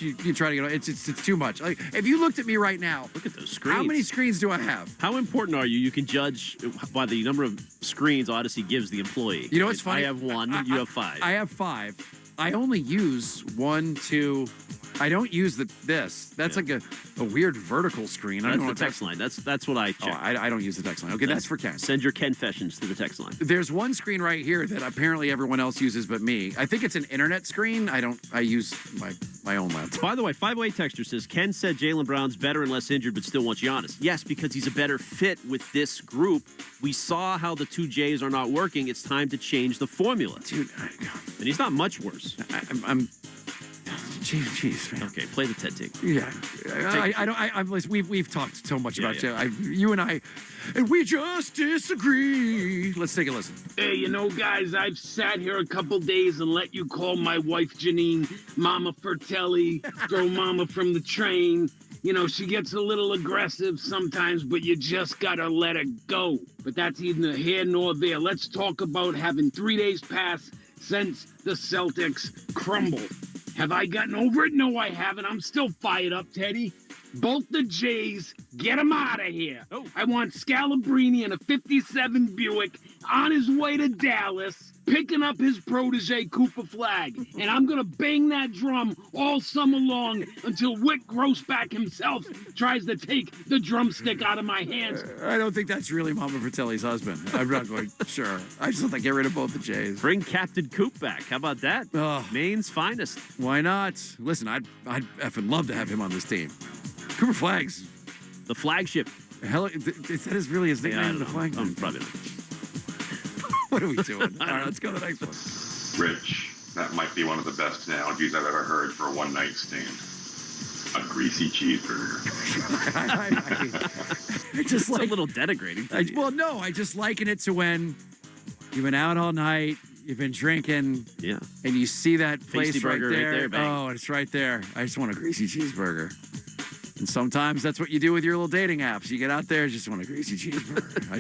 you try to get. It's too much. Like, if you looked at me right now, look at those screens. How many screens do I have? How important are you? You can judge by the number of screens Odyssey gives the employee. You know what's funny? I have one. You have 5. I have 5. I only use 1, 2. I don't use this. That's like a weird vertical screen. That's the text line. That's what I check. Oh, I don't use the text line. Okay, that's for Ken. Send your confessions to the text line. There's one screen right here that apparently everyone else uses but me. I think it's an internet screen. I use my own laptop. By the way, 508 texter says, Ken said Jaylen Brown's better and less injured, but still wants Giannis. Yes, because he's a better fit with this group. We saw how the 2 J's are not working. It's time to change the formula. Dude. And he's not much worse. I'm Jeez, man. Okay, play the TED tape. Yeah, we've talked so much about you and I, and we just disagree. Let's take a listen. Hey, you know, guys, I've sat here a couple days and let you call my wife Janine Mama Fratelli, throw Mama from the train. You know, she gets a little aggressive sometimes, but you just gotta let her go. But that's neither here nor there. Let's talk about having 3 days pass since the Celtics crumbled. Have I gotten over it? No, I haven't. I'm still fired up, Teddy. Both the Jays, get him out of here. Oh. I want Scalabrini in a 57 Buick on his way to Dallas, picking up his protege, Cooper Flagg. And I'm going to bang that drum all summer long until Whit Grossback himself tries to take the drumstick out of my hands. I don't think that's really Mama Fratelli's husband. I'm not going, sure. I just want to get rid of both the Jays. Bring Captain Coop back. How about that? Maine's finest. Why not? Listen, I'd effing love to have him on this team. Cooper Flagg's the flagship. Hell, is that really his nickname? The flag? Probably not. What are we doing? All right, let's go to the next one. Rich, that might be one of the best analogies I've ever heard for a one-night stand. A greasy cheeseburger. I just like a little denigrating. I just liken it to when you've been out all night, you've been drinking, and you see that place right there. Oh, it's right there. I just want a greasy cheeseburger. And sometimes that's what you do with your little dating apps. You get out there, just want a greasy cheeseburger. I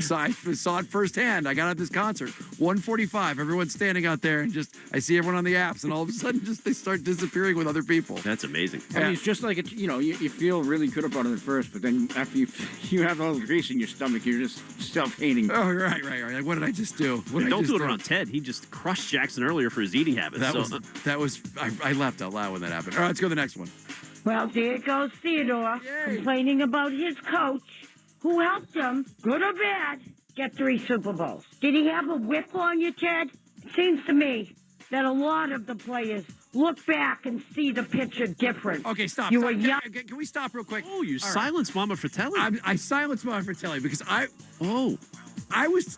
saw it firsthand. I got at this concert, 1:45. Everyone's standing out there, and I see everyone on the apps, and all of a sudden, they start disappearing with other people. That's amazing. I mean, it's just like you feel really good about it at first, but then after you have all the grease in your stomach, you're just self-hating. Oh, right. Like, what did I just do? Don't do it around Ted. He just crushed Jackson earlier for his eating habits. I laughed out loud when that happened. All right, let's go to the next one. Well, there goes Theodore, complaining about his coach, who helped him, good or bad, get 3 Super Bowls. Did he have a whip on you, Ted? It seems to me that a lot of the players look back and see the picture different. Okay, stop. Were young. Can we stop real quick? Oh, you silenced Mama Fratelli. I silenced Mama Fratelli because I was...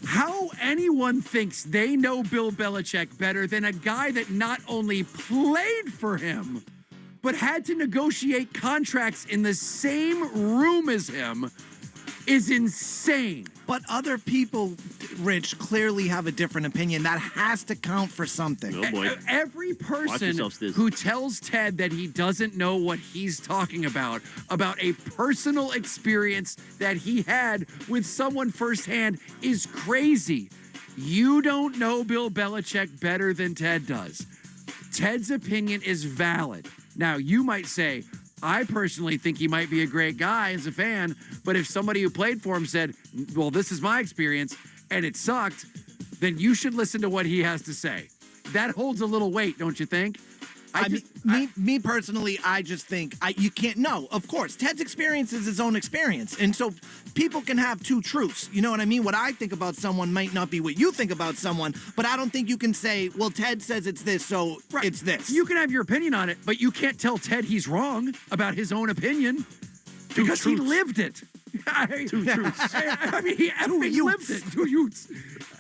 How anyone thinks they know Bill Belichick better than a guy that not only played for him, but had to negotiate contracts in the same room as him is insane. But other people, Rich, clearly have a different opinion. That has to count for something. Oh, boy. Every person who tells Ted that he doesn't know what he's talking about a personal experience that he had with someone firsthand, is crazy. You don't know Bill Belichick better than Ted does. Ted's opinion is valid. Now, you might say, I personally think he might be a great guy as a fan, but if somebody who played for him said, well, this is my experience, and it sucked, then you should listen to what he has to say. That holds a little weight, don't you think? Me personally, I just think you can't. No, of course, Ted's experience is his own experience, and so people can have 2 truths. You know what I mean? What I think about someone might not be what you think about someone, but I don't think you can say, well, Ted says it's this, so it's this. You can have your opinion on it, but you can't tell Ted he's wrong about his own opinion because he lived it. 2 truths. I mean, he lived it. 2 youths.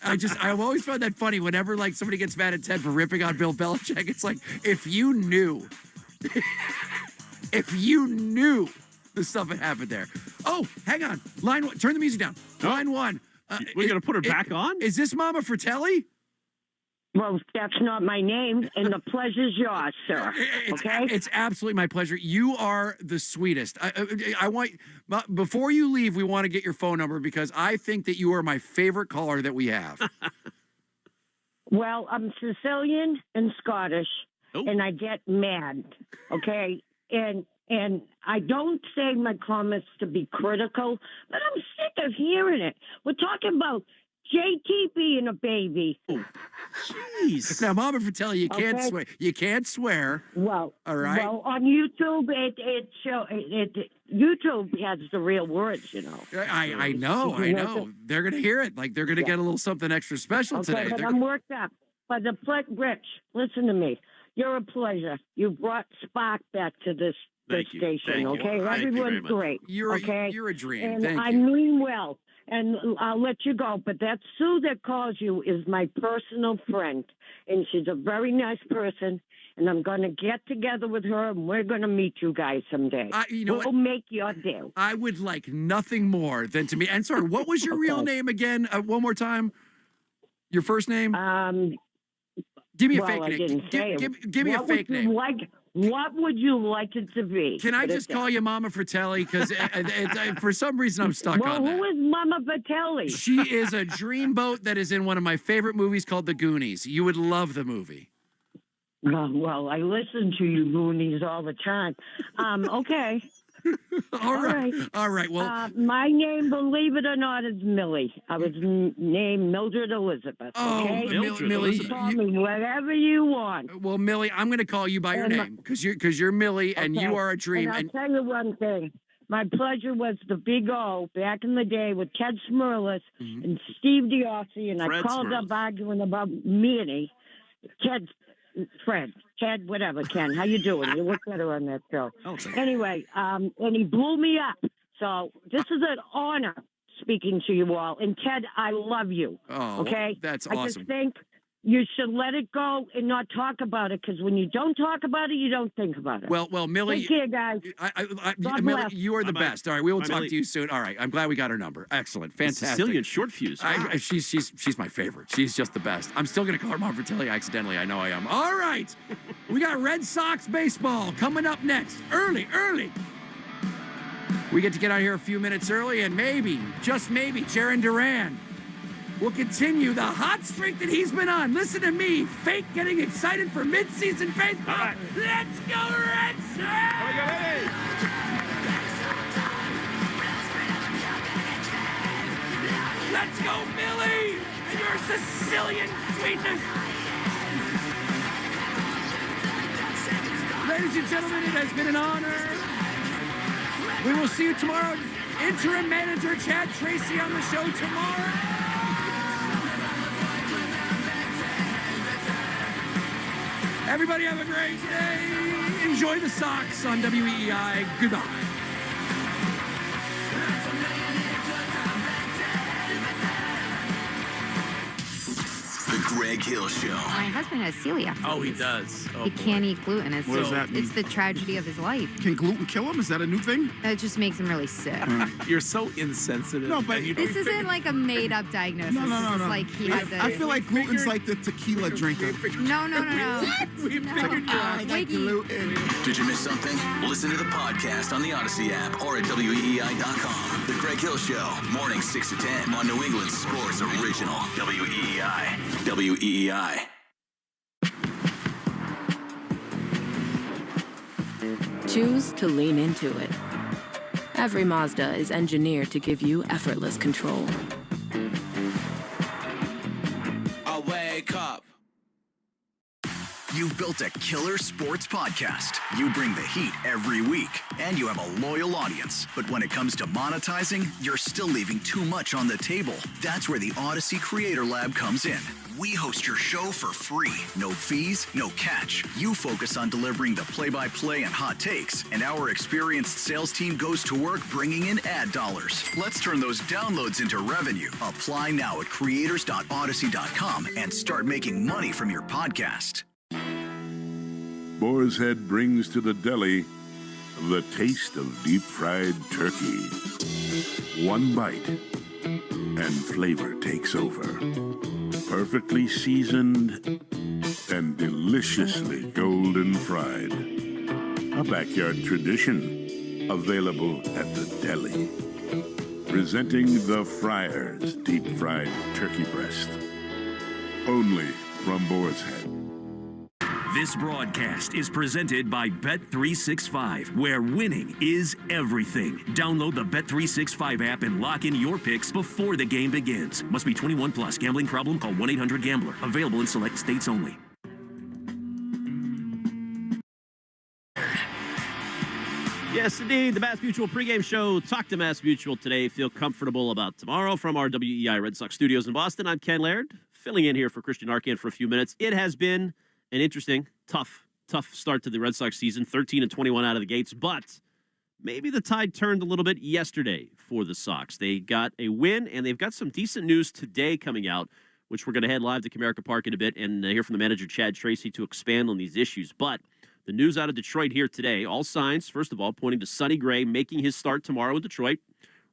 I've always found that funny whenever somebody gets mad at Ted for ripping on Bill Belichick. It's like, if you knew the stuff that happened there. Oh, hang on. Line 1. Turn the music down. Line 1. We're going to put her back on? Is this Mama Fratelli? Well, that's not my name, and the pleasure's yours, sir. Okay? It's absolutely my pleasure. You are the sweetest. I want, before you leave, we want to get your phone number because I think that you are my favorite caller that we have. Well, I'm Sicilian and Scottish, and I get mad, okay? And I don't say my comments to be critical, but I'm sick of hearing it. We're talking about JT being a baby. Jeez. Now, Mama Fratelli, you can't swear. You can't swear. Well, all right. Well, on YouTube, YouTube has the real words, you know. I know. They're gonna hear it. Like they're gonna get a little something extra special today. But I'm worked up. But Rich, listen to me. You're a pleasure. You brought spark back to this station. Okay, everyone's great. You're a dream. And Thank I you. mean well. And I'll let you go. But that Sue that calls you is my personal friend. And she's a very nice person. And I'm going to get together with her, and we're going to meet you guys someday. We'll make your deal. I would like nothing more than to meet. And sorry, what was your real name again? One more time. Your first name? Give me a fake name. Give me a fake name. What would you like it to be? Can I just call you Mama Fratelli? Because for some reason I'm stuck on that. Who is Mama Fratelli? She is a dreamboat that is in one of my favorite movies called The Goonies. You would love the movie. Well, I listen to you Goonies all the time. Okay. All right. Well, my name, believe it or not, is Millie. I was named Mildred Elizabeth. Okay? Millie, call me whatever you want. Well, Millie, I'm going to call you by your name because you're Millie and you are a dream. And I'll tell you one thing. My pleasure was the Big O back in the day with Ted Smirlis and Steve Diossi, and I called up arguing about Manny. Chad, whatever, Ken. How you doing? You look better on that show. Anyway, and he blew me up. So this is an honor speaking to you all. And Ted, I love you. Oh, okay? That's awesome. I just think you should let it go and not talk about it, because when you don't talk about it, you don't think about it. Well, Millie. Take care, guys. Millie, you are the best. All right, we will talk to you soon. All right, I'm glad we got her number. Excellent, fantastic. Sicilian short fuse. She's my favorite. She's just the best. I'm still gonna call her Mom Fratelli accidentally. I know I am. All right, we got Red Sox baseball coming up next. Early. We get to get out here a few minutes early, and maybe, just maybe, Jiren Duran will continue the hot streak that he's been on. Listen to me, fake getting excited for midseason baseball. Right. Let's go, Red Sox! Let's go, Millie! Your Sicilian sweetness! Ladies and gentlemen, it has been an honor. We will see you tomorrow. Interim manager Chad Tracy on the show tomorrow. Everybody have a great day. Enjoy the Sox on WEEI. Goodbye. The Greg Hill Show. My husband has celiac disease. Oh, he does. Oh, he can't eat gluten. What does that mean? It's the tragedy of his life. Can gluten kill him? Is that a new thing? It just makes him really sick. You're so insensitive. No, but this isn't like a made-up diagnosis. No. This is like he had the... I feel like gluten's like the tequila drinker. No. What? We figured out that gluten. Did you miss something? Listen to the podcast on the Odyssey app or at WEEI.com. The Greg Hill Show, morning 6 to 10 on New England Sports Original. WEEI. WEEI. Choose to lean into it. Every Mazda is engineered to give you effortless control. I wake up. You've built a killer sports podcast. You bring the heat every week, and you have a loyal audience. But when it comes to monetizing, you're still leaving too much on the table. That's where the Odyssey Creator Lab comes in. We host your show for free. No fees, no catch. You focus on delivering the play-by-play and hot takes, and our experienced sales team goes to work bringing in ad dollars. Let's turn those downloads into revenue. Apply now at creators.odyssey.com and start making money from your podcast. Boar's Head brings to the deli the taste of deep-fried turkey. One bite, and flavor takes over. Perfectly seasoned and deliciously golden fried. A backyard tradition, available at the deli. Presenting the Friar's deep-fried turkey breast. Only from Boar's Head. This broadcast is presented by Bet365, where winning is everything. Download the Bet365 app and lock in your picks before the game begins. Must be 21 plus. Gambling problem? Call 1-800-GAMBLER. Available in select states only. Yes, indeed. The Mass Mutual pregame show. Talk to Mass Mutual today. Feel comfortable about tomorrow from our WEI Red Sox studios in Boston. I'm Ken Laird, filling in here for Christian Arcand for a few minutes. It has been an interesting, tough start to the Red Sox season. 13-21 out of the gates, but maybe the tide turned a little bit yesterday for the Sox. They got a win, and they've got some decent news today coming out, which we're going to head live to Comerica Park in a bit and hear from the manager, Chad Tracy, to expand on these issues. But the news out of Detroit here today, all signs, first of all, pointing to Sonny Gray making his start tomorrow in Detroit.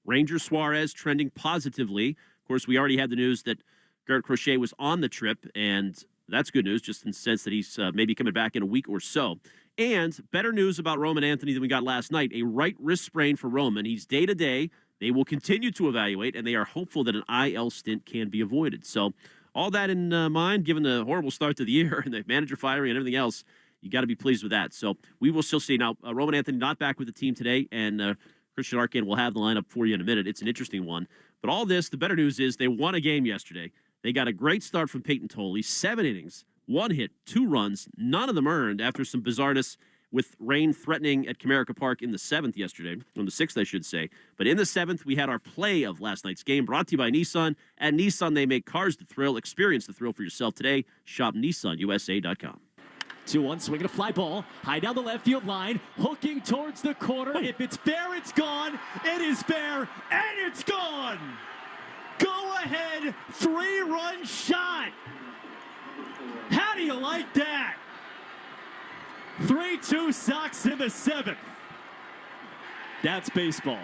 Ranger Suarez trending positively. Of course, we already had the news that Garrett Crochet was on the trip, and that's good news, just in the sense that he's maybe coming back in a week or so. And better news about Roman Anthony than we got last night. A right wrist sprain for Roman. He's day-to-day. They will continue to evaluate, and they are hopeful that an IL stint can be avoided. So all that in mind, given the horrible start to the year and the manager firing and everything else, you got to be pleased with that. So we will still see. Now, Roman Anthony not back with the team today, and Christian Arcand will have the lineup for you in a minute. It's an interesting one. But all this, the better news is they won a game yesterday. They got a great start from Peyton Tolley. 7 innings, 1 hit, 2 runs, none of them earned after some bizarreness with rain threatening at Comerica Park in the 7th yesterday, on the 6th, I should say. But in the 7th, we had our play of last night's game, brought to you by Nissan. At Nissan, they make cars the thrill. Experience the thrill for yourself today. Shop NissanUSA.com. 2-1, swinging a fly ball, high down the left field line, hooking towards the corner. If it's fair, it's gone. It is fair, and it's gone. Go ahead, 3-run shot. How do you like that? 3-2 Sox in the 7th. That's baseball.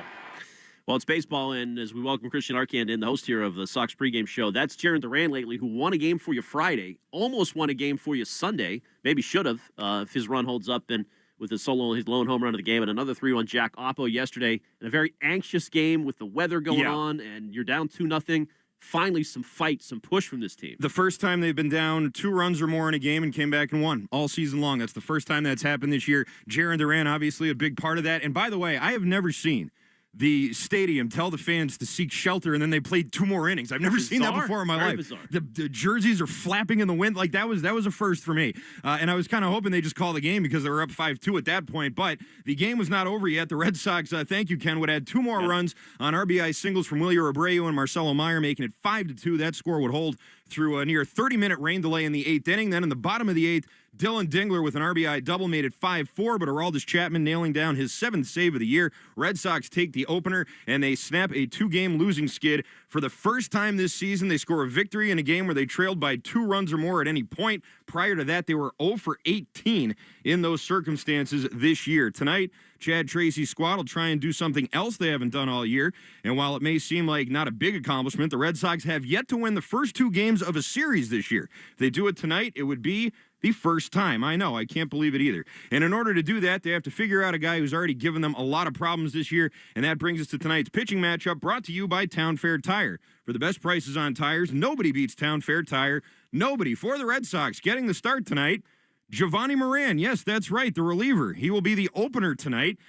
Well, it's baseball, and as we welcome Christian Arcand in, the host here of the Sox pregame show, that's Jiren Duran lately, who won a game for you Friday, almost won a game for you Sunday, maybe should have if his run holds up, and with his lone home run of the game, and another 3-1 Jack Oppo yesterday, in a very anxious game with the weather going on, and you're down 2-0. Finally, some fight, some push from this team. The first time they've been down 2 runs or more in a game and came back and won all season long. That's the first time that's happened this year. Jiren Duran, obviously a big part of that. And by the way, I have never seen the stadium tell the fans to seek shelter, and then they played 2 more innings. I've never seen that before in my life. Bizarre. The jerseys are flapping in the wind. Like, that was a first for me. And I was kind of hoping they just call the game because they were up 5-2 at that point. But the game was not over yet. The Red Sox, thank you, Ken, would add 2 more runs on RBI singles from Willie Abreu and Marcelo Meyer, making it 5-2. That score would hold through a near 30-minute rain delay in the 8th inning. Then in the bottom of the 8th, Dylan Dingler with an RBI double made it 5-4, but Aroldis Chapman nailing down his 7th save of the year. Red Sox take the opener, and they snap a 2-game losing skid. For the first time this season, they score a victory in a game where they trailed by 2 runs or more at any point. Prior to that, they were 0 for 18 in those circumstances this year. Tonight, Chad Tracy's squad will try and do something else they haven't done all year. And while it may seem like not a big accomplishment, the Red Sox have yet to win the first 2 games of a series this year. If they do it tonight, it would be the first time. I know, I can't believe it either. And in order to do that, they have to figure out a guy who's already given them a lot of problems this year, and that brings us to tonight's pitching matchup, brought to you by Town Fair Tire. For the best prices on tires, nobody beats Town Fair Tire. Nobody. For the Red Sox, getting the start tonight, Giovanni Moran. Yes, that's right, the reliever. He will be the opener tonight,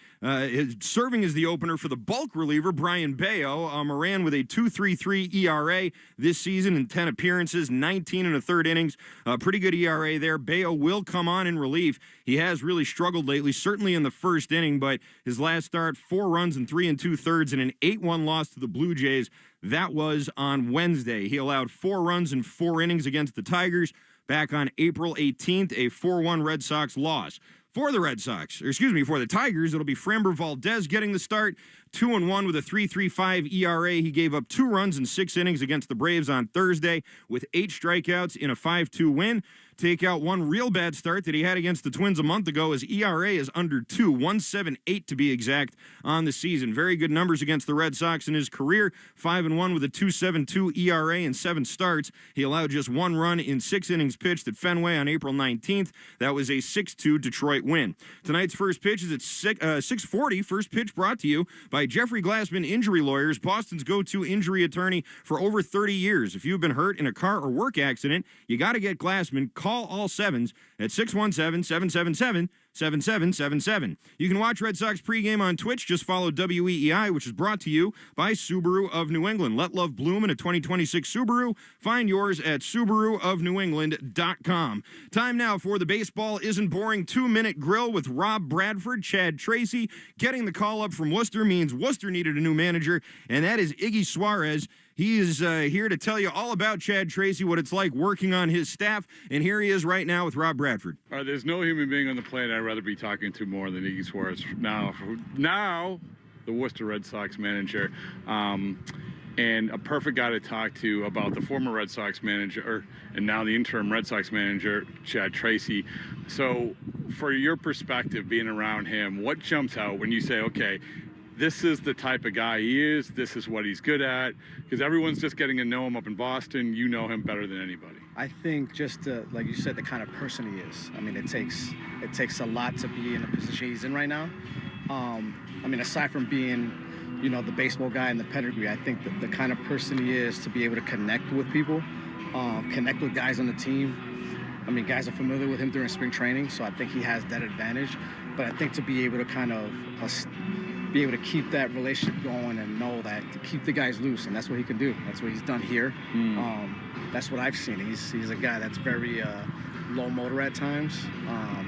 serving as the opener for the bulk reliever, Brian Bayo. Moran with a 2.33 ERA this season in 10 appearances, 19 1/3 innings. Pretty good ERA there. Bayo will come on in relief. He has really struggled lately, certainly in the first inning, but his last start, 4 runs and 3 2/3 and an 8-1 loss to the Blue Jays. That was on Wednesday. He allowed 4 runs in 4 innings against the Tigers. Back on April 18th, a 4-1 Red Sox loss. For the Red Sox, for the Tigers, it'll be Framber Valdez getting the start. 2-1 with a 3.35 ERA. He gave up 2 runs in 6 innings against the Braves on Thursday with 8 strikeouts in a 5-2 win. Take out 1 real bad start that he had against the Twins a month ago. His ERA is under 2, 1.78 to be exact on the season. Very good numbers against the Red Sox in his career. 5-1 with a 2.72 ERA in 7 starts. He allowed just 1 run in 6 innings pitched at Fenway on April 19th. That was a 6-2 Detroit win. Tonight's first pitch is at 6:40. First pitch brought to you by Jeffrey Glassman Injury Lawyers, Boston's go-to injury attorney for over 30 years. If you've been hurt in a car or work accident, you got to get Glassman. call all sevens at 617-777-7777. You can watch Red Sox pregame on Twitch. Just follow WEEI, which is brought to you by Subaru of New England. Let love bloom in a 2026 Subaru. Find yours at SubaruofNewEngland.com. Time now for the Baseball Isn't Boring 2-minute grill with Rob Bradford. Chad Tracy getting the call up from Worcester means Worcester needed a new manager, and that is Iggy Suarez. He is here to tell you all about Chad Tracy, what it's like working on his staff, and here he is right now with Rob Bradford. There's no human being on the planet I'd rather be talking to more than Iggy Suarez. Now, the Worcester Red Sox manager, and a perfect guy to talk to about the former Red Sox manager and now the interim Red Sox manager, Chad Tracy. So, for your perspective, being around him, what jumps out when you say, okay, this is the type of guy he is, this is what he's good at, because everyone's just getting to know him up in Boston. You know him better than anybody. I think just like you said, the kind of person he is. I mean, it takes a lot to be in the position he's in right now. I mean, aside from being, you know, the baseball guy and the pedigree, I think that the kind of person he is to be able to connect with people, connect with guys on the team. I mean, guys are familiar with him during spring training, so I think he has that advantage. But I think to be able to kind of be able to keep that relationship going and know that to keep the guys loose, and that's what he can do. That's what he's done here. That's what I've seen. He's a guy that's very low motor at times. I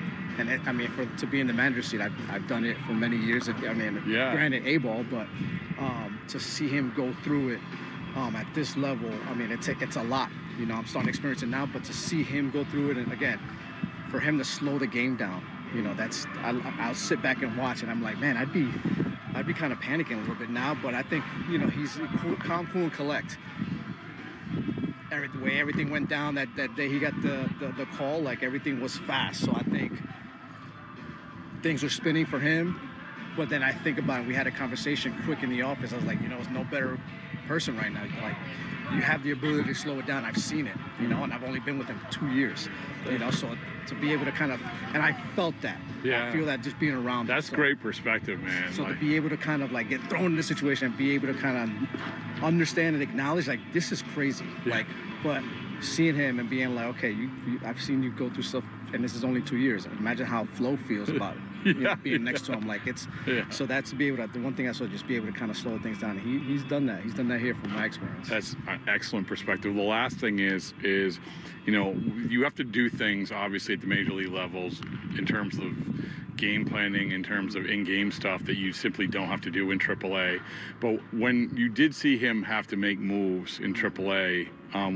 mean, to be in the manager's seat, I've done it for many years. I mean, granted A-ball, but to see him go through it at this level, I mean, it's a lot. You know, I'm starting to experience it now, but to see him go through it, and again, for him to slow the game down, you know, I'll sit back and watch, and I'm like, man, I'd be kind of panicking a little bit now, but I think, you know, he's calm, cool, and collect. The way everything went down that day he got the call, like everything was fast. So I think things were spinning for him. But then I think about it, we had a conversation quick in the office. I was like, you know, there's no better person right now. Like, you have the ability to slow it down. I've seen it, you know, and I've only been with him 2 years, you know, so to be able to kind of, and I felt that. Yeah. I feel that just being around. That's great perspective, man. So to be able to kind of like get thrown in this situation and be able to kind of understand and acknowledge, like, this is crazy. Yeah. Like, but seeing him and being like, okay, I've seen you go through stuff, and this is only 2 years. Imagine how Flo feels about it. You know, being next to him, like so that's to be able to, the one thing I saw, just be able to kind of slow things down. He's done that. He's done that here from my experience. That's an excellent perspective. The last thing is, you know, you have to do things obviously at the major league levels in terms of game planning, in terms of in-game stuff that you simply don't have to do in AAA. But when you did see him have to make moves in AAA,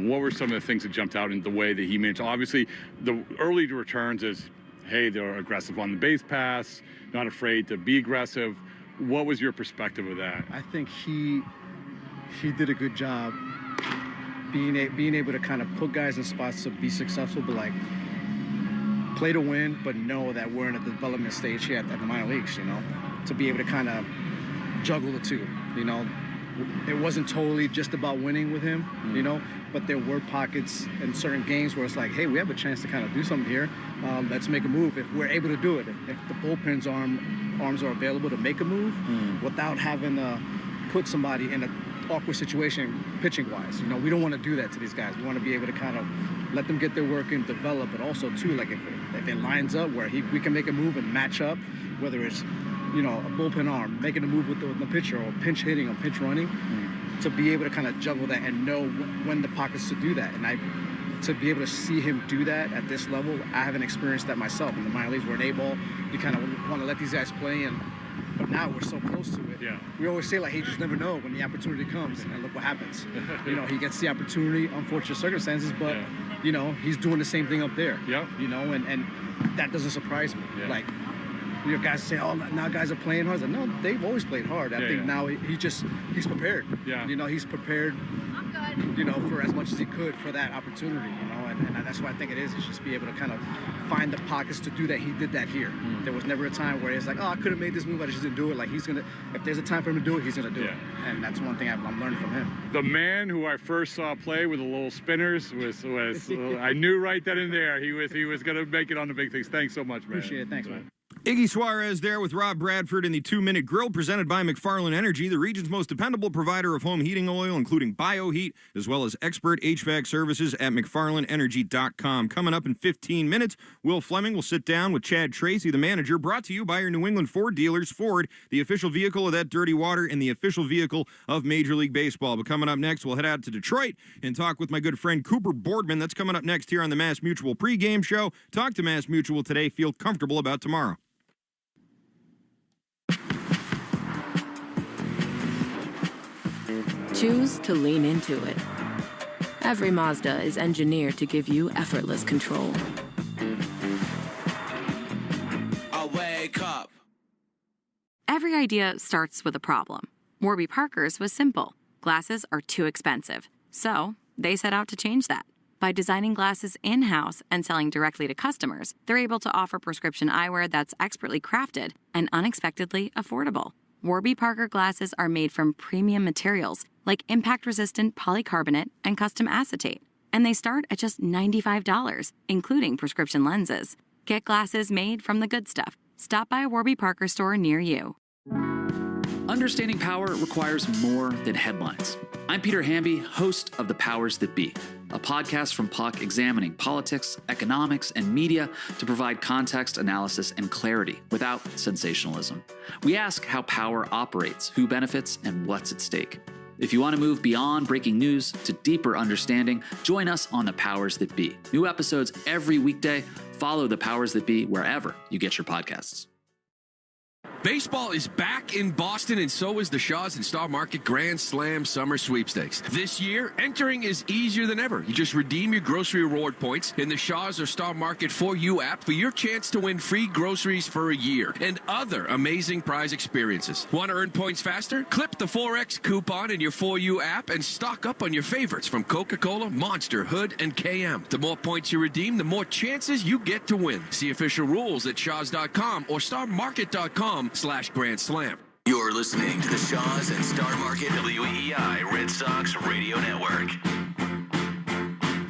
what were some of the things that jumped out in the way that he managed? Obviously, the early returns is, hey, they're aggressive on the base pass, not afraid to be aggressive. What was your perspective of that? I think he did a good job being able to kind of put guys in spots to be successful, but like play to win, but know that we're in a development stage here at the minor leagues, you know, to be able to kind of juggle the two, you know. It wasn't totally just about winning with him, you know, but there were pockets in certain games where it's like, hey, we have a chance to kind of do something here. Let's make a move if we're able to do it. If the bullpen's arms are available to make a move without having to put somebody in an awkward situation pitching-wise. You know, we don't want to do that to these guys. We want to be able to kind of let them get their work and develop, but also, too, like if it lines up where we can make a move and match up, whether it's, you know, a bullpen arm, making a move with the pitcher, or pinch hitting or pinch running, to be able to kind of juggle that and know when the pockets to do that. And to be able to see him do that at this level, I haven't experienced that myself. In the minor leagues, where in A-ball, you kind of want to let these guys play, but now we're so close to it. Yeah. We always say, like, hey, you just never know when the opportunity comes, and look what happens. You know, he gets the opportunity, unfortunate circumstances, but, you know, he's doing the same thing up there. Yeah. You know, and that doesn't surprise me. Yeah. Like, you know, guys say, oh, now guys are playing hard. Like, no, they've always played hard. I think now he's prepared. Yeah. You know, he's prepared, you know, for as much as he could for that opportunity, you know, and that's what I think it is. It's just be able to kind of find the pockets to do that. He did that here. There was never a time where he's like, oh, I could have made this move, I just didn't do it. Like, if there's a time for him to do it, he's going to do it. And that's one thing I'm learning from him. The man who I first saw play with the little spinners was I knew right then and there he was going to make it on the big things. Thanks so much, man. Appreciate it. Thanks, man. Iggy Suarez there with Rob Bradford in the 2-Minute Grill presented by McFarland Energy, the region's most dependable provider of home heating oil, including BioHeat, as well as expert HVAC services at McFarlandEnergy.com. Coming up in 15 minutes, Will Fleming will sit down with Chad Tracy, the manager, brought to you by your New England Ford dealers. Ford, the official vehicle of that dirty water and the official vehicle of Major League Baseball. But coming up next, we'll head out to Detroit and talk with my good friend Cooper Boardman. That's coming up next here on the Mass Mutual pregame show. Talk to Mass Mutual today. Feel comfortable about tomorrow. Choose to lean into it. Every Mazda is engineered to give you effortless control. I wake up. Every idea starts with a problem. Warby Parker's was simple. Glasses are too expensive. So they set out to change that. By designing glasses in-house and selling directly to customers, they're able to offer prescription eyewear that's expertly crafted and unexpectedly affordable. Warby Parker glasses are made from premium materials like impact-resistant polycarbonate and custom acetate. And they start at just $95, including prescription lenses. Get glasses made from the good stuff. Stop by a Warby Parker store near you. Understanding power requires more than headlines. I'm Peter Hamby, host of The Powers That Be, a podcast from Puck examining politics, economics, and media to provide context, analysis, and clarity without sensationalism. We ask how power operates, who benefits, and what's at stake. If you want to move beyond breaking news to deeper understanding, join us on The Powers That Be. New episodes every weekday. Follow The Powers That Be wherever you get your podcasts. Baseball is back in Boston, and so is the Shaw's and Star Market Grand Slam Summer Sweepstakes. This year, entering is easier than ever. You just redeem your grocery reward points in the Shaw's or Star Market For You app for your chance to win free groceries for a year and other amazing prize experiences. Want to earn points faster? Clip the 4X coupon in your For You app and stock up on your favorites from Coca-Cola, Monster, Hood, and KM. The more points you redeem, the more chances you get to win. See official rules at shaws.com or starmarket.com/Grand Slam. You're listening to the Shaws and Star Market WEI Red Sox Radio Network.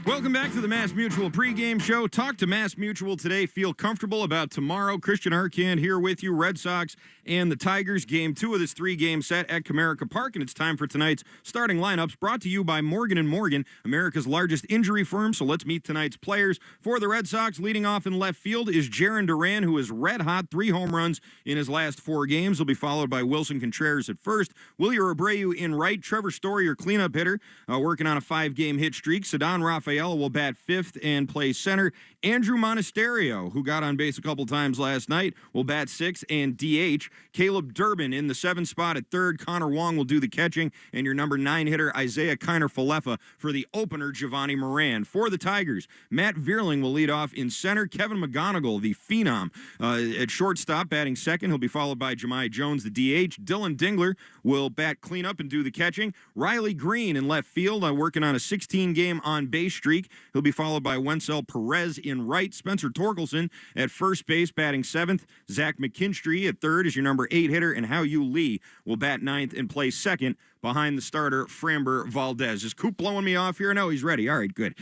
Welcome back to the Mass Mutual pregame show. Talk to Mass Mutual today. Feel comfortable about tomorrow. Christian Arcand here with you. Red Sox and the Tigers, game 2 of this 3-game set at Comerica Park. And it's time for tonight's starting lineups, brought to you by Morgan & Morgan, America's largest injury firm. So let's meet tonight's players. For the Red Sox, leading off in left field is Jiren Duran, who is red hot, 3 home runs in his last 4 games. He'll be followed by Wilson Contreras at first. Wilyer Abreu in right. Trevor Story, your cleanup hitter, working on a 5-game hit streak. Ceddanne Rafaela will bat 5th and play center. Andrew Monasterio, who got on base a couple times last night, will bat 6th and DH. Caleb Durbin in the 7th spot at 3rd. Connor Wong will do the catching. And your number 9 hitter, Isaiah Kiner-Falefa, for the opener, Giovanni Moran. For the Tigers, Matt Vierling will lead off in center. Kevin McGonigal, the phenom, at shortstop, batting 2nd. He'll be followed by Jahmai Jones, the DH. Dylan Dingler will bat cleanup and do the catching. Riley Green in left field, working on a 16-game on-base streak. He'll be followed by Wencel Perez in right. Spencer Torkelson at first base, batting 7th. Zach McKinstry at 3rd is your number 8 hitter, and Hao Yu Lee will bat 9th and play 2nd behind the starter, Framber Valdez. Is Coop blowing me off here? No, he's ready. All right, good.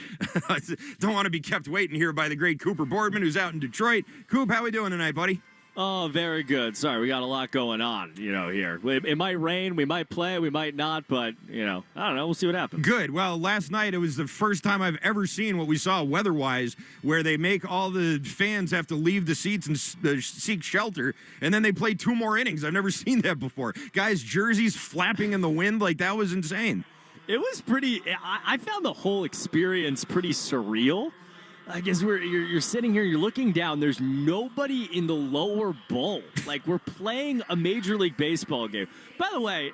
Don't want to be kept waiting here by the great Cooper Boardman, who's out in Detroit. Coop, how we doing tonight, buddy? Oh, very good. Sorry, we got a lot going on, here. It might rain, we might play, we might not, but, I don't know. We'll see what happens. Good. Well, last night it was the first time I've ever seen what we saw weather-wise, where they make all the fans have to leave the seats and seek shelter, and then they play 2 more innings. I've never seen that before. Guys' jerseys flapping in the wind, that was insane. It was pretty, I found the whole experience pretty surreal. I guess you're sitting here, you're looking down, there's nobody in the lower bowl. We're playing a Major League Baseball game. By the way,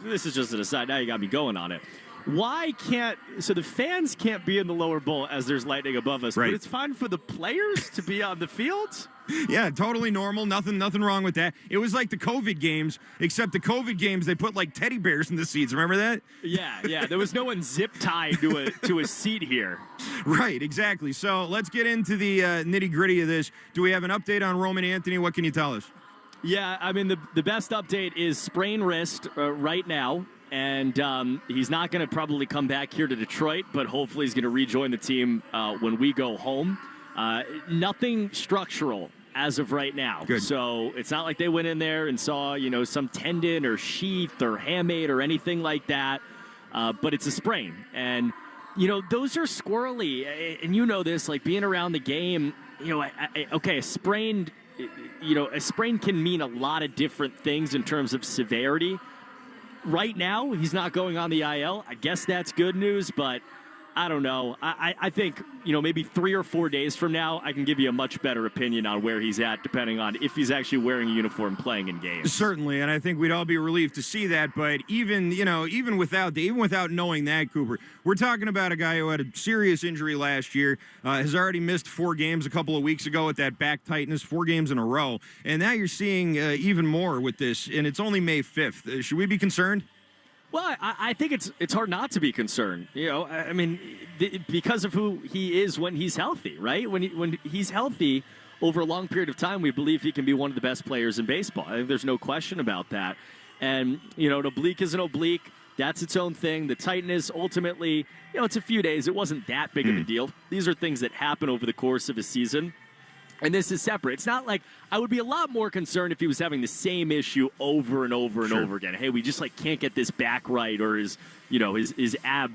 this is just an aside, now you got me going on it. So the fans can't be in the lower bowl as there's lightning above us, right, but it's fine for the players to be on the field? Yeah, totally normal. Nothing wrong with that. It was like the COVID games, except the COVID games, they put teddy bears in the seats. Remember that? Yeah. There was no one zip tied to a seat here. Right, exactly. So let's get into the nitty-gritty of this. Do we have an update on Roman Anthony? What can you tell us? Yeah, I mean, the best update is sprained wrist right now. And he's not going to probably come back here to Detroit, but hopefully he's going to rejoin the team when we go home. Nothing structural as of right now. Good. So it's not like they went in there and saw, some tendon or sheath or hamate or anything like that. But it's a sprain. And, those are squirrely. And you know this, like being around the game, a sprain can mean a lot of different things in terms of severity. Right now, he's not going on the IL. I guess that's good news, but I don't know. I think, maybe 3 or 4 days from now, I can give you a much better opinion on where he's at, depending on if he's actually wearing a uniform playing in games. Certainly, and I think we'd all be relieved to see that. But even without knowing that, Cooper, we're talking about a guy who had a serious injury last year, has already missed 4 games a couple of weeks ago with that back tightness, 4 games in a row. And now you're seeing even more with this, and it's only May 5th. Should we be concerned? Well, I think it's hard not to be concerned. Because of who he is when he's healthy, right? When he's healthy over a long period of time, we believe he can be one of the best players in baseball. I think there's no question about that. And, an oblique is an oblique. That's its own thing. The tightness, ultimately, it's a few days. It wasn't that big of a deal. These are things that happen over the course of a season. And this is separate. It's not like I would be a lot more concerned if he was having the same issue over and over and over again. Hey, we just can't get this back right, or his ab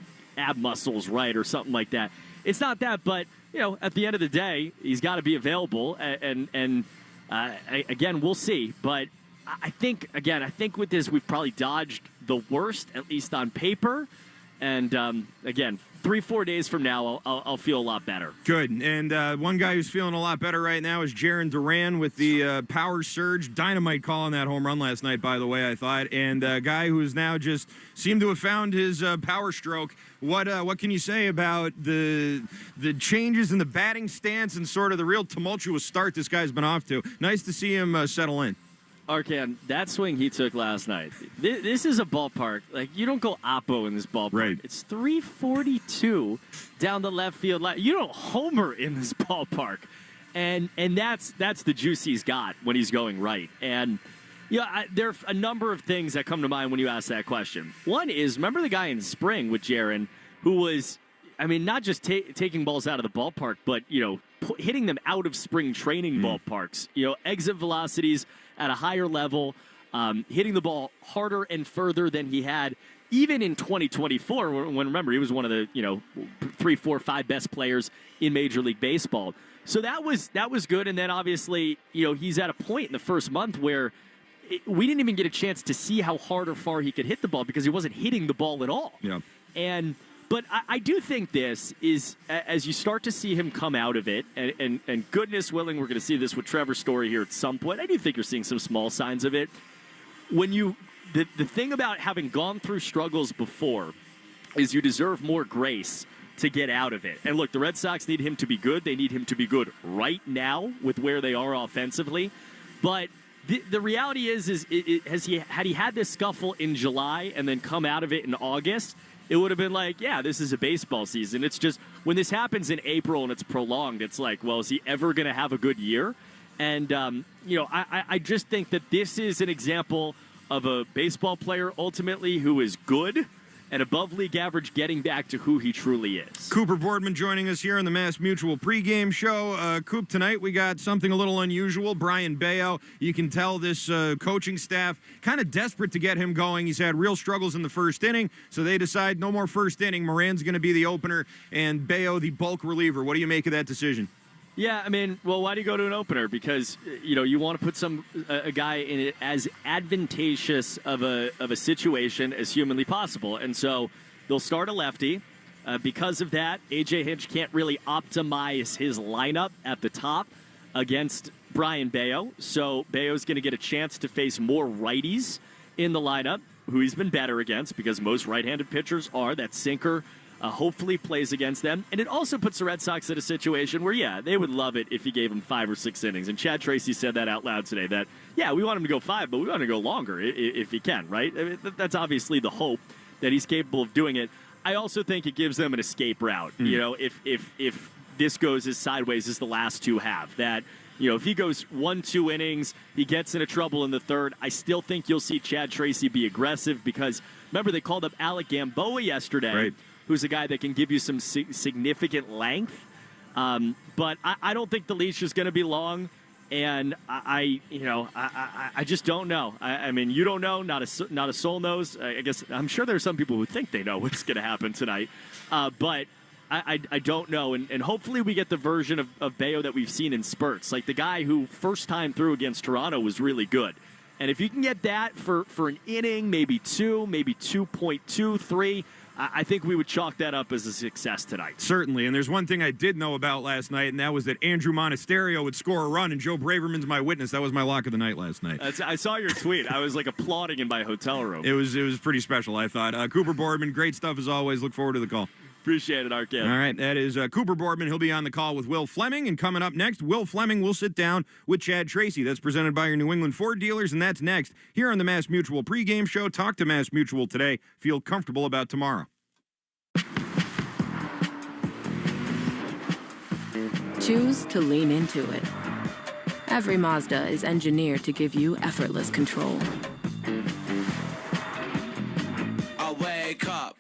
muscles right, or something like that. It's not that, but at the end of the day, he's got to be available. And again, we'll see. But I think with this, we've probably dodged the worst, at least on paper. And again, 3-4 days from now, I'll feel a lot better. Good. And one guy who's feeling a lot better right now is Jiren Duran with the power surge. Dynamite call on that home run last night, by the way, I thought. And a guy who's now just seemed to have found his power stroke. What can you say about the changes in the batting stance and sort of the real tumultuous start this guy's been off to? Nice to see him settle in. Arcan, that swing he took last night, this is a ballpark. You don't go oppo in this ballpark. Right. It's 342 down the left field line. You don't homer in this ballpark. And that's the juice he's got when he's going right. And, there are a number of things that come to mind when you ask that question. One is, remember the guy in spring with Jiren who was, not just taking balls out of the ballpark, but, hitting them out of spring training ballparks. Exit velocities at a higher level, hitting the ball harder and further than he had even in 2024, when remember, he was one of the 3, 4, 5 best players in Major League Baseball. So that was good. And then obviously, he's at a point in the first month where we didn't even get a chance to see how hard or far he could hit the ball because he wasn't hitting the ball at all. Yeah. But I do think this is, as you start to see him come out of it, and goodness willing, we're going to see this with Trevor Story here at some point. I do think you're seeing some small signs of it. The thing about having gone through struggles before is you deserve more grace to get out of it. And look, the Red Sox need him to be good. They need him to be good right now with where they are offensively. But the reality is had he had this scuffle in July and then come out of it in August, it would have been like, yeah, this is a baseball season. It's just when this happens in April and it's prolonged, it's like, well, is he ever going to have a good year? And, I just think that this is an example of a baseball player ultimately who is good and above league average getting back to who he truly is. Cooper Boardman joining us here on the Mass Mutual pregame show. Coop, tonight we got something a little unusual. Brian Bayo, you can tell this coaching staff kind of desperate to get him going. He's had real struggles in the first inning, so they decide no more first inning. Moran's going to be the opener and Bayo the bulk reliever. What do you make of that decision? Yeah, why do you go to an opener? Because, you want to put a guy in as advantageous of a situation as humanly possible. And so they'll start a lefty. Because of that, A.J. Hinch can't really optimize his lineup at the top against Brian Bayo. So Bayo's going to get a chance to face more righties in the lineup, who he's been better against because most right-handed pitchers are. That sinker hopefully plays against them. And it also puts the Red Sox in a situation where, yeah, they would love it if he gave them 5 or 6 innings. And Chad Tracy said that out loud today, that, yeah, we want him to go 5, but we want him to go longer if he can, right? That's obviously the hope that he's capable of doing it. I also think it gives them an escape route. If this goes as sideways as the last 2 have, that, if he goes 1-2 innings, he gets into trouble in the third, I still think you'll see Chad Tracy be aggressive because, remember, they called up Alec Gamboa yesterday. Right. Who's a guy that can give you some significant length. But I don't think the leash is going to be long. And I just don't know. I mean, you don't know. Not a soul knows. I guess I'm sure there are some people who think they know what's going to happen tonight, but I don't know. And hopefully we get the version of Bayo that we've seen in spurts. Like the guy who first time through against Toronto was really good. And if you can get that for an inning, maybe 2, maybe 2.2, 3, I think we would chalk that up as a success tonight. Certainly, and there's one thing I did know about last night, and that was that Andrew Monasterio would score a run, and Joe Braverman's my witness. That was my lock of the night last night. I saw your tweet. I was like applauding in my hotel room. It was pretty special, I thought. Cooper Boardman, great stuff as always. Look forward to the call. Appreciate it, Arkin. All right, that is Cooper Boardman. He'll be on the call with Will Fleming, and coming up next, Will Fleming will sit down with Chad Tracy. That's presented by your New England Ford dealers, and that's next here on the Mass Mutual pregame show. Talk to Mass Mutual today. Feel comfortable about tomorrow. Choose to lean into it. Every Mazda is engineered to give you effortless control. I wake up.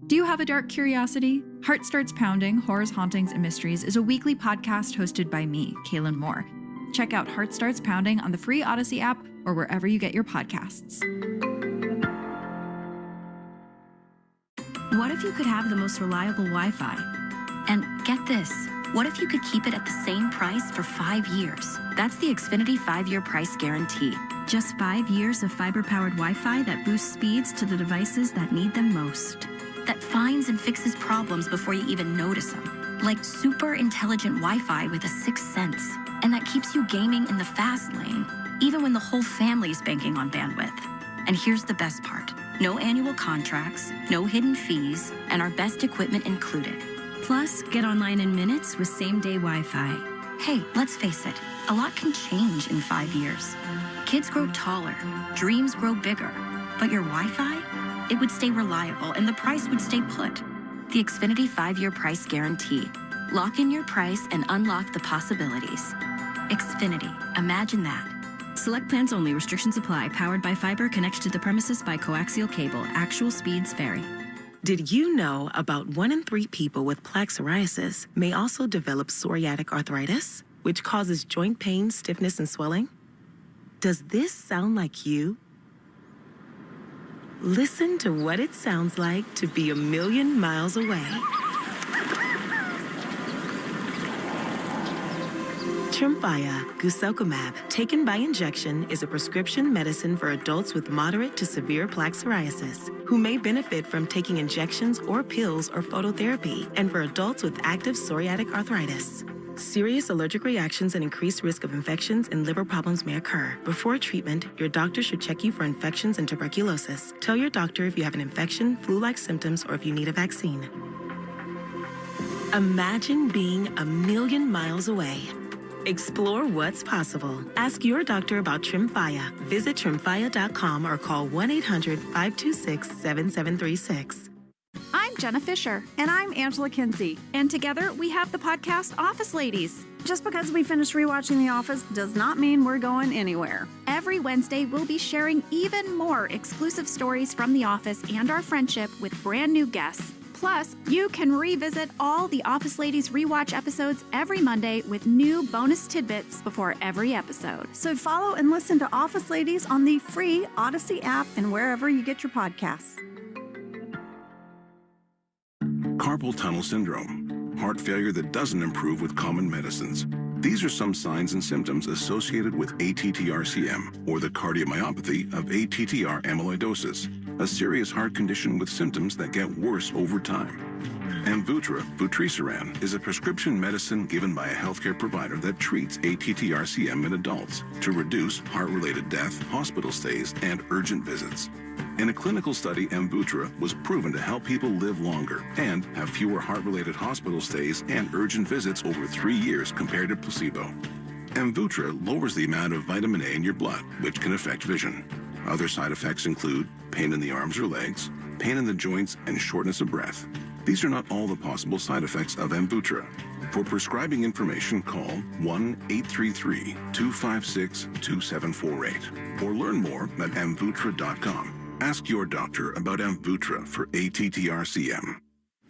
Do you have a dark curiosity? Heart Starts Pounding, Horrors, Hauntings, and Mysteries is a weekly podcast hosted by me, Kaylin Moore. Check out Heart Starts Pounding on the free Odyssey app or wherever you get your podcasts. What if you could have the most reliable Wi-Fi? And get this, what if you could keep it at the same price for 5 years? That's the Xfinity 5-year price guarantee. Just 5 years of fiber-powered Wi-Fi that boosts speeds to the devices that need them most. That finds and fixes problems before you even notice them. Like super intelligent Wi-Fi with a 6th sense. And that keeps you gaming in the fast lane, even when the whole family is banking on bandwidth. And here's the best part. No annual contracts, no hidden fees, and our best equipment included. Plus, get online in minutes with same-day Wi-Fi. Hey, let's face it, a lot can change in 5 years. Kids grow taller, dreams grow bigger, but your Wi-Fi? It would stay reliable and the price would stay put. The Xfinity 5-year price guarantee. Lock in your price and unlock the possibilities. Xfinity, imagine that. Select plans only. Restrictions apply. Powered by fiber. Connected to the premises by coaxial cable. Actual speeds vary. Did you know about 1 in 3 people with plaque psoriasis may also develop psoriatic arthritis, which causes joint pain, stiffness, and swelling? Does this sound like you? Listen to what it sounds like to be a million miles away. Tremfya guselkumab, taken by injection, is a prescription medicine for adults with moderate to severe plaque psoriasis who may benefit from taking injections or pills or phototherapy, and for adults with active psoriatic arthritis. Serious allergic reactions and increased risk of infections and liver problems may occur. Before treatment, your doctor should check you for infections and tuberculosis. Tell your doctor if you have an infection, flu-like symptoms, or if you need a vaccine. Imagine being a million miles away. Explore what's possible. Ask your doctor about Tremfya. Visit Tremfya.com or call 1-800-526-7736. I'm Jenna Fisher. And I'm Angela Kinsey. And together we have the podcast Office Ladies. Just because we finished rewatching The Office does not mean we're going anywhere. Every Wednesday, we'll be sharing even more exclusive stories from The Office and our friendship with brand new guests. Plus, you can revisit all the Office Ladies rewatch episodes every Monday with new bonus tidbits before every episode. So follow and listen to Office Ladies on the free Odyssey app and wherever you get your podcasts. Carpal tunnel syndrome, heart failure that doesn't improve with common medicines. These are some signs and symptoms associated with ATTR-CM, or the cardiomyopathy of ATTR amyloidosis, a serious heart condition with symptoms that get worse over time. Amvuttra, vutrisiran, is a prescription medicine given by a healthcare provider that treats ATTR-CM in adults to reduce heart-related death, hospital stays, and urgent visits. In a clinical study, Amvuttra was proven to help people live longer and have fewer heart-related hospital stays and urgent visits over 3 years compared to placebo. Amvuttra lowers the amount of vitamin A in your blood, which can affect vision. Other side effects include pain in the arms or legs, pain in the joints, and shortness of breath. These are not all the possible side effects of Amvuttra. For prescribing information, call 1-833-256-2748 or learn more at amvuttra.com. Ask your doctor about Amvuttra for ATTR-CM.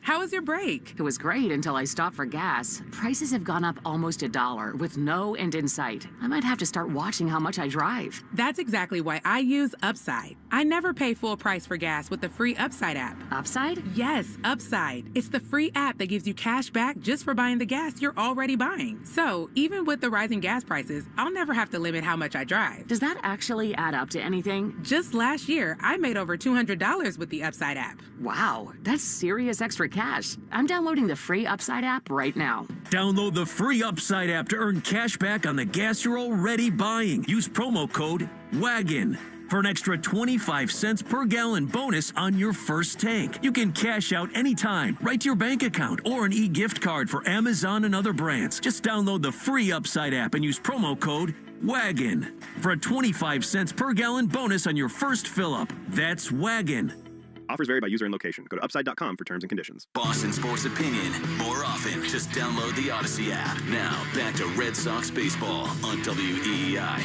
How was your break? It was great until I stopped for gas. Prices have gone up almost $1 with no end in sight. I might have to start watching how much I drive. That's exactly why I use Upside. I never pay full price for gas with the free Upside app. Upside? Yes, Upside. It's the free app that gives you cash back just for buying the gas you're already buying. So, even with the rising gas prices, I'll never have to limit how much I drive. Does that actually add up to anything? Just last year, I made over $200 with the Upside app. Wow, that's serious extra cash. I'm downloading the free Upside app right now. Download the free Upside app to earn cash back on the gas you're already buying. Use promo code WAGON for an extra 25 cents per gallon bonus on your first tank. You can cash out anytime, right to your bank account, or an e-gift card for Amazon and other brands. Just download the free Upside app and use promo code WAGON for a 25 cents per gallon bonus on your first fill-up. That's WAGON. Offers vary by user and location. Go to upside.com for terms and conditions. Boston sports opinion more often. Just download the Odyssey app. Now, back to Red Sox baseball on WEEI.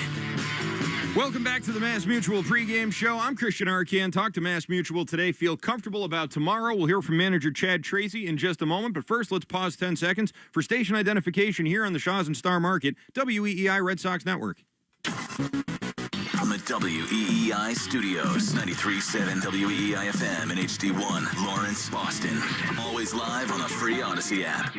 Welcome back to the Mass Mutual pregame show. I'm Christian Arcan. Talk to Mass Mutual today. Feel comfortable about tomorrow. We'll hear from manager Chad Tracy in just a moment. But first, let's pause 10 seconds for station identification here on the Shaws and Star Market, WEEI Red Sox Network. From the WEEI studios, 93.7 WEEI FM and HD1, Lawrence, Boston. Always live on the free Odyssey app.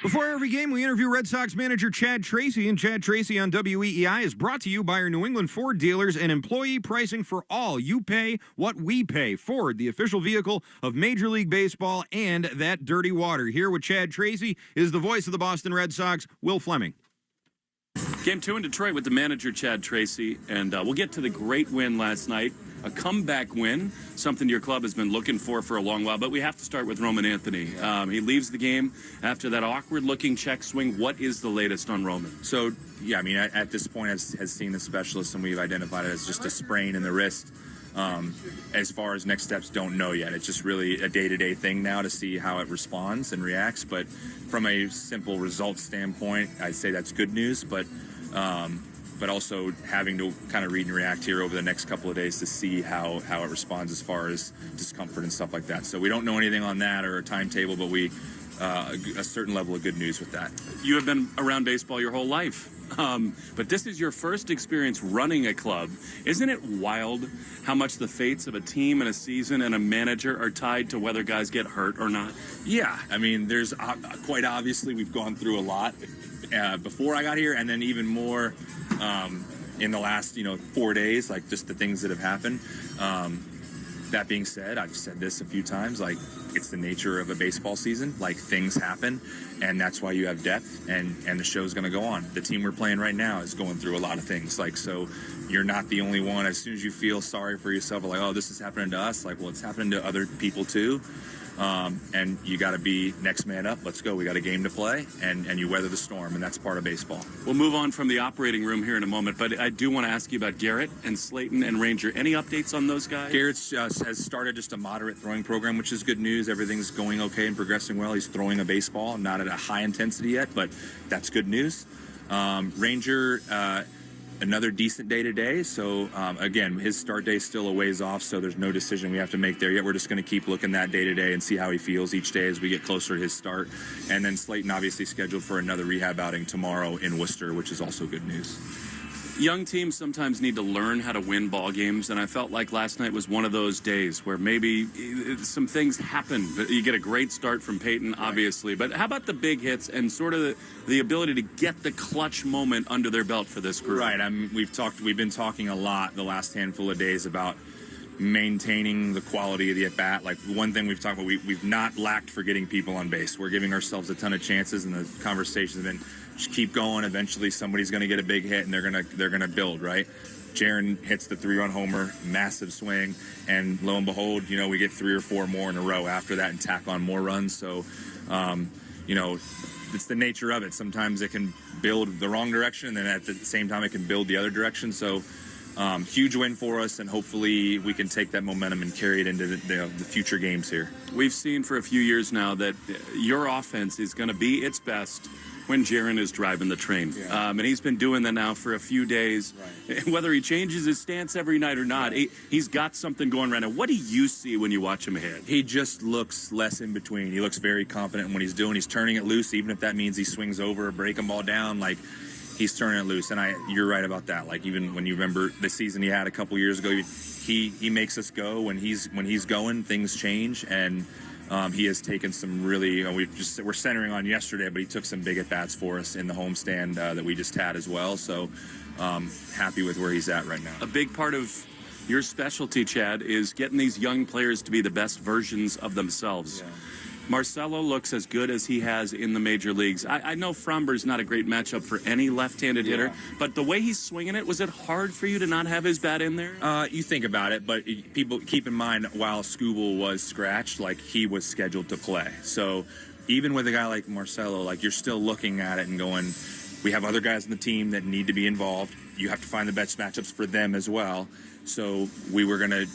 Before every game, we interview Red Sox manager Chad Tracy, and Chad Tracy on WEEI is brought to you by our New England Ford dealers and employee pricing for all. You pay what we pay. Ford, the official vehicle of Major League Baseball and that dirty water. Here with Chad Tracy is the voice of the Boston Red Sox, Will Fleming. Game 2 in Detroit with the manager, Chad Tracy, and we'll get to the great win last night, a comeback win, something your club has been looking for a long while, but we have to start with Roman Anthony. He leaves the game after that awkward-looking check swing. What is the latest on Roman? So, yeah, I mean, at this point, has seen the specialist, and we've identified it as just a sprain in the wrist. As far as next steps, don't know yet. It's just really a day-to-day thing now to see how it responds and reacts, but from a simple results standpoint, I'd say that's good news, but also having to kind of read and react here over the next couple of days to see how it responds as far as discomfort and stuff like that. So we don't know anything on that or a timetable, but we a certain level of good news with that. You have been around baseball your whole life, but this is your first experience running a club. Isn't it wild how much the fates of a team and a season and a manager are tied to whether guys get hurt or not? Yeah, I mean, there's quite obviously we've gone through a lot before I got here, and then even more in the last 4 days, like just the things that have happened. That being said, I've said this a few times, like it's the nature of a baseball season, like things happen, and that's why you have depth, and the show's going to go on. The team we're playing right now is going through a lot of things, like, so you're not the only one. As soon as you feel sorry for yourself, like, oh, this is happening to us, like, well, it's happening to other people too. And you got to be next man up. Let's go. We got a game to play, and you weather the storm, and that's part of baseball. We'll move on from the operating room here in a moment, but I do want to ask you about Garrett and Slayton and Ranger. Any updates on those guys? Garrett has started just a moderate throwing program, which is good news. Everything's going okay and progressing well. He's throwing a baseball, not at a high intensity yet, but that's good news. Ranger, another decent day today. So, again, his start day is still a ways off, so there's no decision we have to make there yet. We're just going to keep looking that day to day and see how he feels each day as we get closer to his start. And then Slayton obviously scheduled for another rehab outing tomorrow in Worcester, which is also good news. Young teams sometimes need to learn how to win ball games, and I felt like last night was one of those days where maybe some things happen. You get a great start from Peyton, obviously, but how about the big hits and sort of the ability to get the clutch moment under their belt for this group? Right. We've been talking a lot the last handful of days about maintaining the quality of the at-bat. Like, one thing we've talked about, we've not lacked for getting people on base. We're giving ourselves a ton of chances, and the conversations have been just keep going. Eventually somebody's going to get a big hit, and they're going to build, right? Jiren hits the 3-run homer, massive swing, and lo and behold, we get 3 or 4 more in a row after that and tack on more runs. So, it's the nature of it. Sometimes it can build the wrong direction, and then at the same time it can build the other direction. So, huge win for us, and hopefully we can take that momentum and carry it into the future games here. We've seen for a few years now that your offense is going to be its best when Jiren is driving the train. And he's been doing that now for a few days. Right. Whether he changes his stance every night or not, he's got something going right now. What do you see when you watch him hit? He just looks less in between. He looks very confident in what he's doing. He's turning it loose, even if that means he swings over a breaking ball down. Like, he's turning it loose. And you're right about that. Like, even when you remember the season he had a couple years ago, he makes us go. When he's going, things change. And he has taken some really, we're centering on yesterday, but he took some big at-bats for us in the homestand that we just had as well. So happy with where he's at right now. A big part of your specialty, Chad, is getting these young players to be the best versions of themselves. Yeah. Marcelo looks as good as he has in the major leagues. I know Fromber's not a great matchup for any left-handed hitter, but the way he's swinging it, was it hard for you to not have his bat in there? You think about it, but people keep in mind, while Skubal was scratched, like, he was scheduled to play. So even with a guy like Marcelo, like, you're still looking at it and going, we have other guys on the team that need to be involved. You have to find the best matchups for them as well. So we were going to,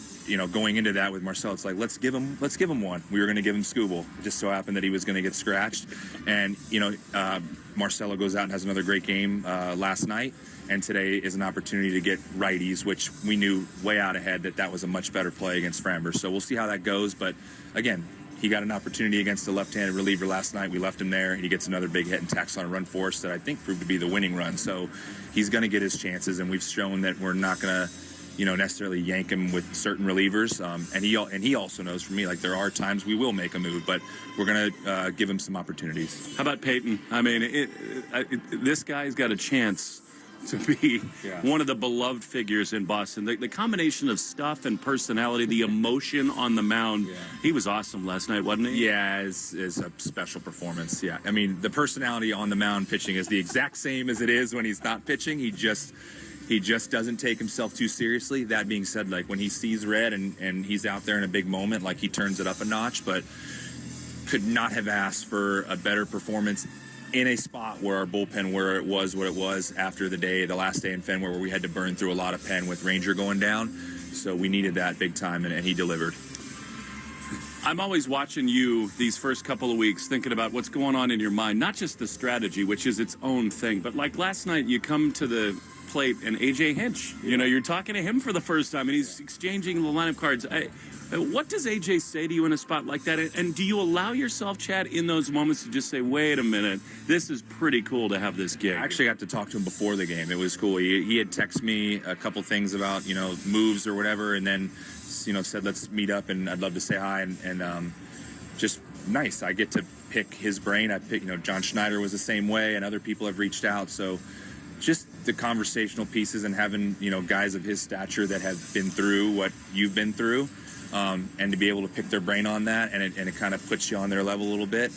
going into that with Marcelo, it's like, let's give him one. We were going to give him Skubal. It just so happened that he was going to get scratched. And, Marcelo goes out and has another great game last night. And today is an opportunity to get righties, which we knew way out ahead that was a much better play against Framber. So we'll see how that goes. But, again, he got an opportunity against a left-handed reliever last night. We left him there. He gets another big hit and tacks on a run for us that I think proved to be the winning run. So he's going to get his chances, and we've shown that we're not going to necessarily yank him with certain relievers. And he also knows, for me, like, there are times we will make a move, but we're going to give him some opportunities. How about Peyton? I mean, this guy's got a chance to be one of the beloved figures in Boston. The combination of stuff and personality, the emotion on the mound. He was awesome last night, wasn't he? Yeah, is a special performance. Yeah, I mean, the personality on the mound pitching is the exact same as it is when he's not pitching. He just doesn't take himself too seriously. That being said, like, when he sees red and he's out there in a big moment, like, he turns it up a notch, but could not have asked for a better performance in a spot where our bullpen, where it was what it was after the last day in Fenway, where we had to burn through a lot of pen with Ranger going down. So we needed that big time, and he delivered. I'm always watching you these first couple of weeks, thinking about what's going on in your mind, not just the strategy, which is its own thing, but like last night, you come to the plate and AJ Hinch, you're talking to him for the first time, and he's exchanging the lineup cards. What does AJ say to you in a spot like that? And do you allow yourself, Chad, in those moments to just say, wait a minute, this is pretty cool to have this gig? I actually got to talk to him before the game. It was cool. He had texted me a couple things about, moves or whatever, and then, said, let's meet up, and I'd love to say hi, and just nice. I get to pick his brain. I pick, John Schneider was the same way, and other people have reached out, so just the conversational pieces and having, guys of his stature that have been through what you've been through, and to be able to pick their brain on that, and it kind of puts you on their level a little bit.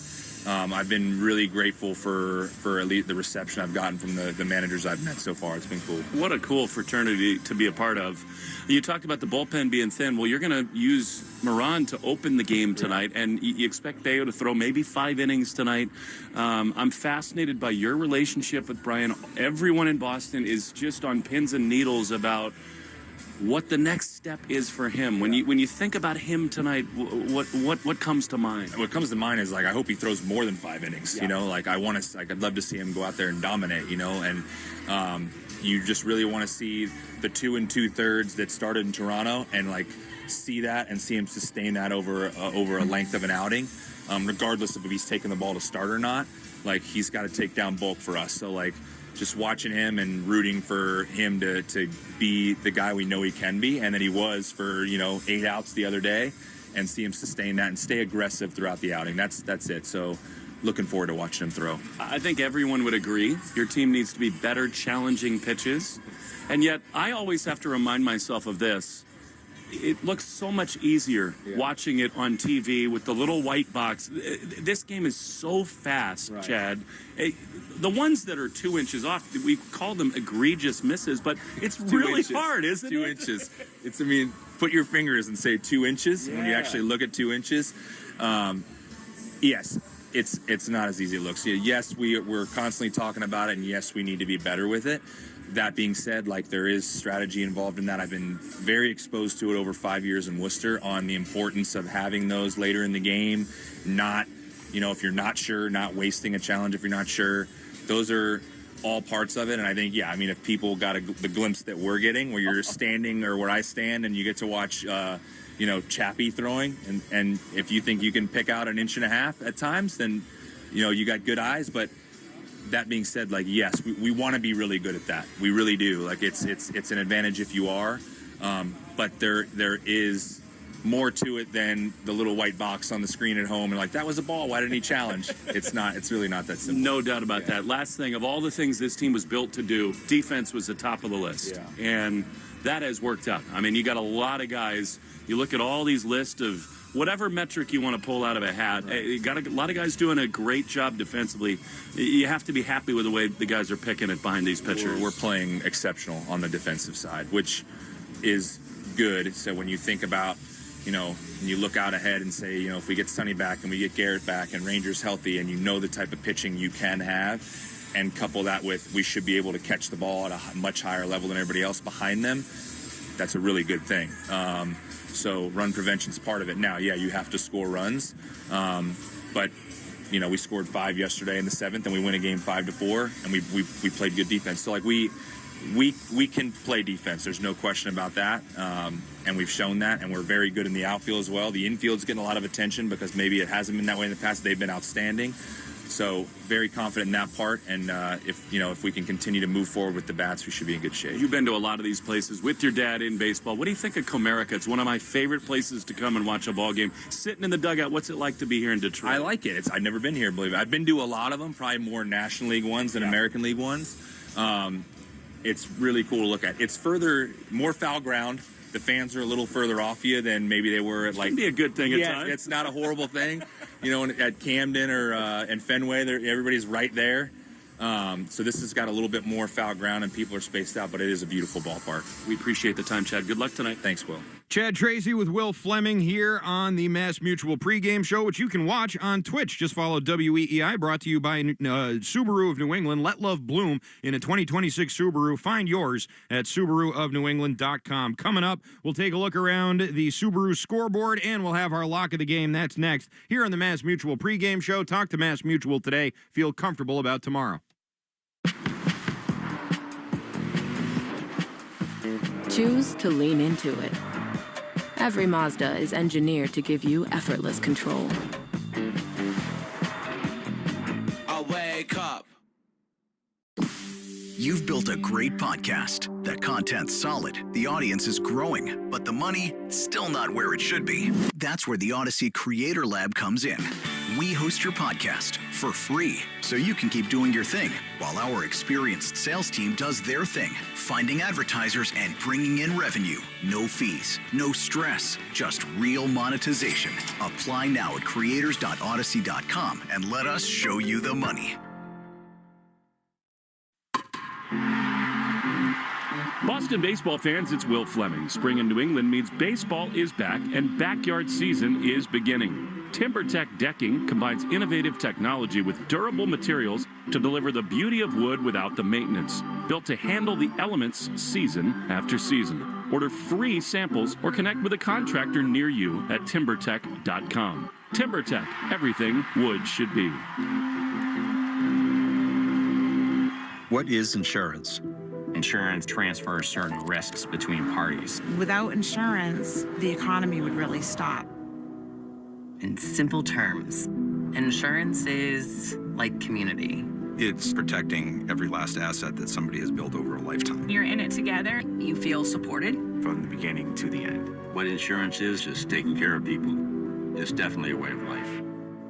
I've been really grateful for at least the reception I've gotten from the managers I've met so far. It's been cool. What a cool fraternity to be a part of. You talked about the bullpen being thin. Well, you're going to use Moran to open the game tonight, and you expect Bayo to throw maybe 5 innings tonight. I'm fascinated by your relationship with Brian. Everyone in Boston is just on pins and needles about what the next step is for him. When you think about him tonight, what comes to mind? What comes to mind is, like, I hope he throws more than 5 innings. I'd love to see him go out there and dominate. And you just really want to see the 2 2/3 that started in Toronto, and see that and see him sustain that over a length of an outing, regardless of if he's taking the ball to start or not. He's got to take down bulk for us. So just watching him and rooting for him to be the guy we know he can be, and that he was for 8 outs the other day, and see him sustain that and stay aggressive throughout the outing. That's it. So looking forward to watching him throw. I think everyone would agree your team needs to be better challenging pitches, and yet I always have to remind myself of this. It looks so much easier watching it on TV with the little white box. This game is so fast, right, Chad. The ones that are 2 inches off, we call them egregious misses, but it's really hard, isn't it? 2 inches. Put your fingers and say 2 inches when you actually look at 2 inches. Yes, it's not as easy as it looks. Yes, we're constantly talking about it, and yes, we need to be better with it. That being said, there is strategy involved in that. I've been very exposed to it over 5 years in Worcester on the importance of having those later in the game. Not, if you're not sure, not wasting a challenge if you're not sure. those are all parts of it. And I think, if people got the glimpse that we're getting, where you're standing or where I stand and you get to watch, Chappie throwing, and if you think you can pick out an inch and a half at times, then, you got good eyes. But that being said, yes, we want to be really good at that. We really do. It's an advantage if you are, but there is more to it than the little white box on the screen at home and that was a ball, why didn't he challenge? It's really not that simple. No doubt about that. Last thing, of all the things this team was built to do, defense was the top of the list. And that has worked out. I mean, you got a lot of guys, you look at all these lists of whatever metric you want to pull out of a hat, you got a lot of guys doing a great job defensively. You have to be happy with the way the guys are picking it behind these pitchers. We're playing exceptional on the defensive side, which is good. So when you think about, when you look out ahead and say, if we get Sonny back and we get Garrett back and Rangers healthy, and the type of pitching you can have, and couple that with we should be able to catch the ball at a much higher level than everybody else behind them, that's a really good thing. So run prevention is part of it. Now, you have to score runs, but we scored 5 yesterday in the 7th, and we win a game 5-4, and we played good defense. So we can play defense. There's no question about that. And we've shown that, and we're very good in the outfield as well. The infield's getting a lot of attention because maybe it hasn't been that way in the past. They've been outstanding. So very confident in that part, and if we can continue to move forward with the bats, we should be in good shape. You've been to a lot of these places with your dad in baseball. What do you think of Comerica? It's one of my favorite places to come and watch a ball game. Sitting in the dugout, what's it like to be here in Detroit? I like it. I've never been here, believe it. I've been to a lot of them, probably more National League ones than American League ones. It's really cool to look at. It's more foul ground. The fans are a little further off you than maybe they were at can be a good thing at times. It's not a horrible thing. At Camden or and Fenway, everybody's right there. So this has got a little bit more foul ground and people are spaced out, but it is a beautiful ballpark. We appreciate the time, Chad. Good luck tonight. Thanks, Will. Chad Tracy with Will Fleming here on the Mass Mutual pregame show, which you can watch on Twitch. Just follow WEEI, brought to you by Subaru of New England. Let love bloom in a 2026 Subaru. Find yours at SubaruofNewEngland.com. Coming up, we'll take a look around the Subaru scoreboard, and we'll have our lock of the game. That's next here on the Mass Mutual pregame show. Talk to Mass Mutual today. Feel comfortable about tomorrow. Choose to lean into it. Every Mazda is engineered to give you effortless control. I wake up. You've built a great podcast. The content's solid, the audience is growing, but the money, still not where it should be. That's where the Odyssey Creator Lab comes in. We host your podcast for free, so you can keep doing your thing, while our experienced sales team does their thing, finding advertisers and bringing in revenue. No fees, no stress, just real monetization. Apply now at creators.odyssey.com and let us show you the money. Boston baseball fans, it's Will Fleming. Spring in New England means baseball is back and backyard season is beginning. TimberTech Decking combines innovative technology with durable materials to deliver the beauty of wood without the maintenance. Built to handle the elements season after season. Order free samples or connect with a contractor near you at timbertech.com. TimberTech, everything wood should be. What is insurance? Insurance transfers certain risks between parties. Without insurance, the economy would really stop. In simple terms, insurance is like community. It's protecting every last asset that somebody has built over a lifetime. You're in it together. You feel supported. From the beginning to the end. What insurance is just taking care of people. It's definitely a way of life.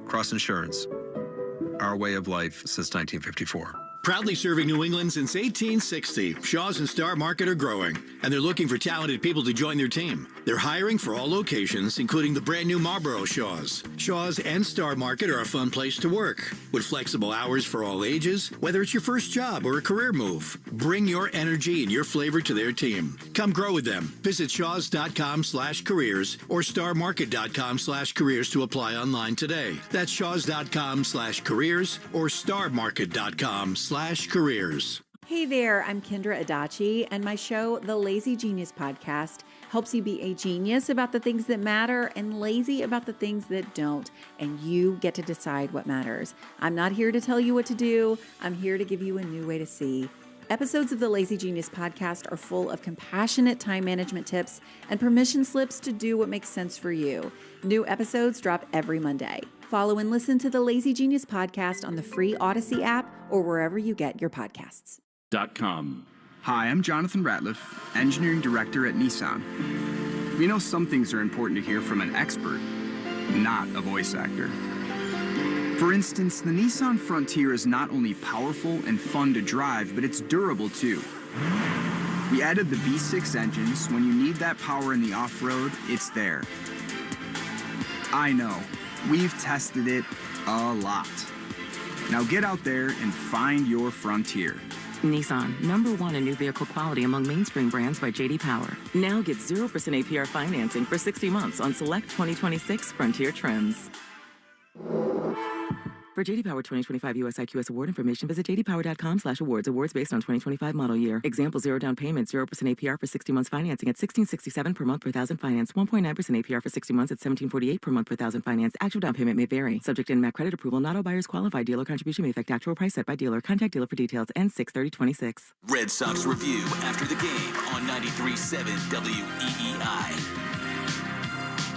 Cross Insurance. Our way of life since 1954. Proudly serving New England since 1860, Shaw's and Star Market are growing, and they're looking for talented people to join their team. They're hiring for all locations, including the brand new Marlboro Shaw's. Shaw's and Star Market are a fun place to work, with flexible hours for all ages, whether it's your first job or a career move. Bring your energy and your flavor to their team. Come grow with them. Visit shaws.com/careers or starmarket.com/careers to apply online today. That's shaws.com/careers or starmarket.com/careers. Hey there, I'm Kendra Adachi, and my show, The Lazy Genius Podcast, helps you be a genius about the things that matter and lazy about the things that don't, and you get to decide what matters. I'm not here to tell you what to do. I'm here to give you a new way to see. Episodes of the Lazy Genius Podcast are full of compassionate time management tips and permission slips to do what makes sense for you. New episodes drop every Monday. Follow and listen to the Lazy Genius Podcast on the free Odyssey app or wherever you get your podcasts. Hi, I'm Jonathan Ratliff, Engineering Director at Nissan. We know some things are important to hear from an expert, not a voice actor. For instance, the Nissan Frontier is not only powerful and fun to drive, but it's durable too. We added the V6 engine, so when you need that power in the off-road, it's there. I know, we've tested it a lot. Now get out there and find your Frontier. Nissan, #1 in new vehicle quality among mainstream brands by J.D. Power. Now get 0% APR financing for 60 months on select 2026 Frontier trims. For J.D. Power 2025 U.S. IQS award information, visit jdpower.com/awards. Awards based on 2025 model year. Example, 0 down payment, 0% APR for 60 months financing at $1,667 per month per thousand finance. 1.9% APR for 60 months at $1,748 per month per thousand finance. Actual down payment may vary. Subject to NMAC credit approval. Not all buyers qualify. Dealer contribution may affect actual price set by dealer. Contact dealer for details. End 6/30/26. Red Sox Review after the game on 93.7 WEEI.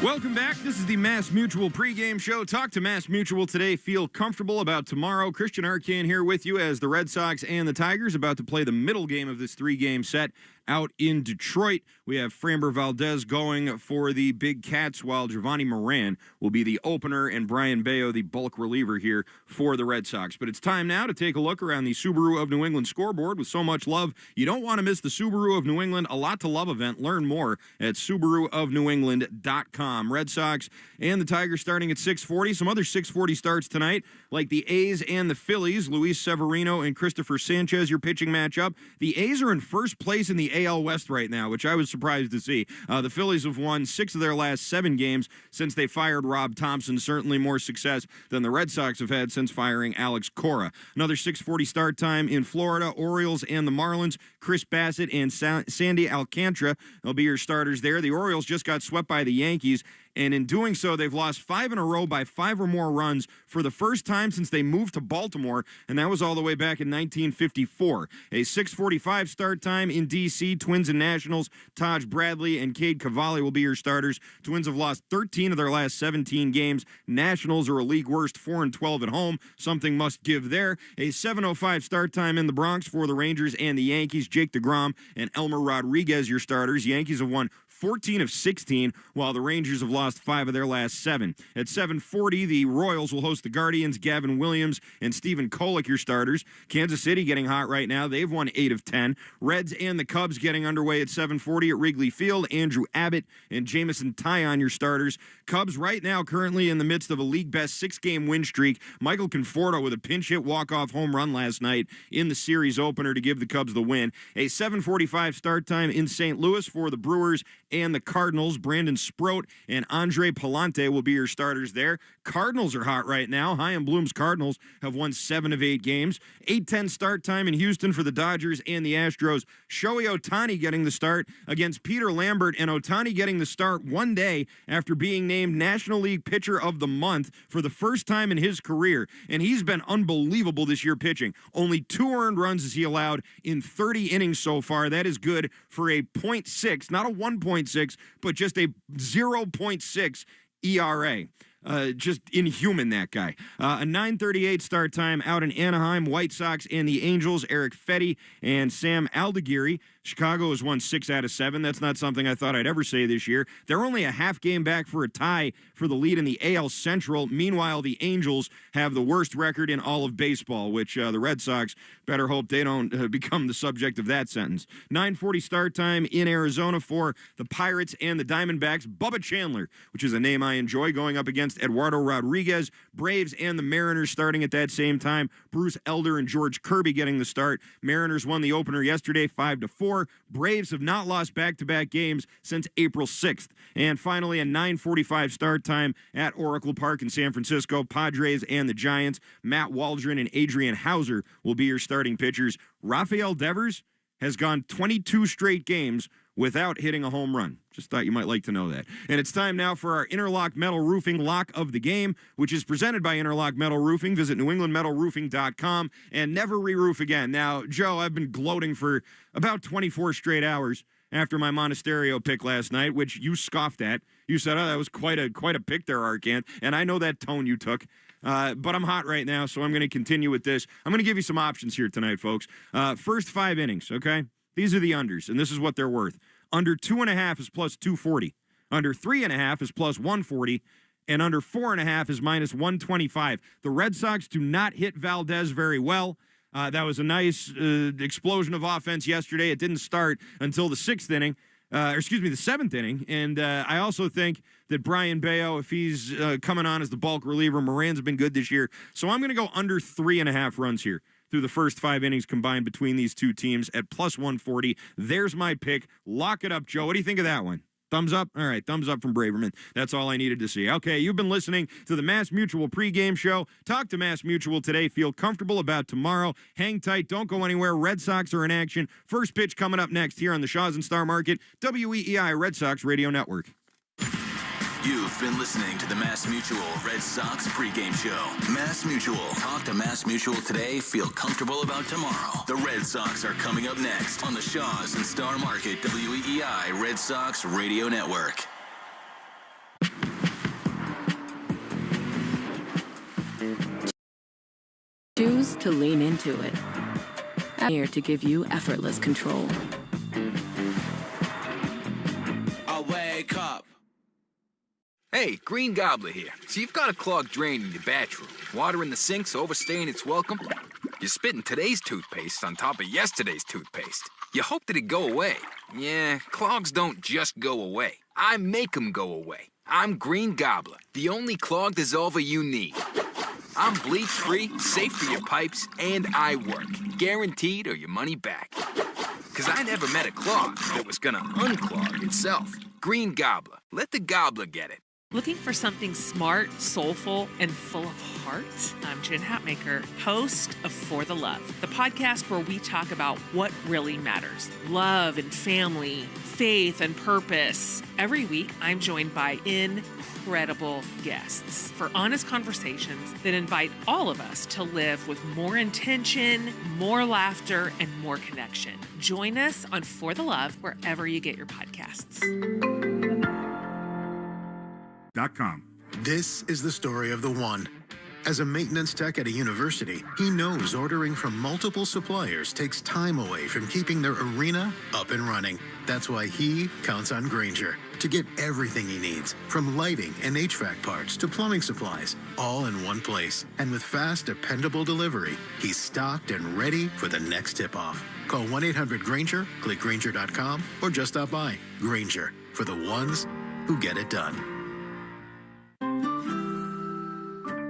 Welcome back. This is the Mass Mutual pregame show. Talk to Mass Mutual today. Feel comfortable about tomorrow. Christian Arcand here with you as the Red Sox and the Tigers about to play the middle game of this three-game set out in Detroit. We have Framber Valdez going for the Big Cats, while Giovanni Moran will be the opener and Brian Bayo the bulk reliever here for the Red Sox. But it's time now to take a look around the Subaru of New England scoreboard. With so much love, you don't want to miss the Subaru of New England A Lot to Love event. Learn more at SubaruofNewEngland.com. Red Sox and the Tigers starting at 6:40. Some other 6:40 starts tonight, like the A's and the Phillies. Luis Severino and Christopher Sanchez, your pitching matchup. The A's are in first place in the AL West right now, which I was surprised to see. The Phillies have won 6 of their last 7 games since they fired Rob Thompson. Certainly more success than the Red Sox have had since firing Alex Cora. Another 6:40 start time in Florida. Orioles and the Marlins. Chris Bassett and Sandy Alcantara will be your starters there. The Orioles just got swept by the Yankees, and in doing so, they've lost 5 in a row by 5 or more runs for the first time since they moved to Baltimore, and that was all the way back in 1954. A 6:45 start time in D.C. Twins and Nationals. Taj Bradley and Cade Cavalli will be your starters. Twins have lost 13 of their last 17 games. Nationals are a league worst 4-12 at home. Something must give there. A 7:05 start time in the Bronx for the Rangers and the Yankees. Jake DeGrom and Elmer Rodriguez, your starters. Yankees have won 14 of 16, while the Rangers have lost 5 of their last 7. At 7:40, the Royals will host the Guardians. Gavin Williams and Stephen Kolek, your starters. Kansas City getting hot right now. They've won 8 of 10. Reds and the Cubs getting underway at 7:40 at Wrigley Field. Andrew Abbott and Jamison Taillon, your starters. Cubs right now currently in the midst of a league-best 6-game win streak. Michael Conforto with a pinch-hit walk-off home run last night in the series opener to give the Cubs the win. A 7:45 start time in St. Louis for the Brewers and the Cardinals. Brandon Sproat and Andre Palante will be your starters there. Cardinals are hot right now. Chaim Bloom's Cardinals have won 7 of 8 games. 8:10 start time in Houston for the Dodgers and the Astros. Shohei Ohtani getting the start against Peter Lambert, and Ohtani getting the start one day after being named National League Pitcher of the Month for the first time in his career. And he's been unbelievable this year pitching. Only 2 earned runs has he allowed in 30 innings so far. That is good for a .6, not a 1.6, but just a 0.6 ERA. Just inhuman, that guy. A 9:38 start time out in Anaheim. White Sox and the Angels. Eric Fetty and Sam Aldeguerri. Chicago has won 6 out of 7. That's not something I thought I'd ever say this year. They're only a half game back for a tie for the lead in the AL Central. Meanwhile, the Angels have the worst record in all of baseball, which the Red Sox better hope they don't become the subject of that sentence. 9:40 start time in Arizona for the Pirates and the Diamondbacks. Bubba Chandler, which is a name I enjoy, going up against Eduardo Rodriguez. Braves and the Mariners starting at that same time. Bruce Elder and George Kirby getting the start. Mariners won the opener yesterday 5-4. more. Braves have not lost back-to-back games since April 6th. And finally, a 9:45 start time at Oracle Park in San Francisco. Padres and the Giants. Matt Waldron and Adrian Hauser will be your starting pitchers. Rafael Devers has gone 22 straight games without hitting a home run. Just thought you might like to know that. And it's time now for our Interlock Metal Roofing Lock of the Game, which is presented by Interlock Metal Roofing. Visit newenglandmetalroofing.com and never re-roof again. Now, Joe, I've been gloating for about 24 straight hours after my Monasterio pick last night, which you scoffed at. You said, oh, that was quite a pick there, Arcand. And I know that tone you took. But I'm hot right now, so I'm going to continue with this. I'm going to give you some options here tonight, folks. First 5 innings, okay? These are the unders, and this is what they're worth. Under 2.5 is plus 240. Under 3.5 is plus 140. And under 4.5 is minus 125. The Red Sox do not hit Valdez very well. That was a nice explosion of offense yesterday. It didn't start until the 7th inning. And I also think that Brian Bayo, if he's coming on as the bulk reliever, Moran's been good this year. So I'm going to go under 3.5 runs here through the first 5 innings combined between these two teams at plus 140. There's my pick. Lock it up, Joe. What do you think of that one? Thumbs up? All right, thumbs up from Braverman. That's all I needed to see. Okay, you've been listening to the Mass Mutual pregame show. Talk to Mass Mutual today. Feel comfortable about tomorrow. Hang tight. Don't go anywhere. Red Sox are in action. First pitch coming up next here on the Shaws and Star Market, WEEI Red Sox Radio Network. You've been listening to the Mass Mutual Red Sox pregame show. Mass Mutual. Talk to Mass Mutual today. Feel comfortable about tomorrow. The Red Sox are coming up next on the Shaws and Star Market WEEI Red Sox Radio Network. Choose to lean into it. I'm here to give you effortless control. I wake up. Hey, Green Gobbler here. So you've got a clogged drain in your bathroom. Water in the sink's overstaying its welcome. You're spitting today's toothpaste on top of yesterday's toothpaste. You hope that it go away. Yeah, clogs don't just go away. I make them go away. I'm Green Gobbler, the only clog dissolver you need. I'm bleach-free, safe for your pipes, and I work. Guaranteed or your money back. Because I never met a clog that was gonna unclog itself. Green Gobbler. Let the gobbler get it. Looking for something smart, soulful, and full of heart? I'm Jen Hatmaker, host of For the Love, the podcast where we talk about what really matters. Love and family, faith and purpose. Every week, I'm joined by incredible guests for honest conversations that invite all of us to live with more intention, more laughter, and more connection. Join us on For the Love wherever you get your podcasts. This is the story of the one. As a maintenance tech at a university, he knows ordering from multiple suppliers takes time away from keeping their arena up and running. That's why he counts on Grainger to get everything he needs, from lighting and HVAC parts to plumbing supplies, all in one place. And with fast, dependable delivery, he's stocked and ready for the next tip-off. Call 1-800-GRAINGER, click Grainger.com, or just stop by. Grainger, for the ones who get it done.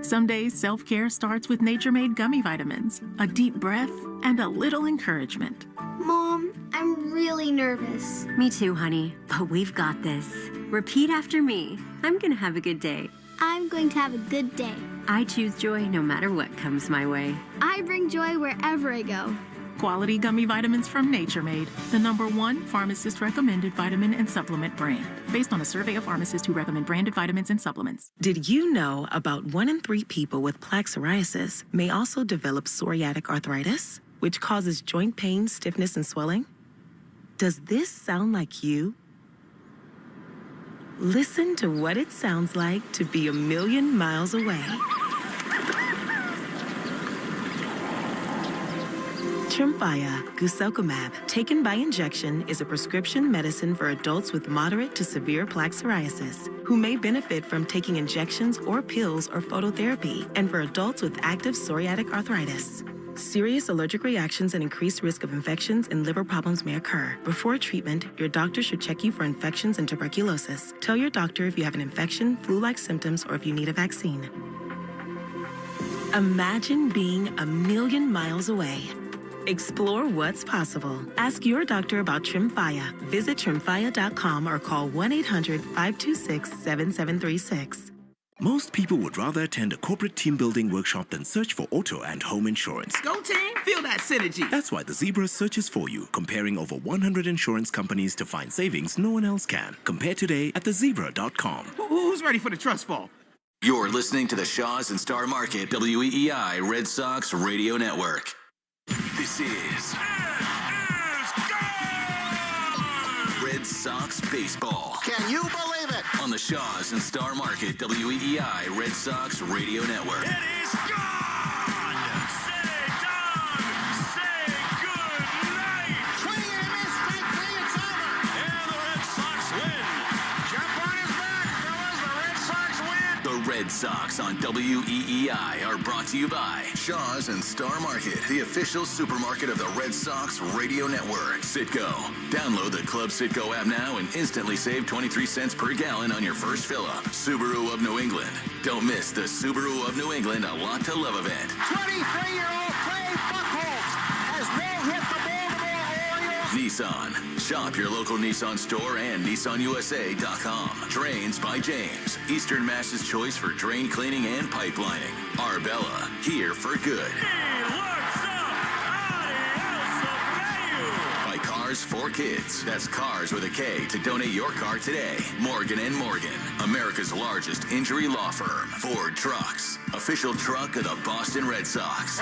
Some days, self-care starts with Nature-Made gummy vitamins, a deep breath, and a little encouragement. Mom, I'm really nervous. Me too, honey, but we've got this. Repeat after me. I'm gonna have a good day. I'm going to have a good day. I choose joy no matter what comes my way. I bring joy wherever I go. Quality gummy vitamins from Nature Made, the #1 pharmacist-recommended vitamin and supplement brand, based on a survey of pharmacists who recommend branded vitamins and supplements. Did you know about 1 in 3 people with plaque psoriasis may also develop psoriatic arthritis, which causes joint pain, stiffness, and swelling? Does this sound like you? Listen to what it sounds like to be a million miles away. Tremfya guselkumab, taken by injection, is a prescription medicine for adults with moderate to severe plaque psoriasis who may benefit from taking injections or pills or phototherapy, and for adults with active psoriatic arthritis. Serious allergic reactions and increased risk of infections and liver problems may occur. Before treatment, your doctor should check you for infections and tuberculosis. Tell your doctor if you have an infection, flu-like symptoms, or if you need a vaccine. Imagine being a million miles away. Explore what's possible. Ask your doctor about Tremfya. Visit tremfya.com or call 1-800-526-7736. Most people would rather attend a corporate team building workshop than search for auto and home insurance. Go team, feel that synergy. That's why the Zebra searches for you, comparing over 100 insurance companies to find savings no one else can. Compare today at thezebra.com. Who's ready for the trust fall? You're listening to the Shaws and Star Market WEEI Red Sox Radio Network. This is Red Sox Baseball. Can you believe it? On the Shaws and Star Market WEEI Red Sox Radio Network. It is gone! Say done! Say good night! Swing and a miss, strike three, it's over! And the Red Sox win! Jump on his back, fellas, the Red Sox win! The Red Sox on WEEI are brought to you by Shaws and Star Market, the official supermarket of the Red Sox Radio Network. Citgo. Download the Club Citgo app now and instantly save 23 cents per gallon on your first fill-up. Subaru of New England. Don't miss the Subaru of New England A Lot to Love event. 23-year-old Clay Buchholz has no-hit the Baltimore Orioles. Nissan. Shop your local Nissan store and NissanUSA.com. Drains by James. Eastern Mass's choice for drain cleaning and pipelining. Arbella. Here for good. By Cars for Kids. That's Cars with a K to donate your car today. Morgan & Morgan. America's largest injury law firm. Ford Trucks. Official truck of the Boston Red Sox.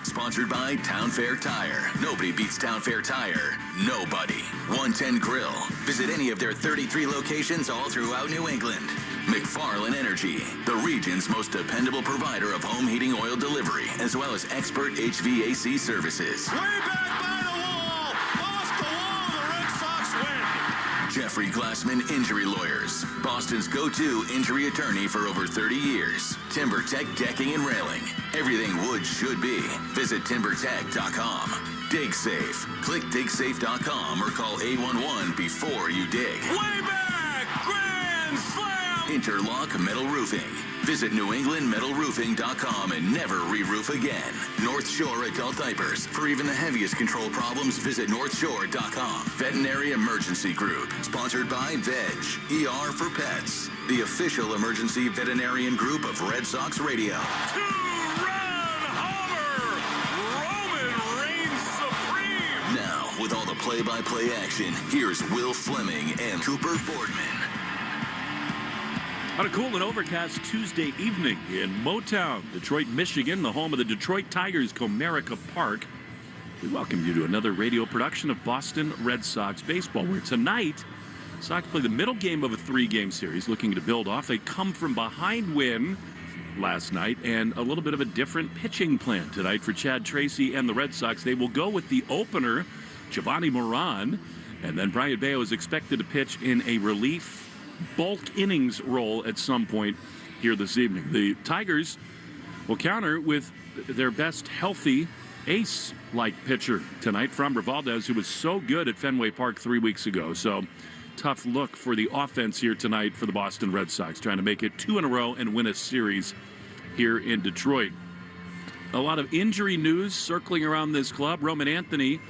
Sponsored by Town Fair Tire. Nobody beats Town Fair Tire. Nobody. 110 Grill. Visit any of their 33 locations all throughout New England. McFarland Energy. The region's most dependable provider of home heating oil delivery, as well as expert HVAC services. Way back by the wall. Off the wall, the Red Sox win. Jeffrey Glassman Injury Lawyers. Boston's go-to injury attorney for over 30 years. TimberTech Decking and Railing. Everything wood should be. Visit timbertech.com. Dig Safe. Click digsafe.com or call 811 before you dig. Way back! Grand slam! Interlock Metal Roofing. Visit newenglandmetalroofing.com and never re-roof again. North Shore Adult Diapers. For even the heaviest control problems, visit northshore.com. Veterinary Emergency Group. Sponsored by Veg. ER for Pets. The official emergency veterinarian group of Red Sox Radio. Now, with all the play-by-play action, here's Will Fleming and Cooper Boardman. On a cool and overcast Tuesday evening in Motown, Detroit, Michigan, the home of the Detroit Tigers, Comerica Park, we welcome you to another radio production of Boston Red Sox baseball, where tonight, Sox play the middle game of a three-game series, looking to build off a come-from-behind win last night and a little bit of a different pitching plan tonight for Chad Tracy and the Red Sox. They will go with the opener, Giovanni Moran, and then Brian Bayo is expected to pitch in a relief bulk innings role at some point here this evening. The Tigers will counter with their best healthy ace-like pitcher tonight, Framber Valdez, who was so good at Fenway Park 3 weeks ago. So tough look for the offense here tonight for the Boston Red Sox, trying to make it 2 in a row and win a series here in Detroit. A lot of injury news circling around this club. Roman Anthony,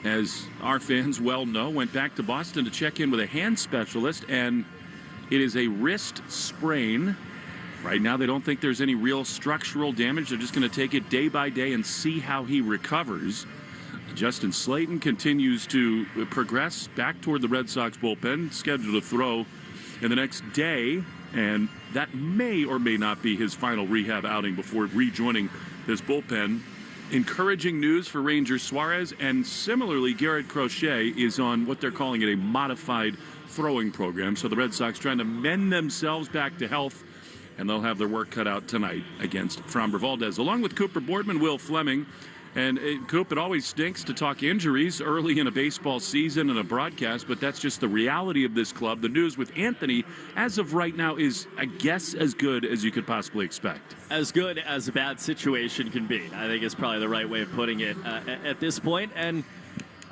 as our fans well know, went back to Boston to check in with a hand specialist, and it is a wrist sprain. Right now, they don't think there's any real structural damage. They're just going to take it day by day and see how he recovers. Justin Slayton continues to progress back toward the Red Sox bullpen, scheduled to throw in the next day, and that may or may not be his final rehab outing before rejoining this bullpen. Encouraging news for Ranger Suarez, and similarly, Garrett Crochet is on what they're calling it a modified throwing program. So the Red Sox trying to mend themselves back to health, and they'll have their work cut out tonight against Framber Valdez. Along with Cooper Boardman, Will Fleming. And Coop, it always stinks to talk injuries early in a baseball season and a broadcast, but that's just the reality of this club. The news with Anthony, as of right now, is, I guess, as good as you could possibly expect. As good as a bad situation can be, I think is probably the right way of putting it at this point. And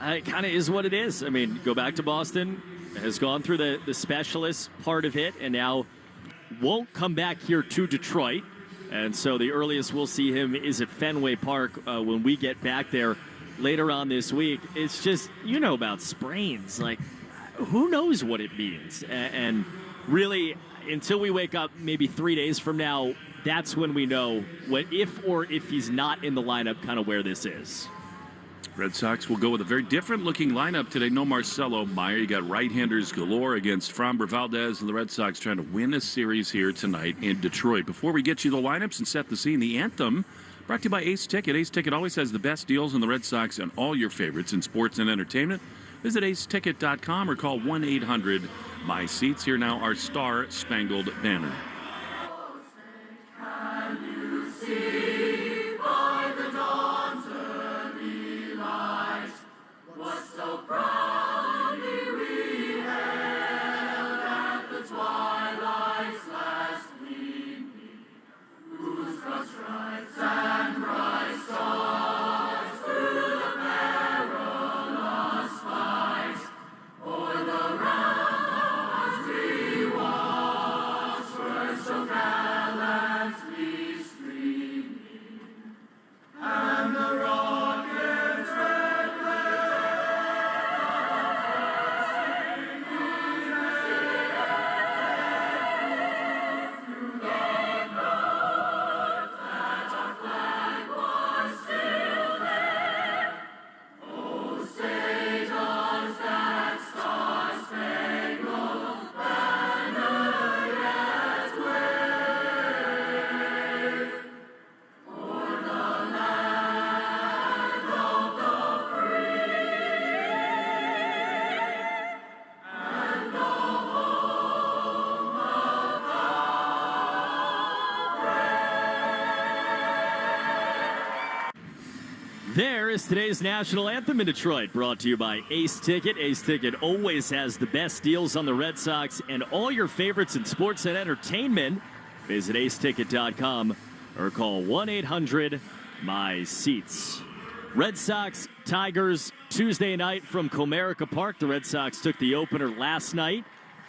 it kind of is what it is. I mean, go back to Boston, has gone through the specialist part of it, and now won't come back here to Detroit. And so the earliest we'll see him is at Fenway Park when we get back there later on this week. It's just, about sprains. Like, who knows what it means? And really, until we wake up maybe 3 days from now, that's when we know if he's not in the lineup, kind of where this is. Red Sox will go with a very different-looking lineup today. No Marcelo Meyer. You got right-handers galore against Framber Valdez, and the Red Sox trying to win a series here tonight in Detroit. Before we get you the lineups and set the scene, the anthem brought to you by Ace Ticket. Ace Ticket always has the best deals on the Red Sox and all your favorites in sports and entertainment. Visit aceticket.com or call 1-800-MY-SEATS. Here now, our Star-Spangled Banner. There is today's national anthem in Detroit, brought to you by Ace Ticket. Ace Ticket always has the best deals on the Red Sox and all your favorites in sports and entertainment. Visit aceticket.com or call 1-800-MY-SEATS. Red Sox, Tigers, Tuesday night from Comerica Park. The Red Sox took the opener last night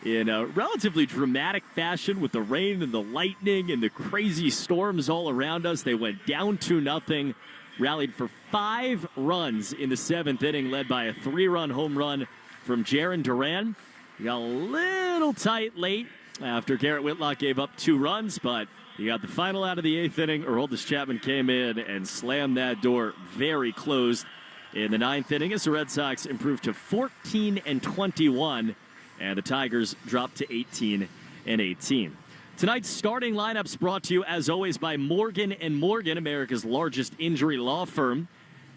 in a relatively dramatic fashion with the rain and the lightning and the crazy storms all around us. They went down 2-0. Rallied for 5 runs in the 7th inning, led by a 3-run home run from Jiren Duran. He got a little tight late after Garrett Whitlock gave up 2 runs, but he got the final out of the 8th inning. Aroldis Chapman came in and slammed that door very closed in the 9th inning as the Red Sox improved to 14-21, and the Tigers dropped to 18-18. Tonight's starting lineups brought to you, as always, by Morgan & Morgan, America's largest injury law firm.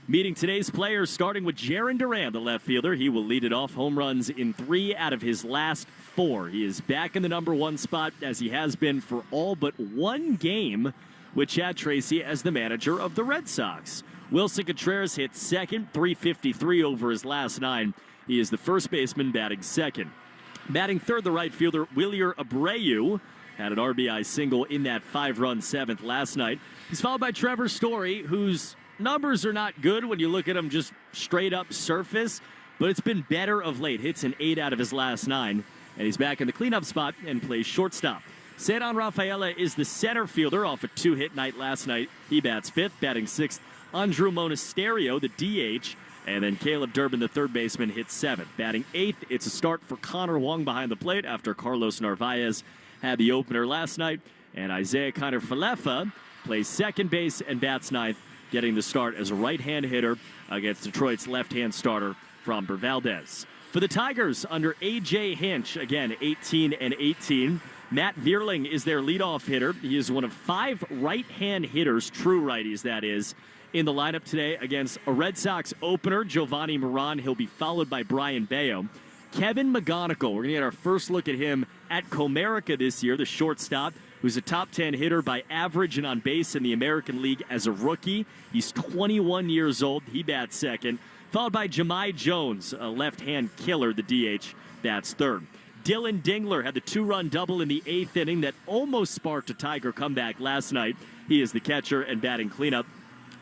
Meeting today's players, starting with Jiren Duran, the left fielder. He will lead it off, home runs in 3 out of his last 4. He is back in the number 1 spot, as he has been for all but 1 game, with Chad Tracy as the manager of the Red Sox. Wilson Contreras hit second, 353 over his last 9. He is the first baseman, batting second. Batting third, the right fielder, Wilyer Abreu, had an RBI single in that 5-run 7th last night. He's followed by Trevor Story, whose numbers are not good when you look at him just straight up surface, but it's been better of late. Hits in 8 out of his last 9, and he's back in the cleanup spot and plays shortstop. Cedron Rafaela is the center fielder off a 2-hit night last night. He bats 5th, batting 6th. Andrew Monasterio, the DH, and then Caleb Durbin, the third baseman, hits 7th. Batting 8th, it's a start for Connor Wong behind the plate after Carlos Narvaez had the opener last night, and Isaiah Kiner-Falefa plays second base and bats 9th, getting the start as a right-hand hitter against Detroit's left-hand starter, Framber Valdez. For the Tigers, under A.J. Hinch, again, 18-18, Matt Vierling is their leadoff hitter. He is one of 5 right-hand hitters, true righties that is, in the lineup today against a Red Sox opener, Giovanni Moran. He'll be followed by Brian Bayo. Kevin McGonigal, we're going to get our first look at him at Comerica this year, the shortstop, who's a top 10 hitter by average and on base in the American League as a rookie. He's 21 years old. He bats second, followed by Jahmai Jones, a left-hand killer, the DH, bats third. Dylan Dingler had the 2-run double in the 8th inning that almost sparked a Tiger comeback last night. He is the catcher and batting cleanup,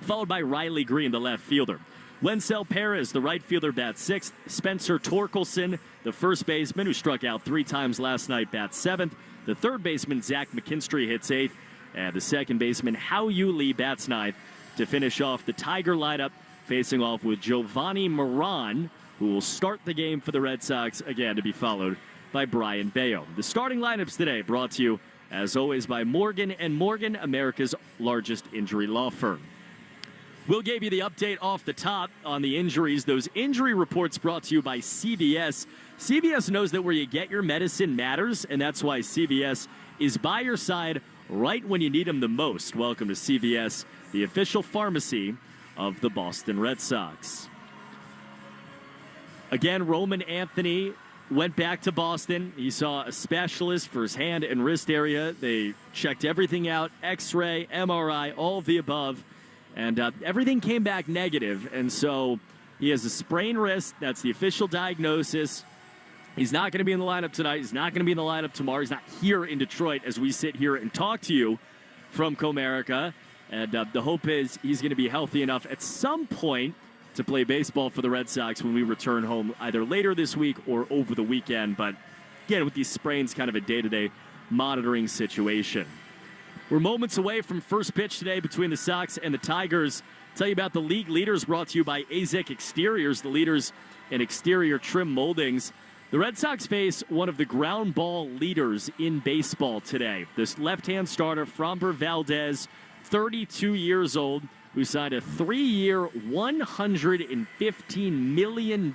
followed by Riley Green, the left fielder. Wencel Perez, the right fielder, bats 6th. Spencer Torkelson, the first baseman, who struck out 3 times last night, bats 7th. The third baseman, Zach McKinstry, hits 8th. And the second baseman, Hao Yu Lee, bats ninth to finish off the Tiger lineup, facing off with Giovanni Moran, who will start the game for the Red Sox, again to be followed by Brian Bayo. The starting lineups today brought to you, as always, by Morgan & Morgan, America's largest injury law firm. We'll give you the update off the top on the injuries. Those injury reports brought to you by CVS. CVS knows that where you get your medicine matters, and that's why CVS is by your side right when you need them the most. Welcome to CVS, the official pharmacy of the Boston Red Sox. Again, Roman Anthony went back to Boston. He saw a specialist for his hand and wrist area. They checked everything out, X-ray, MRI, all of the above, and everything came back negative. And so he has a sprained wrist. That's the official diagnosis. He's not going to be in the lineup tonight. He's not going to be in the lineup tomorrow. He's not here in Detroit as we sit here and talk to you from Comerica. And the hope is he's going to be healthy enough at some point to play baseball for the Red Sox when we return home either later this week or over the weekend. But again, with these sprains, kind of a day-to-day monitoring situation. We're moments away from first pitch today between the Sox and the Tigers. Tell you about the league leaders brought to you by AZEK Exteriors, the leaders in exterior trim moldings. The Red Sox face one of the ground ball leaders in baseball today. This left-hand starter, Framber Valdez, 32 years old, who signed a 3-year, $115 million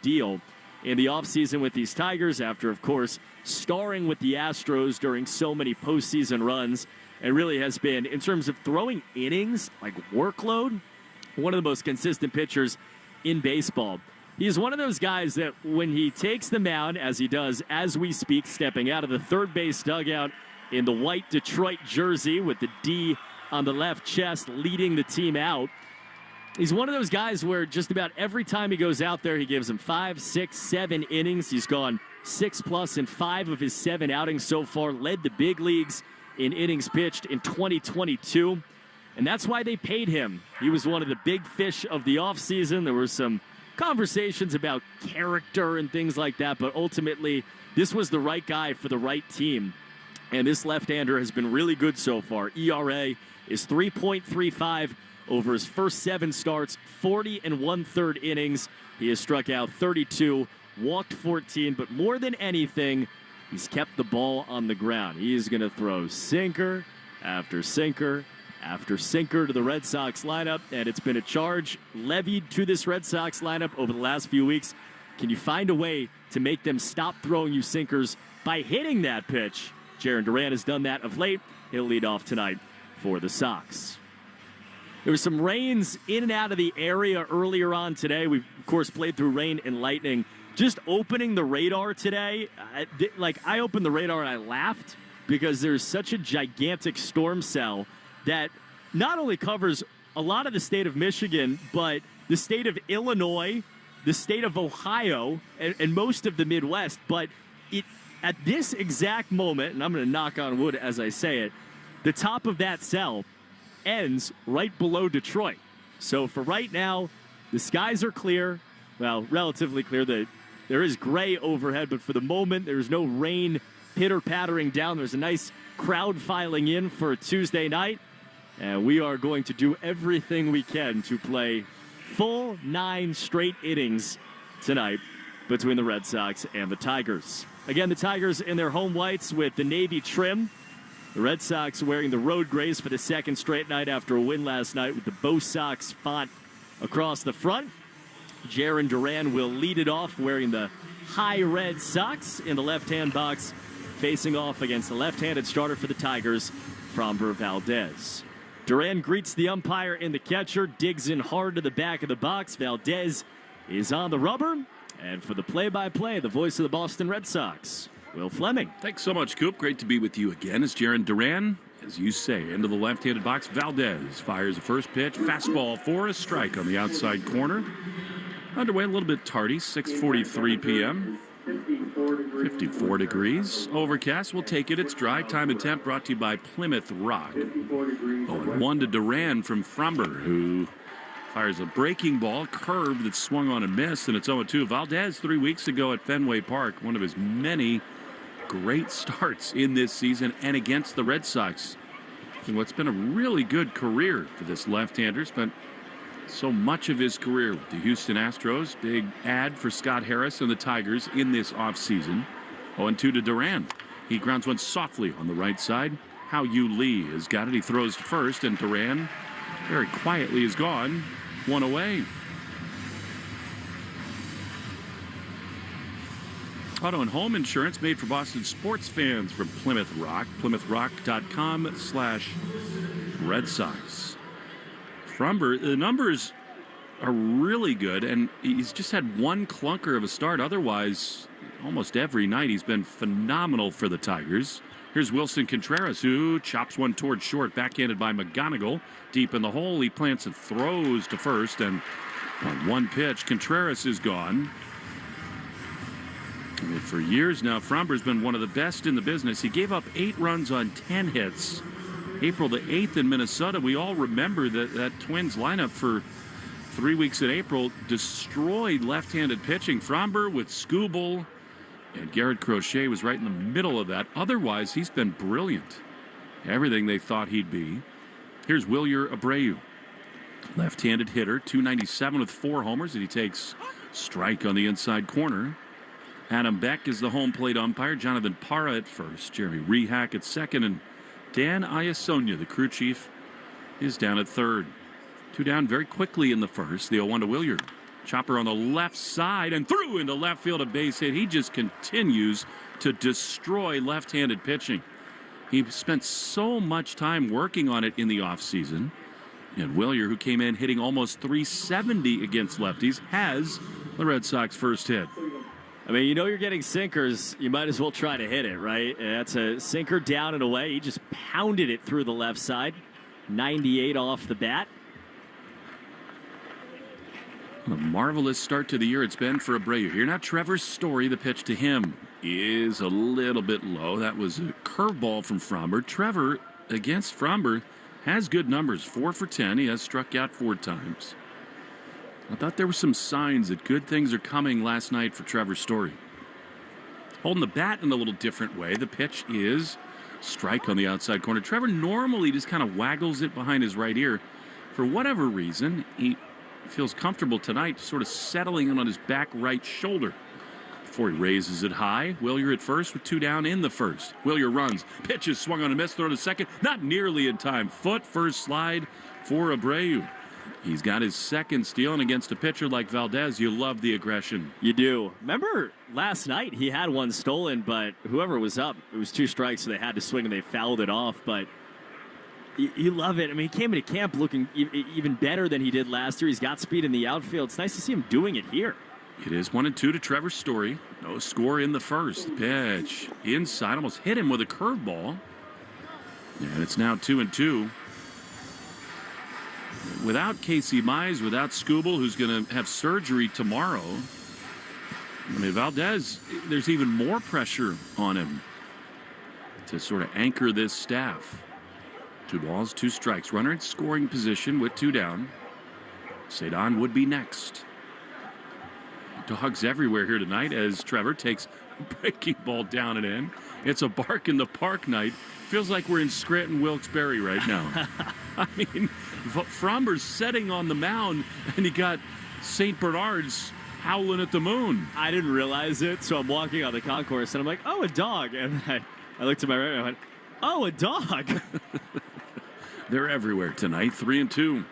deal in the offseason with these Tigers after, of course, starring with the Astros during so many postseason runs. And really has been, in terms of throwing innings, like workload, one of the most consistent pitchers in baseball. He's one of those guys that when he takes the mound, as he does as we speak, stepping out of the third base dugout in the white Detroit jersey with the D on the left chest, leading the team out. He's one of those guys where just about every time he goes out there, he gives them 5, 6, 7 innings. He's gone 6+ in 5 of his 7 outings so far, led the big leagues in innings pitched in 2022. And that's why they paid him. He was one of the big fish of the offseason. There were some conversations about character and things like that, but ultimately, this was the right guy for the right team. And this left-hander has been really good so far. ERA is 3.35 over his first 7 starts, 40 1/3 innings. He has struck out 32, walked 14, but more than anything, he's kept the ball on the ground. He is going to throw sinker after sinker after sinker to the Red Sox lineup, and it's been a charge levied to this Red Sox lineup over the last few weeks. Can you find a way to make them stop throwing you sinkers by hitting that pitch? Jiren Duran has done that of late. He'll lead off tonight for the Sox. There were some rains in and out of the area earlier on today. We, of course, played through rain and lightning. Just opening the radar today, I opened the radar and I laughed because there's such a gigantic storm cell that not only covers a lot of the state of Michigan, but the state of Illinois, the state of Ohio, and most of the Midwest. But at this exact moment, and I'm going to knock on wood as I say it, the top of that cell ends right below Detroit. So for right now, the skies are clear. Well, relatively clear. There is gray overhead, but for the moment, there's no rain pitter-pattering down. There's a nice crowd filing in for a Tuesday night. And we are going to do everything we can to play full 9 straight innings tonight between the Red Sox and the Tigers. Again, the Tigers in their home whites with the navy trim. The Red Sox wearing the road grays for the second straight night after a win last night with the Bo Sox font across the front. Jiren Duran will lead it off wearing the high red socks in the left-hand box, facing off against the left-handed starter for the Tigers, Framber Valdez. Duran greets the umpire and the catcher, digs in hard to the back of the box. Valdez is on the rubber. And for the play-by-play, the voice of the Boston Red Sox, Will Fleming. Thanks so much, Coop. Great to be with you again. It's Jiren Duran. As you say, into the left-handed box, Valdez fires the first pitch. Fastball for a strike on the outside corner. Underway a little bit tardy, 6:43 p.m. 54 degrees. Overcast, we'll take it. It's dry. Time and temp brought to you by Plymouth Rock. 0-1 to Duran from Framber, who fires a breaking ball, curve that swung on and missed, and it's 0-2. Valdez 3 weeks ago at Fenway Park, one of his many great starts in this season and against the Red Sox. in what's been a really good career for this left-hander. Spent so much of his career with the Houston Astros. Big ad for Scott Harris and the Tigers in this offseason. 0-2 to Duran. He grounds one softly on the right side. Hao-Yu Lee has got it. He throws to first, and Duran very quietly is gone. One away. Auto and home insurance made for Boston sports fans from Plymouth Rock. PlymouthRock.com/Red Sox. Fromber, the numbers are really good, and he's just had one clunker of a start. Otherwise, almost every night he's been phenomenal for the Tigers. Here's Wilson Contreras, who chops one towards short, backhanded by McGonigal. Deep in the hole, he plants and throws to first, and on one pitch, Contreras is gone. For years now, Fromber's been one of the best in the business. He gave up 8 runs on 10 hits. April the 8th in Minnesota, we all remember that Twins lineup for 3 weeks in April destroyed left-handed pitching. Fromber with Skubal and Garrett Crochet was right in the middle of that. Otherwise, he's been brilliant. Everything they thought he'd be. Here's Wilyer Abreu. Left-handed hitter, 297 with 4 homers, and he takes strike on the inside corner. Adam Beck is the home plate umpire. Jonathan Parra at first. Jeremy Rehack at second. And Dan Iasonia, the crew chief, is down at third. 2 down very quickly in the first. The 0-1 to Wilyer. Chopper on the left side and through into left field, a base hit. He just continues to destroy left-handed pitching. He spent so much time working on it in the offseason. And Wilyer, who came in hitting almost 370 against lefties, has the Red Sox first hit. I mean, you know you're getting sinkers, you might as well try to hit it, right? That's a sinker down and away. He just pounded it through the left side. 98 off the bat. A marvelous start to the year it's been for Abreu. Here now, Trevor's Story. The pitch to him is a little bit low. That was a curveball from Fromber. Trevor, against Fromber, has good numbers. 4 for 10. He has struck out 4 times. I thought there were some signs that good things are coming last night for Trevor Story. Holding the bat in a little different way. The pitch is strike on the outside corner. Trevor normally just kind of waggles it behind his right ear. For whatever reason, he feels comfortable tonight, sort of settling in on his back right shoulder. Before he raises it high, Wilyer at first with 2 down in the first. Wilyer runs, pitches, swung on a miss, throw to second, not nearly in time. Foot first slide for Abreu. He's got his second steal, and against a pitcher like Valdez, you love the aggression. You do. Remember last night he had one stolen, but whoever was up, it was 2 strikes, so they had to swing and they fouled it off. But you love it. I mean, he came into camp looking even better than he did last year. He's got speed in the outfield. It's nice to see him doing it here. It is 1-2 to Trevor Story. No score in the first. Pitch inside, almost hit him with a curveball. And it's now 2-2. Without Casey Mize, without Skubal, who's going to have surgery tomorrow, I mean, Valdez, there's even more pressure on him to sort of anchor this staff. 2 balls, 2 strikes. Runner in scoring position with 2 down. Cedon would be next. Dogs everywhere here tonight as Trevor takes a breaking ball down and in. It's a bark in the park night. Feels like we're in Scranton Wilkes-Barre right now. I mean, Fromber's setting on the mound, and he got St. Bernard's howling at the moon. I didn't realize it, so I'm walking on the concourse, and I'm like, oh, a dog. And I looked to my right, and I went, oh, a dog. They're everywhere tonight. 3-2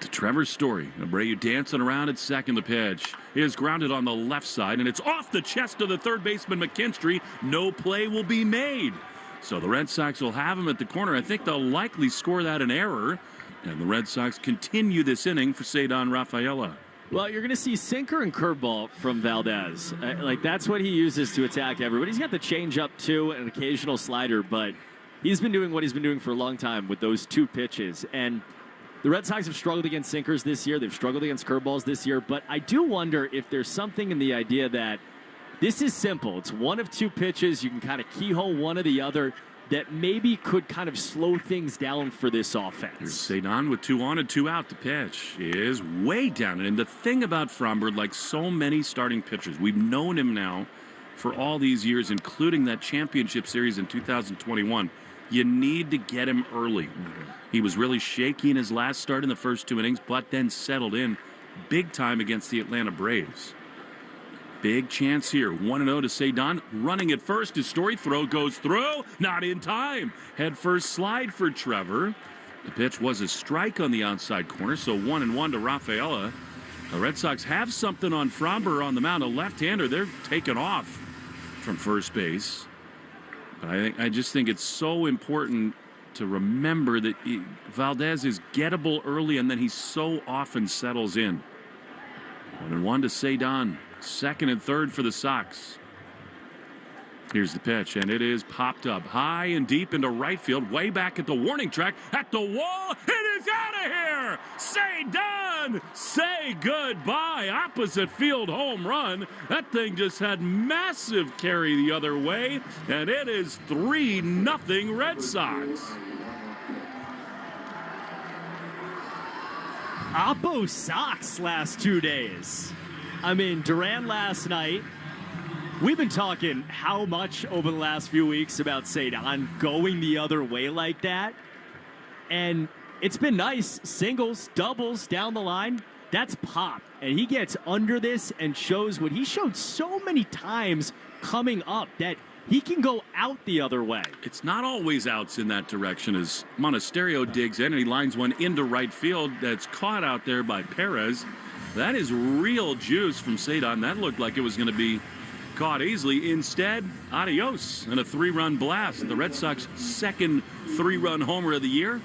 to Trevor Story. Abreu dancing around at second. The pitch is grounded on the left side, and it's off the chest of the third baseman, McKinstry. No play will be made. So the Red Sox will have him at the corner. I think they'll likely score that an error. And the Red Sox continue this inning for Cedon Rafaela. Well, you're going to see sinker and curveball from Valdez. That's what he uses to attack everybody. He's got the changeup too, an occasional slider, but he's been doing what he's been doing for a long time with those 2 pitches. And the Red Sox have struggled against sinkers this year. They've struggled against curveballs this year. But I do wonder if there's something in the idea that this is simple. It's 1 of 2 pitches. You can kind of keyhole one or the other that maybe could kind of slow things down for this offense. Here's Cedon with 2 on and 2 out. The pitch is way down. And the thing about Fromber, like so many starting pitchers, we've known him now for all these years, including that championship series in 2021. You need to get him early. He was really shaky in his last start in the first 2 innings, but then settled in big time against the Atlanta Braves. Big chance here. 1-0 to Cedon. Running at first. His story throw goes through. Not in time. Head first slide for Trevor. The pitch was a strike on the outside corner, so 1-1 to Rafaela. The Red Sox have something on Fromber on the mound. A left-hander. They're taken off from first base. But I just think it's so important to remember that Valdez is gettable early, and then he so often settles in. 1-1 to Cedon. Second and third for the Sox. Here's the pitch, and it is popped up high and deep into right field, way back at the warning track, at the wall. It is out of here! Cedon! Say goodbye. Opposite field home run. That thing just had massive carry the other way, and it is 3-0 Red Sox. Oppo Sox last 2 days. I mean, Duran last night. We've been talking how much over the last few weeks about Cedon going the other way like that. And it's been nice. Singles, doubles down the line. That's pop. And he gets under this and shows what he showed so many times coming up, that he can go out the other way. It's not always outs in that direction as Monasterio digs in and he lines one into right field that's caught out there by Perez. That is real juice from Cedon. That looked like it was going to be caught easily. Instead, adios and a 3-run blast. The Red Sox second 3-run homer of the year.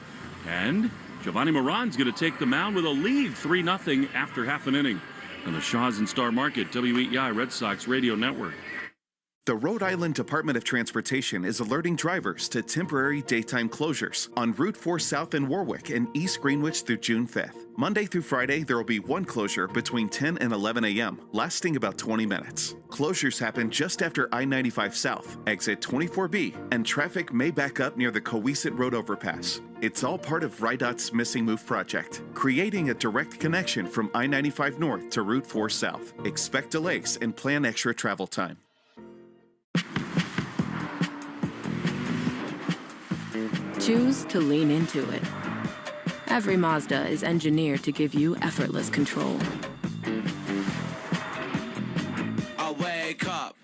And Giovanni Moran's going to take the mound with a lead 3-0 after half an inning. On the Shaws and Star Market, WEEI Red Sox Radio Network. The Rhode Island Department of Transportation is alerting drivers to temporary daytime closures on Route 4 South in Warwick and East Greenwich through June 5th. Monday through Friday, there will be one closure between 10 and 11 a.m., lasting about 20 minutes. Closures happen just after I-95 South, exit 24B, and traffic may back up near the Coesit Road overpass. It's all part of RIDOT's Missing Move project, creating a direct connection from I-95 North to Route 4 South. Expect delays and plan extra travel time. Choose to lean into it. Every Mazda is engineered to give you effortless control. I wake up.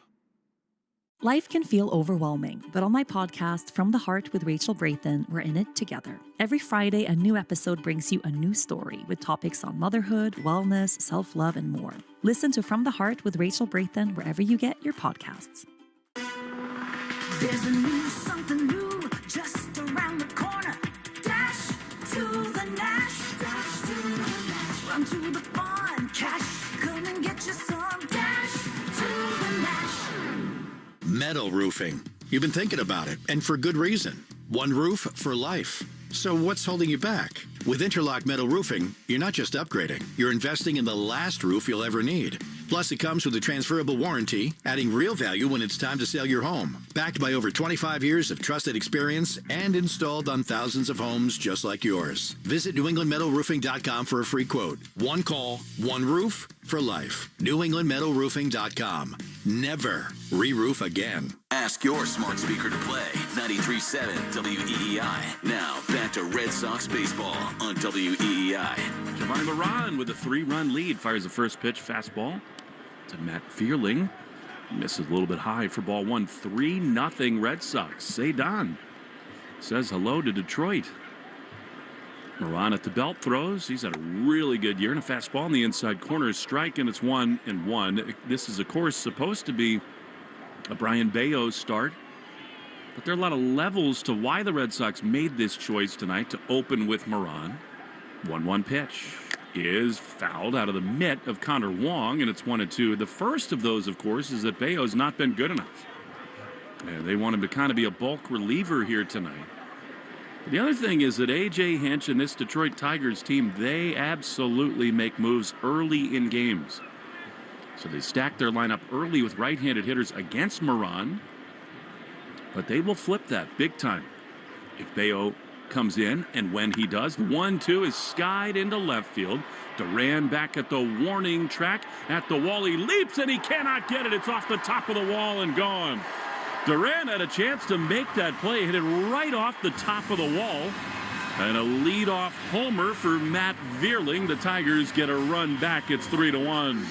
Life can feel overwhelming, but on my podcast, From the Heart with Rachel Braithen, we're in it together. Every Friday, a new episode brings you a new story with topics on motherhood, wellness, self-love, and more. Listen to From the Heart with Rachel Braithen wherever you get your podcasts. There's a new something new just around the corner. Dash to the Nash. Dash to the Nash. Run to the fun. Cash. Come and get you some. Dash to the Nash. Metal roofing. You've been thinking about it, and for good reason. One roof for life. So what's holding you back? With Interlock Metal Roofing, you're not just upgrading. You're investing in the last roof you'll ever need. Plus, it comes with a transferable warranty, adding real value when it's time to sell your home. Backed by over 25 years of trusted experience and installed on thousands of homes just like yours. Visit NewEnglandMetalRoofing.com for a free quote. One call, one roof for life. NewEnglandMetalRoofing.com. Never re-roof again. Ask your smart speaker to play 93.7 WEEI. Now, back to Red Sox baseball on WEEI. Giovanni Moran with a 3-run lead fires the first pitch, fastball to Matt Fearling. Misses a little bit high for ball one. 3-0 Red Sox. Cedon says hello to Detroit. Moran at the belt throws. He's had a really good year, and a fastball in the inside corner is strike, and it's 1-1. This is, of course, supposed to be a Brian Bayo start, but there are a lot of levels to why the Red Sox made this choice tonight to open with Moran. 1-1 pitch is fouled out of the mitt of Connor Wong, and it's 1-2. The first of those, of course, is that Bayo's not been good enough. And they want him to kind of be a bulk reliever here tonight. The other thing is that A.J. Hinch and this Detroit Tigers team, they absolutely make moves early in games. So they stack their lineup early with right-handed hitters against Moran, but they will flip that big time if Bayo comes in, and when he does, 1-2 is skied into left field. Duran back at the warning track at the wall. He leaps and he cannot get it. It's off the top of the wall and gone. Duran had a chance to make that play, hit it right off the top of the wall. And a leadoff homer for Matt Vierling. The Tigers get a run back. It's 3-1.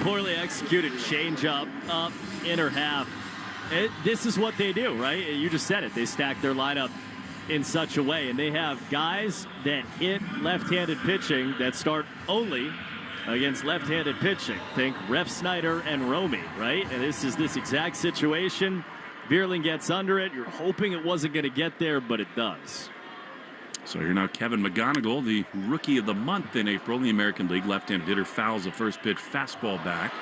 Poorly executed changeup up inner half. This is what they do, right? You just said it. They stack their lineup in such a way, and they have guys that hit left-handed pitching that start only against left-handed pitching. Think Ref Snyder and Romy, right? And this is this exact situation. Vierling gets under it. You're hoping it wasn't going to get there, but it does. So here now Kevin McGonigal, the rookie of the month in April in the American League. Left-handed hitter fouls the first pitch fastball back.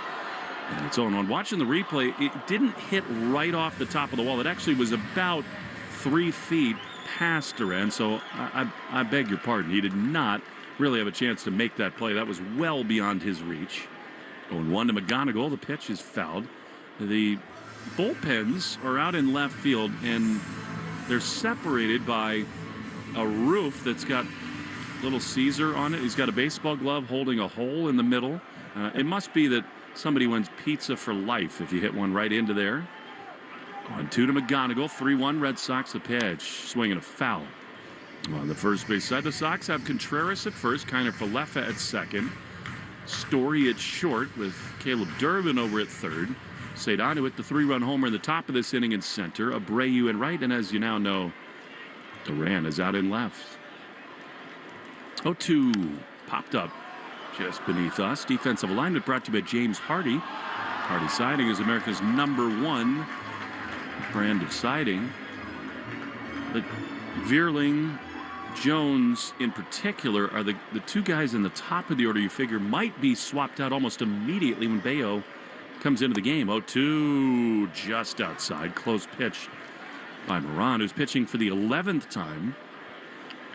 And it's 0-1. Watching the replay, it didn't hit right off the top of the wall. It actually was about 3 feet past Duran. So I beg your pardon. He did not really have a chance to make that play. That was well beyond his reach. 0-1 to McGonigal. The pitch is fouled. The bullpens are out in left field, and they're separated by a roof that's got little Caesar on it. He's got a baseball glove holding a hole in the middle. It must be that somebody wins pizza for life if you hit one right into there. 1-2 to McGonigal. 3-1 Red Sox. The pitch. Swinging a foul. On the first base side, the Sox have Contreras at first, Kiner Falefa at second. Story at short with Caleb Durbin over at third. Sedano at the 3-run homer in the top of this inning in center. Abreu in right, and as you now know, Duran is out in left. 0-2 popped up just beneath us. Defensive alignment brought to you by James Hardy. Hardy Siding is America's #1 brand of siding. But Vierling, Jones in particular are the two guys in the top of the order you figure might be swapped out almost immediately when Bayo comes into the game. 0-2 just outside. Close pitch by Moran, who's pitching for the 11th time.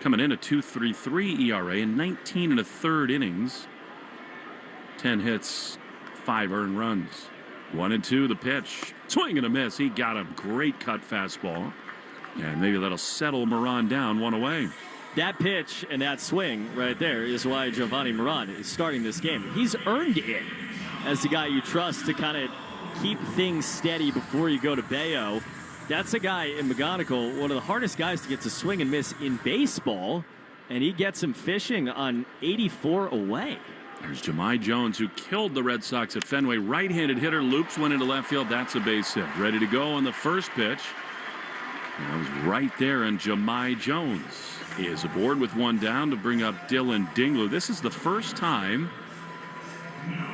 Coming in a 2.33 ERA in 19 1/3 innings. 10 hits, 5 earned runs. 1-2 the pitch. Swing and a miss. He got a great cut fastball. And maybe that'll settle Moran down 1 away. That pitch and that swing right there is why Giovanni Moran is starting this game. He's earned it as the guy you trust to kind of keep things steady before you go to Bayo. That's a guy in McGonigal, one of the hardest guys to get to swing and miss in baseball, and he gets him fishing on 84 away. There's Jahmai Jones, who killed the Red Sox at Fenway. Right-handed hitter, loops one into left field. That's a base hit. Ready to go on the first pitch. And that was right there, and Jahmai Jones is aboard with 1 down to bring up Dylan Dingler. This is the first time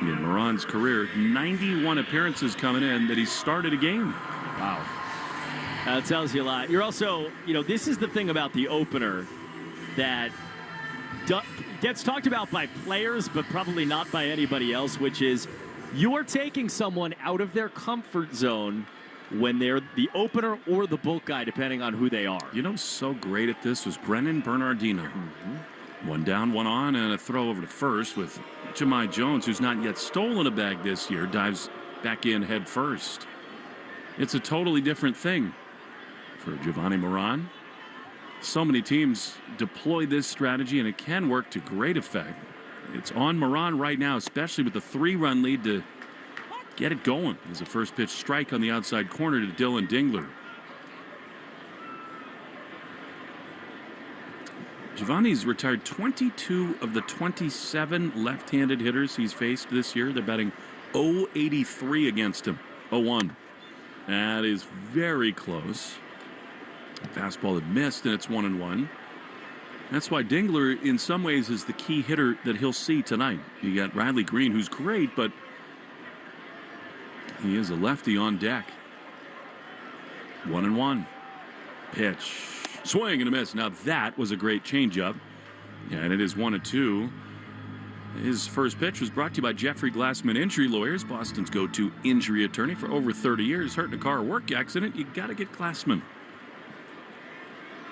in Moran's career, 91 appearances coming in, that he's started a game. Wow. That tells you a lot. You're also, this is the thing about the opener that gets talked about by players, but probably not by anybody else, which is you're taking someone out of their comfort zone when they're the opener or the bulk guy, depending on who they are. So great at this was Brennan Bernardino. 1 down, 1 on, and a throw over to first with Jahmai Jones, who's not yet stolen a bag this year, dives back in head first. It's a totally different thing for Giovanni Moran. So many teams deploy this strategy, and it can work to great effect. It's on Moran right now, especially with the 3-run lead, to get it going. As a first pitch strike on the outside corner to Dylan Dingler. Giovanni's retired 22 of the 27 left-handed hitters he's faced this year. They're batting .083 against him. 0-1. That is very close. Fastball had missed, and it's 1-1. That's why Dingler, in some ways, is the key hitter that he'll see tonight. You got Riley Green, who's great, but he is a lefty on deck. 1-1. Pitch. Swing and a miss. Now that was a great changeup. And it is 1-2. His first pitch was brought to you by Jeffrey Glassman Injury Lawyers, Boston's go-to injury attorney for over 30 years. Hurt in a car or work accident, you got to get Glassman.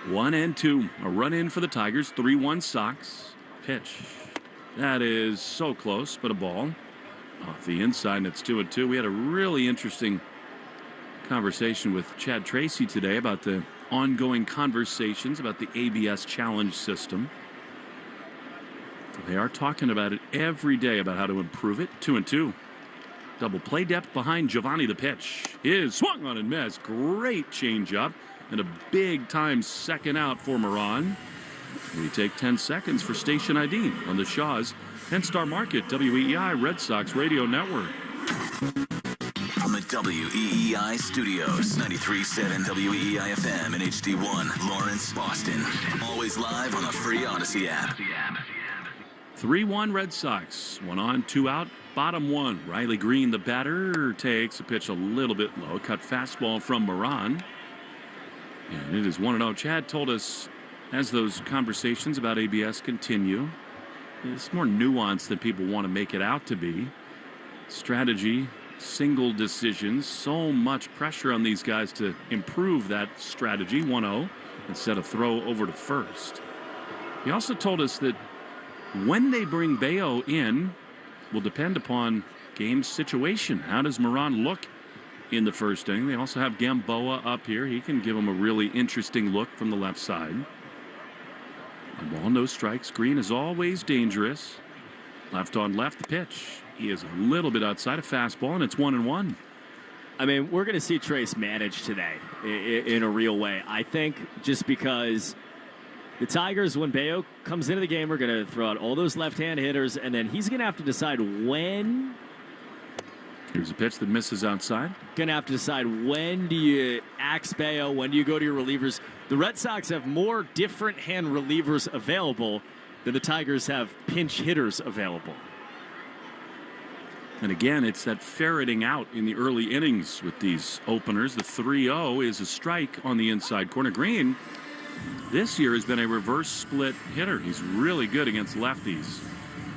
1-2. A run in for the Tigers. 3-1 Sox. Pitch. That is so close, but a ball. Off the inside, and it's 2-2. We had a really interesting conversation with Chad Tracy today about the ongoing conversations about the ABS challenge system. They are talking about it every day, about how to improve it. 2-2. Double play depth behind Giovanni. The pitch is swung on and missed. Great changeup and a big-time second out for Moran. We take 10 seconds for station ID on the Shaw's 10-Star Market WEEI Red Sox Radio Network. From the WEEI studios, 93.7 WEEI FM and HD1, Lawrence, Boston. Always live on the free Odyssey app. 3-1 Red Sox. 1 on, 2 out. Bottom 1. Riley Green, the batter, takes a pitch a little bit low. Cut fastball from Moran. And it is 1-0. Chad told us as those conversations about ABS continue, it's more nuanced than people want to make it out to be. Strategy, single decisions, so much pressure on these guys to improve that strategy. 1-0 instead of throw over to first. He also told us that when they bring Bayo in will depend upon game situation. How does Moran look in the first inning? They also have Gamboa up here. He can give them a really interesting look from the left side. A ball, no strikes. Green is always dangerous. Left on left, the pitch. He is a little bit outside, a fastball, and it's 1-1. I mean, we're going to see Trace manage today in a real way. I think just because the Tigers, when Bayo comes into the game, are going to throw out all those left-hand hitters, and then he's going to have to decide when. Here's a pitch that misses outside. Going to have to decide when do you axe Bayo, when do you go to your relievers. The Red Sox have more different hand relievers available than the Tigers have pinch hitters available. And again, it's that ferreting out in the early innings with these openers. The 3-0 is a strike on the inside corner. Green this year has been a reverse split hitter. He's really good against lefties.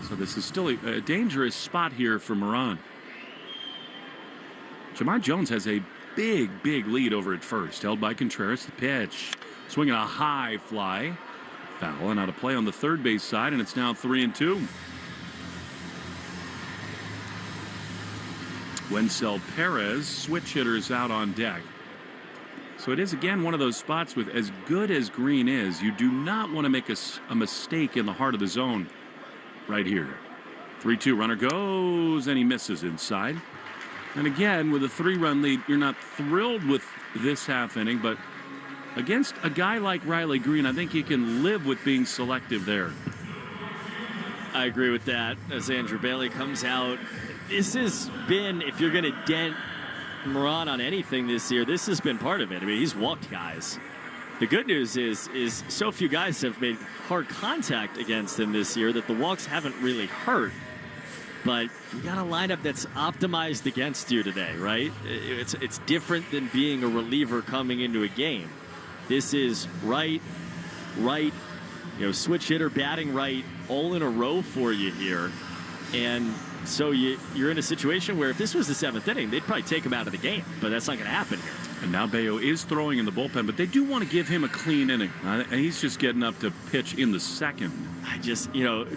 So this is still a dangerous spot here for Moran. Jamar Jones has a big lead over at first. Held by Contreras. The pitch. Swinging a high fly. Foul and out of play on the third base side, and it's now 3-2. Wenzel Perez, switch hitters out on deck. So it is, again, one of those spots with as good as Green is, you do not want to make a mistake in the heart of the zone right here. 3-2, runner goes, and he misses inside. And again, with a 3-run lead, you're not thrilled with this half inning, but against a guy like Riley Green, I think you can live with being selective there. I agree with that. As Andrew Bailey comes out, this has been, if you're going to dent Moran on anything this year, this has been part of it. I mean, he's walked guys. The good news is so few guys have made hard contact against him this year that the walks haven't really hurt. But you got a lineup that's optimized against you today, right? It's different than being a reliever coming into a game. This is right, switch hitter, batting right, all in a row for you here. And so you're in a situation where if this was the 7th inning, they'd probably take him out of the game. But that's not going to happen here. And now Bayo is throwing in the bullpen, but they do want to give him a clean inning. He's just getting up to pitch in the second.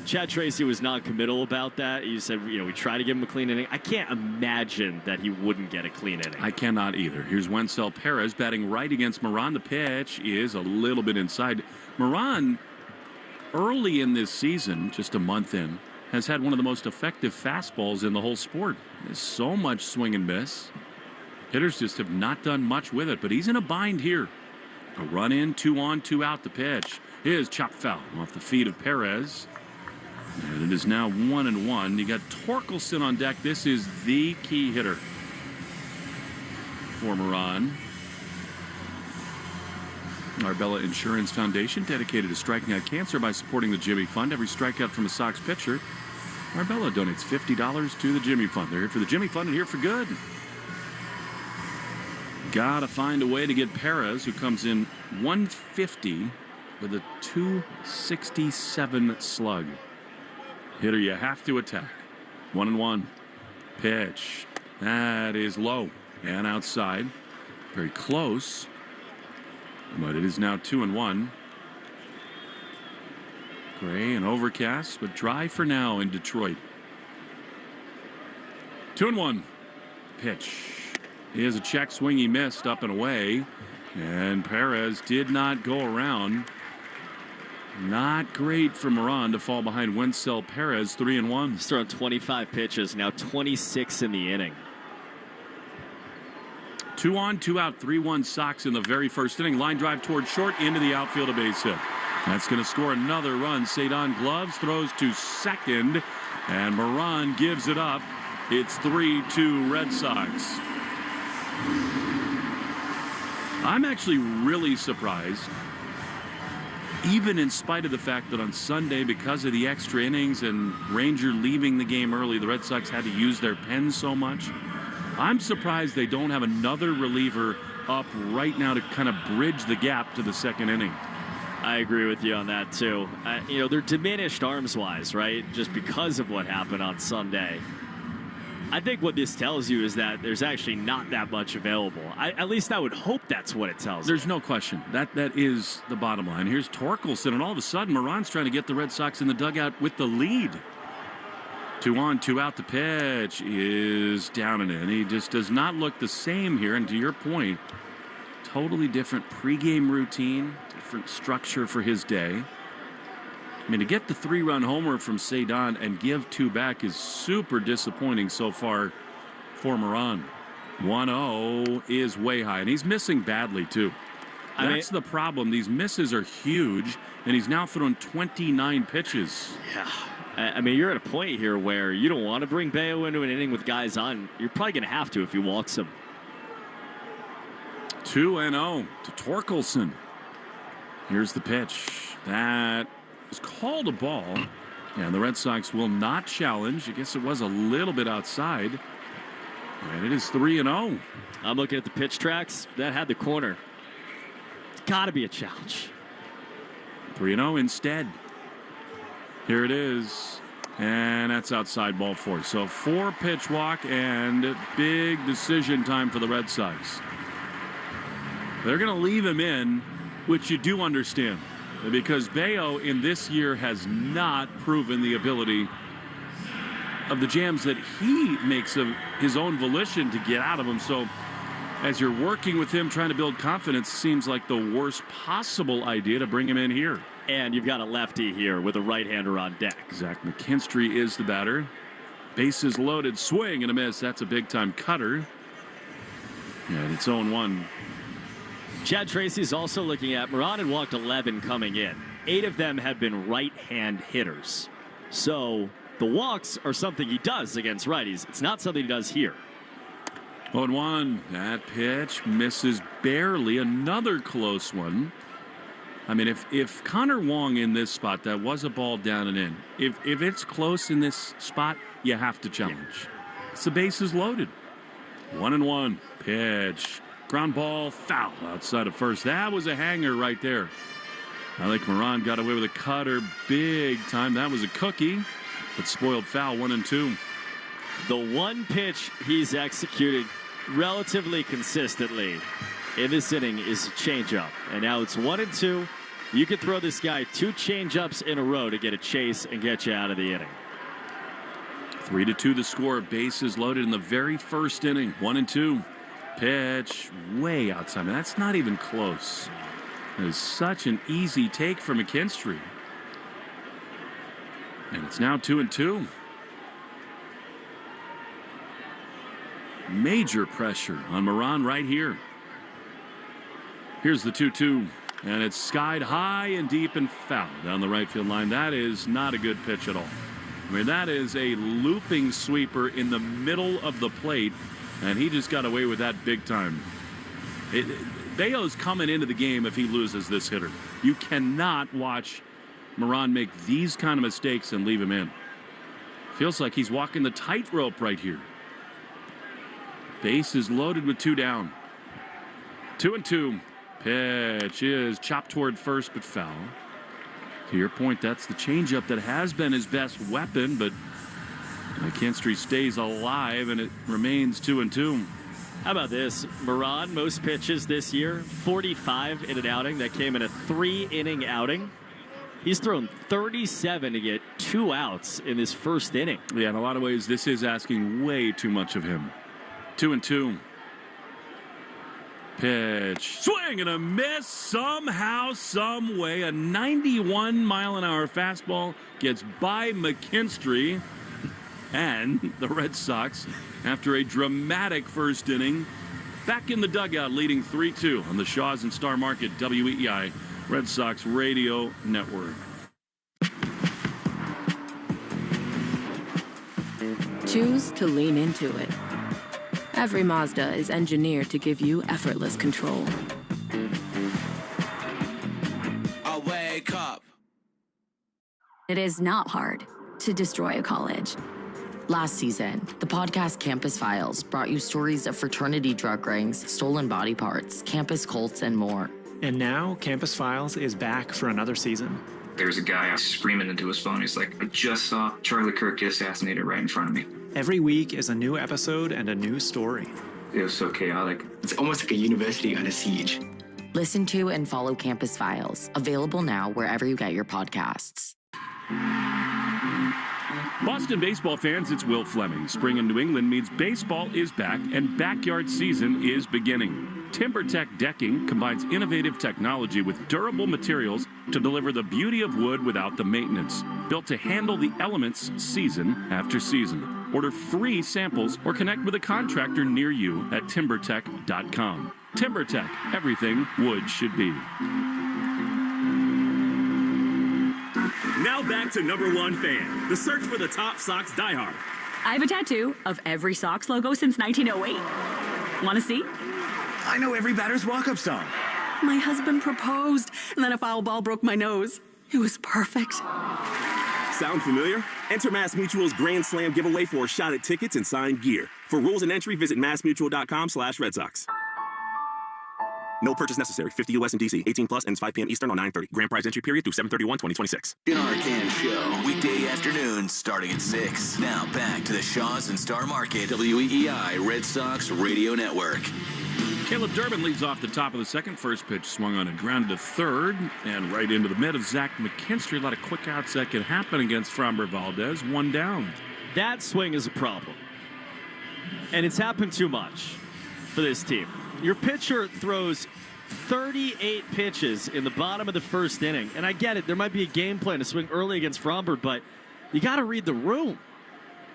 Chad Tracy was non-committal about that. He said, we try to give him a clean inning. I can't imagine that he wouldn't get a clean inning. I cannot either. Here's Wenzel Perez batting right against Moran. The pitch is a little bit inside. Moran, early in this season, just a month in, has had one of the most effective fastballs in the whole sport. There's so much swing and miss. Hitters just have not done much with it, but he's in a bind here. A run in, 2 on, 2 out. The pitch is chopped foul off the feet of Perez. And it is now 1-1. You got Torkelson on deck. This is the key hitter for Moran. Arbella Insurance Foundation, dedicated to striking out cancer by supporting the Jimmy Fund. Every strikeout from a Sox pitcher, Arbella donates $50 to the Jimmy Fund. They're here for the Jimmy Fund and here for good. Gotta find a way to get Perez, who comes in 150 with a 267 slug. Hitter you have to attack. 1-1. Pitch. That is low and outside. Very close. But it is now 2-1. Gray and overcast, but dry for now in Detroit. 2-1. Pitch. Here's a check swing. He missed up and away. And Perez did not go around. Not great for Moran to fall behind Wenzel Perez, 3-1. He's thrown 25 pitches, now 26 in the inning. 2 on, 2 out, 3-1 Sox in the very first inning. Line drive toward short, into the outfield, a base hit. That's going to score another run. Cedon gloves, throws to second, and Moran gives it up. It's 3-2 Red Sox. I'm actually really surprised, even in spite of the fact that on Sunday, because of the extra innings and Ranger leaving the game early, the Red Sox had to use their pen so much. I'm surprised they don't have another reliever up right now to kind of bridge the gap to the second inning. I agree with you on that, too. They're diminished arms-wise, right, just because of what happened on Sunday. I think what this tells you is that there's actually not that much available. At least I would hope that's what it tells There's no question. That is the bottom line. Here's Torkelson, and all of a sudden, Moran's trying to get the Red Sox in the dugout with the lead. 2 on, 2 out. The pitch is down and in. He just does not look the same here. And to your point, totally different pregame routine, different structure for his day. I mean, to get the 3-run homer from Cedon and give 2 back is super disappointing so far for Moran. 1-0 is way high, and he's missing badly, too. That's the problem. These misses are huge, and he's now thrown 29 pitches. Yeah. I mean, you're at a point here where you don't want to bring Bayo into an inning with guys on. You're probably going to have to if he walks him. 2-0 to Torkelson. Here's the pitch. That is called a ball. And the Red Sox will not challenge. I guess it was a little bit outside. And it is 3-0. I'm looking at the pitch tracks. That had the corner. It's got to be a challenge. 3-0 instead. Here it is. And that's outside ball 4. So 4-pitch walk and big decision time for the Red Sox. They're going to leave him in, which you do understand, because Bayo in this year has not proven the ability of the jams that he makes of his own volition to get out of them. So as you're working with him, trying to build confidence, seems like the worst possible idea to bring him in here. And you've got a lefty here with a right-hander on deck. Zach McKinstry is the batter. Bases loaded, swing and a miss. That's a big-time cutter. And it's 0-1. Chad Tracy is also looking at Moran had walked 11 coming in. 8 of them have been right-hand hitters. So the walks are something he does against righties. It's not something he does here. 0-1. That pitch misses barely. Another close one. I mean, if Connor Wong in this spot, that was a ball down and in. If it's close in this spot, you have to challenge. It's the bases loaded. 1-1. Pitch. Ground ball, foul outside of first. That was a hanger right there. I think Moran got away with a cutter big time. That was a cookie, but spoiled foul. 1-2. The one pitch he's executed relatively consistently in this inning is a changeup. And now it's 1-2. You could throw this guy 2 changeups in a row to get a chase and get you out of the inning. 3-2 the score. Bases loaded in the very first inning. 1-2. Pitch way outside. I mean, that's not even close. It is such an easy take for McKinstry. And it's now 2-2. Major pressure on Moran right here. Here's the 2-2. And it's skied high and deep and foul down the right field line. That is not a good pitch at all. I mean, that is a looping sweeper in the middle of the plate. And he just got away with that big time. Bayo's coming into the game if he loses this hitter. You cannot watch Moran make these kind of mistakes and leave him in. Feels like he's walking the tightrope right here. Base is loaded with 2 down. 2-2. Pitch is chopped toward first, but foul. To your point, that's the changeup that has been his best weapon, but McKinstry stays alive, and it remains 2-2. How about this? Moran, most pitches this year, 45 in an outing. That came in a 3-inning outing. He's thrown 37 to get 2 outs in this first inning. Yeah, in a lot of ways, this is asking way too much of him. 2-2. Pitch. Swing and a miss. Somehow, some way. A 91-mile-an-hour fastball gets by McKinstry. And the Red Sox, after a dramatic first inning, back in the dugout, leading 3-2 on the Shaws and Star Market WEEI Red Sox Radio Network. Choose to lean into it. Every Mazda is engineered to give you effortless control. I wake up. It is not hard to destroy a college. Last season, the podcast Campus Files brought you stories of fraternity drug rings, stolen body parts, campus cults, and more. And now, Campus Files is back for another season. There's a guy screaming into his phone. He's like, I just saw Charlie Kirk get assassinated right in front of me. Every week is a new episode and a new story. It was so chaotic. It's almost like a university on a siege. Listen to and follow Campus Files, available now wherever you get your podcasts. Boston baseball fans, it's Will Fleming. Spring in New England means baseball is back and backyard season is beginning. TimberTech Decking combines innovative technology with durable materials to deliver the beauty of wood without the maintenance. Built to handle the elements season after season. Order free samples or connect with a contractor near you at timbertech.com. TimberTech, everything wood should be. Now back to number one fan, the search for the top Sox diehard. I have a tattoo of every Sox logo since 1908. Want to see? I know every batter's walk-up song. My husband proposed, and then a foul ball broke my nose. It was perfect. Sound familiar? Enter MassMutual's Grand Slam giveaway for a shot at tickets and signed gear. For rules and entry, visit massmutual.com/Red Sox. No purchase necessary. 50 U.S. and D.C. 18 plus ends 5 p.m. Eastern on 9/30. Grand prize entry period through 7/31/2026. In our Can Show, weekday afternoons starting at 6. Now back to the Shaws and Star Market WEEI Red Sox Radio Network. Caleb Durbin leads off the top of the second. First pitch swung on and grounded to third and right into the mid of Zach McKinstry. A lot of quick outs that could happen against Framber Valdez. One down. That swing is a problem. And it's happened too much for this team. Your pitcher throws 38 pitches in the bottom of the first inning. And I get it. There might be a game plan to swing early against Framber, but you got to read the room.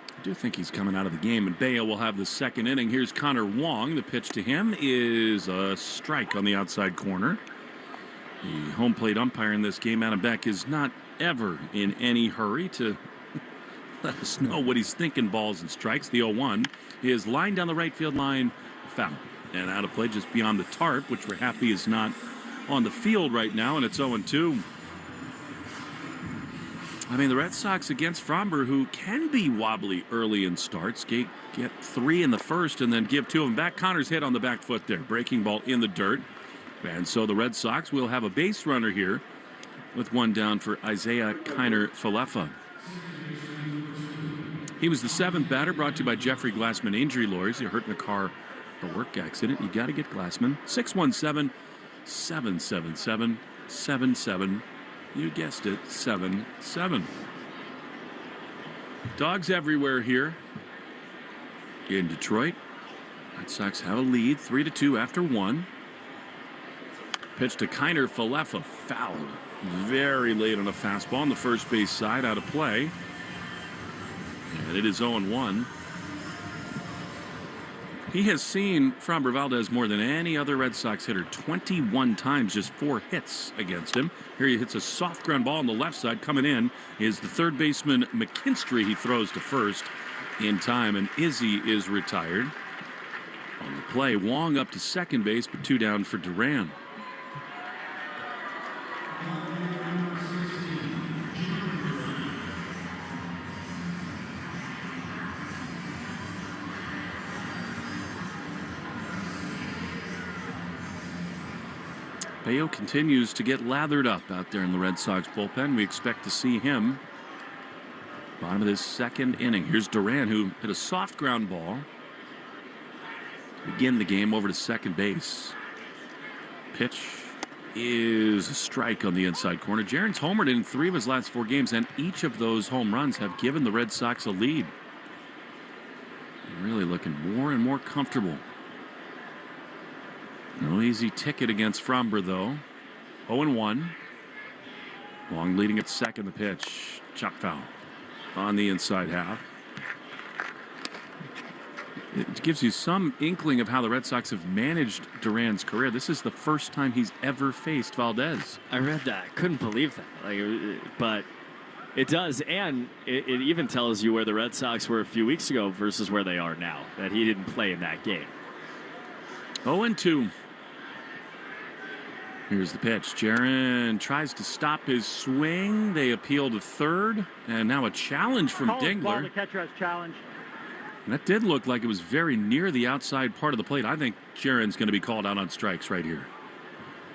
I do think he's coming out of the game, and Bayo will have the second inning. Here's Connor Wong. The pitch to him is a strike on the outside corner. The home plate umpire in this game, Adam Beck, is not ever in any hurry to let us know what he's thinking. Balls and strikes. The 0-1 is lined down the right field line, foul. And out of play just beyond the tarp, which we're happy is not on the field right now, and it's 0-2. I mean, the Red Sox against Framber, who can be wobbly early in starts, get 3 in the first and then give 2 of them back. Connor's hit on the back foot there. Breaking ball in the dirt. And so the Red Sox will have a base runner here with one down for Isaiah Kiner-Falefa. He was the 7th batter, brought to you by Jeffrey Glassman Injury Lawyers. He hurt in a car or work accident. You got to get Glassman. 617-777-77. You guessed it, 7-7. Dogs everywhere here in Detroit. Red Sox have a lead, 3-2 after 1. Pitch to Kiner-Falefa, fouled very late on a fastball on the first base side, out of play. And it is 0-1. He has seen Framber Valdez more than any other Red Sox hitter, 21 times, just 4 hits against him. Here he hits a soft ground ball on the left side. Coming in is the third baseman McKinstry. He throws to first in time, and Izzy is retired. On the play, Wong up to second base, but 2 down for Duran. Bayo continues to get lathered up out there in the Red Sox bullpen. We expect to see him bottom of this second inning. Here's Duran, who hit a soft ground ball to begin the game over to second base. Pitch is a strike on the inside corner. Jiren's homered in 3 of his last 4 games, and each of those home runs have given the Red Sox a lead. They're really looking more and more comfortable No easy ticket against Fromber, though. 0-1. Long leading at second. The pitch. Chop foul on the inside half. It gives you some inkling of how the Red Sox have managed Duran's career. This is the first time he's ever faced Valdez. I read that. I couldn't believe that. But it does, and it even tells you where the Red Sox were a few weeks ago versus where they are now, that he didn't play in that game. 0-2. Here's the pitch. Jiren tries to stop his swing. They appeal to third, and now a challenge from Dingler. The catcher has challenged. That did look like it was very near the outside part of the plate. I think Jiren's going to be called out on strikes right here.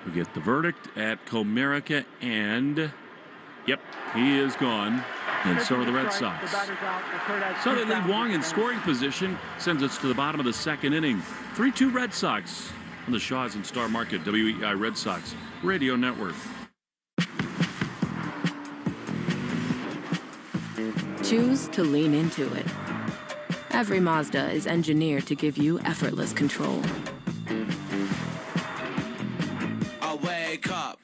We get the verdict at Comerica, and yep, he is gone. And so are the Red Sox. So they leave Wong in scoring position. Sends us to the bottom of the second inning. 3-2 Red Sox on the Shaws and Star Market WEI Red Sox Radio Network. Choose to lean into it. Every Mazda is engineered to give you effortless control. I wake up.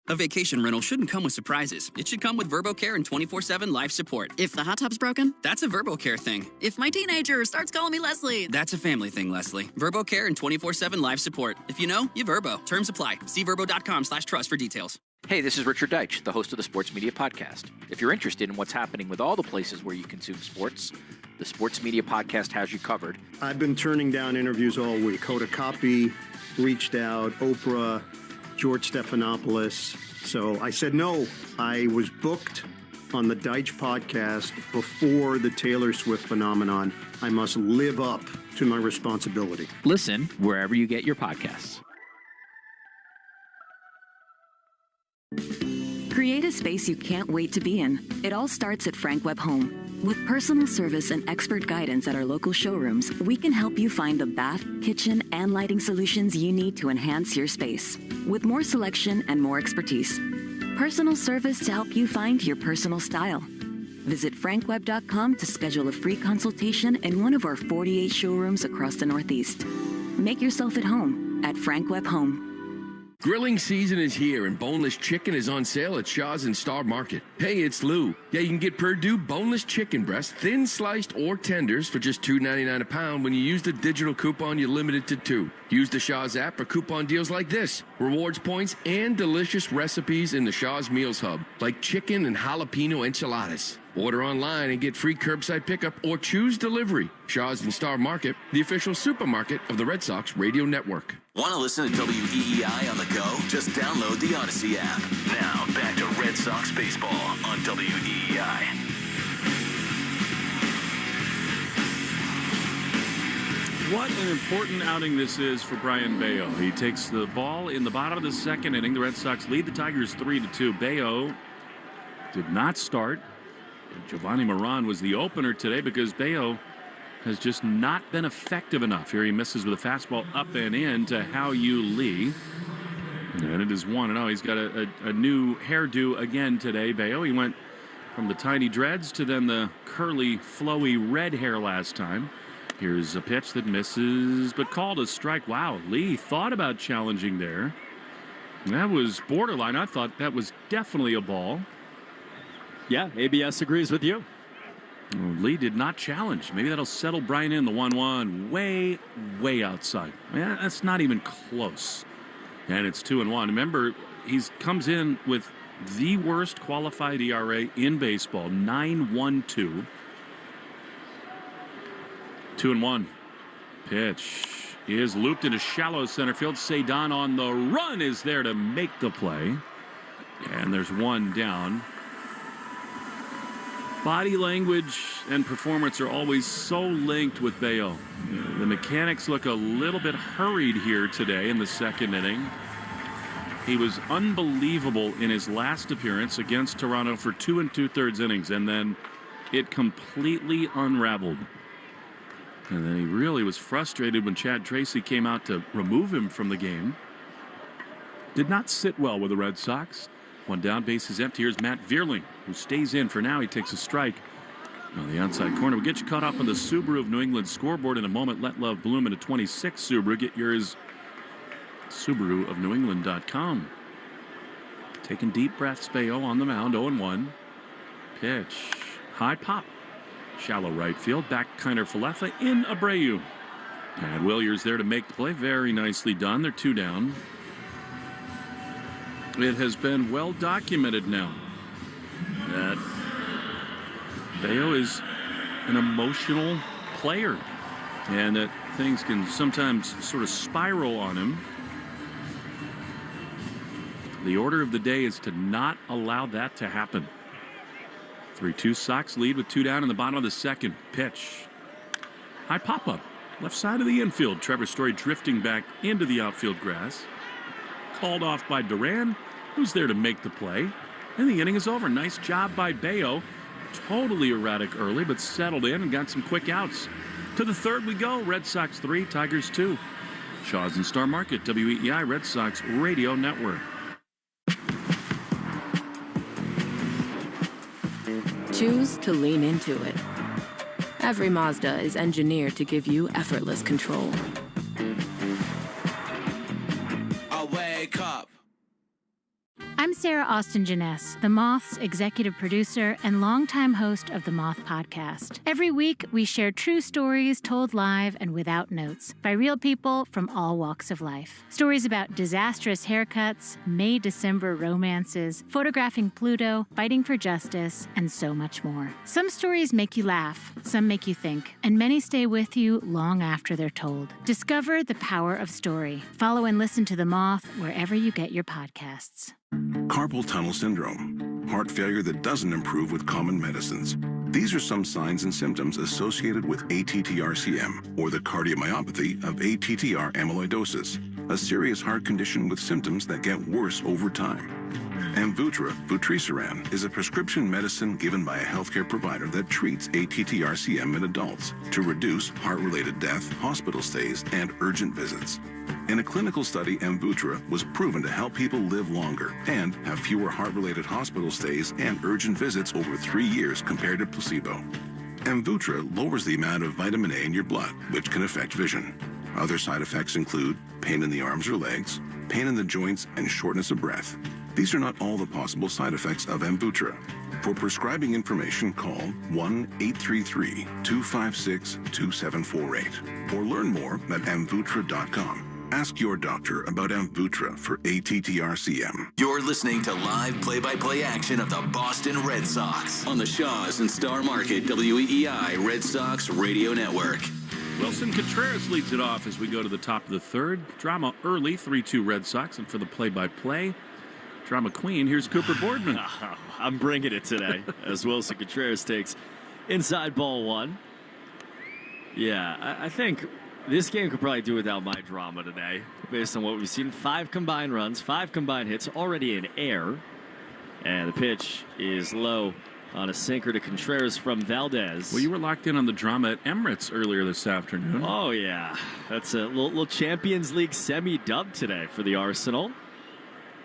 A vacation rental shouldn't come with surprises. It should come with VerboCare and 24/7 life support. If the hot tub's broken, that's a VerboCare thing. If my teenager starts calling me Leslie, that's a family thing, Leslie. VerboCare and 24/7 life support. If you know, you Verbo. Terms apply. See verbo.com/trust for details. Hey, this is Richard Deitch, the host of the Sports Media Podcast. If you're interested in what's happening with all the places where you consume sports, the Sports Media Podcast has you covered. I've been turning down interviews all week. Hoda Kotb reached out, Oprah, George Stephanopoulos. So I said no. I was booked on the Deitch podcast before the Taylor Swift phenomenon. I must live up to my responsibility. Listen wherever you get your podcasts. Create a space you can't wait to be in. It all starts at Frank Webb Home. With personal service and expert guidance at our local showrooms, we can help you find the bath, kitchen, and lighting solutions you need to enhance your space. With more selection and more expertise. Personal service to help you find your personal style. Visit frankwebb.com to schedule a free consultation in one of our 48 showrooms across the Northeast. Make yourself at home at Frank Webb Home. Grilling season is here, and boneless chicken is on sale at Shaw's and Star Market. Hey, it's Lou. Yeah, you can get Perdue boneless chicken breasts, thin sliced or tenders, for just $2.99 a pound when you use the digital coupon you're limited to 2. Use the Shaw's app for coupon deals like this, rewards points, and delicious recipes in the Shaw's Meals Hub, like chicken and jalapeno enchiladas. Order online and get free curbside pickup or choose delivery. Shaw's and Star Market, the official supermarket of the Red Sox Radio Network. Want to listen to WEEI on the go? Just download the Odyssey app. Now, back to Red Sox baseball on WEEI. What an important outing this is for Brayan Bello. He takes the ball in the bottom of the second inning. The Red Sox lead the Tigers 3-2. Bello did not start. Giovanni Moran was the opener today because Bello has just not been effective enough. Here he misses with a fastball up and in to Hao-Yu Lee. And it is 1-0. He's got a new hairdo again today, Bello. He went from the tiny dreads to then the curly, flowy red hair last time. Here's a pitch that misses, but called a strike. Wow, Lee thought about challenging there. That was borderline. I thought that was definitely a ball. Yeah, ABS agrees with you. Lee did not challenge. Maybe that'll settle Brian in. The 1-1 way, way outside. Yeah, that's not even close. And it's 2-1. Remember, he comes in with the worst qualified ERA in baseball, 9.12. 2-1. Pitch is looped into shallow center field. Cedon on the run is there to make the play. And there's one down. Body language and performance are always so linked with Bello. The mechanics look a little bit hurried here today in the second inning. He was unbelievable in his last appearance against Toronto for 2 2/3 innings, and then it completely unraveled. And then he really was frustrated when Chad Tracy came out to remove him from the game. Did not sit well with the Red Sox. One down, base is empty. Here's Matt Vierling, who stays in for now. He takes a strike on the outside corner. We'll get you caught up on the Subaru of New England scoreboard in a moment. Let love bloom in a 26 Subaru. Get yours Subaru of New England.com. Taking deep breaths, Bayo on the mound, 0-1. Pitch, high pop, shallow right field, back Kiner Falefa in Abreu. And Williers there to make the play. Very nicely done. They're 2 down. It has been well documented now that Bayo is an emotional player and that things can sometimes sort of spiral on him. The order of the day is to not allow that to happen. 3-2 Sox lead with 2 down in the bottom of the second. Pitch. High pop-up. Left side of the infield. Trevor Story drifting back into the outfield grass. Called off by Duran, who's there to make the play. And the inning is over. Nice job by Bayo. Totally erratic early, but settled in and got some quick outs. To the third we go. Red Sox 3, Tigers 2. Shaw's and Star Market, WEEI Red Sox Radio Network. Choose to lean into it. Every Mazda is engineered to give you effortless control. I wake up. I'm Sarah Austin Janess, The Moth's executive producer and longtime host of The Moth Podcast. Every week, we share true stories told live and without notes by real people from all walks of life. Stories about disastrous haircuts, May-December romances, photographing Pluto, fighting for justice, and so much more. Some stories make you laugh, some make you think, and many stay with you long after they're told. Discover the power of story. Follow and listen to The Moth wherever you get your podcasts. Carpal tunnel syndrome, heart failure that doesn't improve with common medicines. These are some signs and symptoms associated with ATTR-CM, or the cardiomyopathy of ATTR amyloidosis, a serious heart condition with symptoms that get worse over time. Amvuttra, vutrisiran, is a prescription medicine given by a healthcare provider that treats ATTR-CM in adults to reduce heart-related death, hospital stays, and urgent visits. In a clinical study, Amvuttra was proven to help people live longer and have fewer heart-related hospital stays and urgent visits over 3 years compared to placebo. Amvuttra lowers the amount of vitamin A in your blood, which can affect vision. Other side effects include pain in the arms or legs, pain in the joints, and shortness of breath. These are not all the possible side effects of Amvuttra. For prescribing information, call 1-833-256-2748 or learn more at amvuttra.com. Ask your doctor about Amvuttra for ATTR-CM. You're listening to live play-by-play action of the Boston Red Sox on the Shaw's and Star Market WEEI Red Sox Radio Network. Wilson Contreras leads it off as we go to the top of the third. Drama early, 3-2 Red Sox. And for the play-by-play, drama queen, here's Cooper Boardman. I'm bringing it today as Wilson Contreras takes inside ball 1. Yeah, I think this game could probably do without my drama today, based on what we've seen. 5 combined runs, 5 combined hits, already in air. And the pitch is low on a sinker to Contreras from Valdez. Well, you were locked in on the drama at Emirates earlier this afternoon. Oh, yeah. That's a little Champions League semi-dub today for the Arsenal.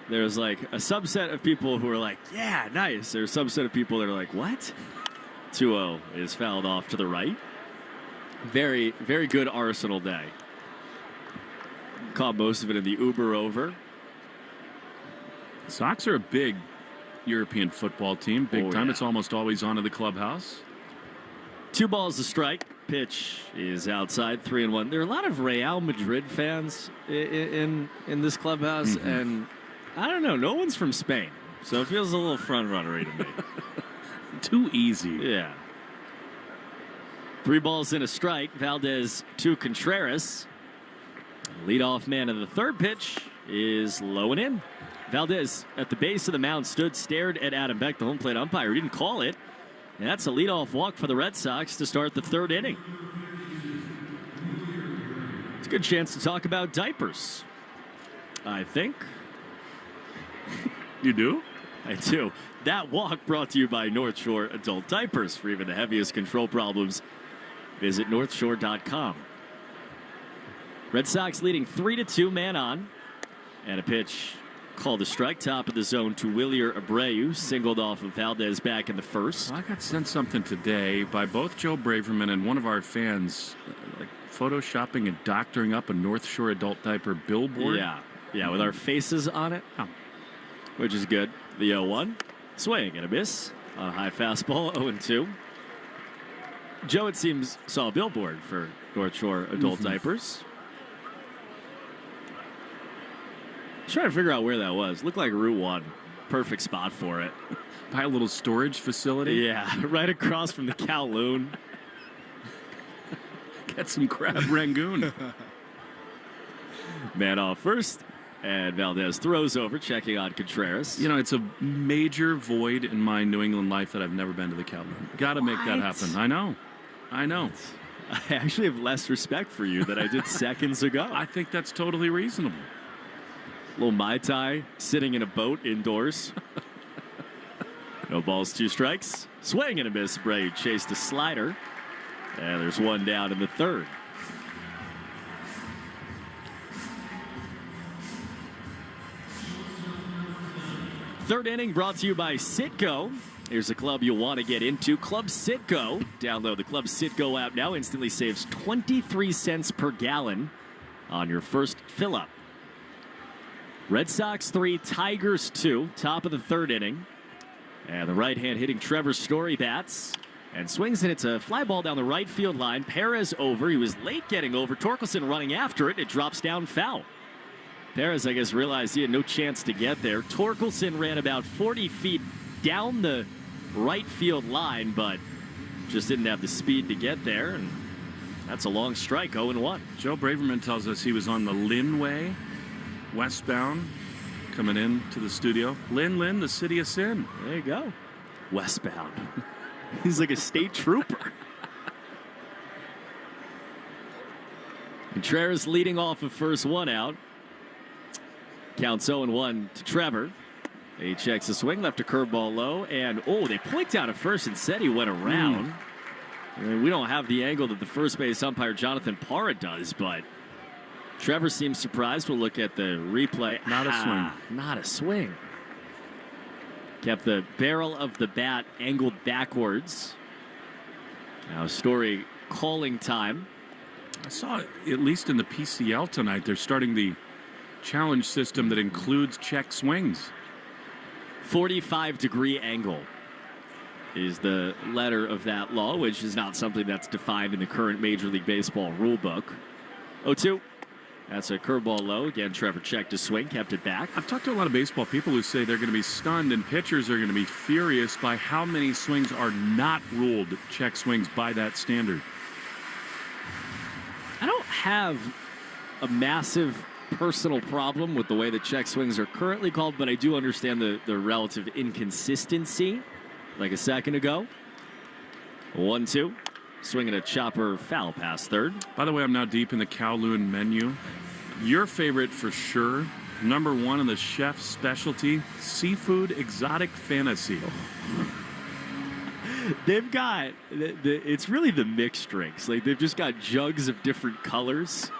There's like a subset of people who are like, yeah, nice. There's a subset of people that are like, what? 2-0 is fouled off to the right. Very, very good Arsenal day. Caught most of it in the Uber over. Sox are a big European football team. Big time. Yeah. It's almost always on to the clubhouse. 2 balls a strike. Pitch is outside, 3-1. There are a lot of Real Madrid fans in this clubhouse, and I don't know. No one's from Spain, so it feels a little front-runnery to me. Too easy. Yeah. 3 balls and a strike. Valdez to Contreras. Leadoff man of the third pitch is low and in. Valdez at the base of the mound stood, stared at Adam Beck, the home plate umpire. He didn't call it. And that's a leadoff walk for the Red Sox to start the third inning. It's a good chance to talk about diapers, I think. You do? I do. That walk brought to you by North Shore Adult Diapers. For even the heaviest control problems, visit northshore.com. Red Sox leading 3-2, man on. And a pitch called a strike, top of the zone to Willier Abreu, singled off of Valdez back in the first. Well, I got sent something today by both Joe Braverman and one of our fans, like photoshopping and doctoring up a North Shore adult diaper billboard. Yeah. Yeah, with our faces on it, which is good. The 0-1. Swing and a miss on a high fastball, 0-2. Joe, it seems, saw a billboard for North Shore adult diapers. Trying to figure out where that was. Looked like Route 1. Perfect spot for it. By a little storage facility? Yeah, right across from the Kowloon. Get some crab rangoon. Man off first, and Valdez throws over, checking on Contreras. You know, it's a major void in my New England life that I've never been to the Kowloon. Got to make that happen. I know. I actually have less respect for you than I did seconds ago. I think that's totally reasonable. Little Mai Tai sitting in a boat indoors. No balls, 2 strikes. Swing and a miss. Bray chased a slider. And there's one down in the third. Third inning brought to you by Citgo. Here's a club you'll want to get into. Club Citgo. Download the Club Citgo app now. Instantly saves 23 cents per gallon on your first fill-up. Red Sox 3, Tigers 2, top of the third inning. And the right-hand hitting Trevor Story bats and swings, and it's a fly ball down the right field line. Perez over. He was late getting over. Torkelson running after it. It drops down foul. Perez, I guess, realized he had no chance to get there. Torkelson ran about 40 feet down the right field line, but just didn't have the speed to get there, and that's a long strike, 0-1. Joe Braverman tells us he was on the Linway, westbound, coming in to the studio. Lynn, the city of sin. There you go. Westbound. He's like a state trooper. Contreras leading off of first, 1 out. Counts 0-1 to Trevor. He checks the swing, left a curveball low, and they point down at first and said he went around. I mean, we don't have the angle that the first base umpire Jonathan Parra does, but Trevor seems surprised. We'll look at the replay. Not a swing. Not a swing. Kept the barrel of the bat angled backwards. Now Story calling time. I saw, at least in the PCL tonight, they're starting the challenge system that includes check swings. 45-degree angle is the letter of that law, which is not something that's defined in the current Major League Baseball rule book. 0-2. That's a curveball low. Again, Trevor checked his swing, kept it back. I've talked to a lot of baseball people who say they're going to be stunned and pitchers are going to be furious by how many swings are not ruled check swings by that standard. I don't have a massive personal problem with the way the check swings are currently called, but I do understand the relative inconsistency, like a second ago. 1-2. Swinging a chopper foul past third. By the way, I'm now deep in the Kowloon menu. Your favorite for sure, number 1 on the chef's specialty, seafood exotic fantasy. They've got, it's really the mixed drinks. Like, they've just got jugs of different colors.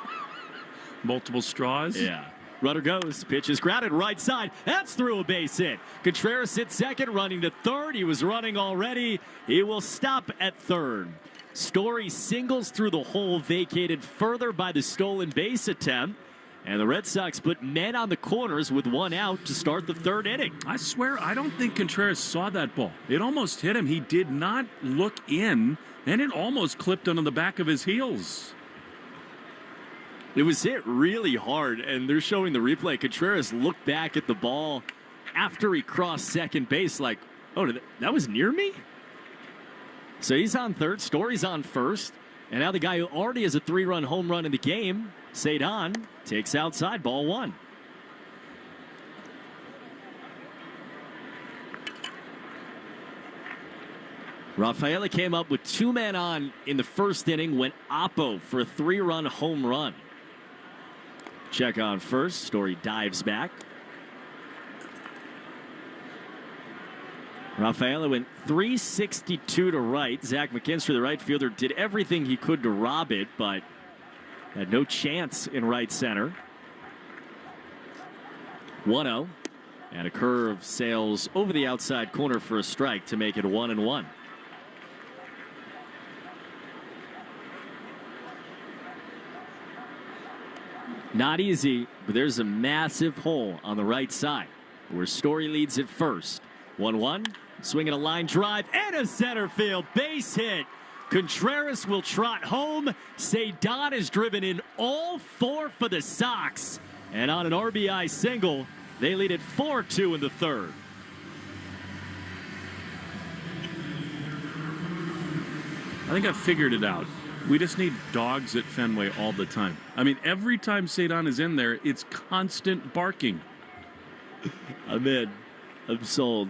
Multiple straws? Yeah. Runner goes. Pitch is grounded right side. That's through a base hit. Contreras hit second, running to third. He was running already. He will stop at third. Story singles through the hole, vacated further by the stolen base attempt. And the Red Sox put men on the corners with 1 out to start the third inning. I swear, I don't think Contreras saw that ball. It almost hit him. He did not look in, and it almost clipped onto the back of his heels. It was hit really hard, and they're showing the replay. Contreras looked back at the ball after he crossed second base like, oh, that was near me? So he's on third, Story's on first, and now the guy who already has a 3-run home run in the game, Cedon, takes outside, ball 1. Rafaela came up with 2 men on in the first inning, went oppo for a 3-run home run. Check on first. Story dives back. Rafaela went 362 to right. Zach McKinstry, the right fielder, did everything he could to rob it, but had no chance in right center. 1-0. And a curve sails over the outside corner for a strike to make it 1-1. Not easy, but there's a massive hole on the right side where Story leads at first. 1-1, swinging a line drive and a center field base hit. Contreras will trot home. Cedon is driven in all 4 for the Sox. And on an RBI single, they lead at 4-2 in the third. I think I've figured it out. We just need dogs at Fenway all the time. I mean, every time Cedon is in there, it's constant barking. I'm in. I'm sold.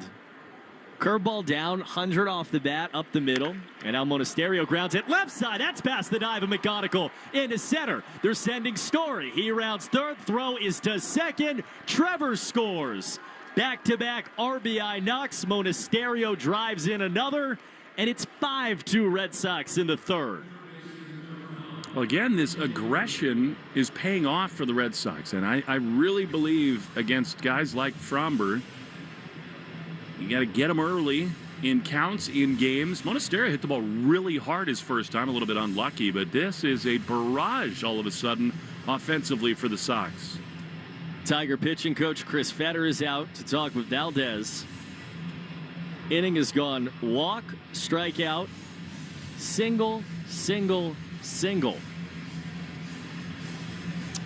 Curveball down, 100 off the bat, up the middle. And now Monasterio grounds it left side. That's past the dive of McGonigal into center. They're sending Story. He rounds third. Throw is to second. Trevor scores. Back-to-back RBI knocks. Monasterio drives in another. And it's 5-2 Red Sox in the third. Well, again, this aggression is paying off for the Red Sox. And I really believe against guys like Fromber, you got to get them early in counts, in games. Monasterio hit the ball really hard his first time, a little bit unlucky, but this is a barrage all of a sudden offensively for the Sox. Tiger pitching coach Chris Fetter is out to talk with Valdez. Inning has gone walk, strikeout, single, single, single.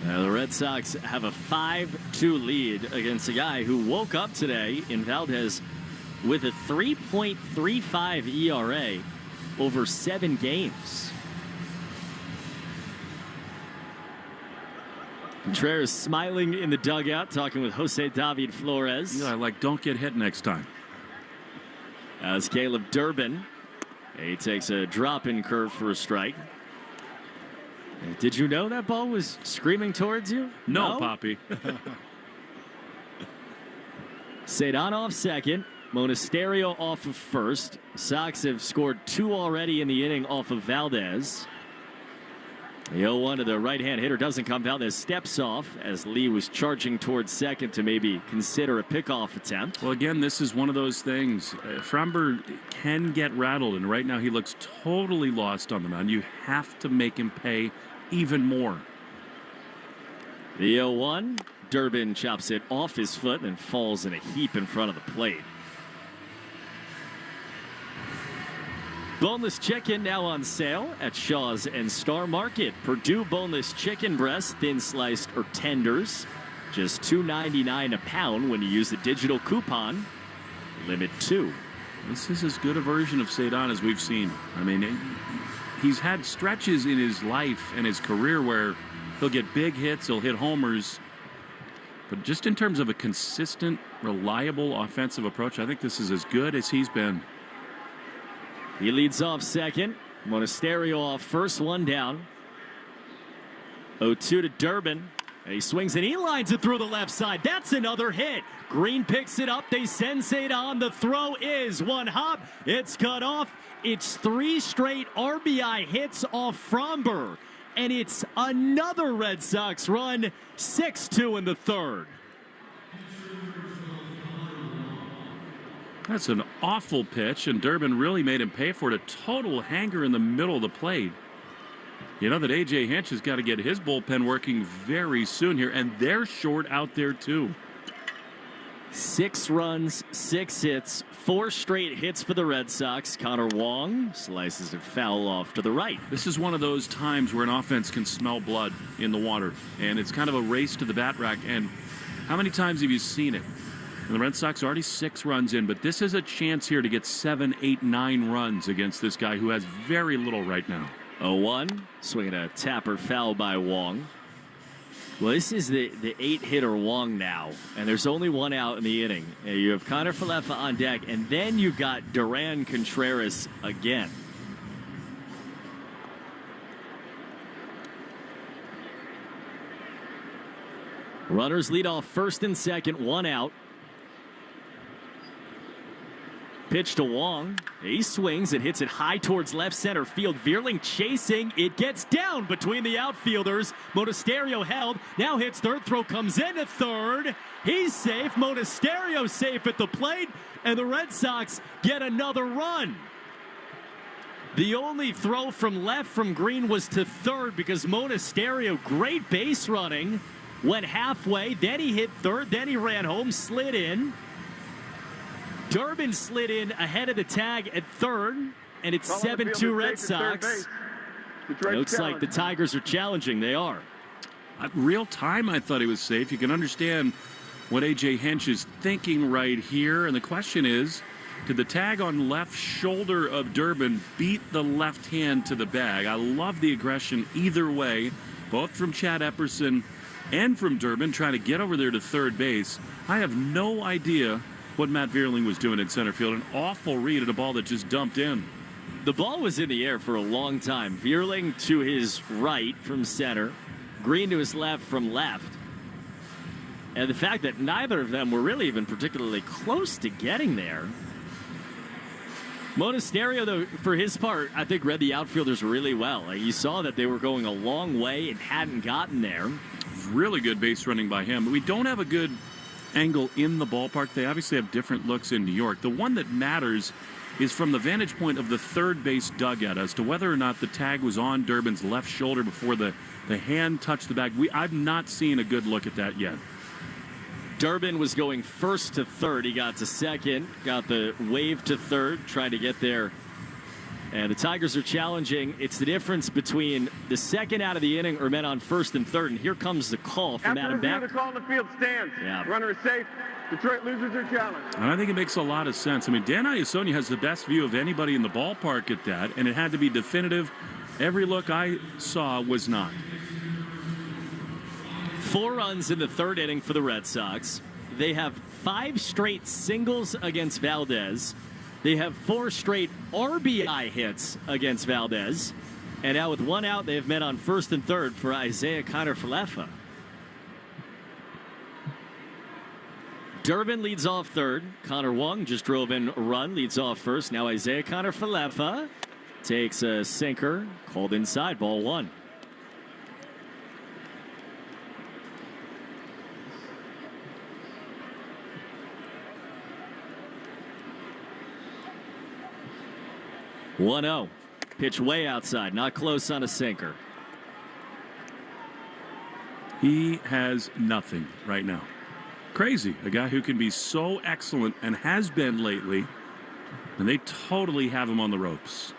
The Red Sox have a 5-2 lead against a guy who woke up today in Valdez with a 3.35 ERA over 7 games. Contreras smiling in the dugout, talking with Jose David Flores. Yeah, like, don't get hit next time. As Caleb Duran, he takes a drop-in curve for a strike. Did you know that ball was screaming towards you? No, Poppy. Cedon off second. Monasterio off of first. Sox have scored 2 already in the inning off of Valdez. The 0-1 to the right-hand hitter doesn't come. Valdez steps off as Lee was charging towards second to maybe consider a pickoff attempt. Well, again, this is one of those things. Fromber can get rattled, and right now he looks totally lost on the mound. You have to make him pay even more. The 0-1. Duran chops it off his foot and falls in a heap in front of the plate. Boneless chicken now on sale at Shaw's and Star Market. Purdue boneless chicken breast, thin sliced or tenders. Just $2.99 a pound when you use the digital coupon. Limit 2. This is as good a version of Cedon as we've seen. I mean, he's had stretches in his life and his career where he'll get big hits, he'll hit homers. But just in terms of a consistent, reliable offensive approach, I think this is as good as he's been. He leads off second. Monasterio off first, 1 down. 0-2 to Duran. He swings and he lines it through the left side. That's another hit. Green picks it up. They send Cedon. The throw is 1 hop. It's cut off. It's 3 straight RBI hits off Fromber. And it's another Red Sox run. 6-2 in the third. That's an awful pitch, and Duran really made him pay for it. A total hanger in the middle of the plate. You know that A.J. Hinch has got to get his bullpen working very soon here, and they're short out there too. 6 runs, 6 hits, 4 straight hits for the Red Sox. Connor Wong slices a foul off to the right. This is one of those times where an offense can smell blood in the water, and it's kind of a race to the bat rack. And how many times have you seen it? And the Red Sox are already 6 runs in, but this is a chance here to get 7, 8, 9 runs against this guy who has very little right now. 0-1, swinging a tapper foul by Wong. Well, this is the 8-hitter Wong now, and there's only 1 out in the inning. You have Connor Falefa on deck, and then you've got Duran Contreras again. Runners lead off first and second, 1 out. Pitch to Wong. He swings and hits it high towards left center field. Vierling chasing. It gets down between the outfielders. Monasterio held. Now hits third. Throw comes into third. He's safe. Monasterio safe at the plate. And the Red Sox get another run. The only throw from left from Green was to third because Monasterio, great base running, went halfway, then he hit third, then he ran home, slid in. Durbin slid in ahead of the tag at third, and it's 7-2 Red Sox. Looks like the Tigers are challenging. They are. Real time, I thought he was safe. You can understand what A.J. Hinch is thinking right here. And the question is, did the tag on left shoulder of Durbin beat the left hand to the bag? I love the aggression either way, both from Chad Epperson and from Durbin, trying to get over there to third base. I have no idea what Matt Vierling was doing in center field. An awful read at a ball that just dumped in. The ball was in the air for a long time. Vierling to his right from center. Green to his left from left. And the fact that neither of them were really even particularly close to getting there. Monasterio, though, for his part, I think read the outfielders really well. You saw that they were going a long way and hadn't gotten there. Really good base running by him. We don't have a good angle in the ballpark. They obviously have different looks in New York. The one that matters is from the vantage point of the third base dugout as to whether or not the tag was on Durbin's left shoulder before the hand touched the bag. I've not seen a good look at that yet. Durbin was going first to third. He got to second, got the wave to third, trying to get there. And the Tigers are challenging. It's the difference between the second out of the inning or men on first and third. And here comes the call from Adam Beck. After the call on the field stands. Yeah. Runner is safe. Detroit loses their challenge. And I think it makes a lot of sense. I mean, Dan Iassogna has the best view of anybody in the ballpark at that, and it had to be definitive. Every look I saw was not. 4 runs in the third inning for the Red Sox. They have 5 straight singles against Valdez. They have 4 straight RBI hits against Valdez. And now with 1 out, they have met on first and third for Isaiah Kiner-Falefa. Durbin leads off third. Connor Wong just drove in a run, leads off first. Now Isaiah Kiner-Falefa takes a sinker, called inside, ball 1. (1-0). Pitch way outside, not close on a sinker. He has nothing right now. Crazy. A guy who can be so excellent and has been lately, and they totally have him on the ropes.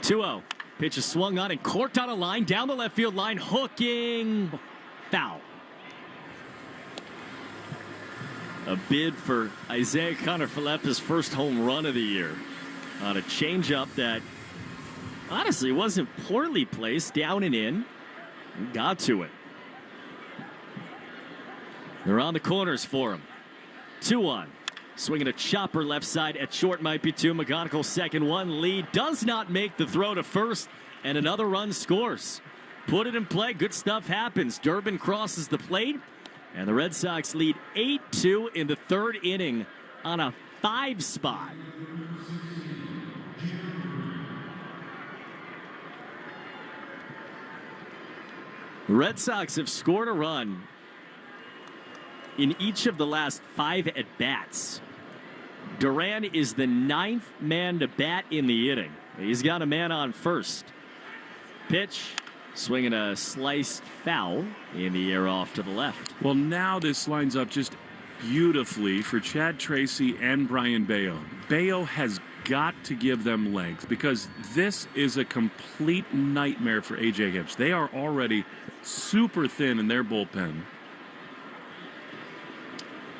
2-0. Pitch is swung on and corked on a line down the left field line, hooking, foul. A bid for Isaiah Kiner-Falefa's first home run of the year on a changeup that honestly wasn't poorly placed, down and in, and got to it. They're on the corners for him. 2-1. Swinging a chopper left side at short, might be 2. McGonigal second one. Lee does not make the throw to first, and another run scores. Put it in play. Good stuff happens. Durbin crosses the plate, and the Red Sox lead 8-2 in the third inning on a 5 spot. The Red Sox have scored a run in each of the last 5 at-bats. Duran is the 9th man to bat in the inning. He's got a man on first. Pitch, swinging a sliced foul in the air off to the left. Well, now this lines up just beautifully for Chad Tracy and Brian Bayo. Bayo has got to give them length because this is a complete nightmare for A.J. Hinch. They are already super thin in their bullpen.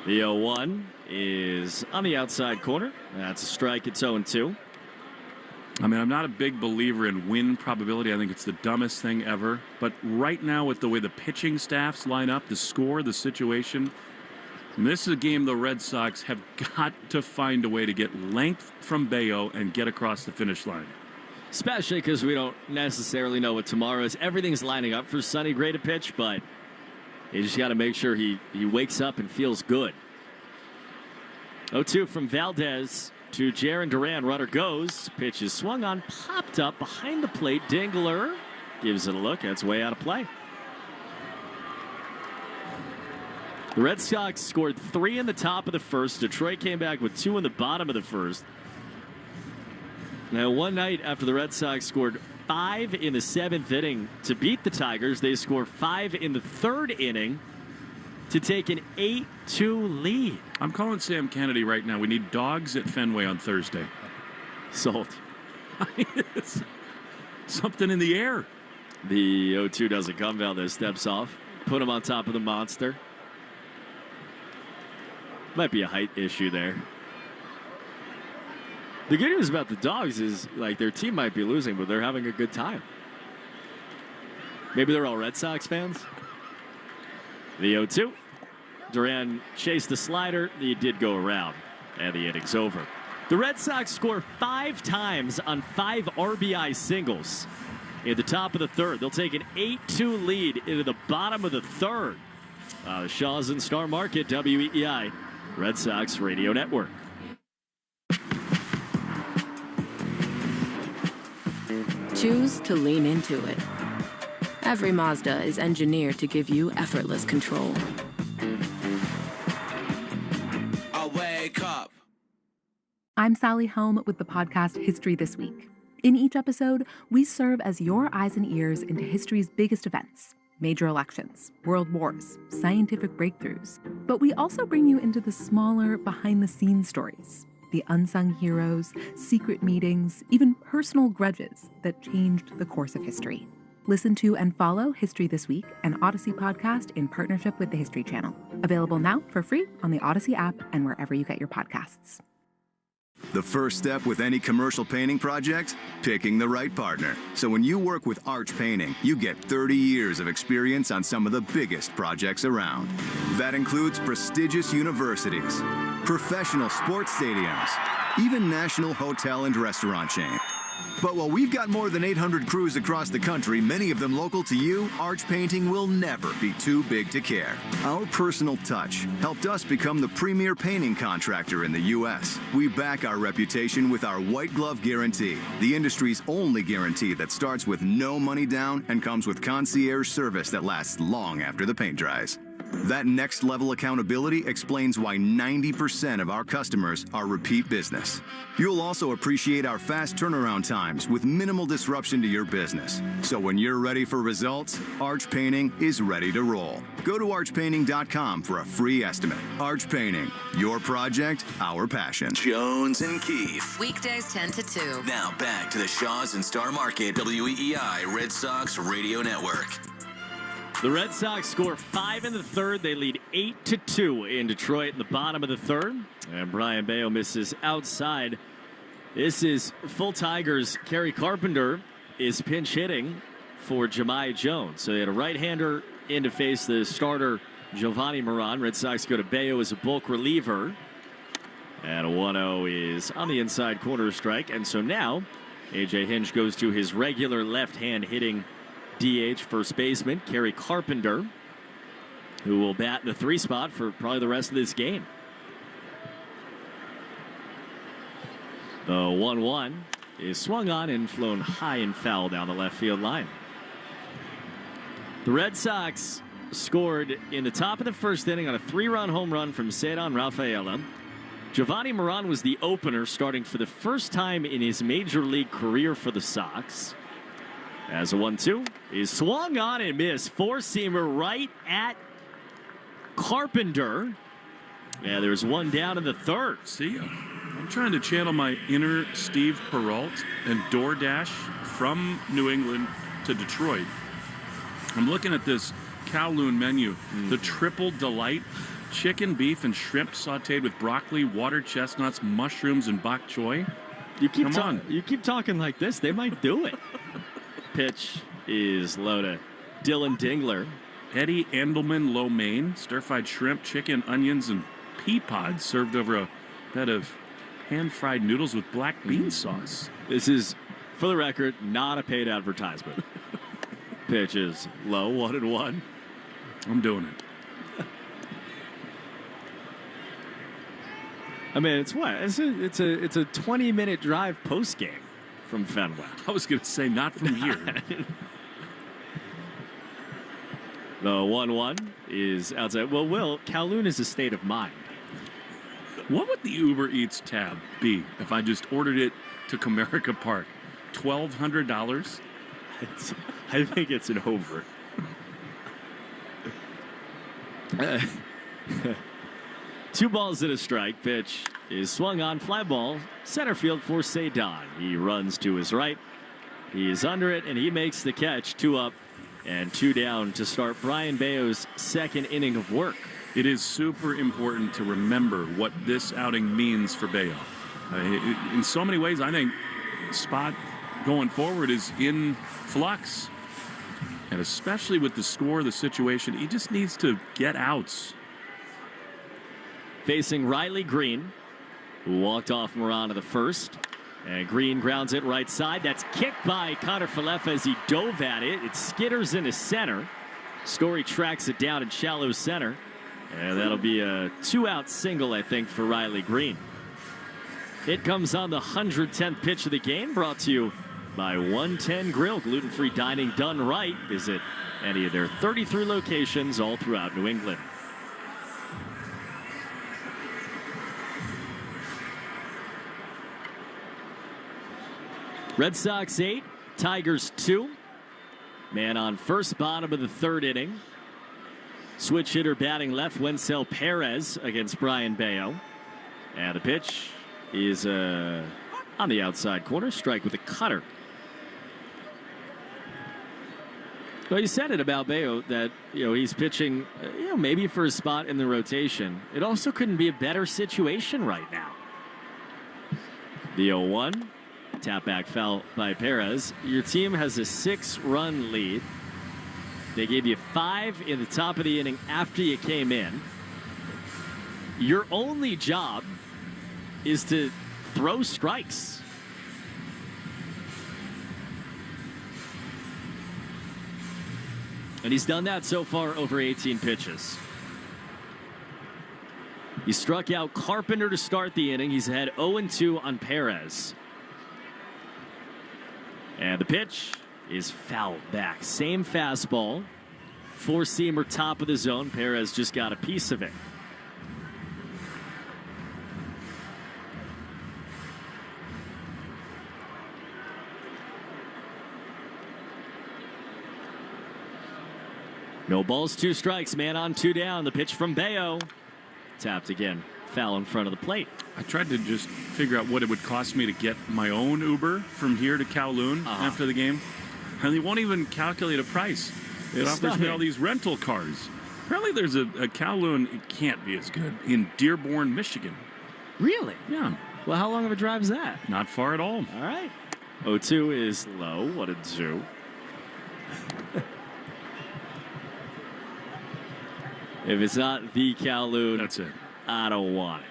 The 0-1 is on the outside corner. That's a strike. It's 0-2. I mean, I'm not a big believer in win probability. I think it's the dumbest thing ever. But right now, with the way the pitching staffs line up, the score, the situation, this is a game the Red Sox have got to find a way to get length from Bayo and get across the finish line. Especially because we don't necessarily know what tomorrow is. Everything's lining up for Sonny Gray to pitch, but you just got to make sure he wakes up and feels good. 0-2 from Valdez to Jiren Duran. Runner goes. Pitch is swung on, popped up behind the plate. Dingler gives it a look. That's way out of play. The Red Sox scored 3 in the top of the first. Detroit came back with 2 in the bottom of the first. Now, one night after the Red Sox scored 5 in the 7th inning to beat the Tigers, they score 5 in the 3rd inning to take an 8-2 lead. I'm calling Sam Kennedy right now. We need dogs at Fenway on Thursday. Sold. Something in the air. The 0-2 doesn't come. Valdez steps off. Put him on top of the monster. Might be a height issue there. The good news about the Dogs is, like, their team might be losing, but they're having a good time. Maybe they're all Red Sox fans. The 0-2. Duran chased the slider. He did go around, and the inning's over. The Red Sox score 5 times on 5 RBI singles in the top of the 3rd. They'll take an 8-2 lead into the bottom of the 3rd. Shaw's and Star Market, WEEI, Red Sox Radio Network. Choose to lean into it. Every Mazda is engineered to give you effortless control. I wake up. I'm Sally Helm with the podcast History This Week. In each episode, we serve as your eyes and ears into history's biggest events, major elections, world wars, scientific breakthroughs. But we also bring you into the smaller, behind-the-scenes stories, the unsung heroes, secret meetings, even personal grudges that changed the course of history. Listen to and follow History This Week, an Odyssey podcast in partnership with the History Channel. Available now for free on the Odyssey app and wherever you get your podcasts. The first step with any commercial painting project? Picking the right partner. So when you work with Arch Painting, you get 30 years of experience on some of the biggest projects around. That includes prestigious universities, professional sports stadiums, even national hotel and restaurant chains. But while we've got more than 800 crews across the country, many of them local to you, Arch Painting will never be too big to care. Our personal touch helped us become the premier painting contractor in the U.S. We back our reputation with our White Glove Guarantee, the industry's only guarantee that starts with no money down and comes with concierge service that lasts long after the paint dries. That next level accountability explains why 90% of our customers are repeat business. You'll also appreciate our fast turnaround times with minimal disruption to your business. So when you're ready for results, Arch Painting is ready to roll. Go to archpainting.com for a free estimate. Arch Painting, your project, our passion. Jones and Keefe. Weekdays 10 to 2. Now back to the Shaw's and Star Market, WEEI Red Sox Radio Network. The Red Sox score 5 in the 3rd. They lead 8-2 in Detroit in the bottom of the 3rd. And Brian Bayo misses outside. This is full Tigers. Kerry Carpenter is pinch hitting for Jahmai Jones. So they had a right-hander in to face the starter, Giovanni Moran. Red Sox go to Bayo as a bulk reliever. And a 1-0 is on the inside corner strike. And so now, A.J. Hinch goes to his regular left-hand hitting DH first baseman, Kerry Carpenter, who will bat in the 3 spot for probably the rest of this game. The 1-1 is swung on and flown high and foul down the left field line. The Red Sox scored in the top of the 1st inning on a 3-run home run from Cedon Rafaela. Giovanni Moran was the opener, starting for the first time in his major league career for the Sox. As a 1-2 is swung on and missed. 4-seamer right at Carpenter. Yeah, there's one down in the 3rd. See ya. I'm trying to channel my inner Steve Perrault and DoorDash from New England to Detroit. I'm looking at this Kowloon menu. The Triple Delight. Chicken, beef, and shrimp sauteed with broccoli, water chestnuts, mushrooms, and bok choy. You keep talking like this, they might do it. Pitch is low to Dylan Dingler. Eddie Endelman lo mein, stir-fried shrimp, chicken, onions, and pea pods served over a bed of pan-fried noodles with black bean sauce. This is, for the record, not a paid advertisement. Pitch is low, 1-1. I'm doing it. I mean, it's what? It's a 20-minute drive post-game from Fenway. I was going to say, not from here. The 1-1 is outside. Well, Will, Kowloon is a state of mind. What would the Uber Eats tab be if I just ordered it to Comerica Park. $1,200? I think it's an over. 2 balls and a strike. Pitch is swung on, fly ball, center field for Cedon. He runs to his right. He is under it, and he makes the catch. 2 up and 2 down to start Brayan Bello's second inning of work. It is super important to remember what this outing means for Bello. In so many ways, I think spot going forward is in flux. And especially with the score, the situation, he just needs to get outs. Facing Riley Green, who walked off Moran to the first. And Green grounds it right side. That's kicked by Connor Falefa as he dove at it. It skitters into center. Story tracks it down in shallow center. And that'll be a 2-out single, I think, for Riley Green. It comes on the 110th pitch of the game, brought to you by 110 Grill. Gluten-free dining done right. Visit any of their 33 locations all throughout New England. Red Sox 8, Tigers 2. Man on first, bottom of the 3rd inning. Switch hitter batting left, Wencel Perez against Brayan Bello. And the pitch is on the outside corner, strike with a cutter. Well, you said it about Bello that, he's pitching, maybe for a spot in the rotation. It also couldn't be a better situation right now. The 0-1. Tap back foul by Perez. Your team has a 6-run lead. They gave you 5 in the top of the inning after you came in. Your only job is to throw strikes. And he's done that so far over 18 pitches. He struck out Carpenter to start the inning. He's had 0-2 on Perez. And the pitch is fouled back. Same fastball. 4-seamer top of the zone. Perez just got a piece of it. No balls, 2 strikes. Man on, 2 down. The pitch from Bello. Tapped again. Foul in front of the plate. I tried to just figure out what it would cost me to get my own Uber from here to Kowloon after the game. And they won't even calculate a price. It offers me all these rental cars. Apparently there's a Kowloon, it can't be as good, in Dearborn, Michigan. Really? Yeah. Well, how long of a drive is that? Not far at all. All right. 0-2 is low. 1-2. If it's not the Kowloon, that's it. I don't want it.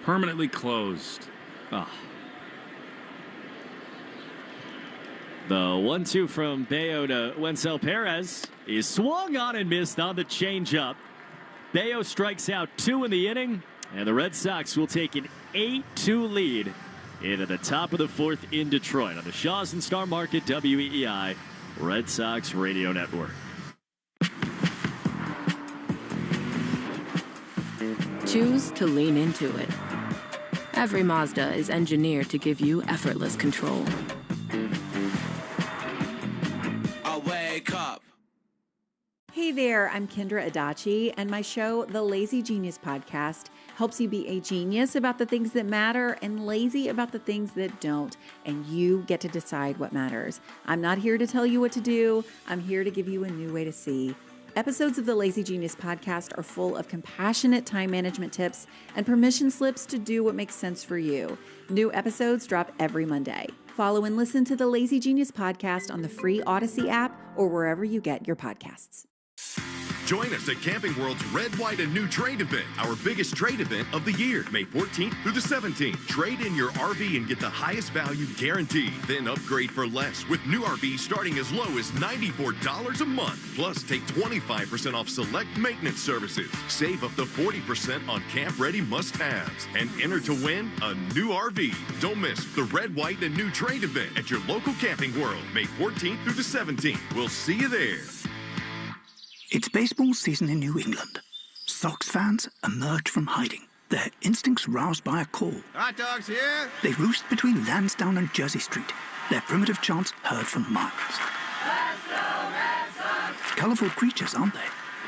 Permanently closed. Oh. The 1-2 from Bello to Wencel Perez is swung on and missed on the changeup. Bello strikes out 2 in the inning, and the Red Sox will take an 8-2 lead into the top of the 4th in Detroit on the Shaw's and Star Market WEEI Red Sox Radio Network. Choose to lean into it. Every Mazda is engineered to give you effortless control. I wake up. Hey there, I'm Kendra Adachi, and my show, The Lazy Genius Podcast, helps you be a genius about the things that matter and lazy about the things that don't, and you get to decide what matters. I'm not here to tell you what to do. I'm here to give you a new way to see. Episodes of the Lazy Genius Podcast are full of compassionate time management tips and permission slips to do what makes sense for you. New episodes drop every Monday. Follow and listen to the Lazy Genius Podcast on the free Odyssey app or wherever you get your podcasts. Join us at Camping World's Red, White, and New Trade event, our biggest trade event of the year, May 14th through the 17th. Trade in your RV and get the highest value guaranteed. Then upgrade for less with new RVs starting as low as $94 a month. Plus, take 25% off select maintenance services. Save up to 40% on camp-ready must-haves. And enter to win a new RV. Don't miss the Red, White, and New Trade event at your local Camping World, May 14th through the 17th. We'll see you there. It's baseball season in New England. Sox fans emerge from hiding. Their instincts roused by a call. Hot dogs here. They roost between Lansdowne and Jersey Street, their primitive chants heard for miles. Let's go, Red Sox! Colorful creatures, aren't they?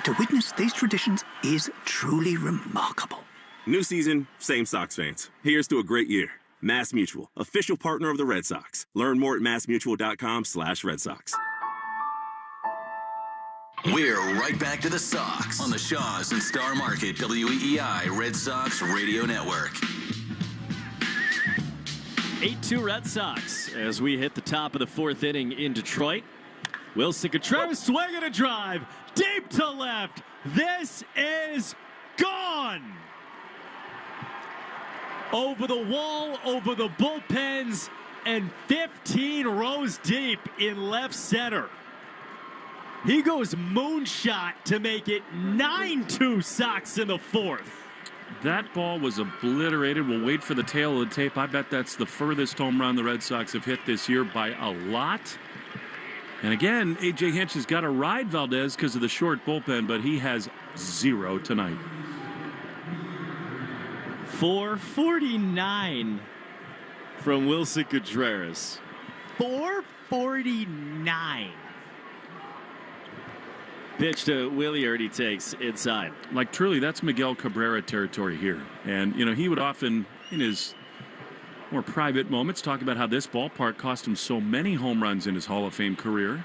To witness these traditions is truly remarkable. New season, same Sox fans. Here's to a great year. Mass Mutual, official partner of the Red Sox. Learn more at massmutual.com/Red Sox. We're right back to the Sox on the Shaws and Star Market WEEI Red Sox Radio Network. 8-2 Red Sox as we hit the top of the fourth inning in Detroit. Wilson Contreras swinging a drive deep to left. This is gone. Over the wall, over the bullpens, and 15 rows deep in left center. He goes moonshot to make it 9-2 Sox in the fourth. That ball was obliterated. We'll wait for the tail of the tape. I bet that's the furthest home run the Red Sox have hit this year by a lot. And again, A.J. Hinch has got to ride Valdez because of the short bullpen, but he has 0 tonight. 449 from Wilson Contreras. 449. Pitch to Willie he takes inside. Like, truly, that's Miguel Cabrera territory here. And, you know, he would often, in his more private moments, talk about how this ballpark cost him so many home runs in his Hall of Fame career.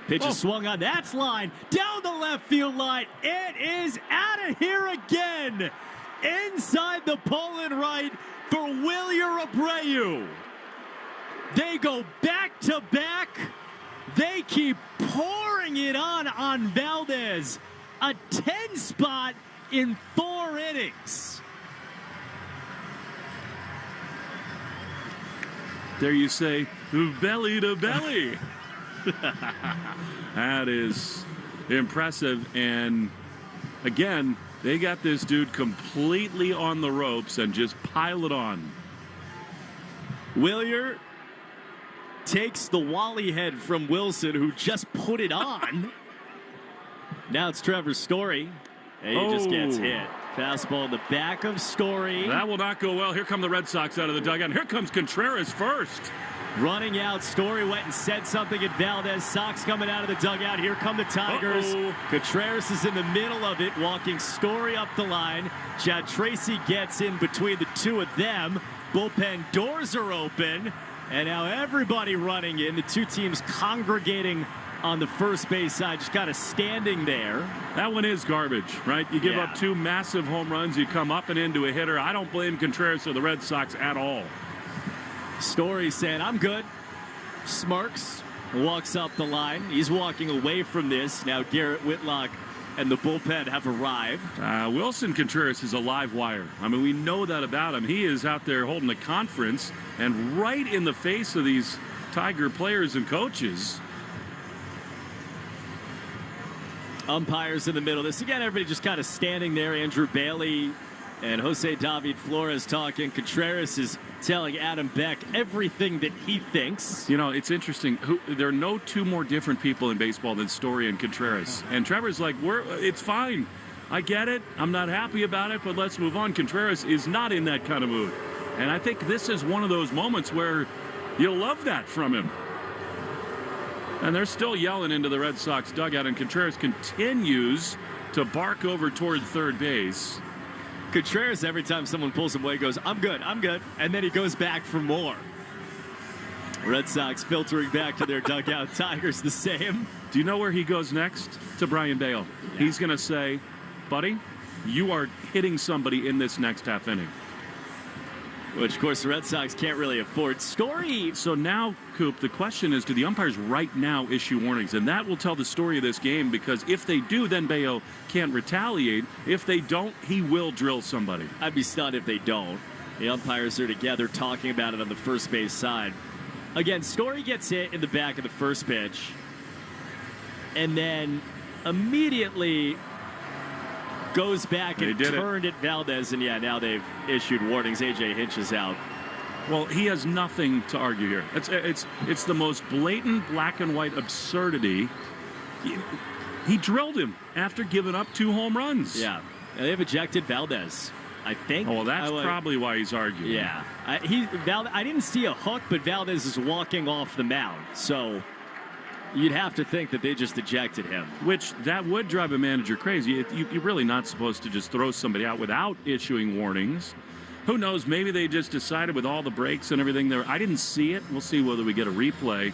Pitch is swung on. That's line down the left field line. It is out of here again. Inside the pole and right for Willie Abreu. They go back to back. They keep pouring it on Valdez. A 10 spot in 4 innings. There you say, belly to belly. That is impressive. And again, they got this dude completely on the ropes and just pile it on. Willier takes the Wally head from Wilson, who just put it on. Now it's Trevor Story. And he just gets hit. Fastball in the back of Story. That will not go well. Here come the Red Sox out of the dugout. Here comes Contreras first. Running out, Story went and said something at Valdez. Sox coming out of the dugout. Here come the Tigers. Contreras is in the middle of it, walking Story up the line. Chad Tracy gets in between the two of them. Bullpen doors are open. And now everybody running in. The two teams congregating on the first base side, just kind of standing there. That one is garbage, right? You give up 2 massive home runs. You come up and into a hitter. I don't blame Contreras or the Red Sox at all. Story saying, I'm good. Smirks, walks up the line. He's walking away from this. Now Garrett Whitlock and the bullpen have arrived. Wilson Contreras is a live wire. I mean, we know that about him. He is out there holding a conference and right in the face of these Tiger players and coaches. Umpires in the middle. This again, everybody just kind of standing there. Andrew Bailey and Jose David Flores talking. Contreras is telling Adam Beck everything that he thinks. You know, it's interesting. There are no 2 more different people in baseball than Story and Contreras. And Trevor's like, it's fine. I get it. I'm not happy about it, but let's move on. Contreras is not in that kind of mood. And I think this is one of those moments where you'll love that from him. And they're still yelling into the Red Sox dugout, and Contreras continues to bark over toward third base. Contreras, every time someone pulls him away, goes, I'm good, I'm good. And then he goes back for more. Red Sox filtering back to their dugout. Tigers the same. Do you know where he goes next? To Brian Bale. Yeah. He's going to say, buddy, you are hitting somebody in this next half inning. Which, of course, the Red Sox can't really afford. Story. So now, Coop, the question is, do the umpires right now issue warnings? And that will tell the story of this game, because if they do, then Bayo can't retaliate. If they don't, he will drill somebody. I'd be stunned if they don't. The umpires are together talking about it on the first base side. Again, Story gets hit in the back of the first pitch. And then immediately goes back and turned at Valdez, and now they've issued warnings. A.J. Hinch is out. Well, he has nothing to argue here. It's the most blatant black and white absurdity. He drilled him after giving up 2 home runs. Yeah. They've ejected Valdez, I think. Oh, well, that's probably why he's arguing. Yeah. I didn't see a hook, but Valdez is walking off the mound. So you'd have to think that they just ejected him. Which, that would drive a manager crazy. You're really not supposed to just throw somebody out without issuing warnings. Who knows? Maybe they just decided with all the breaks and everything there. I didn't see it. We'll see whether we get a replay.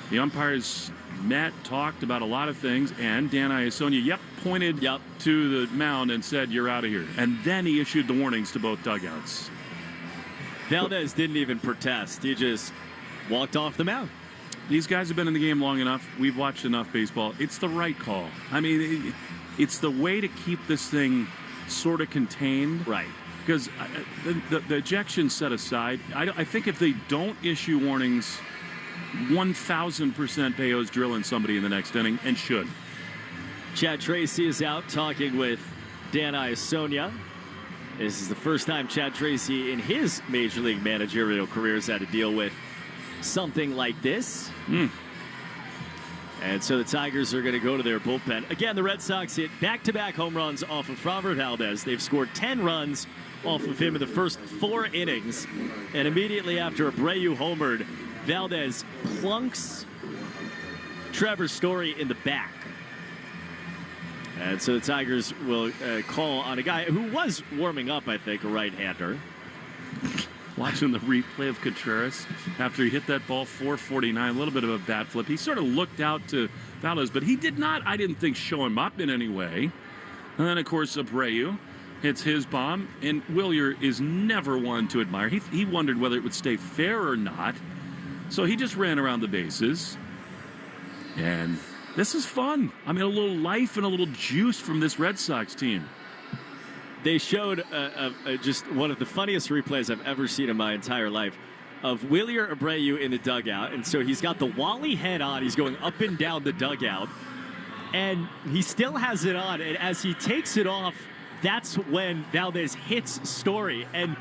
The umpires met, talked about a lot of things, and Dan Iasonia, pointed to the mound and said, "You're out of here." And then he issued the warnings to both dugouts. Valdez didn't even protest. He just walked off the mound. These guys have been in the game long enough. We've watched enough baseball. It's the right call. I mean, it's the way to keep this thing sort of contained. Right. Because the ejection set aside, I think if they don't issue warnings, 1,000% Bayo's drilling somebody in the next inning, and should. Chad Tracy is out talking with Dan Iasonia. This is the first time Chad Tracy in his Major League managerial career has had to deal with something like this. And so the Tigers are going to go to their bullpen. Again, the Red Sox hit back-to-back home runs off of Framber Valdez. They've scored 10 runs off of him in the first 4 innings. And immediately after Abreu homered, Valdez plunks Trevor Story in the back. And so the Tigers will call on a guy who was warming up, I think, a right-hander. Watching the replay of Contreras after he hit that ball 449, a little bit of a bat flip. He sort of looked out to Valdez, but he did not, I didn't think, show him up in any way. And then, of course, Abreu hits his bomb, and Willier is never one to admire. He wondered whether it would stay fair or not. So he just ran around the bases. And this is fun. I mean, a little life and a little juice from this Red Sox team. They showed just one of the funniest replays I've ever seen in my entire life of Willier Abreu in the dugout. And so he's got the Wally head on. He's going up and down the dugout. And he still has it on. And as he takes it off, that's when Valdez hits Story. And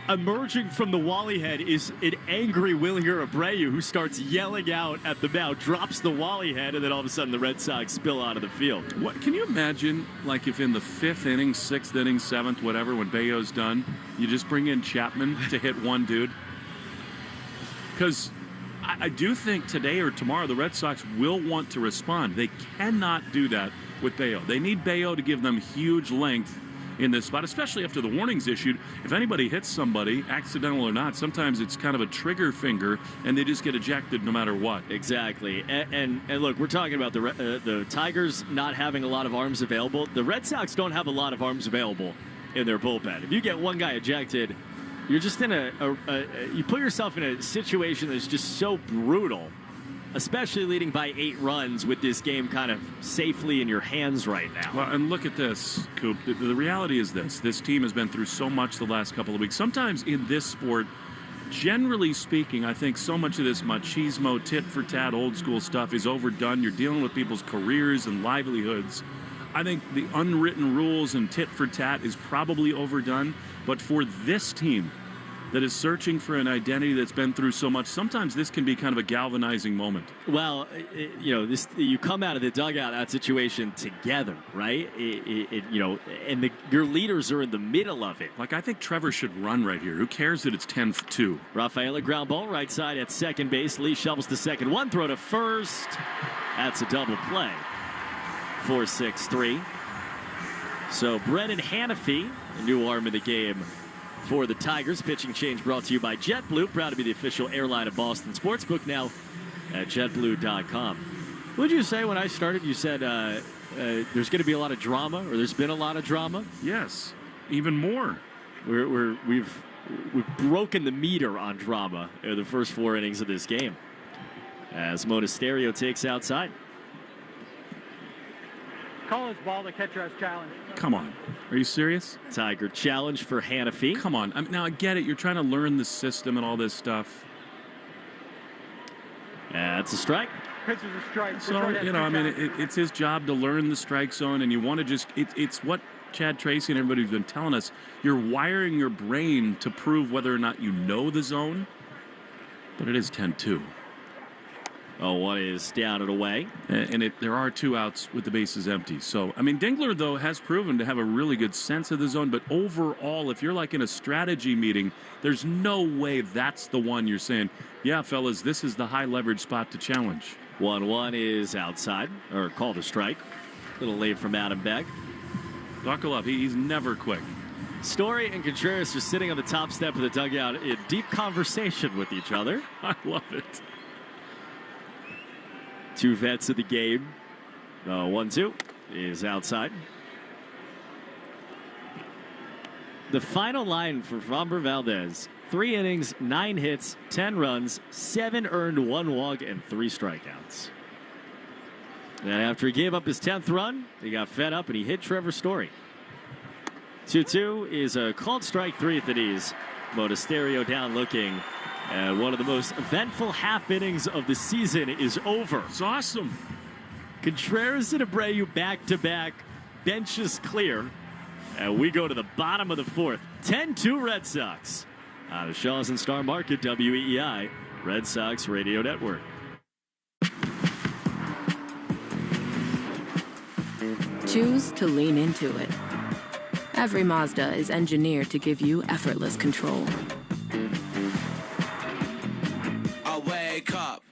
emerging from the Wally head is an angry Willier Abreu who starts yelling out at the mound, drops the Wally head, and then all of a sudden the Red Sox spill out of the field. What can you imagine, like if in the 5th inning, 6th inning, 7th, whatever, when Bayo's done, you just bring in Chapman to hit one dude? Because I do think today or tomorrow the Red Sox will want to respond. They cannot do that with Bayo. They need Bayo to give them huge length in this spot, especially after the warnings issued. If anybody hits somebody, accidental or not, sometimes it's kind of a trigger finger, and they just get ejected no matter what. Exactly. And look, we're talking about the Tigers not having a lot of arms available. The Red Sox don't have a lot of arms available in their bullpen. If you get one guy ejected, you're just in you put yourself in a situation that's just so brutal, especially leading by 8 runs with this game kind of safely in your hands right now. Well, and look at this, Coop. The reality is this team has been through so much the last couple of weeks. Sometimes in this sport, generally speaking, I think so much of this machismo, tit-for-tat, old-school stuff is overdone. You're dealing with people's careers and livelihoods. I think the unwritten rules and tit-for-tat is probably overdone. But for this team that is searching for an identity that's been through so much, sometimes this can be kind of a galvanizing moment. Well, you come out of the dugout, that situation together, right? And your leaders are in the middle of it. Like, I think Trevor should run right here. Who cares that it's 10-2? Rafaela ground ball right side at second base. Lee shovels to second. One throw to first. That's a double play. 4-6-3. So Brennan Hanafy, a new arm in the game for the Tigers. Pitching change brought to you by JetBlue, proud to be the official airline of Boston Sportsbook, now at JetBlue.com. What did you say when I started? You said there's going to be a lot of drama, or there's been a lot of drama? Yes, even more. We've broken the meter on drama in the first 4 innings of this game, as Monasterio takes outside. College ball, the catcher has challenge. Come on. Are you serious? Tiger challenge for Hanafy. Come on. Now, I get it. You're trying to learn the system and all this stuff. That's a strike. Pitches a strike. So, it's his job to learn the strike zone, and you want to just, it's what Chad Tracy and everybody has been telling us. You're wiring your brain to prove whether or not you know the zone, but it is 10-2. One is down and away. And there are 2 outs with the bases empty. So, I mean, Dingler, though, has proven to have a really good sense of the zone. But overall, if you're like in a strategy meeting, there's no way that's the one you're saying, yeah, fellas, this is the high leverage spot to challenge. 1-1 is outside, or called a strike. A little late from Adam Beck. Buckle up. He's never quick. Story and Contreras are sitting on the top step of the dugout in deep conversation with each other. I love it. 2 vets of the game. 1-2 is outside. The final line for Framber Valdez: 3 innings, 9 hits, 10 runs, 7 earned, 1 walk, and 3 strikeouts. And after he gave up his 10th run, he got fed up and he hit Trevor Story. 2-2 is a called strike 3 at the knees. Monasterio down looking. And one of the most eventful half innings of the season is over. It's awesome. Contreras and Abreu back-to-back. Bench is clear. And we go to the bottom of the 4th. 10-2 Red Sox. Out of Shaw's and Star Market, WEEI, Red Sox Radio Network. Choose to lean into it. Every Mazda is engineered to give you effortless control. I wake up.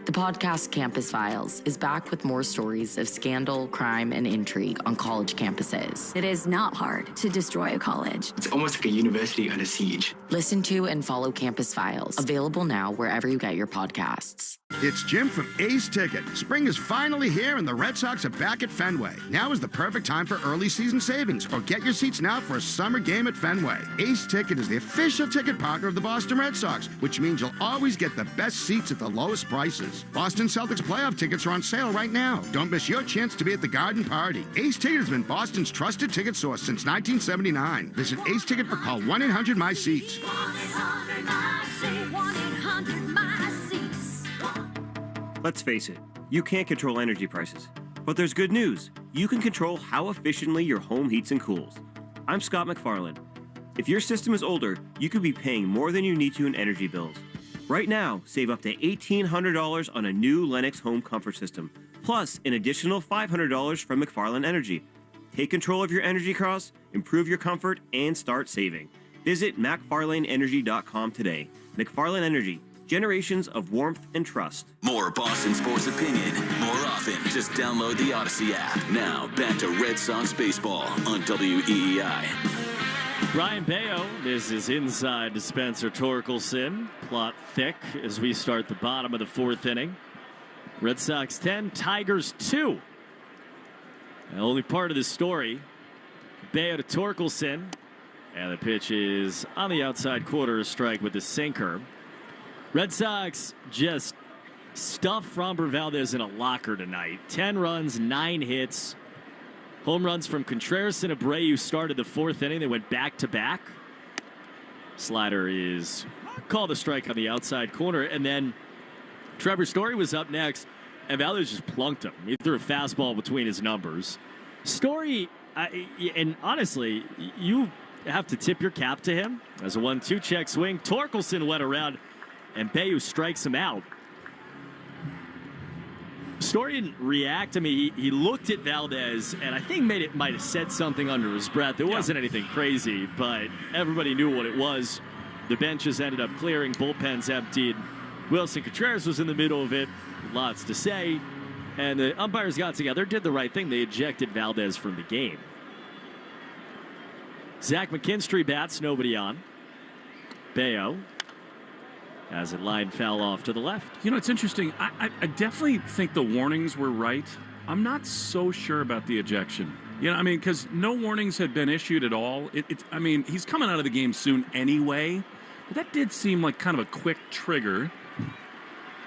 The podcast Campus Files is back with more stories of scandal, crime, and intrigue on college campuses. It is not hard to destroy a college. It's almost like a university under siege. Listen to and follow Campus Files, available now wherever you get your podcasts. It's Jim from Ace Ticket. Spring is finally here and the Red Sox are back at Fenway. Now is the perfect time for early season savings, or get your seats now for a summer game at Fenway. Ace Ticket is the official ticket partner of the Boston Red Sox, which means you'll always get the best seats at the lowest prices. Boston Celtics playoff tickets are on sale right now. Don't miss your chance to be at the Garden Party. Ace Ticket has been Boston's trusted ticket source since 1979. Visit Ace Ticket or call 1-800-MY-SEATS. 1-800-MY-SEATS. Let's face it, you can't control energy prices. But there's good news. You can control how efficiently your home heats and cools. I'm Scott McFarland. If your system is older, you could be paying more than you need to in energy bills. Right now, save up to $1,800 on a new Lennox home comfort system, plus an additional $500 from McFarland Energy. Take control of your energy costs, improve your comfort, and start saving. Visit McFarlaneEnergy.com today. McFarland Energy. Generations of warmth and trust. More Boston sports opinion, more often. Just download the Odyssey app. Now, back to Red Sox baseball on WEEI. Brian Bayo, this is inside to Spencer Torkelson. Plot thick as we start the bottom of the 4th inning. Red Sox 10, Tigers 2. The only part of the story, Bayo to Torkelson. And the pitch is on the outside quarter, a strike with the sinker. Red Sox just stuffed Framber Valdez in a locker tonight. 10 runs, 9 hits. Home runs from Contreras and Abreu started the 4th inning. They went back-to-back. Slider is called a strike on the outside corner. And then Trevor Story was up next, and Valdez just plunked him. He threw a fastball between his numbers. Story, and honestly, you have to tip your cap to him. As a 1-2 check swing, Torkelson went around, and Bayo strikes him out. Story didn't react. I mean, he looked at Valdez, and I think might have said something under his breath. It wasn't anything crazy, but everybody knew what it was. The benches ended up clearing, bullpens emptied. Wilson Contreras was in the middle of it. Lots to say. And the umpires got together, did the right thing. They ejected Valdez from the game. Zach McKinstry bats, nobody on. Bayo as it line foul off to the left. You know, it's interesting. I definitely think the warnings were right. I'm not so sure about the ejection. You know, I mean, because no warnings had been issued at all. I mean, he's coming out of the game soon anyway. But that did seem like kind of a quick trigger.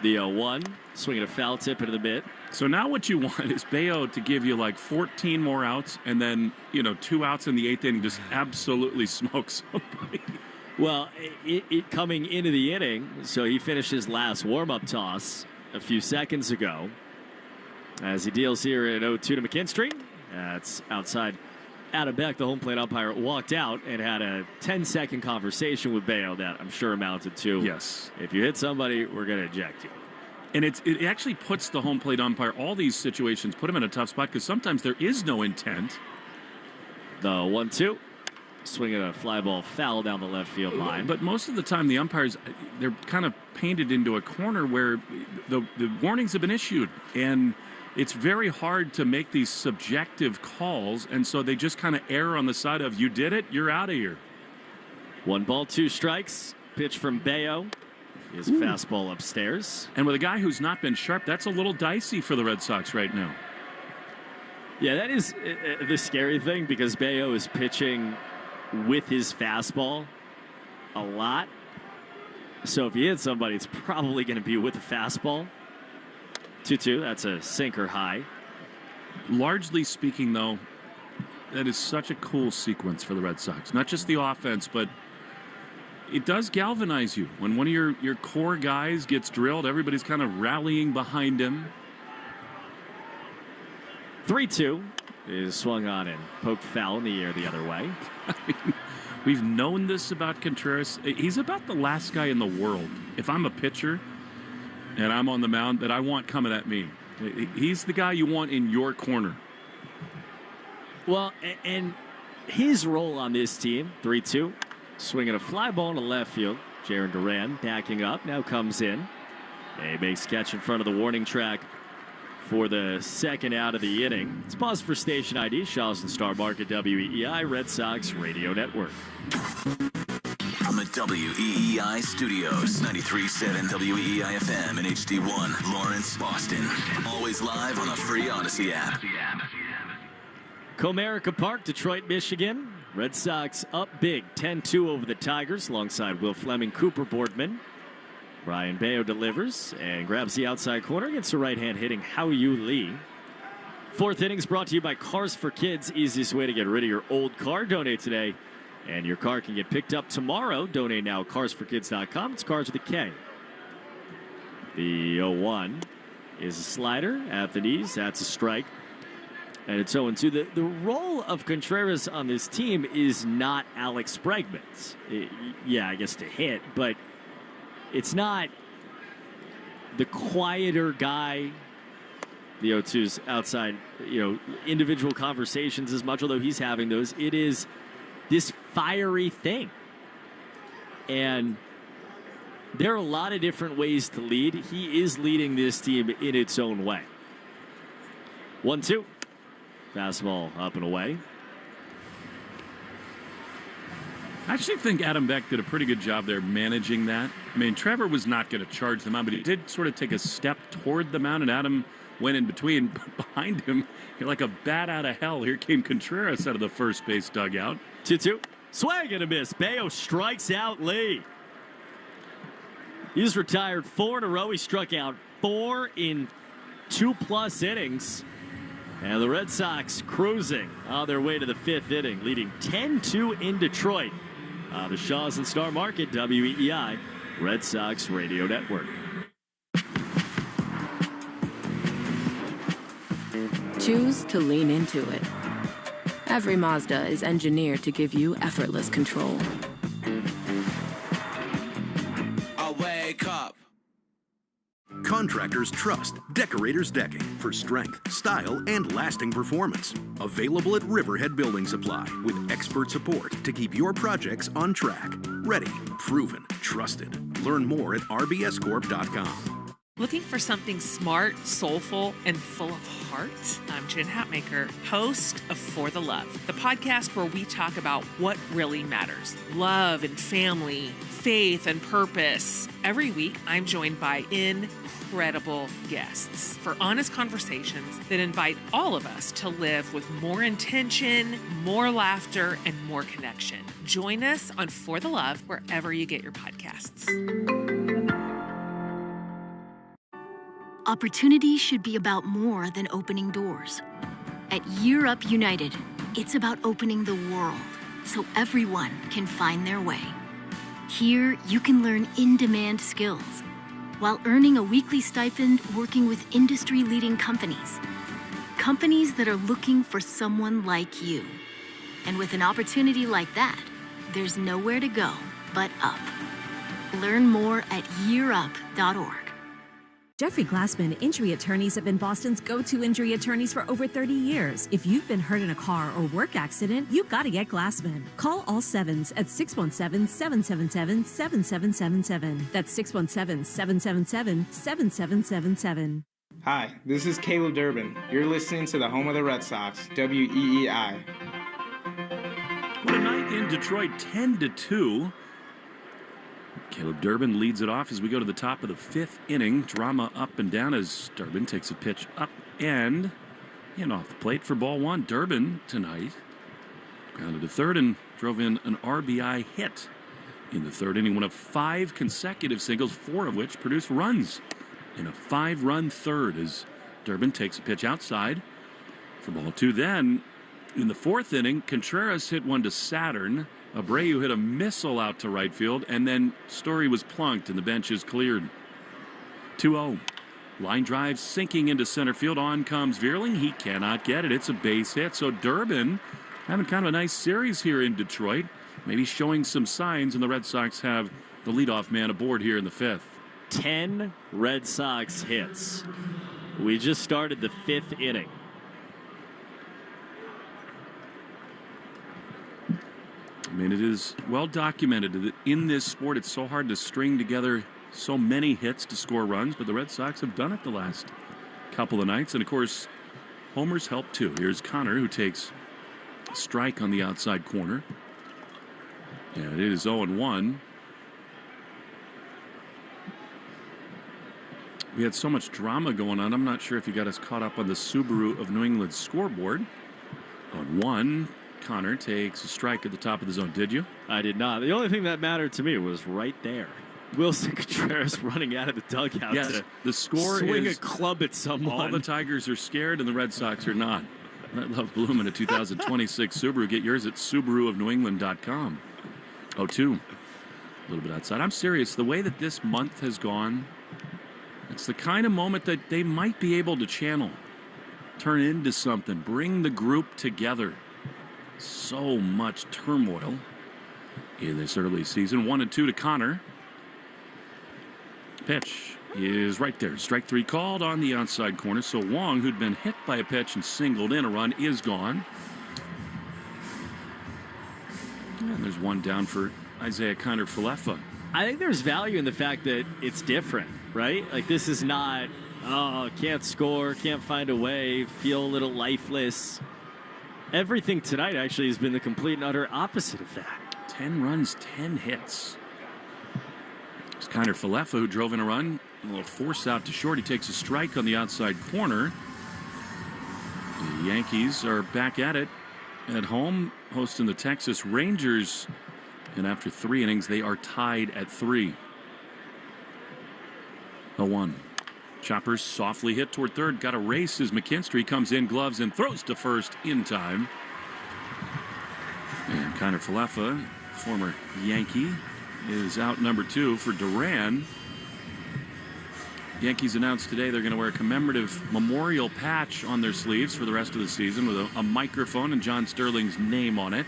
The 0-1, swinging a foul tip into the mitt. So now what you want is Bayo to give you like 14 more outs, and then, 2 outs in the 8th inning, just absolutely smoke somebody. Well, it coming into the inning, so he finished his last warm-up toss a few seconds ago. As he deals here at 0-2 to McKinstry. That's outside. Adam Beck, the home plate umpire, walked out and had a 10-second conversation with Bayo that I'm sure amounted to, yes, if you hit somebody, we're going to eject you. And it actually puts the home plate umpire, all these situations, put him in a tough spot because sometimes there is no intent. The 1-2. Swinging a fly ball foul down the left field line. But most of the time, the umpires, they're kind of painted into a corner where the warnings have been issued. And it's very hard to make these subjective calls. And so they just kind of err on the side of, you did it, you're out of here. 1 ball, 2 strikes. Pitch from Bayo. His fastball upstairs. And with a guy who's not been sharp, that's a little dicey for the Red Sox right now. Yeah, that is the scary thing because Bayo is pitching with his fastball a lot. So if he hits somebody, it's probably going to be with the fastball. 2-2, that's a sinker high. Largely speaking, though, that is such a cool sequence for the Red Sox. Not just the offense, but it does galvanize you. When one of your core guys gets drilled, everybody's kind of rallying behind him. 3-2 is swung on and poked foul in the air the other way. I mean, we've known this about Contreras. He's about the last guy in the world. If I'm a pitcher and I'm on the mound, that I want coming at me. He's the guy you want in your corner. Well, and his role on this team, 3-2, swinging a fly ball in the left field. Jiren Duran backing up, now comes in. A big catch in front of the warning track for the second out of the inning. It's pause for station ID. Shaw's and Star Market, WEEI, Red Sox Radio Network. From the WEEI studios, 93.7 WEEI FM and HD1, Lawrence, Boston. Always live on the free Odyssey app. Comerica Park, Detroit, Michigan. Red Sox up big, 10-2 over the Tigers, alongside Will Fleming, Cooper Boardman. Brian Bayo delivers and grabs the outside corner against the right-hand hitting Hao-Yu Lee. Fourth innings brought to you by Cars for Kids. Easiest way to get rid of your old car. Donate today, and your car can get picked up tomorrow. Donate now, carsforkids.com. It's cars with a K. The 0-1 is a slider at the knees. That's a strike. And it's 0-2. The role of Contreras on this team is not Alex Bregman's. Yeah, I guess to hit, but it's not the quieter guy. The 0-2's outside, individual conversations as much, although he's having those. It is this fiery thing. And there are a lot of different ways to lead. He is leading this team in its own way. 1-2. Fastball up and away. I actually think Adam Beck did a pretty good job there managing that. I mean, Trevor was not going to charge the mound, but he did sort of take a step toward the mound, and Adam went in between. But behind him, like a bat out of hell, here came Contreras out of the first base dugout. 2-2. Swing and a miss. Bayo strikes out Lee. He's retired 4 in a row. He struck out 4 in 2+ innings. And the Red Sox cruising on their way to the 5th inning, leading 10-2 in Detroit. The Shaw's and Star Market, WEEI, Red Sox Radio Network. Choose to lean into it. Every Mazda is engineered to give you effortless control. I wake up. Contractors trust Decorators Decking for strength, style, and lasting performance. Available at Riverhead Building Supply with expert support to keep your projects on track. Ready, proven, trusted. Learn more at rbscorp.com. Looking for something smart, soulful, and full of heart? I'm Jen Hatmaker, host of For the Love, the podcast where we talk about what really matters. Love and family, faith and purpose. Every week, I'm joined by incredible guests for honest conversations that invite all of us to live with more intention, more laughter, and more connection. Join us on For the Love wherever you get your podcasts. Opportunity should be about more than opening doors. At Year Up United, it's about opening the world so everyone can find their way. Here, you can learn in-demand skills while earning a weekly stipend working with industry-leading companies. Companies that are looking for someone like you. And with an opportunity like that, there's nowhere to go but up. Learn more at yearup.org. Jeffrey Glassman Injury Attorneys have been Boston's go-to injury attorneys for over 30 years. If you've been hurt in a car or work accident, you've got to get Glassman. Call all sevens at 617-777-7777. That's 617-777-7777. Hi, this is Caleb Durbin. You're listening to the home of the Red Sox, WEEI. What a night in Detroit, 10-2. Caleb Durbin leads it off as we go to the top of the fifth inning. Drama up and down as Durbin takes a pitch up and off the plate for ball one. Durbin tonight grounded to third and drove in an RBI hit in the third inning. One of 5 consecutive singles, 4 of which produced runs in a 5-run third as Durbin takes a pitch outside for ball two. Then in the fourth inning, Contreras hit one to Saturn. Abreu hit a missile out to right field, and then Story was plunked, and the bench is cleared. 2-0. Line drive sinking into center field. On comes Vierling. He cannot get it. It's a base hit. So Durbin having kind of a nice series here in Detroit. Maybe showing some signs, and the Red Sox have the leadoff man aboard here in the fifth. 10 Red Sox hits. We just started the fifth inning. I mean, it is well documented that in this sport, it's so hard to string together so many hits to score runs, but the Red Sox have done it the last couple of nights. And, of course, homers help, too. Here's Connor, who takes a strike on the outside corner. And it is 0-1. We had so much drama going on. I'm not sure if you got us caught up on the Subaru of New England scoreboard. On one, Connor takes a strike at the top of the zone. Did you? I did not. The only thing that mattered to me was right there. Wilson Contreras running out of the dugout to the score swing is a club at someone. All the Tigers are scared and the Red Sox are not. I love blooming a 2026 Subaru. Get yours at SubaruofNewEngland.com. 0-2. A little bit outside. I'm serious. The way that this month has gone, it's the kind of moment that they might be able to channel, turn into something, bring the group together. So much turmoil in this early season. 1-2 to Connor. Pitch is right there. Strike 3 called on the outside corner. So Wong, who'd been hit by a pitch and singled in a run, is gone. And there's one down for Isaiah Kiner-Falefa. I think there's value in the fact that it's different, right? Like, this is not, can't score, can't find a way, feel a little lifeless. Everything tonight actually has been the complete and utter opposite of that. 10 runs, 10 hits. It's Kiner-Falefa who drove in a run. A little force out to short. He takes a strike on the outside corner. The Yankees are back at it at home, hosting the Texas Rangers. And after 3 innings, they are tied at 3. 0-1. Choppers softly hit toward third. Got a race as McKinstry comes in, gloves, and throws to first in time. And Kiner-Falefa, former Yankee, is out number 2 for Duran. Yankees announced today they're going to wear a commemorative memorial patch on their sleeves for the rest of the season with a microphone and John Sterling's name on it.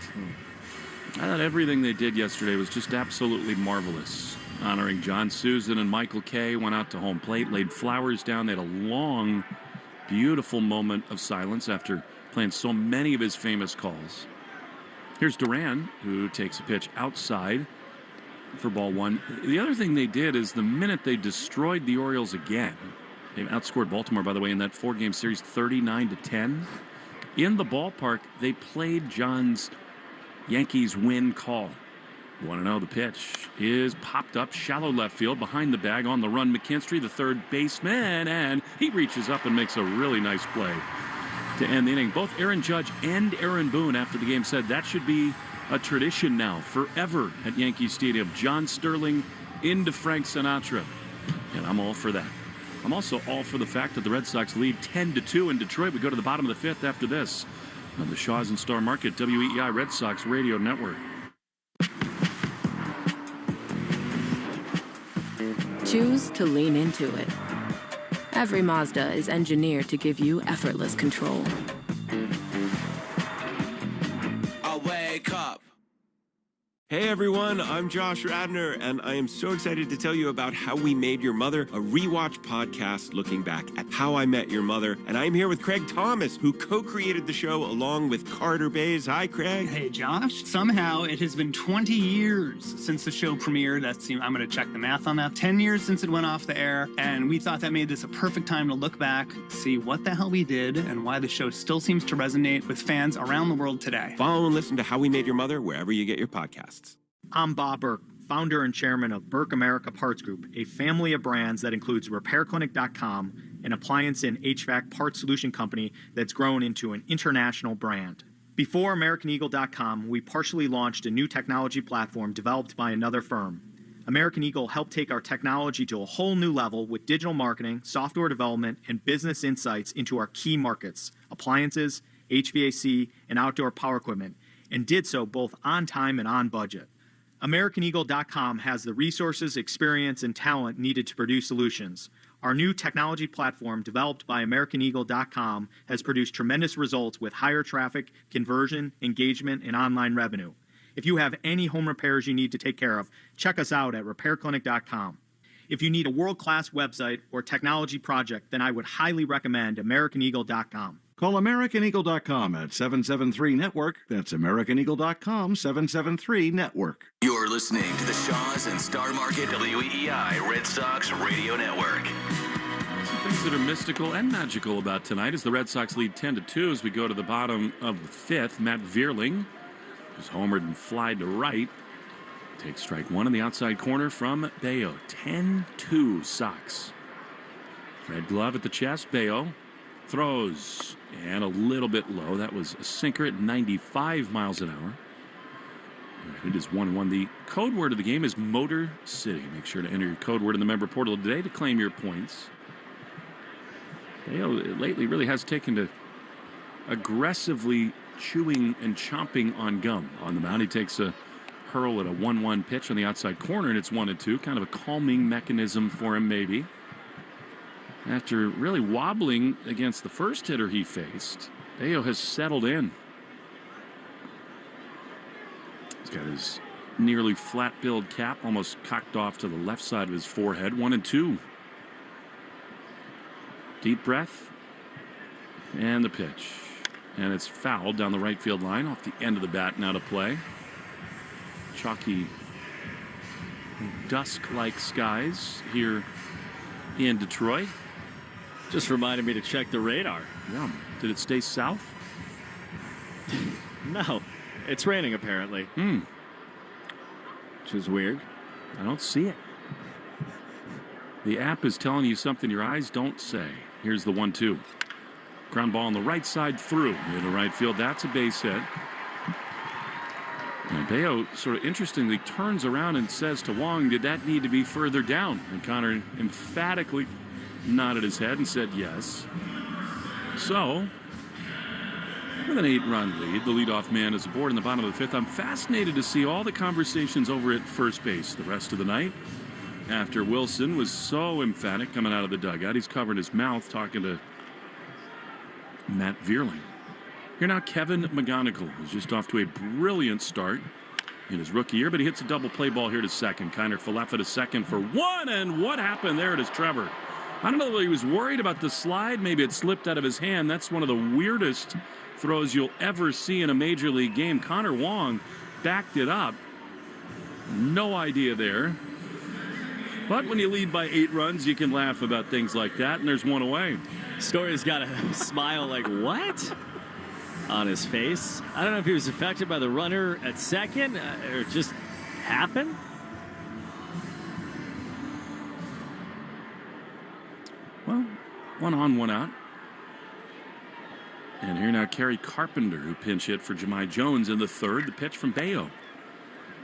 I thought everything they did yesterday was just absolutely marvelous. Honoring John Susan and Michael Kay, went out to home plate, laid flowers down. They had a long, beautiful moment of silence after playing so many of his famous calls. Here's Duran, who takes a pitch outside for ball 1. The other thing they did is the minute they destroyed the Orioles again, they outscored Baltimore, by the way, in that 4-game series 39-10. In the ballpark, they played John's Yankees win call. You want to know, the pitch is popped up shallow left field behind the bag. On the run, McKinstry, the third baseman, and he reaches up and makes a really nice play to end the inning. Both Aaron Judge and Aaron Boone after the game said that should be a tradition now forever at Yankee Stadium. John Sterling into Frank Sinatra, and I'm all for that. I'm also all for the fact that the Red Sox lead 10-2 in Detroit. We go to the bottom of the fifth after this on the Shaws and Star Market WEEI Red Sox Radio Network. Choose to lean into it. Every Mazda is engineered to give you effortless control. I wake up. Hey everyone, I'm Josh Radner, and I am so excited to tell you about How We Made Your Mother, a rewatch podcast looking back at How I Met Your Mother. And I'm here with Craig Thomas, who co-created the show along with Carter Bays. Hi, Craig. Hey, Josh. Somehow it has been 20 years since the show premiered. I'm going to check the math on that. 10 years since it went off the air, and we thought that made this a perfect time to look back, see what the hell we did, and why the show still seems to resonate with fans around the world today. Follow and listen to How We Made Your Mother wherever you get your podcasts. I'm Bob Burke, founder and chairman of Burke Comerica Parts Group, a family of brands that includes RepairClinic.com, an appliance and HVAC parts solution company that's grown into an international brand. Before AmericanEagle.com, we partially launched a new technology platform developed by another firm. American Eagle helped take our technology to a whole new level with digital marketing, software development, and business insights into our key markets, appliances, HVAC, and outdoor power equipment, and did so both on time and on budget. AmericanEagle.com has the resources, experience, and talent needed to produce solutions. Our new technology platform, developed by AmericanEagle.com, has produced tremendous results with higher traffic, conversion, engagement, and online revenue. If you have any home repairs you need to take care of, check us out at RepairClinic.com. If you need a world-class website or technology project, then I would highly recommend AmericanEagle.com. Call AmericanEagle.com at 773-NETWORK. That's AmericanEagle.com, 773-NETWORK. You're listening to the Shaws and Star Market WEEI Red Sox Radio Network. Some things that are mystical and magical about tonight as the Red Sox lead 10-2 as we go to the bottom of the fifth. Matt Vierling, who's homered and flied to right, takes strike one in the outside corner from Bayo. 10-2 Sox. Red glove at the chest. Bayo throws and a little bit low. That was a sinker at 95 miles an hour. It is 1-1. The code word of the game is Motor City. Make sure to enter your code word in the member portal today to claim your points. Bayo lately really has taken to aggressively chewing and chomping on gum on the mound. He takes a hurl at a 1-1 pitch on the outside corner, and it's 1-2. Kind of a calming mechanism for him, maybe. After really wobbling against the first hitter he faced, Bayo has settled in. He's got his nearly flat-billed cap almost cocked off to the left side of his forehead. 1-2. Deep breath. And the pitch. And it's fouled down the right field line off the end of the bat and out of play. Chalky dusk-like skies here in Detroit. Just reminded me to check the radar. Yeah. Did it stay south? No. It's raining, apparently. Which is weird. I don't see it. The app is telling you something your eyes don't say. Here's the 1-2. Ground ball on the right side through into right field. That's a base hit. And Bayo sort of interestingly turns around and says to Wong, did that need to be further down? And Connor emphatically nodded his head and said yes. So, with an 8-run lead, the leadoff man is aboard in the bottom of the fifth. I'm fascinated to see all the conversations over at first base the rest of the night. After Wilson was so emphatic coming out of the dugout, he's covering his mouth talking to Matt Vierling. Here now, Kevin McGonigal, who's just off to a brilliant start in his rookie year, but he hits a double play ball here to second. Kiner Falefa to second for one, and what happened there? It is Trevor. I don't know whether he was worried about the slide. Maybe it slipped out of his hand. That's one of the weirdest throws you'll ever see in a major league game. Connor Wong backed it up. No idea there. But when you lead by 8 runs, you can laugh about things like that, and there's one away. Story's got a smile like, what? On his face. I don't know if he was affected by the runner at second or it just happened. Well, 1 on, 1 out. And here now, Kerry Carpenter, who pinch hit for Jahmai Jones in the third. The pitch from Bayo.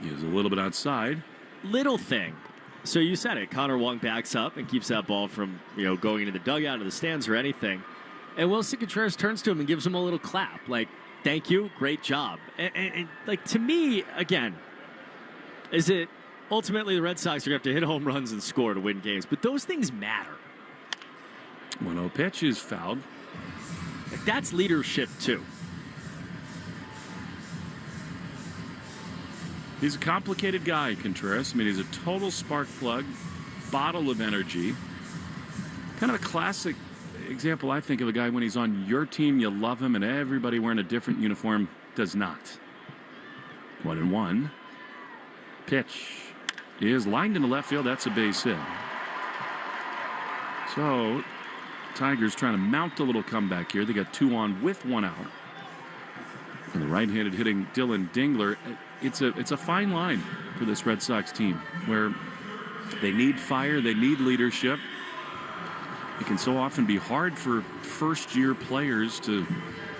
He is a little bit outside. Little thing. So you said it. Connor Wong backs up and keeps that ball from, going into the dugout or the stands or anything. And Wilson Contreras turns to him and gives him a little clap. Like, thank you, great job. And like, to me, again, is it ultimately the Red Sox are going to have to hit home runs and score to win games. But those things matter. 1-0 pitch is fouled. Like, that's leadership, too. He's a complicated guy, Contreras. I mean, he's a total spark plug, bottle of energy. Kind of a classic example, I think, of a guy when he's on your team, you love him, and everybody wearing a different uniform does not. 1-1. Pitch is lined into left field. That's a base hit. So, Tigers trying to mount a little comeback here. They got 2 on with 1 out. And the right-handed hitting Dylan Dingler. It's a fine line for this Red Sox team where they need fire, they need leadership. It can so often be hard for first-year players to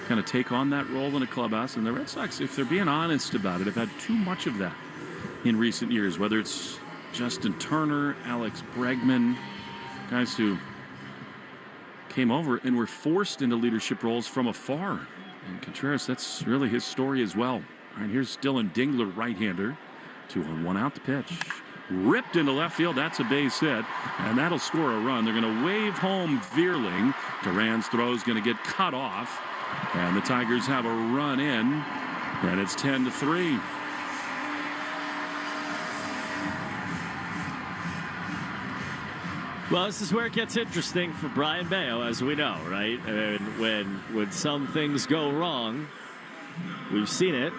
kind of take on that role in a clubhouse. And the Red Sox, if they're being honest about it, have had too much of that in recent years, whether it's Justin Turner, Alex Bregman, guys who came over and were forced into leadership roles from afar. And Contreras, that's really his story as well. All right, here's Dylan Dingler, right-hander. 2-1 out the pitch. Ripped into left field. That's a base hit, and that'll score a run. They're going to wave home Veerling. Duran's throw is going to get cut off, and the Tigers have a run in, and it's 10-3. Well, this is where it gets interesting for Brian Bayo, as we know, right? And when some things go wrong, we've seen it.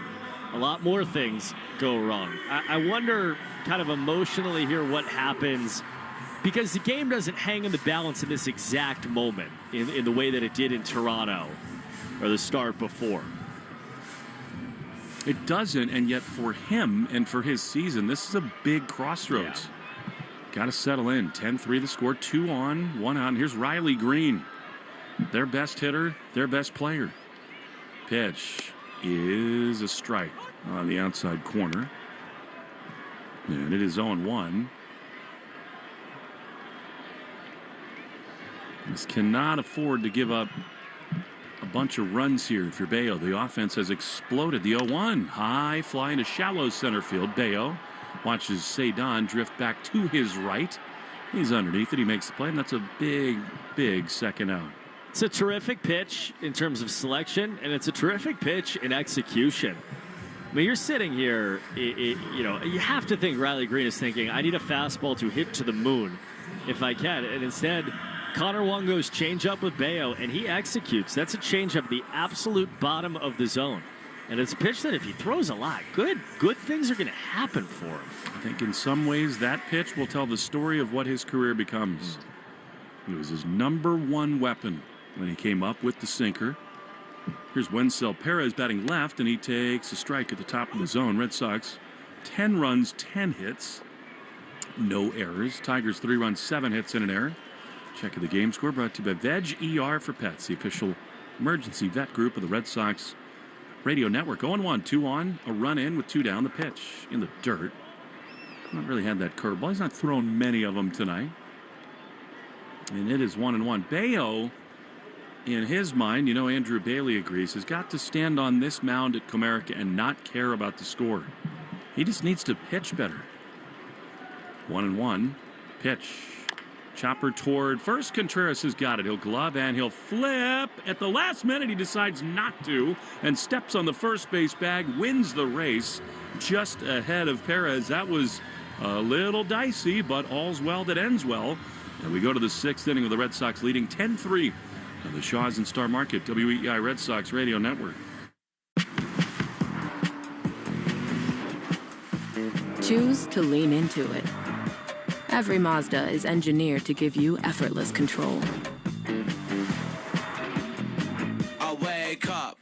A lot more things go wrong. I wonder kind of emotionally here what happens, because the game doesn't hang in the balance in this exact moment in the way that it did in Toronto or the start before. It doesn't, and yet for him and for his season, this is a big crossroads. Yeah. Got to settle in. 10-3 the score, 2 on, 1 out. And here's Riley Green, their best hitter, their best player. Pitch is a strike on the outside corner. And it is 0-1. This cannot afford to give up a bunch of runs here for Bayo. The offense has exploded. The 0-1. High fly into shallow center field. Bayo watches Cedon drift back to his right. He's underneath it. He makes the play, and that's a big, big second out. It's a terrific pitch in terms of selection, and it's a terrific pitch in execution. I mean, you're sitting here, you know, you have to think Riley Green is thinking, I need a fastball to hit to the moon if I can. And instead, Connor Wong goes changeup with Bayo, and he executes. That's a changeup at the absolute bottom of the zone. And it's a pitch that if he throws a lot, good things are going to happen for him. I think in some ways that pitch will tell the story of what his career becomes. It was his #1 weapon when he came up with the sinker. Here's Wenzel Perez batting left, and he takes a strike at the top of the zone. Red Sox, 10 runs, 10 hits, no errors. Tigers, 3 runs, 7 hits, and an error. Check of the game score brought to you by Veg ER for Pets, the official emergency vet group of the Red Sox radio network. 0-1, 2 on, a run in with 2 down. The pitch in the dirt. Not really had that curveball. He's not thrown many of them tonight. And it is 1-1. Bayo, in his mind, you know, Andrew Bailey agrees, has got to stand on this mound at Comerica and not care about the score. He just needs to pitch better. 1-1. Pitch. Chopper toward first. Contreras has got it. He'll glove and he'll flip. At the last minute, he decides not to and steps on the first base bag, wins the race just ahead of Perez. That was a little dicey, but all's well that ends well. And we go to the 6th inning with the Red Sox leading 10-3 on the Shaws and Star Market WEEI Red Sox Radio Network. Choose to lean into it. Every Mazda is engineered to give you effortless control. I wake up.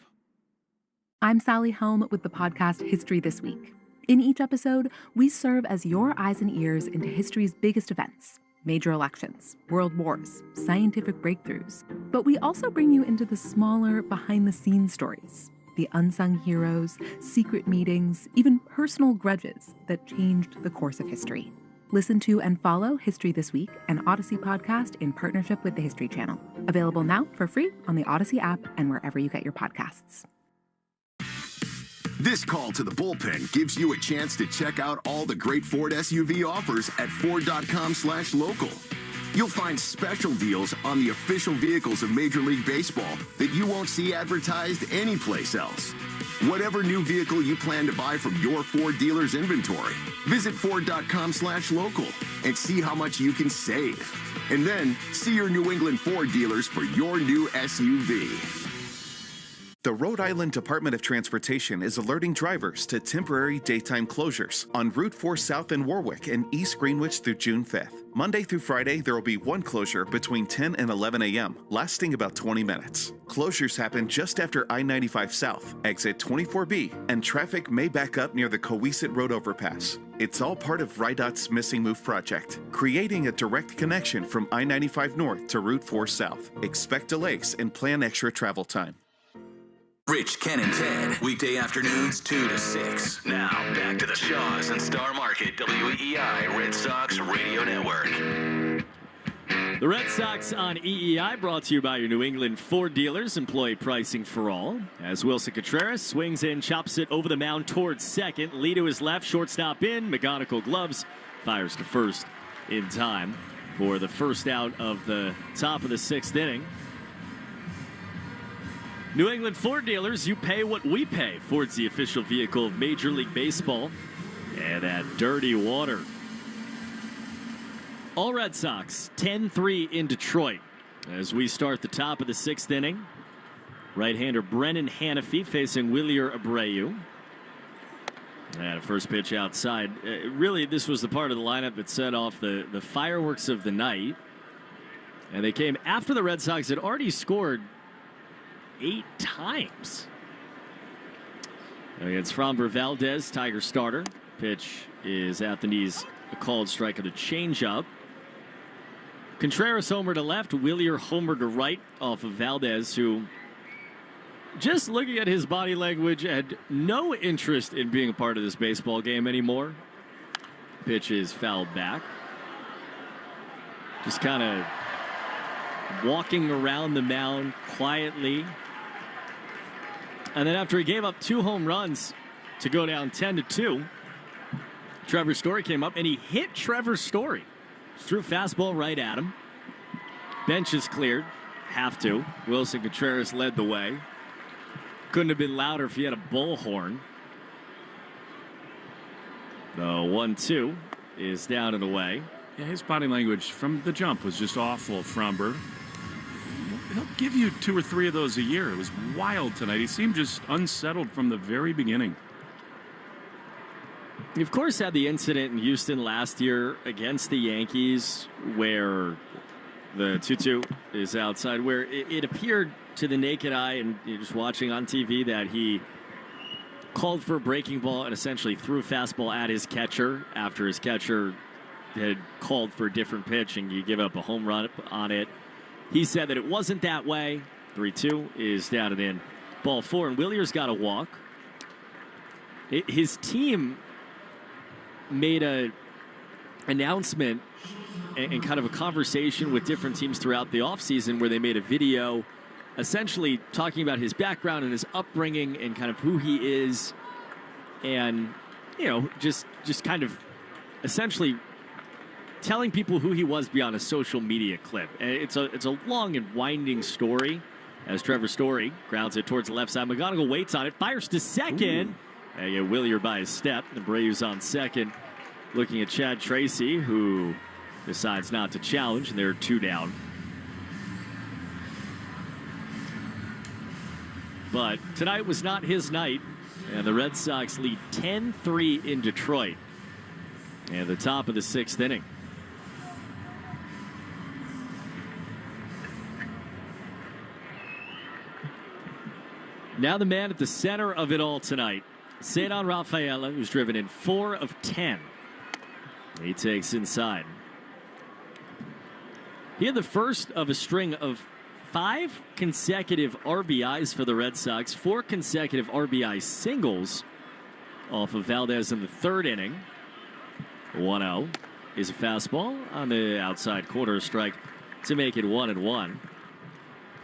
I'm Sally Helm with the podcast History This Week. In each episode, we serve as your eyes and ears into history's biggest events. Major elections, world wars, scientific breakthroughs. But we also bring you into the smaller, behind-the-scenes stories. The unsung heroes, secret meetings, even personal grudges that changed the course of history. Listen to and follow History This Week, an Odyssey podcast in partnership with the History Channel. Available now for free on the Odyssey app and wherever you get your podcasts. This call to the bullpen gives you a chance to check out all the great Ford SUV offers at Ford.com/local. You'll find special deals on the official vehicles of Major League Baseball that you won't see advertised anyplace else. whatever new vehicle you plan to buy from your Ford dealer's inventory. Visit Ford.com/local and see how much you can save. And then see your New England Ford dealers for your new SUV. The Rhode Island Department of Transportation is alerting drivers to temporary daytime closures on Route 4 South in Warwick and East Greenwich through June 5th. Monday through Friday, there will be one closure between 10 and 11 a.m., lasting about 20 minutes. Closures happen just after I-95 South, exit 24B, and traffic may back up near the Coesit Road overpass. It's all part of RIDOT's Missing Move project, creating a direct connection from I-95 North to Route 4 South. Expect delays and plan extra travel time. Rich, Ken, and Ted, weekday afternoons 2 to 6. Now, back to the Shaws and Star Market, WEEI Red Sox Radio Network. The Red Sox on EEI, brought to you by your New England Ford dealers. Employee pricing for all. As Wilson Contreras swings in, chops it over the mound towards second. Lee to his left, shortstop in. McGonigal gloves, fires to first in time for the first out of the top of the sixth inning. New England Ford dealers, you pay what we pay. Ford's the official vehicle of Major League Baseball. And that dirty water. All Red Sox, 10-3 in Detroit. As we start the top of the sixth inning, right-hander Brennan Hanafy facing Willier Abreu. And a first pitch outside. Really, this was the part of the lineup that set off the fireworks of the night. And they came after the Red Sox had already scored 8 times. Against Framber Valdez, Tiger starter. Pitch is at the knees, a called strike of a changeup. Contreras homer to left, Willier homer to right off of Valdez, who, just looking at his body language, had no interest in being a part of this baseball game anymore. Pitch is fouled back. Just kind of walking around the mound quietly. And then after he gave up 2 home runs to go down 10-2, Trevor Story came up and he hit Trevor Story. Threw fastball right at him. Bench is cleared. Have to. Wilson Contreras led the way. Couldn't have been louder if he had a bullhorn. The 1-2 is down and away. Yeah, his body language from the jump was just awful, Framber. He'll give you 2 or 3 of those a year. It was wild tonight. He seemed just unsettled from the very beginning. He, of course, had the incident in Houston last year against the Yankees where the 2-2 is outside, where it appeared to the naked eye and you're just watching on TV that he called for a breaking ball and essentially threw a fastball at his catcher after his catcher had called for a different pitch and you give up a home run on it. He said that it wasn't that way. 3-2 is down and in. Ball 4, and Willier's got a walk. His team made a announcement and kind of a conversation with different teams throughout the offseason where they made a video essentially talking about his background and his upbringing and kind of who he is and, you know, just kind of essentially telling people who he was beyond a social media clip. And it's a long and winding story as Trevor Story grounds it towards the left side. McGonigal waits on it, fires to second. And you get Willier by his step. Abreu's on second, looking at Chad Tracy, who decides not to challenge, and they're 2 down. But tonight was not his night, and the Red Sox lead 10-3 in Detroit. And the top of the 6th inning. Now the man at the center of it all tonight, Cedar Rafaela, who's driven in 4 of 10. He takes inside. He had the first of a string of 5 consecutive RBIs for the Red Sox, 4 consecutive RBI singles off of Valdez in the 3rd inning. 1-0 is a fastball on the outside corner, strike to make it 1-1.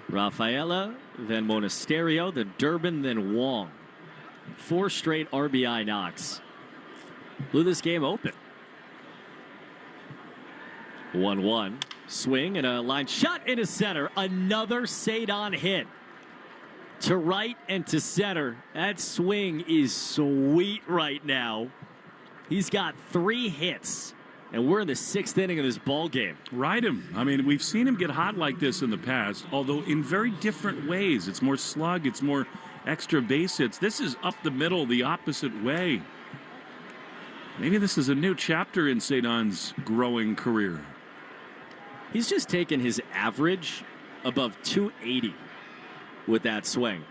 Rafaela, then Monasterio, then Durbin, then Wong. 4 straight RBI knocks. Blew this game open. 1-1. Swing and a line shot into center. Another Cedar hit. To right and to center. That swing is sweet right now. He's got 3 hits, and we're in the 6th inning of this ball game. Ride him. I mean, we've seen him get hot like this in the past, although in very different ways. It's more slug. It's more extra base hits. This is up the middle the opposite way. Maybe this is a new chapter in Cedon's growing career. He's just taken his average above 280 with that swing.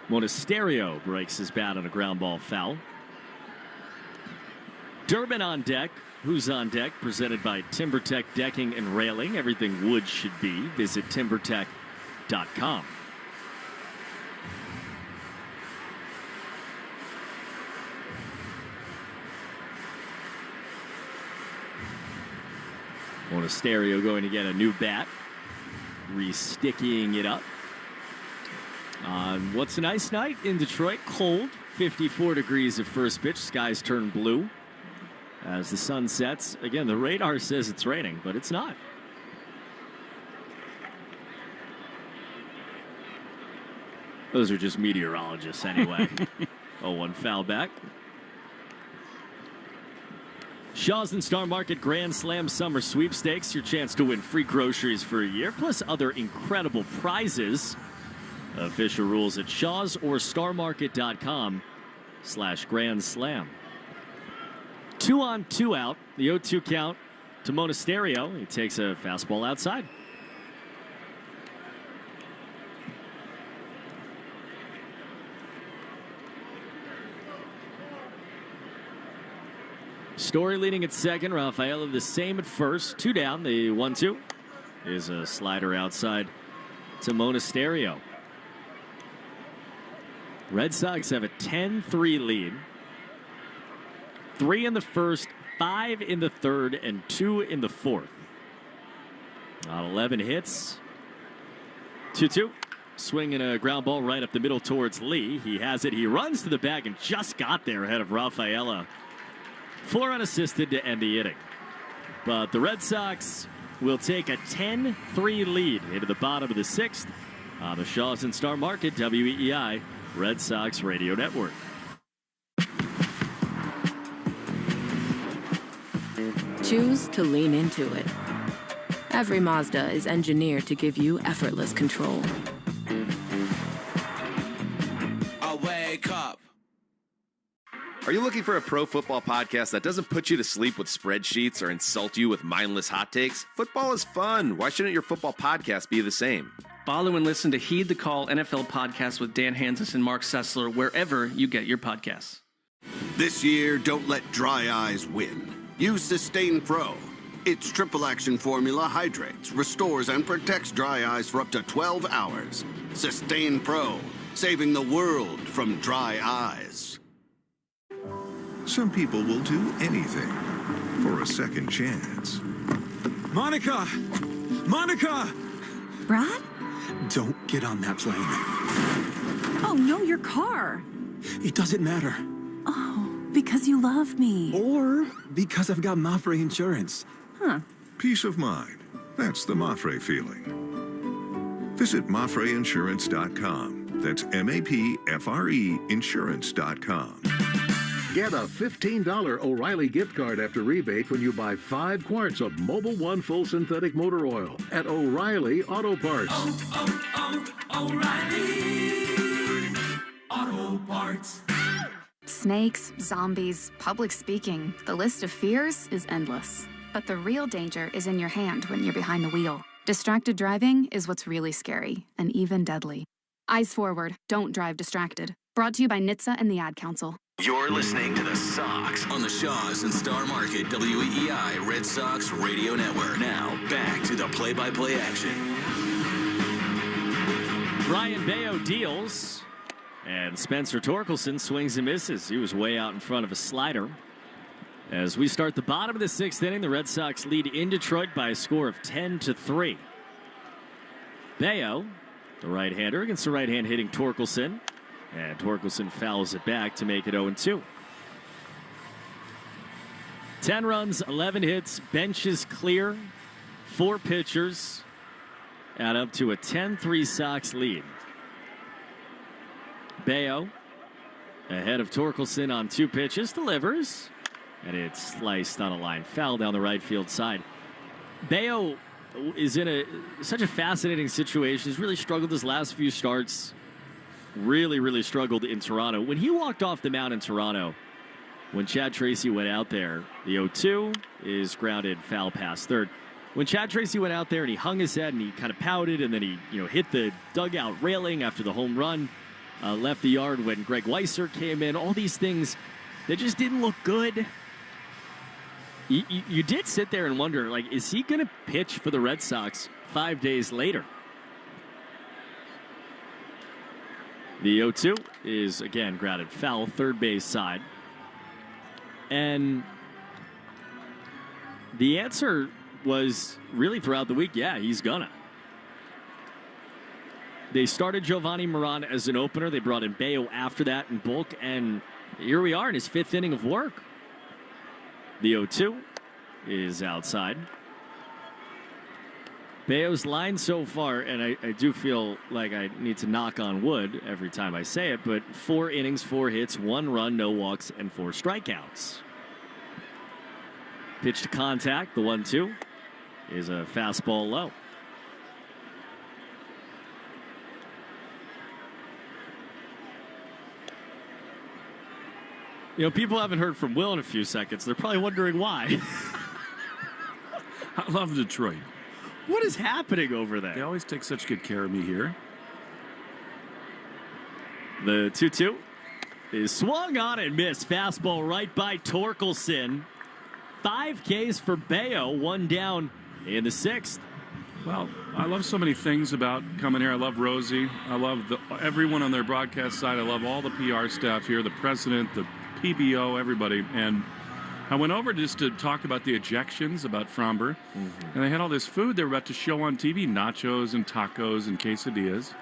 Monasterio breaks his bat on a ground ball foul. Durbin on deck. Who's on deck? Presented by TimberTech Decking and Railing. Everything wood should be. Visit timbertech.com. Monasterio going to get a new bat. Re-sticking it up. On what's a nice night in Detroit. Cold. 54 degrees at first pitch. Skies turn blue as the sun sets. Again, the radar says it's raining, but it's not. Those are just meteorologists anyway. 0-1 foul back. Shaw's and Star Market Grand Slam Summer Sweepstakes. Your chance to win free groceries for a year, plus other incredible prizes. Official rules at Shaw's or starmarket.com/Grand Slam. 2 on, 2 out. The 0-2 count to Monasterio. He takes a fastball outside. Story leading at second. Rafaela the same at first. 2 down. The 1-2 is a slider outside to Monasterio. Red Sox have a 10-3 lead. 3 in the first, 5 in the third, and 2 in the fourth. On 11 hits. 2-2. Swinging a ground ball right up the middle towards Lee. He has it. He runs to the bag and just got there ahead of Rafaela. 4 unassisted to end the inning. But the Red Sox will take a 10-3 lead into the bottom of the 6th on the Shaw's and Star Market WEEI Red Sox Radio Network. Choose to lean into it. Every Mazda is engineered to give you effortless control. I wake up. Are you looking for a pro football podcast that doesn't put you to sleep with spreadsheets or insult you with mindless hot takes? Football is fun. Why shouldn't your football podcast be the same? Follow and listen to Heed the Call NFL podcast with Dan Hansis and Mark Sessler wherever you get your podcasts. This year, don't let dry eyes win. Use Sustain Pro. Its triple action formula hydrates, restores, and protects dry eyes for up to 12 hours. Sustain Pro, saving the world from dry eyes. Some people will do anything for a second chance. Monica! Monica! Brad? Don't get on that plane. Oh, no, your car. It doesn't matter. Oh, because you love me. Or because I've got Mafre insurance. Huh. Peace of mind. That's the Mafre feeling. Visit MafreInsurance.com. That's MAPFRE Insurance.com. Get a $15 O'Reilly gift card after rebate when you buy 5 quarts of Mobil 1 full synthetic motor oil at O'Reilly Auto Parts. O'Reilly Auto Parts. Snakes, zombies, public speaking. The list of fears is endless. But the real danger is in your hand when you're behind the wheel. Distracted driving is what's really scary and even deadly. Eyes forward. Don't drive distracted. Brought to you by NHTSA and the Ad Council. You're listening to the Sox on the Shaw's and Star Market WEEI Red Sox Radio Network. Now, back to the play-by-play action. Brian Bayo deals, and Spencer Torkelson swings and misses. He was way out in front of a slider. As we start the bottom of the 6th inning, the Red Sox lead in Detroit by a score of 10-3. Bayo, the right-hander, against the right-hand hitting Torkelson. And Torkelson fouls it back to make it 0-2. 10 runs, 11 hits, benches clear, 4 pitchers. add up to a 10-3 Sox lead. Bayo ahead of Torkelson on 2 pitches, delivers, and it's sliced on a line foul down the right field side. Bayo is in such a fascinating situation. He's really struggled his last few starts. Really struggled in Toronto. When he walked off the mound in Toronto, when Chad Tracy went out there, the 0-2 is grounded foul past third. When Chad Tracy went out there and he hung his head and he kind of pouted and then he hit the dugout railing after the home run, left the yard when Greg Weiser came in, all these things that just didn't look good. You did sit there and wonder, like, is he going to pitch for the Red Sox 5 days later? The 0-2 is, again, grounded foul, third base side. And the answer was really throughout the week, yeah, he's gonna. They started Giovanni Moran as an opener. They brought in Bayo after that in bulk, and here we are in his 5th inning of work. The 0-2 is outside. Bayo's line so far, and I do feel like I need to knock on wood every time I say it, but 4 innings, 4 hits, 1 run, no walks, and 4 strikeouts. Pitch to contact, the 1-2 is a fastball low. People haven't heard from Will in a few seconds. They're probably wondering why. I love Detroit. What is happening over there? They always take such good care of me here. The 2-2 is swung on and missed. Fastball right by Torkelson. 5 Ks for Bayo, 1 down in the 6th. Well, I love so many things about coming here. I love Rosie. I love everyone on their broadcast side. I love all the PR staff here, the president, the PBO, everybody. And I went over just to talk about the ejections, about Fromber. And they had all this food they were about to show on TV, nachos and tacos and quesadillas.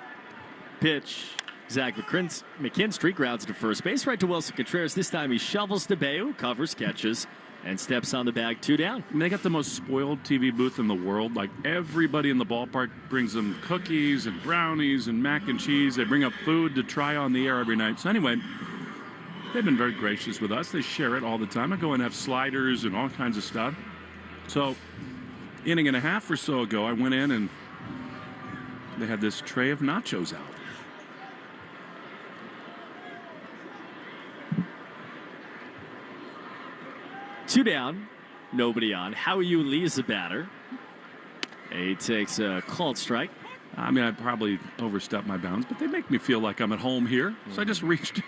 Pitch. Zach McKinstry grounds to first base, right to Wilson Contreras. This time he shovels to Bayo, covers, catches, and steps on the bag, 2 down. And they got the most spoiled TV booth in the world. Like, everybody in the ballpark brings them cookies and brownies and mac and cheese. They bring up food to try on the air every night. So anyway, they've been very gracious with us. They share it all the time. I go and have sliders and all kinds of stuff. So, inning and a half or so ago, I went in and they had this tray of nachos out. Two down, nobody on. Howie Lee's the batter. He takes a called strike. I mean, I probably overstepped my bounds, but they make me feel like I'm at home here. So I just reached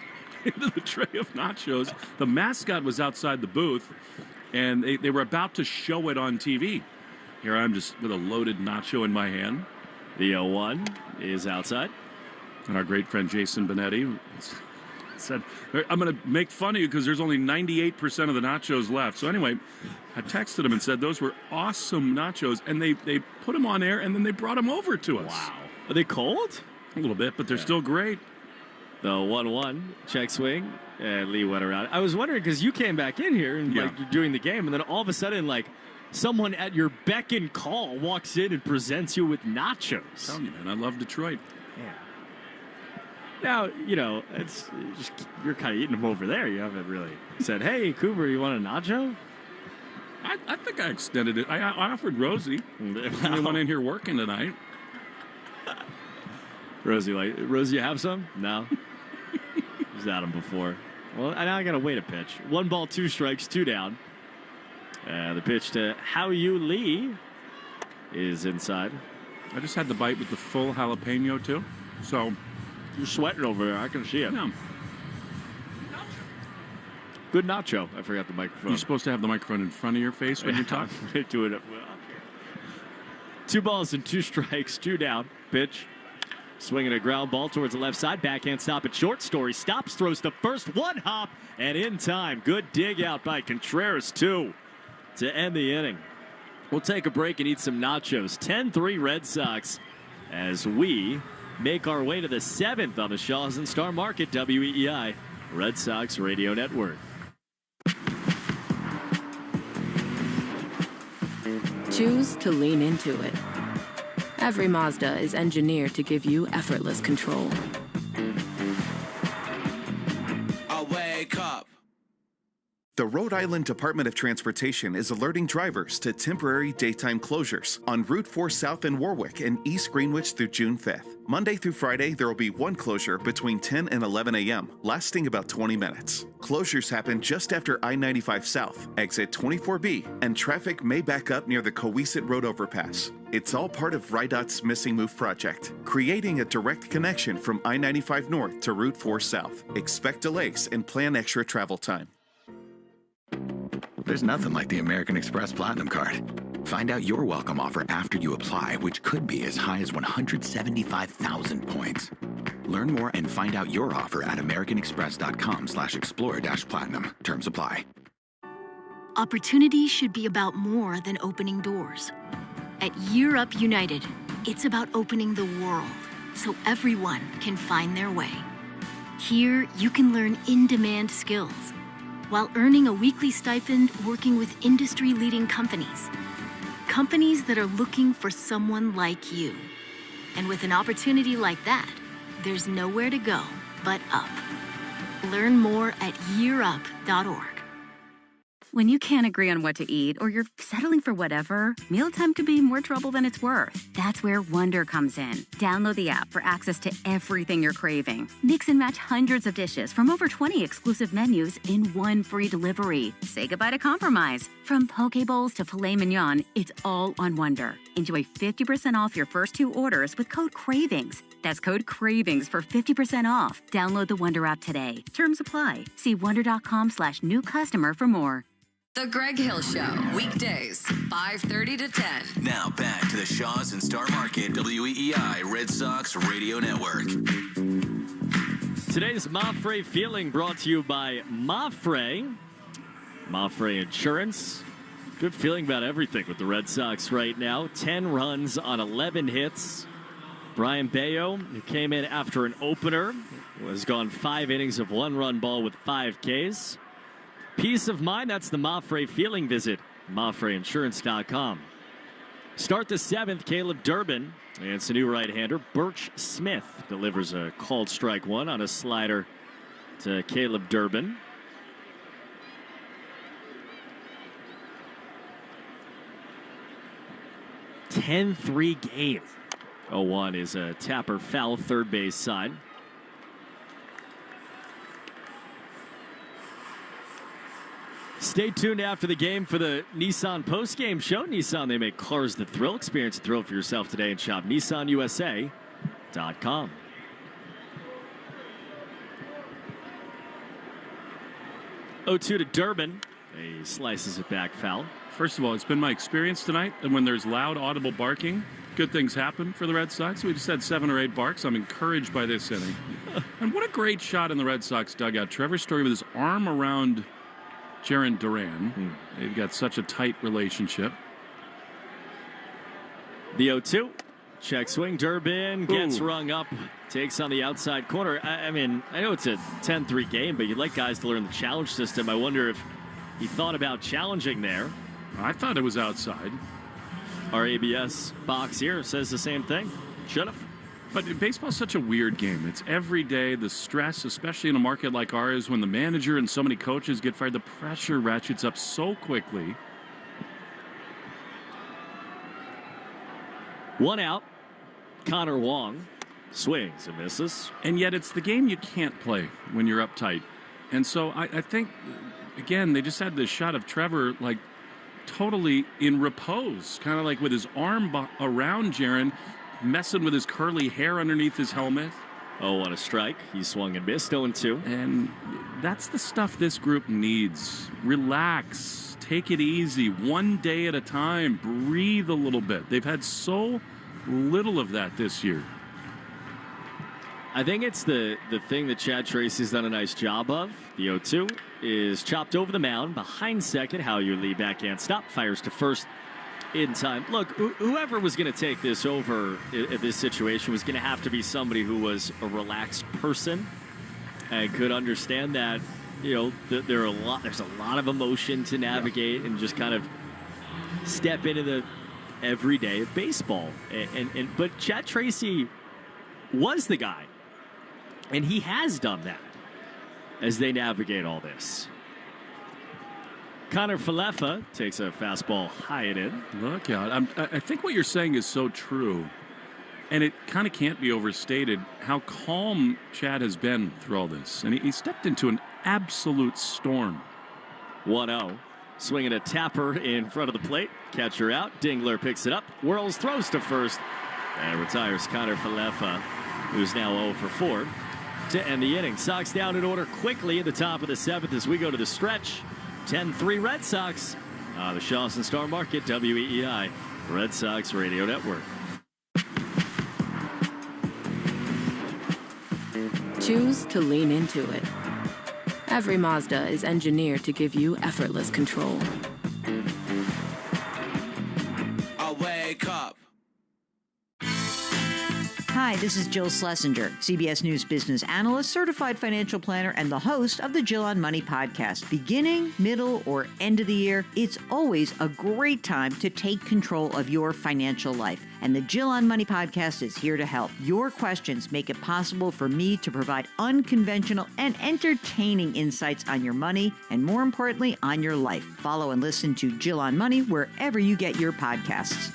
into the tray of nachos. The mascot was outside the booth, and they were about to show it on TV. Here I am just with a loaded nacho in my hand. The 0-1 is outside. And our great friend Jason Benetti said, I'm going to make fun of you because there's only 98% of the nachos left. So anyway, I texted him and said those were awesome nachos, and they put them on air, and then they brought them over to us. Wow. Are they cold? A little bit, but they're still great. The 1-1 check swing, and Lee went around. I was wondering because you came back in here and like you're doing the game, and then all of a sudden, like, someone at your beck and call walks in and presents you with nachos. I'm telling you, man, I love Detroit. Yeah. Now, it's just you're kind of eating them over there. You haven't really said, hey, Cooper, you want a nacho? I think I extended it. I offered Rosie. Anyone in here working tonight? Rosie, you have some? No. He's had them before. Well, now I got to wait a pitch. 1 ball, 2 strikes, 2 down. The pitch to Howie Lee is inside. I just had the bite with the full jalapeno, too. So you're sweating over there. I can see it. Yeah. Good nacho. I forgot the microphone. You're supposed to have the microphone in front of your face when you talk. Do it up. 2 balls and 2 strikes, 2 down. Pitch. Swinging a ground ball towards the left side. Backhand stop at short. Story stops, throws the first, 1 hop, and in time. Good dig out by Contreras, 2 to end the inning. We'll take a break and eat some nachos. 10-3 Red Sox as we make our way to the 7th on the Shaw's and Star Market, WEEI Red Sox Radio Network. Choose to lean into it. Every Mazda is engineered to give you effortless control. I wake up. The Rhode Island Department of Transportation is alerting drivers to temporary daytime closures on Route 4 South in Warwick and East Greenwich through June 5th. Monday through Friday, there will be one closure between 10 and 11 a.m., lasting about 20 minutes. Closures happen just after I-95 South, exit 24B, and traffic may back up near the Coesit Road overpass. It's all part of RIDOT's Missing Move project, creating a direct connection from I-95 North to Route 4 South. Expect delays and plan extra travel time. There's nothing like the American Express Platinum Card. Find out your welcome offer after you apply, which could be as high as 175,000 points. Learn more and find out your offer at americanexpress.com/explorer-platinum. Terms apply. Opportunity should be about more than opening doors. At Year Up United, it's about opening the world so everyone can find their way. Here, you can learn in-demand skills while earning a weekly stipend working with industry-leading companies. Companies that are looking for someone like you. And with an opportunity like that, there's nowhere to go but up. Learn more at yearup.org. When you can't agree on what to eat or you're settling for whatever, mealtime could be more trouble than it's worth. That's where Wonder comes in. Download the app for access to everything you're craving. Mix and match hundreds of dishes from over 20 exclusive menus in one free delivery. Say goodbye to compromise. From poke bowls to filet mignon, it's all on Wonder. Enjoy 50% off your first 2 orders with code CRAVINGS. That's code CRAVINGS for 50% off. Download the Wonder app today. Terms apply. See wonder.com/new customer for more. The Greg Hill Show, weekdays, 5:30 to 10. Now back to the Shaws and Star Market WEEI Red Sox Radio Network. Today's Mafre Feeling brought to you by Mafre. Mafre Insurance. Good feeling about everything with the Red Sox right now. 10 runs on 11 hits. Brian Bayo, who came in after an opener, has gone 5 innings of 1-run ball with 5 Ks. Peace of mind, that's the Mafre Feeling. Visit MafreInsurance.com. Start the 7th, Caleb Durbin. And it's a new right-hander. Birch Smith delivers a called strike 1 on a slider to Caleb Durbin. (10-3) game. 0-1 is a Tapper foul, third base side. Stay tuned after the game for the Nissan postgame show. Nissan, they make cars that thrill. Experience the thrill for yourself today and shop NissanUSA.com. 0-2 to Durbin. He slices it back foul. First of all, it's been my experience tonight that when there's loud, audible barking, good things happen for the Red Sox. We just had 7 or 8 barks. I'm encouraged by this inning. And what a great shot in the Red Sox dugout. Trevor Story with his arm around Jiren Duran. They've got such a tight relationship. The 0-2. Check swing. Durbin gets rung up. Takes on the outside corner. I mean, I know it's a 10-3 game, but you'd like guys to learn the challenge system. I wonder if he thought about challenging there. I thought it was outside. Our ABS box here says the same thing. Should have. But baseball's such a weird game. It's every day. The stress, especially in a market like ours, when the manager and so many coaches get fired, the pressure ratchets up so quickly. 1 out. Connor Wong swings and misses. And yet it's the game you can't play when you're uptight. And so I think, again, they just had this shot of Trevor, like, totally in repose, kind of like with his arm around Jiren, messing with his curly hair underneath his helmet. Oh, on a strike. He swung and missed. 0-2. And that's the stuff this group needs. Relax. Take it easy. One day at a time. Breathe a little bit. They've had so little of that this year. I think it's the thing that Chad Tracy's done a nice job of. The 0-2 is chopped over the mound. Behind second, Howyer Lee backhand stop. Fires to first in time. Look, whoever was going to take this over at this situation was going to have to be somebody who was a relaxed person and could understand that, you know, there's a lot of emotion to navigate and just kind of step into the every day of baseball. But Chad Tracy was the guy, and he has done that as they navigate all this. Connor Falefa takes a fastball high and in. Look out. I think what you're saying is so true. And it kind of can't be overstated how calm Chad has been through all this. And he stepped into an absolute storm. 1-0. Swinging a tapper in front of the plate. Catcher out. Dingler picks it up. Whirls, throws to first. And retires Connor Falefa, who's now 0 for 4 to end the inning. Sox down in order quickly at the top of the 7th as we go to the stretch. 10-3 Red Sox. The Shawson Star Market, WEEI, Red Sox Radio Network. Choose to lean into it. Every Mazda is engineered to give you effortless control. I wake up. Hi, this is Jill Schlesinger, CBS News business analyst, certified financial planner, and the host of the Jill on Money podcast. Beginning, middle, or end of the year, it's always a great time to take control of your financial life. And the Jill on Money podcast is here to help. Your questions make it possible for me to provide unconventional and entertaining insights on your money, and more importantly, on your life. Follow and listen to Jill on Money wherever you get your podcasts.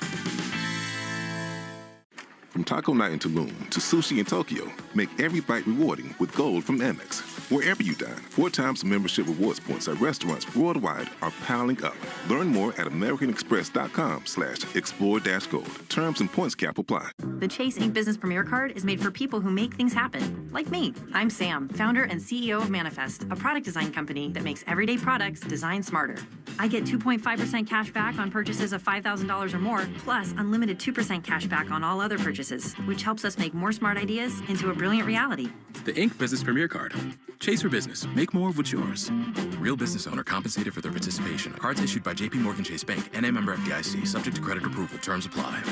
From taco night in Tulum to sushi in Tokyo, make every bite rewarding with Gold from Amex. Wherever you dine, 4 times the membership rewards points at restaurants worldwide are piling up. Learn more at americanexpress.com/explore-gold. Terms and points cap apply. The Chase Ink Business Premier Card is made for people who make things happen, like me. I'm Sam, founder and CEO of Manifest, a product design company that makes everyday products designed smarter. I get 2.5% cash back on purchases of $5,000 or more, plus unlimited 2% cash back on all other purchases, which helps us make more smart ideas into a brilliant reality. The Ink Business Premier Card. Chase for business. Make more of what's yours. Real business owner compensated for their participation. Cards issued by J.P. Morgan Chase Bank. N.A. member FDIC. Subject to credit approval. Terms apply.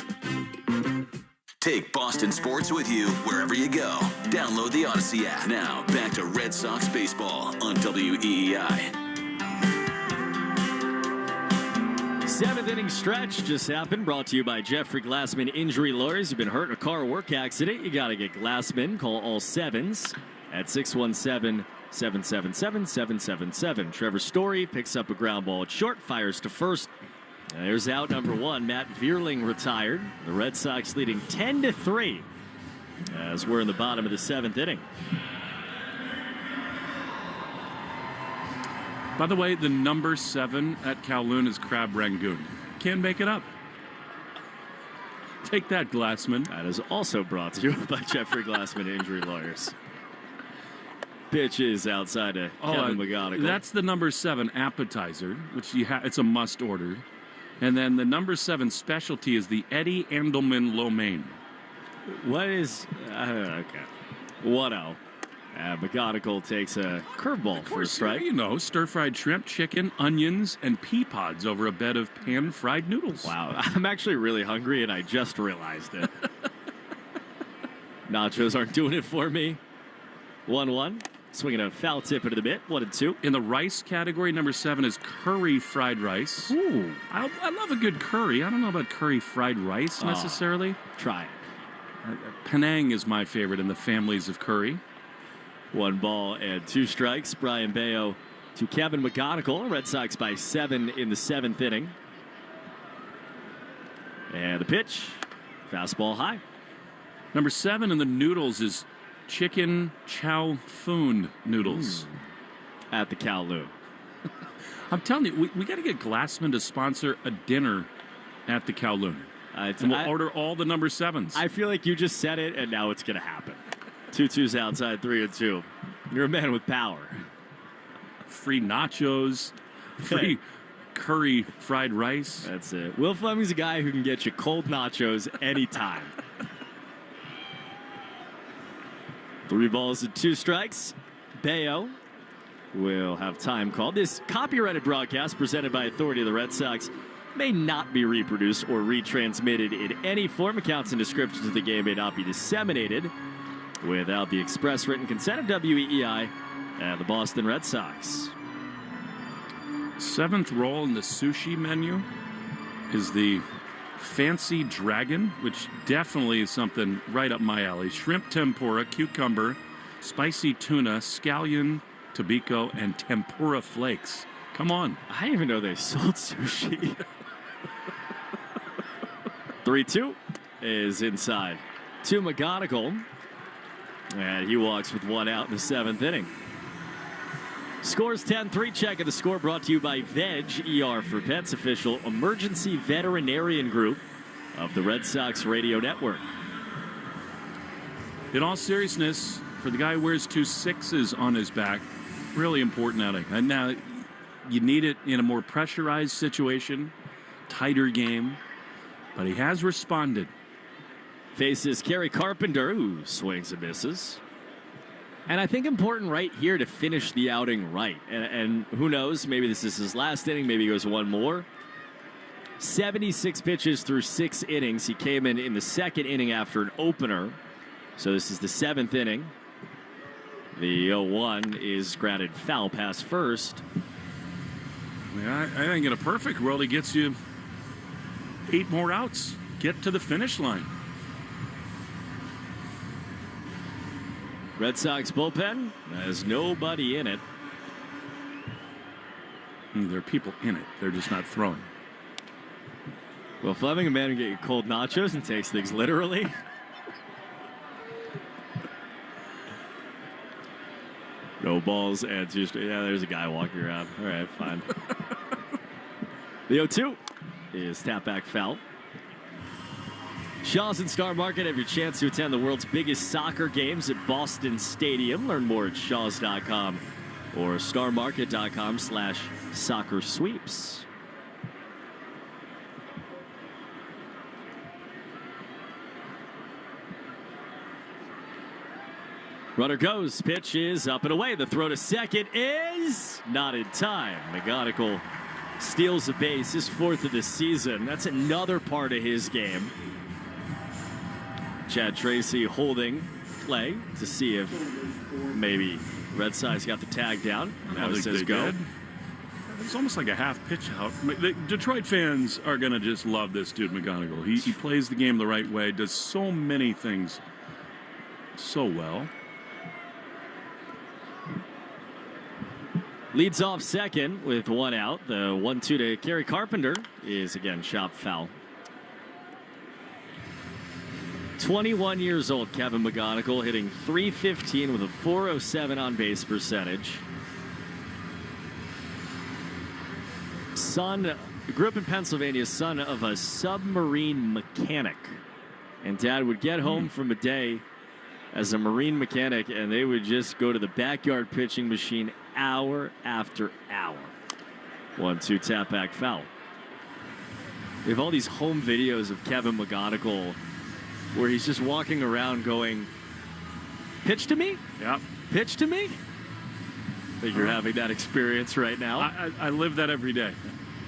Take Boston sports with you wherever you go. Download the Odyssey app. Now, back to Red Sox baseball on WEEI. 7th inning stretch just happened, brought to you by Jeffrey Glassman Injury Lawyers. You've been hurt in a car or work accident, you got to get Glassman. Call all 7s at 617-777-777. Trevor Story picks up a ground ball at short, fires to first. There's out number 1. Matt Vierling retired. The Red Sox leading 10-3 as we're in the bottom of the 7th inning. By the way, the number 7 at Kowloon is Crab Rangoon. Can't make it up. Take that, Glassman. That is also brought to you by Jeffrey Glassman Injury Lawyers. Pitch is outside of Kevin McGonigal. That's the number 7 appetizer, which it's a must order. And then the number 7 specialty is the Eddie Andelman lo mein. What is... okay. 1-0. McGonigal takes a curveball for a strike. You know, stir-fried shrimp, chicken, onions, and pea pods over a bed of pan-fried noodles. Wow, I'm actually really hungry, and I just realized it. Nachos aren't doing it for me. 1-1. Swinging a foul tip into the mitt. 1-2. In the rice category, number 7 is curry fried rice. Ooh. I love a good curry. I don't know about curry fried rice necessarily. Try it. Penang is my favorite in the families of curry. 1 ball and 2 strikes. Brian Bayo to Kevin McGonigal. Red Sox by 7 in the 7th inning. And the pitch. Fastball high. Number 7 in the noodles is chicken chow foon noodles. At the Kowloon. I'm telling you, we got to get Glassman to sponsor a dinner at the Kowloon. And we'll order all the number 7s. I feel like you just said it, and now it's going to happen. 2-2's outside, 3-2. You're a man with power. Free nachos, free curry fried rice. That's it. Will Fleming's a guy who can get you cold nachos anytime. 3 balls and 2 strikes. Bayo will have time called. This copyrighted broadcast presented by authority of the Red Sox may not be reproduced or retransmitted in any form. Accounts and descriptions of the game may not be disseminated without the express written consent of WEEI and the Boston Red Sox. 7th roll in the sushi menu is the Fancy Dragon, which definitely is something right up my alley. Shrimp tempura, cucumber, spicy tuna, scallion, tobacco, and tempura flakes. Come on. I didn't even know they sold sushi. 3-2 is inside to McGonigal. And he walks with one out in the 7th inning. Scores 10-3. Check of the score brought to you by Veg, ER for Pets, official emergency veterinarian group of the Red Sox radio network. In all seriousness, for the guy who wears 2 6s on his back, really important outing. And now you need it in a more pressurized situation, tighter game, but he has responded. Faces Kerry Carpenter, who swings and misses. And I think important right here to finish the outing right. And who knows, maybe this is his last inning, maybe he goes one more. 76 pitches through 6 innings. He came in the 2nd inning after an opener. So this is the 7th inning. The 0-1 is grounded foul past first. I think in a perfect world, he gets you 8 more outs. Get to the finish line. Red Sox bullpen has nobody in it. There are people in it. They're just not throwing. Well, Fleming, a man who get you cold nachos and takes things literally. No balls and just, yeah, there's a guy walking around. All right, fine. The 0-2 is tap back foul. Shaw's and Star Market have your chance to attend the world's biggest soccer games at Boston Stadium. Learn more at shaws.com or starmarket.com/soccer sweeps. Runner goes. Pitch is up and away. The throw to second is not in time. McGonigal steals a base, his 4th of the season. That's another part of his game. Chad Tracy holding play to see if maybe Red Sox got the tag down. Now it says go. It's almost like a half pitch out. The Detroit fans are going to just love this dude, McGonigal. He plays the game the right way, does so many things so well. Leads off second with 1 out. The 1-2 to Kerry Carpenter is again shop foul. 21 years old, Kevin McGonigal, hitting .315 with a .407 on base percentage. Grew up in Pennsylvania, son of a submarine mechanic. And Dad would get home from a day as a marine mechanic, and they would just go to the backyard pitching machine hour after hour. 1-2 tap back foul. We have all these home videos of Kevin McGonigal where he's just walking around going, pitch to me? Yep. Pitch to me? I think you're having that experience right now. I live that every day.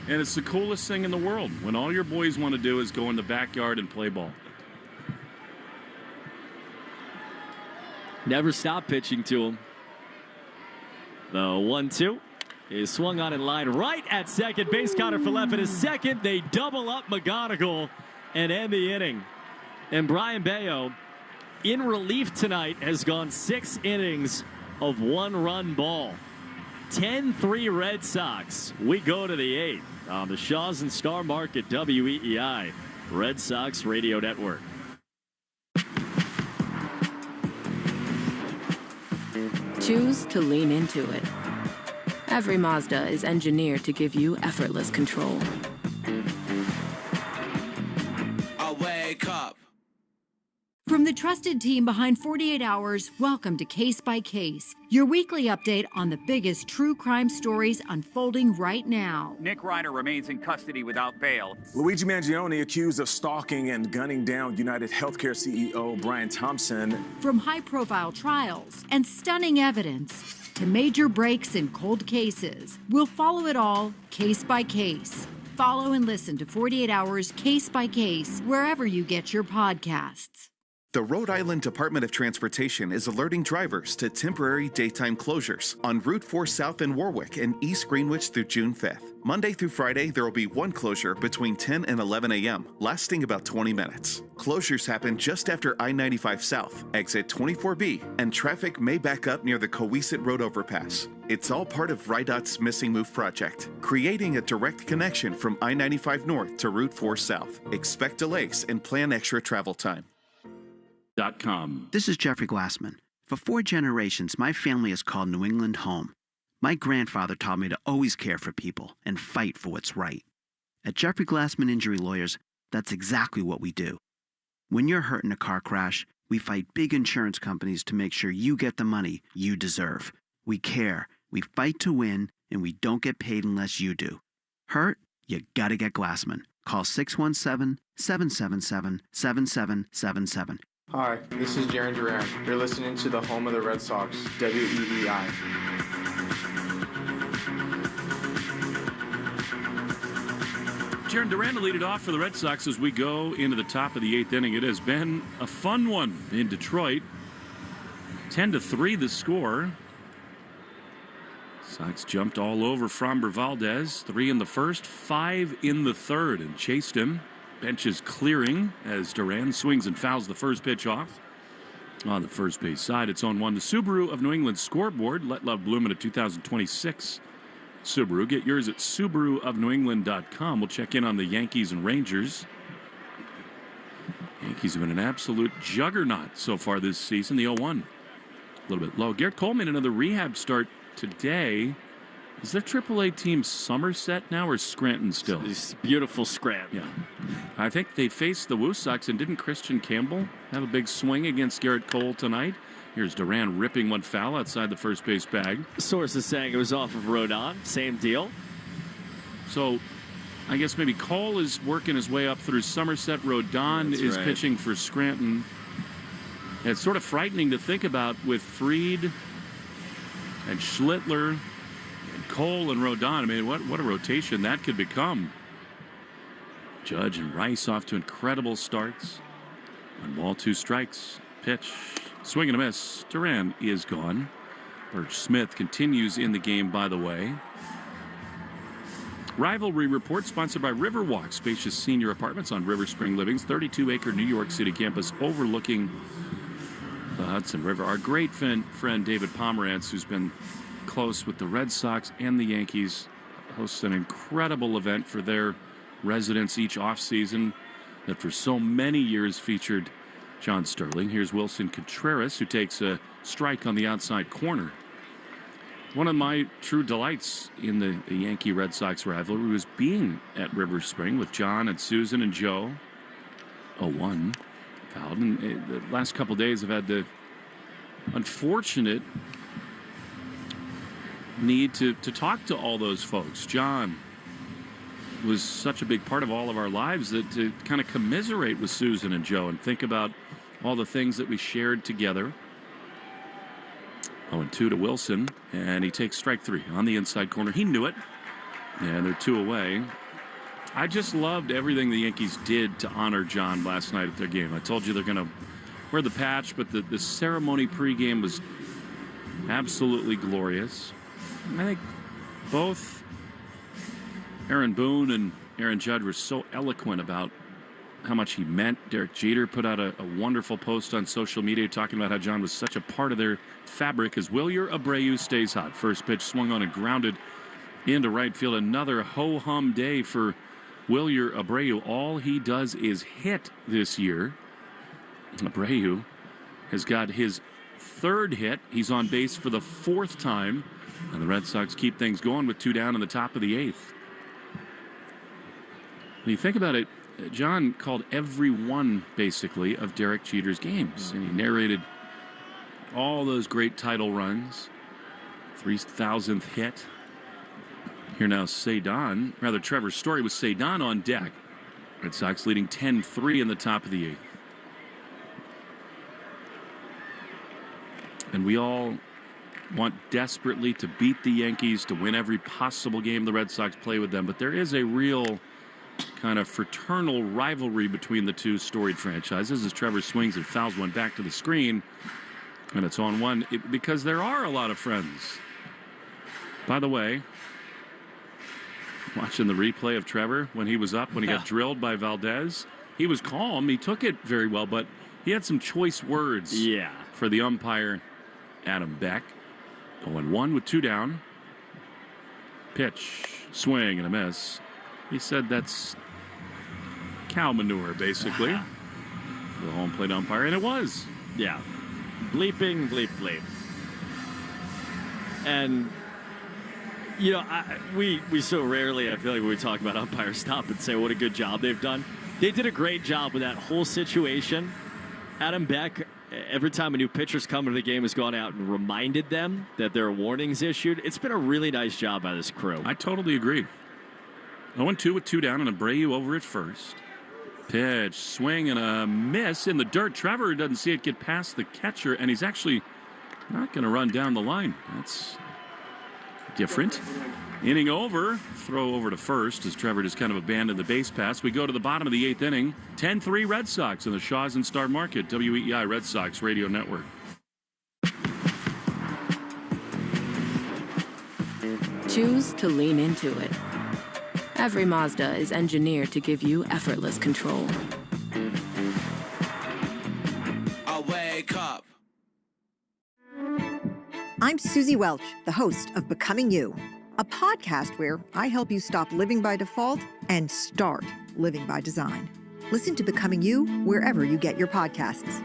And it's the coolest thing in the world when all your boys want to do is go in the backyard and play ball. Never stop pitching to him. The 1-2 is swung on in line right at second. Base counter for left is second. They double up McGonigal and end the inning. And Brian Bayo, in relief tonight, has gone 6 innings of 1-run ball. 10-3 Red Sox. We go to the 8th on the Shaw's and Star Market WEEI Red Sox Radio Network. Choose to lean into it. Every Mazda is engineered to give you effortless control. I wake up. From the trusted team behind 48 Hours, welcome to Case by Case, your weekly update on the biggest true crime stories unfolding right now. Nick Ryder remains in custody without bail. Luigi Mangione accused of stalking and gunning down United Healthcare CEO Brian Thompson. From high-profile trials and stunning evidence to major breaks in cold cases, we'll follow it all case by case. Follow and listen to 48 Hours Case by Case wherever you get your podcasts. The Rhode Island Department of Transportation is alerting drivers to temporary daytime closures on Route 4 South in Warwick and East Greenwich through June 5th. Monday through Friday, there will be one closure between 10 and 11 a.m., lasting about 20 minutes. Closures happen just after I-95 South, exit 24B, and traffic may back up near the Coesit Road overpass. It's all part of RIDOT's Missing Move project, creating a direct connection from I-95 North to Route 4 South. Expect delays and plan extra travel time. This is Jeffrey Glassman. For 4 generations, my family has called New England home. My grandfather taught me to always care for people and fight for what's right. At Jeffrey Glassman Injury Lawyers, that's exactly what we do. When you're hurt in a car crash, we fight big insurance companies to make sure you get the money you deserve. We care, we fight to win, and we don't get paid unless you do. Hurt? You gotta get Glassman. Call 617-777-7777. Hi, this is Jiren Duran. You're listening to the home of the Red Sox, WEEI. Jiren Duran to lead it off for the Red Sox as we go into the top of the 8th inning. It has been a fun one in Detroit. 10-3 the score. Sox jumped all over Framber Valdez. 3 in the first, 5 in the third, and chased him. Bench is clearing as Duran swings and fouls the first pitch off. On the first base side, it's on 1. The Subaru of New England scoreboard. Let love bloom in a 2026 Subaru. Get yours at SubaruofNewEngland.com. We'll check in on the Yankees and Rangers. Yankees have been an absolute juggernaut so far this season. The 0-1 a little bit low. Garrett Coleman, another rehab start today. Is their AAA team Somerset now or Scranton still? It's beautiful Scranton. Yeah. I think they faced the Woo Sox, and didn't Christian Campbell have a big swing against Garrett Cole tonight? Here's Duran ripping one foul outside the first base bag. Sources saying it was off of Rodon. Same deal. So I guess maybe Cole is working his way up through Somerset. Rodon is right. pitching for Scranton. And it's sort of frightening to think about with Fried and Schlittler and Cole and Rodon. I mean, what a rotation that could become. Judge and Rice off to incredible starts. 1 ball, 2 strikes. Pitch. Swing and a miss. Duran is gone. Birch Smith continues in the game, by the way. Rivalry Report sponsored by Riverwalk, spacious senior apartments on River Spring Living's 32-acre New York City campus overlooking the Hudson River. Our great friend David Pomerantz, who's been close with the Red Sox and the Yankees, hosts an incredible event for their residents each offseason that for so many years featured John Sterling. Here's Wilson Contreras, who takes a strike on the outside corner. One of my true delights in the Yankee Red Sox rivalry was being at River Spring with John and Susan and Joe. 0-1 fouled. And the last couple days I've had the unfortunate need to talk to all those folks. John was such a big part of all of our lives that to kind of commiserate with Susan and Joe and think about all the things that we shared together. 0-2 to Wilson, and he takes strike 3 on the inside corner. He knew it, and they're 2 away. I just loved everything the Yankees did to honor John last night at their game. I told you they're going to wear the patch, but the ceremony pregame was absolutely glorious. I think both Aaron Boone and Aaron Judge were so eloquent about how much he meant. Derek Jeter put out a wonderful post on social media talking about how John was such a part of their fabric as Wilyer Abreu stays hot. First pitch swung on and grounded into right field. Another ho-hum day for Wilyer Abreu. All he does is hit this year. Abreu has got his 3rd hit. He's on base for the 4th time. And the Red Sox keep things going with 2 down in the top of the 8th. When you think about it, John called every one, basically, of Derek Jeter's games. And he narrated all those great title runs. 3,000th hit. Here now, Trevor Story with Cedon on deck. Red Sox leading 10-3 in the top of the 8th. And we all want desperately to beat the Yankees, to win every possible game the Red Sox play with them. But there is a real kind of fraternal rivalry between the two storied franchises as Trevor swings and fouls one back to the screen. And it's on one because there are a lot of friends. By the way, watching the replay of Trevor when he was up, when he got drilled by Valdez, he was calm. He took it very well, but he had some choice words for the umpire, Adam Beck. 0-1 with 2 down. Pitch, swing, and a miss. He said that's cow manure, basically, for the home plate umpire, and it was. Yeah. Bleeping, bleep, bleep. And, you know, we so rarely, I feel like when we talk about umpires, stop and say what a good job they've done. They did a great job with that whole situation. Adam Beck, every time a new pitcher's come into the game, has gone out and reminded them that there are warnings issued. It's been a really nice job by this crew. I totally agree. 0-2 with 2 down, and Abreu over at first. Pitch, swing, and a miss in the dirt. Trevor doesn't see it get past the catcher, and he's actually not going to run down the line. That's different. Inning over. Throw over to first as Trevor just kind of abandoned the base pass. We go to the bottom of the 8th inning. 10-3 Red Sox in the Shaws and Star Market. WEEI Red Sox Radio Network. Choose to lean into it. Every Mazda is engineered to give you effortless control. I wake up. I'm Susie Welch, the host of Becoming You, a podcast where I help you stop living by default and start living by design. Listen to Becoming You wherever you get your podcasts.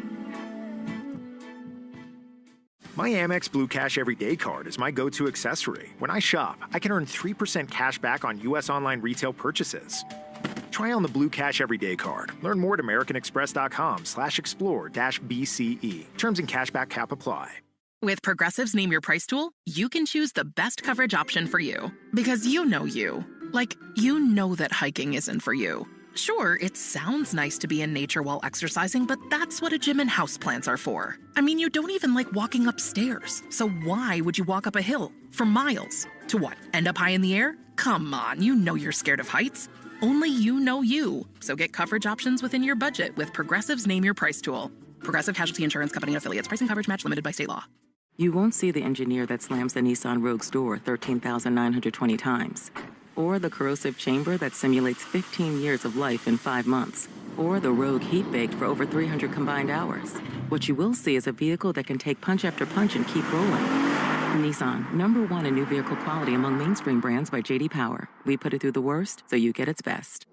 My Amex Blue Cash Everyday Card is my go-to accessory. When I shop, I can earn 3% cash back on U.S. online retail purchases. Try on the Blue Cash Everyday Card. Learn more at americanexpress.com/explore-BCE. Terms and cashback cap apply. With Progressive's Name Your Price tool, you can choose the best coverage option for you. Because you know you. Like, you know that hiking isn't for you. Sure, it sounds nice to be in nature while exercising, but that's what a gym and houseplants are for. I mean, you don't even like walking upstairs. So why would you walk up a hill for miles? To what, end up high in the air? Come on, you know you're scared of heights. Only you know you. So get coverage options within your budget with Progressive's Name Your Price tool. Progressive Casualty Insurance Company and Affiliates. Pricing coverage match limited by state law. You won't see the engineer that slams the Nissan Rogue's door 13,920 times. Or the corrosive chamber that simulates 15 years of life in 5 months. Or the Rogue heat-baked for over 300 combined hours. What you will see is a vehicle that can take punch after punch and keep rolling. Nissan, #1 in new vehicle quality among mainstream brands by J.D. Power. We put it through the worst, so you get its best.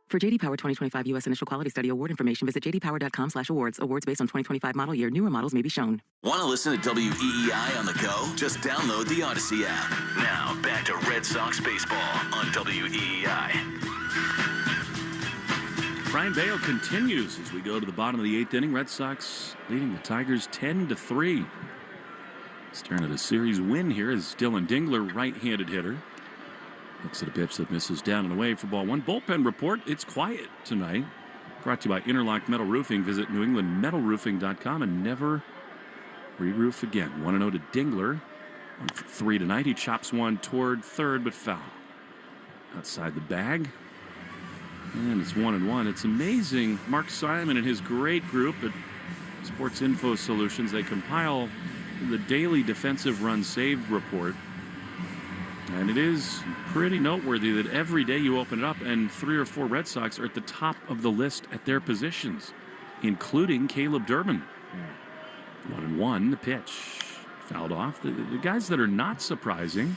For J.D. Power 2025 U.S. Initial Quality Study Award information, visit jdpower.com/awards. Awards based on 2025 model year. Newer models may be shown. Want to listen to WEEI on the go? Just download the Odyssey app. Now, back to Red Sox baseball on WEEI. Brian Bayo continues as we go to the bottom of the 8th inning. Red Sox leading the Tigers 10-3. Staring at a series win here is Dylan Dingler, right-handed hitter. Looks at a pitch that misses down and away for ball 1. Bullpen report, it's quiet tonight. Brought to you by Interlock Metal Roofing. Visit NewEnglandMetalRoofing.com and never re-roof again. 1-0 to Dingler. 1-for-3 tonight. He chops one toward third, but foul. Outside the bag. And it's 1-1. It's amazing. Mark Simon and his great group at Sports Info Solutions, they compile the daily defensive run saved report. And it is pretty noteworthy that every day you open it up and 3 or 4 Red Sox are at the top of the list at their positions, including Caleb Durbin. 1-1, the pitch. Fouled off. The guys that are not surprising,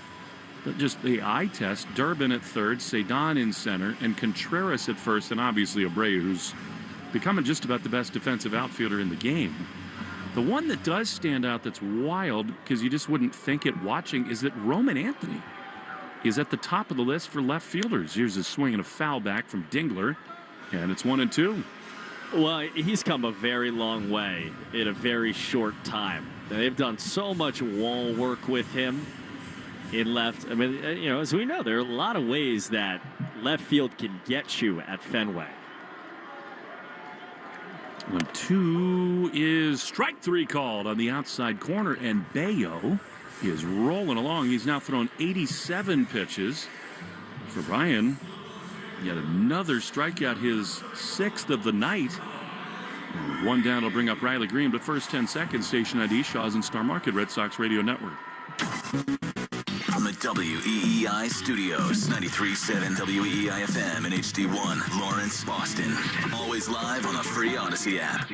but just the eye test, Durbin at third, Cedon in center, and Contreras at first, and obviously Abreu, who's becoming just about the best defensive outfielder in the game. The one that does stand out that's wild, because you just wouldn't think it watching, is that Roman Anthony is at the top of the list for left fielders. Here's a swing and a foul back from Dingler, and it's 1-2. Well, he's come a very long way in a very short time. They've done so much wall work with him in left. I mean, you know, as we know, there are a lot of ways that left field can get you at Fenway. 1-2 is strike 3 called on the outside corner, and Bayo is rolling along. He's now thrown 87 pitches. For Brian, Yet another strikeout, his sixth of the night. One down will bring up Riley Green, but first 10 seconds, station ID, Shaw's and Star Market, Red Sox Radio Network. From the WEEI studios, 93.7 WEEI FM and HD1, Lawrence, Boston. Always live on the free Odyssey app.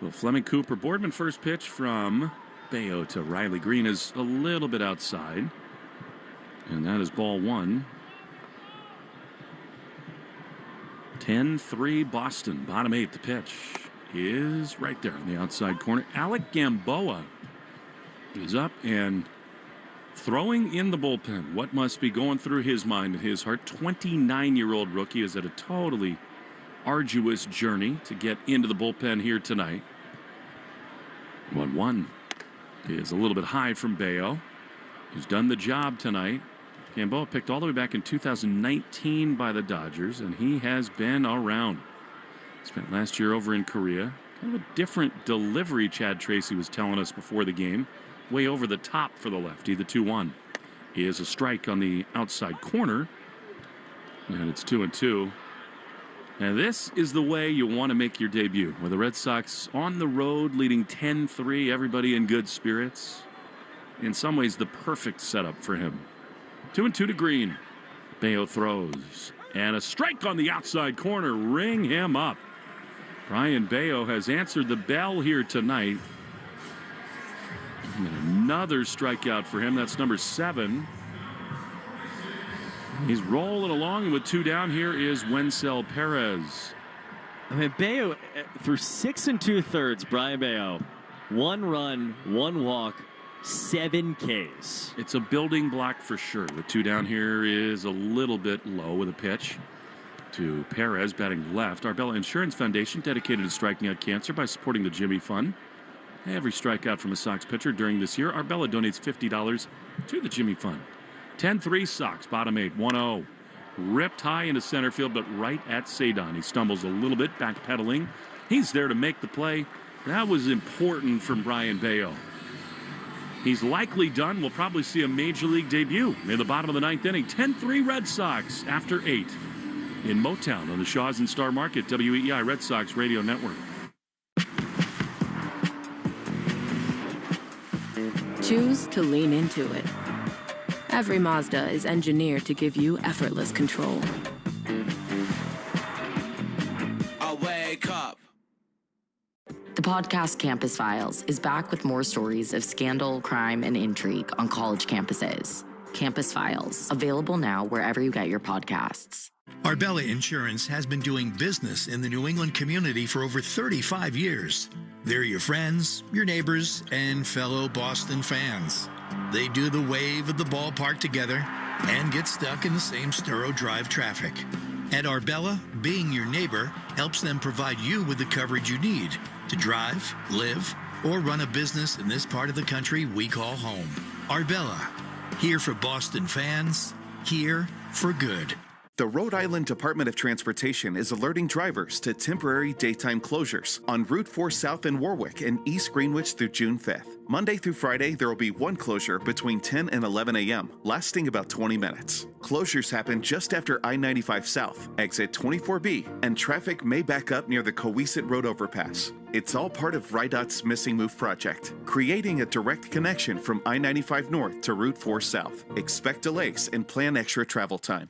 Well, Fleming, Cooper, Boardman first pitch from Bayo to Riley Green is a little bit outside. And that is ball one. 10-3 Boston. Bottom eight. The pitch is right there on the outside corner. Alec Gamboa is up and throwing in the bullpen. What must be going through his mind and his heart? 29-year-old rookie is at a totally arduous journey to get into the bullpen here tonight. 1-1 is a little bit high from Bayo, who's done the job tonight. Gamboa picked all the way back in 2019 by the Dodgers, and he has been around. Spent last year over in Korea. Kind of a different delivery, Chad Tracy was telling us before the game. Way over the top for the lefty. The 2-1 is a strike on the outside corner, and it's 2-2. And this is the way you want to make your debut, with the Red Sox on the road leading 10-3, everybody in good spirits. In some ways, the perfect setup for him. 2-2 to Green. Bayo throws, and a strike on the outside corner. Ring him up. Brian Bayo has answered the bell here tonight. And another strikeout for him. That's number 7. He's rolling along, and with 2 down, here is Wencel Perez. I mean, Bayo, through 6 2/3, Brian Bayo, 1 run, 1 walk, 7 Ks. It's a building block for sure. The 2 down here is a little bit low with a pitch to Perez, batting left. Arbella Insurance Foundation, dedicated to striking out cancer by supporting the Jimmy Fund. Every strikeout from a Sox pitcher during this year, Arbella donates $50 to the Jimmy Fund. 10-3 Sox, bottom 8, 1-0. Ripped high into center field, but right at Cedon. He stumbles a little bit, backpedaling. He's there to make the play. That was important from Brian Bayo. He's likely done. We'll probably see a major league debut in the bottom of the 9th inning. 10-3 Red Sox after 8 in Motown on the Shaw's and Star Market, WEEI Red Sox Radio Network. Choose to lean into it. Every Mazda is engineered to give you effortless control. I wake up. The podcast Campus Files is back with more stories of scandal, crime, and intrigue on college campuses. Campus Files, available now wherever you get your podcasts. Arbella Insurance has been doing business in the New England community for over 35 years. They're your friends, your neighbors, and fellow Boston fans. They do the wave at the ballpark together and get stuck in the same Sturrow Drive traffic. At Arbella, being your neighbor helps them provide you with the coverage you need to drive, live, or run a business in this part of the country we call home. Arbella, here for Boston fans, here for good. The Rhode Island Department of Transportation is alerting drivers to temporary daytime closures on Route 4 South in Warwick and East Greenwich through June 5th. Monday through Friday, there will be one closure between 10 and 11 a.m., lasting about 20 minutes. Closures happen just after I-95 South, exit 24B, and traffic may back up near the Coesit Road overpass. It's all part of RIDOT's Missing Move project, creating a direct connection from I-95 North to Route 4 South. Expect delays and plan extra travel time.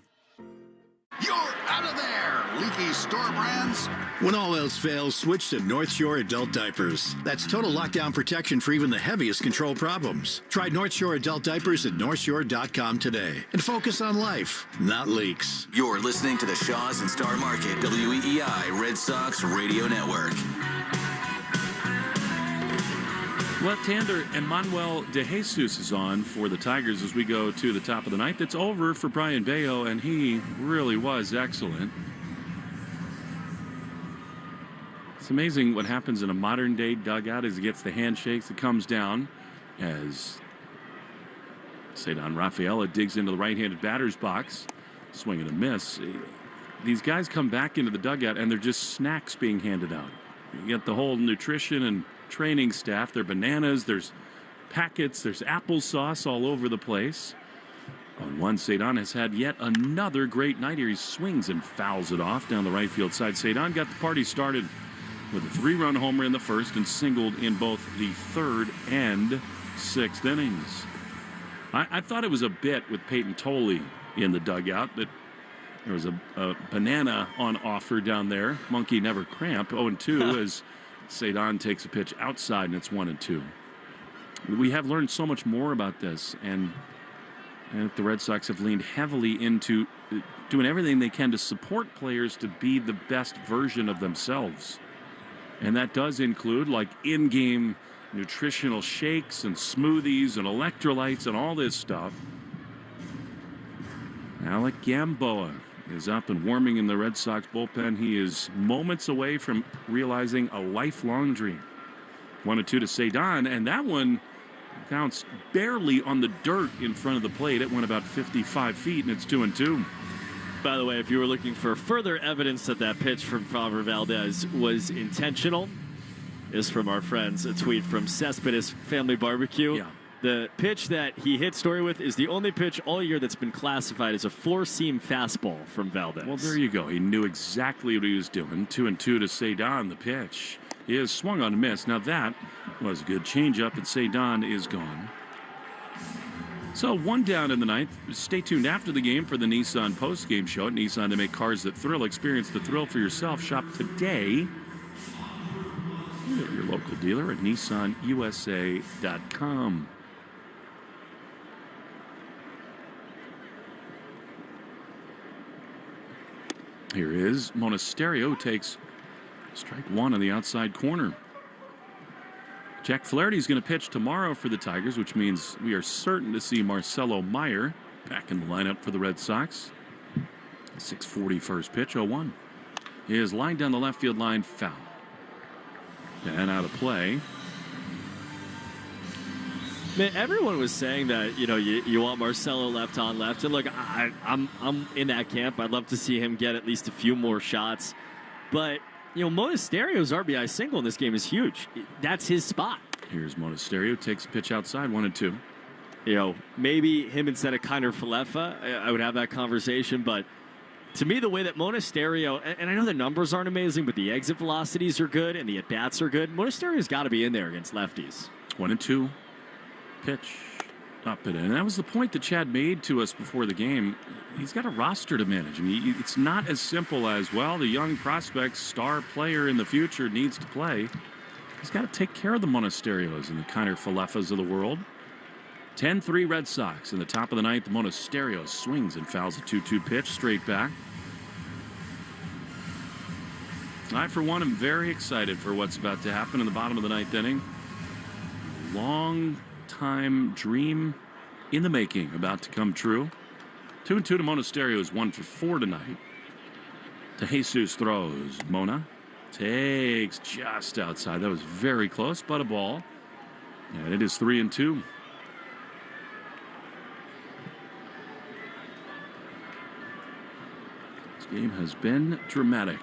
You're out of there, leaky store brands. When all else fails, switch to North Shore Adult Diapers. That's total lockdown protection for even the heaviest control problems. Try North Shore Adult Diapers at NorthShore.com today and focus on life, not leaks. You're listening to the Shaw's and Star Market WEEI Red Sox Radio Network. Left-hander Emmanuel De Jesus is on for the Tigers as we go to the top of the 9th. It's over for Brian Bayo, and he really was excellent. It's amazing what happens in a modern-day dugout as he gets the handshakes. It comes down as Cedon Rafaela digs into the right-handed batter's box. Swing and a miss. These guys come back into the dugout, and they're just snacks being handed out. You get the whole nutrition and training staff. There are bananas, there's packets, there's applesauce all over the place. On one, Cedon has had yet another great night here. He swings and fouls it off down the right field side. Cedon got the party started with a 3-run homer in the first and singled in both the third and sixth innings. I thought it was a bit with Peyton Tolley in the dugout that there was a banana on offer down there. Monkey never cramp. 0-2 as Cedon takes a pitch outside, and it's 1-2. We have learned so much more about this, and the Red Sox have leaned heavily into doing everything they can to support players to be the best version of themselves. And that does include like in-game nutritional shakes and smoothies and electrolytes and all this stuff. Alec Gamboa is up and warming in the Red Sox bullpen. He is moments away from realizing a lifelong dream. 1-2 to Cedon, and that one bounced barely on the dirt in front of the plate. It went about 55 feet, and it's 2-2. By the way, if you were looking for further evidence that that pitch from Framber Valdez was intentional, is from our friends, a tweet from Cespedes Family Barbecue. Yeah. The pitch that he hit Story with is the only pitch all year that's been classified as a four-seam fastball from Valdez. Well, there you go. He knew exactly what he was doing. 2-2 to Cedon. The pitch is swung on a miss. Now that was a good changeup, and Cedon is gone. So 1 down in the ninth. Stay tuned after the game for the Nissan Postgame show at Nissan to make cars that thrill. Experience the thrill for yourself. Shop today at your local dealer at nissanusa.com. Here is Monasterio, takes strike one on the outside corner. Jack Flaherty is going to pitch tomorrow for the Tigers, which means we are certain to see Marcelo Meyer back in the lineup for the Red Sox. 6:40 first pitch, 0-1. He is lined down the left field line, foul. And out of play. Man, everyone was saying that, you want Marcelo left on left. And look, I'm in that camp. I'd love to see him get at least a few more shots. But, Monasterio's RBI single in this game is huge. That's his spot. Here's Monasterio, takes a pitch outside, 1-2. Maybe him instead of Kiner Falefa, I would have that conversation. But to me, the way that Monasterio, and I know the numbers aren't amazing, but the exit velocities are good and the at-bats are good. Monasterio's got to be in there against lefties. 1-2. Pitch up and in. And that was the point that Chad made to us before the game. He's got a roster to manage. I mean, it's not as simple as, well, the young prospect star player in the future needs to play. He's got to take care of the Monasterios and the Kiner Falefas of the world. 10-3 Red Sox in the top of the ninth. Monasterio swings and fouls a 2-2 pitch straight back. I, for one, am very excited for what's about to happen in the bottom of the ninth inning. Long time dream in the making about to come true. 2-2 to Monasterio is 1 for 4 tonight. To Jesus throws. Mona takes just outside. That was very close, but a ball. And it is 3-2. This game has been dramatic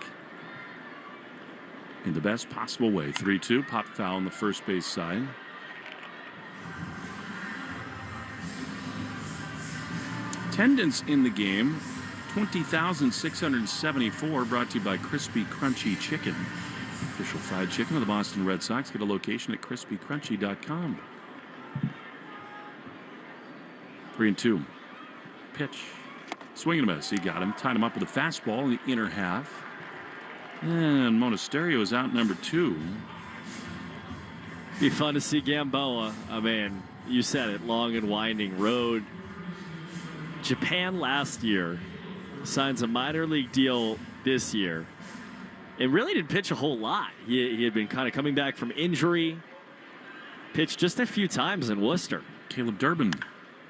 in the best possible way. 3-2. Pop foul on the first base side. Attendance in the game, 20,674, brought to you by Crispy Crunchy Chicken. Official fried chicken of the Boston Red Sox. Get a location at crispycrunchy.com. 3-2. Pitch. Swing and a miss. He got him. Tied him up with a fastball in the inner half. And Monasterio is out number 2. Be fun to see Gamboa. I mean, you said it, long and winding road. Japan last year, signs a minor league deal this year, and really didn't pitch a whole lot. He had been kind of coming back from injury, pitched just a few times in Worcester. Caleb Durbin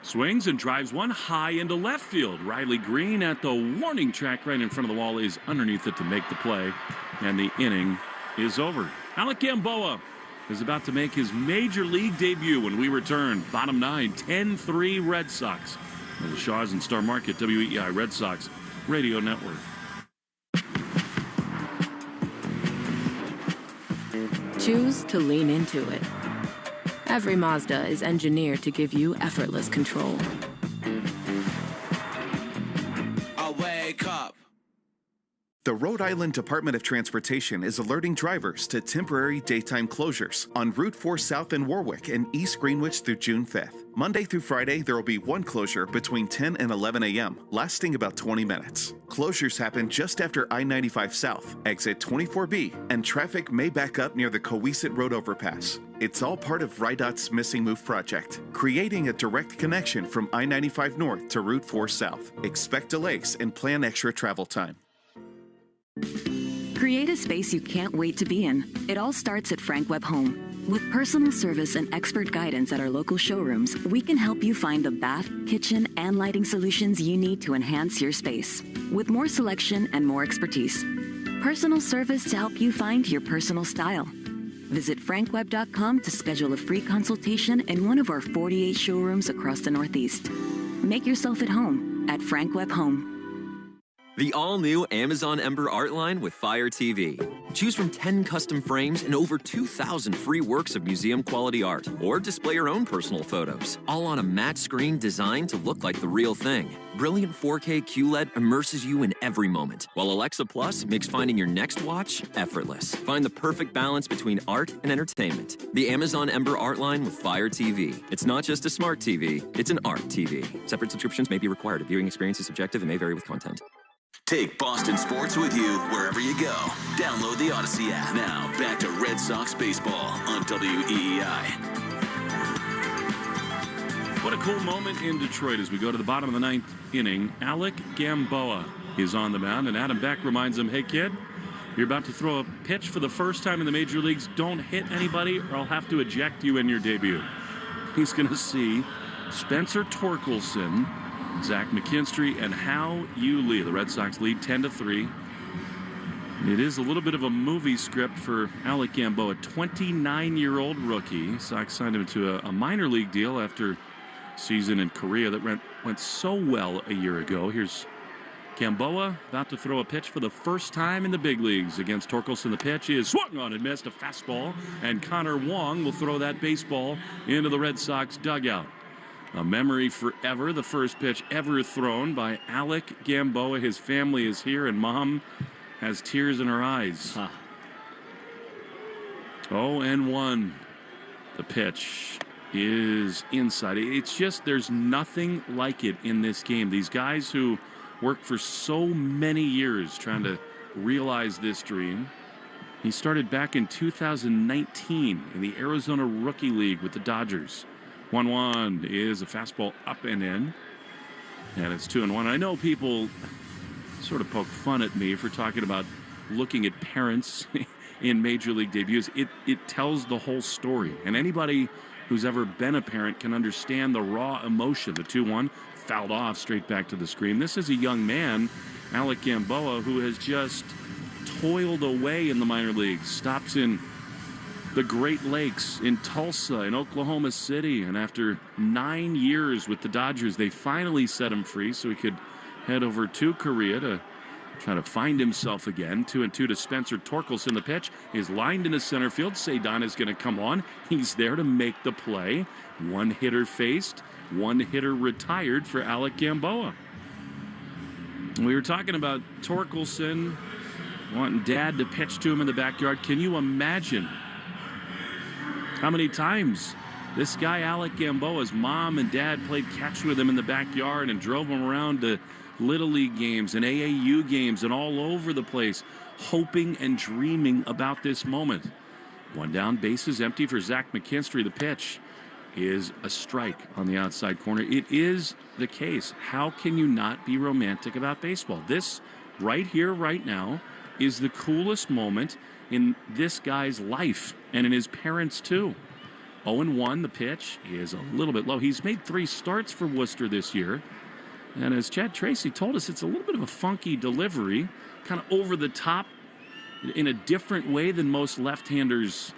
swings and drives one high into left field. Riley Green at the warning track right in front of the wall is underneath it to make the play, and the inning is over. Alec Gamboa is about to make his major league debut when we return. Bottom 9, 10-3 Red Sox. The Shaws and Star Market, WEI Red Sox Radio Network. Choose to lean into it. Every Mazda is engineered to give you effortless control. Rhode Island Department of Transportation is alerting drivers to temporary daytime closures on Route 4 South in Warwick and East Greenwich through June 5th. Monday through Friday, there will be one closure between 10 and 11 a.m., lasting about 20 minutes. Closures happen just after I-95 South, exit 24B, and traffic may back up near the Coesit Road overpass. It's all part of RIDOT's Missing Move project, creating a direct connection from I-95 North to Route 4 South. Expect delays and plan extra travel time. Create a space you can't wait to be in. It all starts at Frank Webb Home. With personal service and expert guidance at our local showrooms, we can help you find the bath, kitchen, and lighting solutions you need to enhance your space. With more selection and more expertise. Personal service to help you find your personal style. Visit frankwebb.com to schedule a free consultation in one of our 48 showrooms across the Northeast. Make yourself at home at Frank Webb Home. The all-new Amazon Ember art line with Fire TV. Choose from 10 custom frames and over 2,000 free works of museum-quality art. Or display your own personal photos, all on a matte screen designed to look like the real thing. Brilliant 4K QLED immerses you in every moment, while Alexa Plus makes finding your next watch effortless. Find the perfect balance between art and entertainment. The Amazon Ember art line with Fire TV. It's not just a smart TV, it's an art TV. Separate subscriptions may be required. A viewing experience is subjective and may vary with content. Take Boston sports with you wherever you go. Download the Odyssey app. Now, back to Red Sox baseball on WEEI. What a cool moment in Detroit as we go to the bottom of the ninth inning. Alec Gamboa is on the mound, and Adam Beck reminds him, hey, kid, you're about to throw a pitch for the first time in the major leagues. Don't hit anybody or I'll have to eject you in your debut. He's going to see Spencer Torkelson, Zach McKinstry, and Hal Yulee. The Red Sox lead 10-3. It is a little bit of a movie script for Alec Gamboa, a 29-year-old rookie. Sox signed him to a minor league deal after a season in Korea that went so well a year ago. Here's Gamboa about to throw a pitch for the first time in the big leagues against Torkelson. The pitch is swung on and missed, a fastball, and Connor Wong will throw that baseball into the Red Sox dugout. A memory forever, the first pitch ever thrown by Alec Gamboa. His family is here, and Mom has tears in her eyes. 0-1. The pitch is inside. It's just, there's nothing like it in this game. These guys who worked for so many years trying to realize this dream. He started back in 2019 in the Arizona Rookie League with the Dodgers. 1-1 is a fastball up and in. And it's 2-1. I know people sort of poke fun at me for talking about looking at parents in major league debuts. It tells the whole story. And anybody who's ever been a parent can understand the raw emotion. The 2-1 fouled off straight back to the screen. This is a young man, Alec Gamboa, who has just toiled away in the minor leagues. Stops in the Great Lakes, in Tulsa, in Oklahoma City, and after 9 years with the Dodgers, they finally set him free so he could head over to Korea to try to find himself again. 2-2 to Spencer Torkelson. The pitch is lined into center field. Cedon is going to come on. He's there to make the play. One hitter faced, one hitter retired for Alec Gamboa. We were talking about Torkelson wanting Dad to pitch to him in the backyard. Can you imagine how many times this guy, Alec Gamboa's mom and dad played catch with him in the backyard and drove him around to Little League games and AAU games and all over the place, hoping and dreaming about this moment. One down, bases empty for Zach McKinstry. The pitch is a strike on the outside corner. It is the case. How can you not be romantic about baseball? This right here, right now, is the coolest moment in this guy's life and in his parents too. 0-1, the pitch is a little bit low. He's made 3 starts for Worcester this year. And as Chad Tracy told us, it's a little bit of a funky delivery, kind of over the top in a different way than most left-handers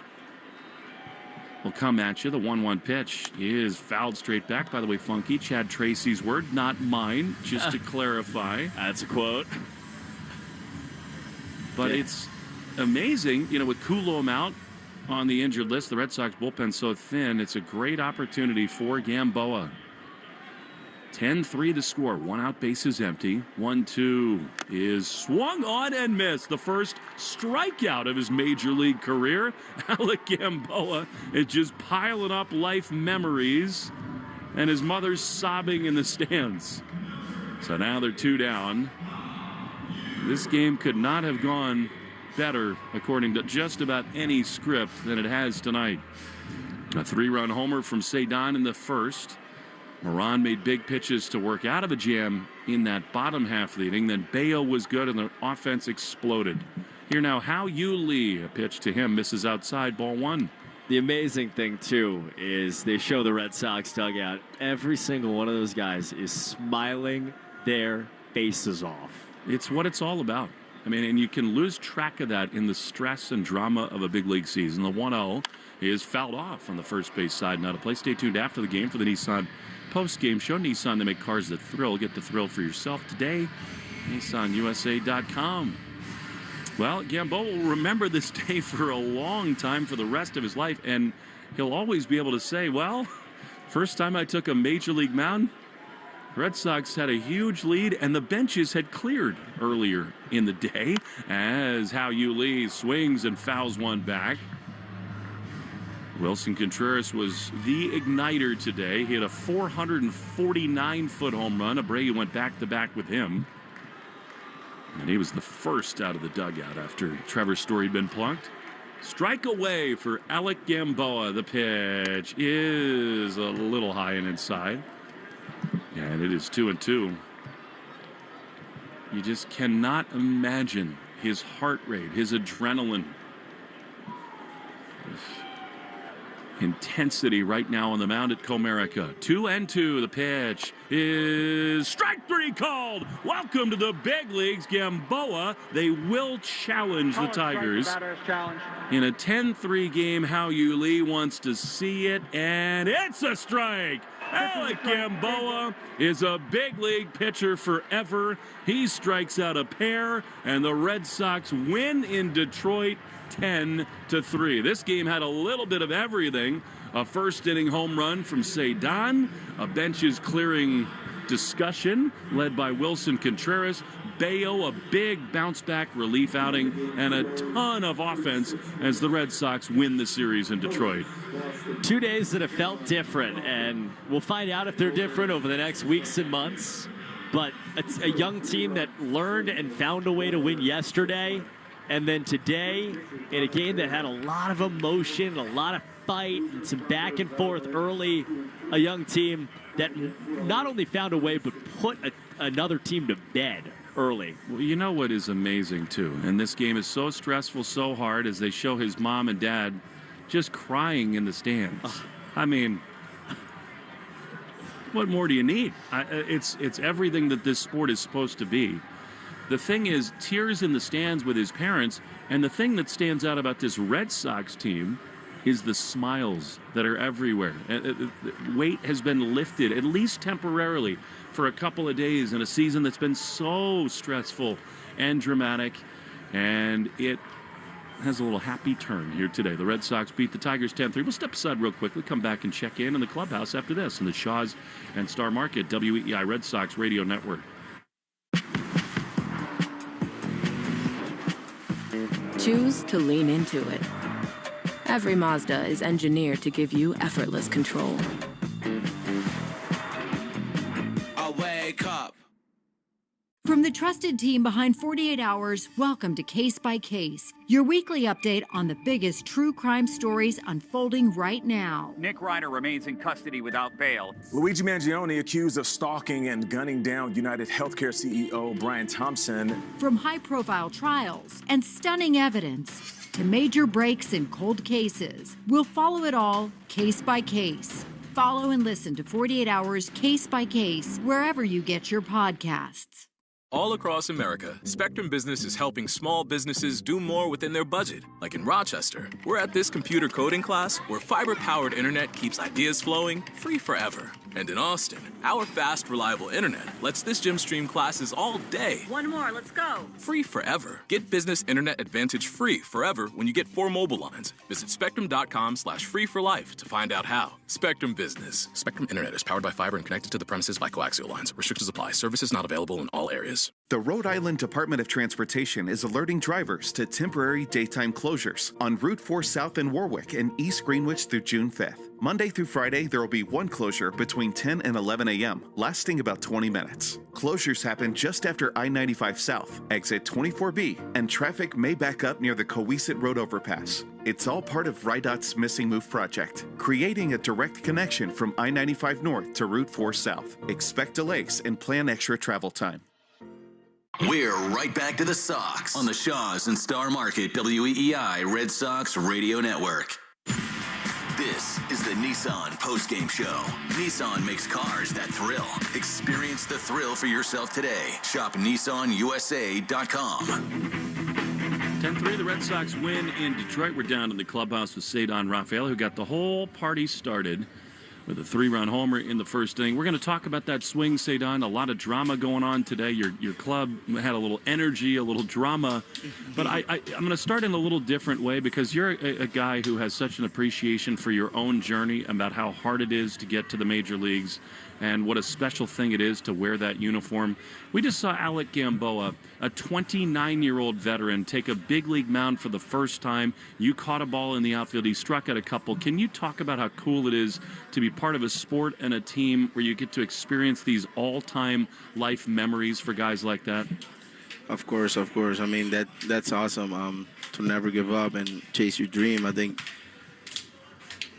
will come at you. The 1-1 pitch is fouled straight back. By the way, funky, Chad Tracy's word, not mine, just to clarify. That's a quote. But it's amazing, with Coulomb out on the injured list, the Red Sox bullpen so thin, it's a great opportunity for Gamboa. 10-3 to score. 1 out, bases empty. 1-2 is swung on and missed. The first strikeout of his major league career. Alec Gamboa is just piling up life memories, and his mother's sobbing in the stands. So now they're 2 down. This game could not have gone better, according to just about any script, than it has tonight. A 3-run homer from Cedon in the first. Moran made big pitches to work out of a jam in that bottom half of the inning. Then Bayo was good, and the offense exploded. Here now, Hao-Yu Lee. A pitch to him misses outside, ball 1. The amazing thing, too, is they show the Red Sox dugout. Every single one of those guys is smiling their faces off. It's what it's all about. I mean, and you can lose track of that in the stress and drama of a big league season. The 1-0 is fouled off on the first base side. Now to play. Stay tuned after the game for the Nissan Postgame show. Nissan, they make cars that thrill. Get the thrill for yourself today. NissanUSA.com. Well, Gamboa will remember this day for a long time, for the rest of his life, and he'll always be able to say, well, first time I took a major league mound, Red Sox had a huge lead, and the benches had cleared earlier in the day as Hao-Yu Lee swings and fouls one back. Wilson Contreras was the igniter today. He had a 449-foot home run. Abreu went back-to-back with him. And he was the first out of the dugout after Trevor Story had been plunked. Strike away for Alec Gamboa. The pitch is a little high and inside. And it is 2-2. You just cannot imagine his heart rate, his adrenaline, intensity right now on the mound at Comerica. 2-2. The pitch is strike 3 called. Welcome to the big leagues, Gamboa. They will challenge the Tigers in a 10-3 game. Hao-Yu Lee wants to see it, and it's a strike. Alec Gamboa is a big league pitcher forever. He strikes out a pair, and the Red Sox win in Detroit 10-3. This game had a little bit of everything. A first inning home run from Cedon, a benches clearing discussion led by Wilson Contreras, Bayo, a big bounce back relief outing, and a ton of offense as the Red Sox win the series in Detroit. 2 days that have felt different, and we'll find out if they're different over the next weeks and months. But it's a young team that learned and found a way to win yesterday. And then today, in a game that had a lot of emotion, a lot of fight, and some back and forth early, a young team that not only found a way, but put another team to bed early. Well, you know what is amazing, too? And this game is so stressful, so hard, as they show his mom and dad just crying in the stands. I mean, what more do you need? It's everything that this sport is supposed to be. The thing is, tears in the stands with his parents, and the thing that stands out about this Red Sox team is the smiles that are everywhere. Weight has been lifted, at least temporarily, for a couple of days in a season that's been so stressful and dramatic, and it has a little happy turn here today. The Red Sox beat the Tigers 10-3. We'll step aside real quickly, come back and check in the clubhouse after this in the Shaw's and Star Market WEEI Red Sox Radio Network. Choose to lean into it. Every Mazda is engineered to give you effortless control. I wake up. From the trusted team behind 48 Hours, welcome to Case by Case, your weekly update on the biggest true crime stories unfolding right now. Nick Reiner remains in custody without bail. Luigi Mangione accused of stalking and gunning down United Healthcare CEO Brian Thompson. From high-profile trials and stunning evidence to major breaks in cold cases, we'll follow it all case by case. Follow and listen to 48 Hours Case by Case wherever you get your podcasts. All across America, Spectrum Business is helping small businesses do more within their budget. Like in Rochester, we're at this computer coding class where fiber-powered internet keeps ideas flowing free forever. And in Austin, our fast, reliable internet lets this gym stream classes all day. One more, let's go. Free forever. Get Business Internet Advantage free forever when you get 4 mobile lines. Visit spectrum.com/free for life to find out how. Spectrum Business. Spectrum Internet is powered by fiber and connected to the premises by coaxial lines. Restrictions apply. Services not available in all areas. The Rhode Island Department of Transportation is alerting drivers to temporary daytime closures on Route 4 South in Warwick and East Greenwich through June 5th. Monday through Friday, there will be one closure between 10 and 11 a.m., lasting about 20 minutes. Closures happen just after I-95 South, exit 24B, and traffic may back up near the Coesit Road overpass. It's all part of RIDOT's Missing Move project, creating a direct connection from I-95 North to Route 4 South. Expect delays and plan extra travel time. We're right back to the Sox on the Shaw's and Star Market WEEI Red Sox Radio Network. This is the Nissan Postgame Show. Nissan makes cars that thrill. Experience the thrill for yourself today. Shop NissanUSA.com. 10-3, the Red Sox win in Detroit. We're down in the clubhouse with Ceddanne Rafael, who got the whole party started with a 3-run homer in the first inning. We're going to talk about that swing, Ceddanne. A lot of drama going on today. Your club had a little energy, a little drama. But I'm going to start in a little different way because you're a guy who has such an appreciation for your own journey about how hard it is to get to the major leagues and what a special thing it is to wear that uniform. We just saw Alec Gamboa, a 29-year-old veteran, take a big league mound for the first time. You caught a ball in the outfield. He struck at a couple. Can you talk about how cool it is to be part of a sport and a team where you get to experience these all-time life memories for guys like that? Of course. I mean, that's awesome, to never give up and chase your dream. I think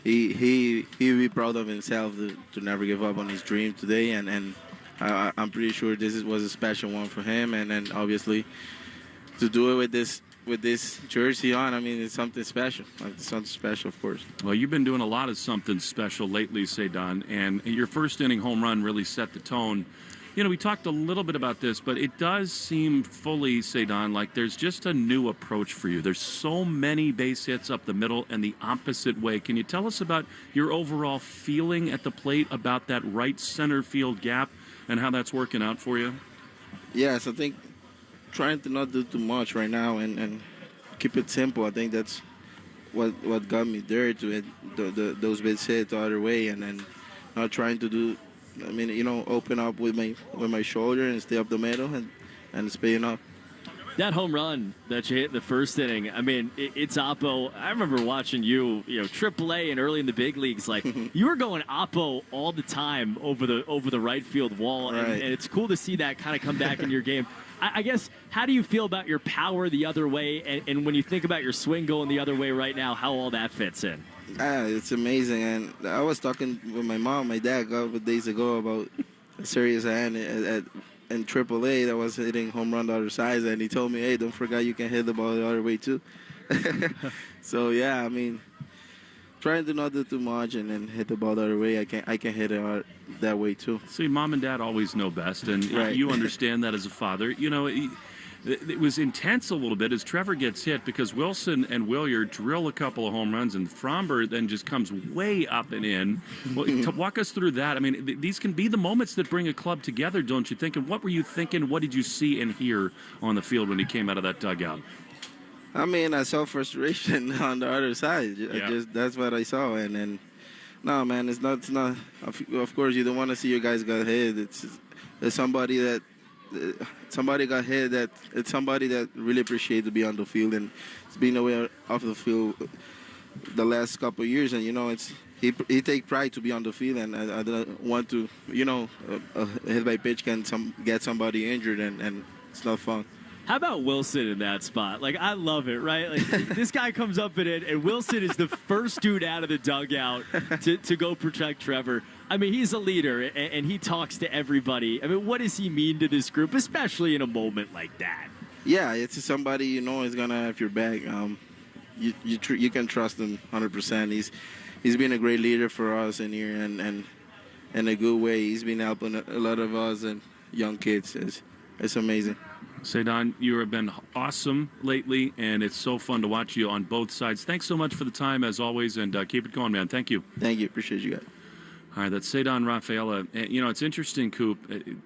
he'd be proud of himself to never give up on his dream today, and I'm pretty sure this was a special one for him, and then obviously to do it with this jersey on, I mean, it's something special. Of course. Well, you've been doing a lot of something special lately, Ceddanne, and your first inning home run really set the tone. You know, we talked a little bit about this, but it does seem fully, Ceddanne, like there's just a new approach for you. There's so many base hits up the middle and the opposite way. Can you tell us about your overall feeling at the plate about that right center field gap and how that's working out for you? Yes, I think trying to not do too much right now and keep it simple. I think that's what got me there to it, those base hits the other way, and then not trying to do. I mean, you know, open up with my shoulder and stay up the middle and it's paying off. That home run that you hit in the first inning, I mean, it's Oppo. I remember watching you know, AAA and early in the big leagues, like you were going Oppo all the time over the right field wall, right. And it's cool to see that kind of come back in your game. I guess, how do you feel about your power the other way, and when you think about your swing going the other way right now, how all that fits in? It's amazing, and I was talking with my dad a couple of days ago about a series I had in AAA that was hitting home run the other side, and he told me, hey, don't forget you can hit the ball the other way too. So yeah, I mean, trying to not do too much and then hit the ball the other way, I can hit it that way too. See, mom and dad always know best, and right. You understand that as a father. You know, it was intense a little bit as Trevor gets hit because Wilson and Williard drill a couple of home runs, and Fromber then just comes way up and in. Well, to walk us through that, I mean, these can be the moments that bring a club together, don't you think? And what were you thinking? What did you see and hear on the field when he came out of that dugout? I mean, I saw frustration on the other side. Yeah. That's what I saw, and then, no, man, it's not. Of course, you don't want to see your guys get hit. It's somebody that. Somebody got hit that it's somebody that really appreciates to be on the field, and it's been away off the field the last couple of years, and you know he take pride to be on the field, and I don't want to, you know, a hit by pitch can get somebody injured, and it's not fun. How about Wilson in that spot? Like, I love it, right? Like, this guy comes up in it, and Wilson is the first dude out of the dugout to go protect Trevor. I mean, he's a leader, and he talks to everybody. I mean, what does he mean to this group, especially in a moment like that? Yeah, it's somebody you know is gonna have your back. You can trust him 100%. He's been a great leader for us in here, and in a good way. He's been helping a lot of us and young kids. It's amazing. Ceddanne, you have been awesome lately, and it's so fun to watch you on both sides. Thanks so much for the time, as always, and keep it going, man. Thank you. Thank you. Appreciate you guys. All right, that's Cedon Rafaela. You know, it's interesting, Coop.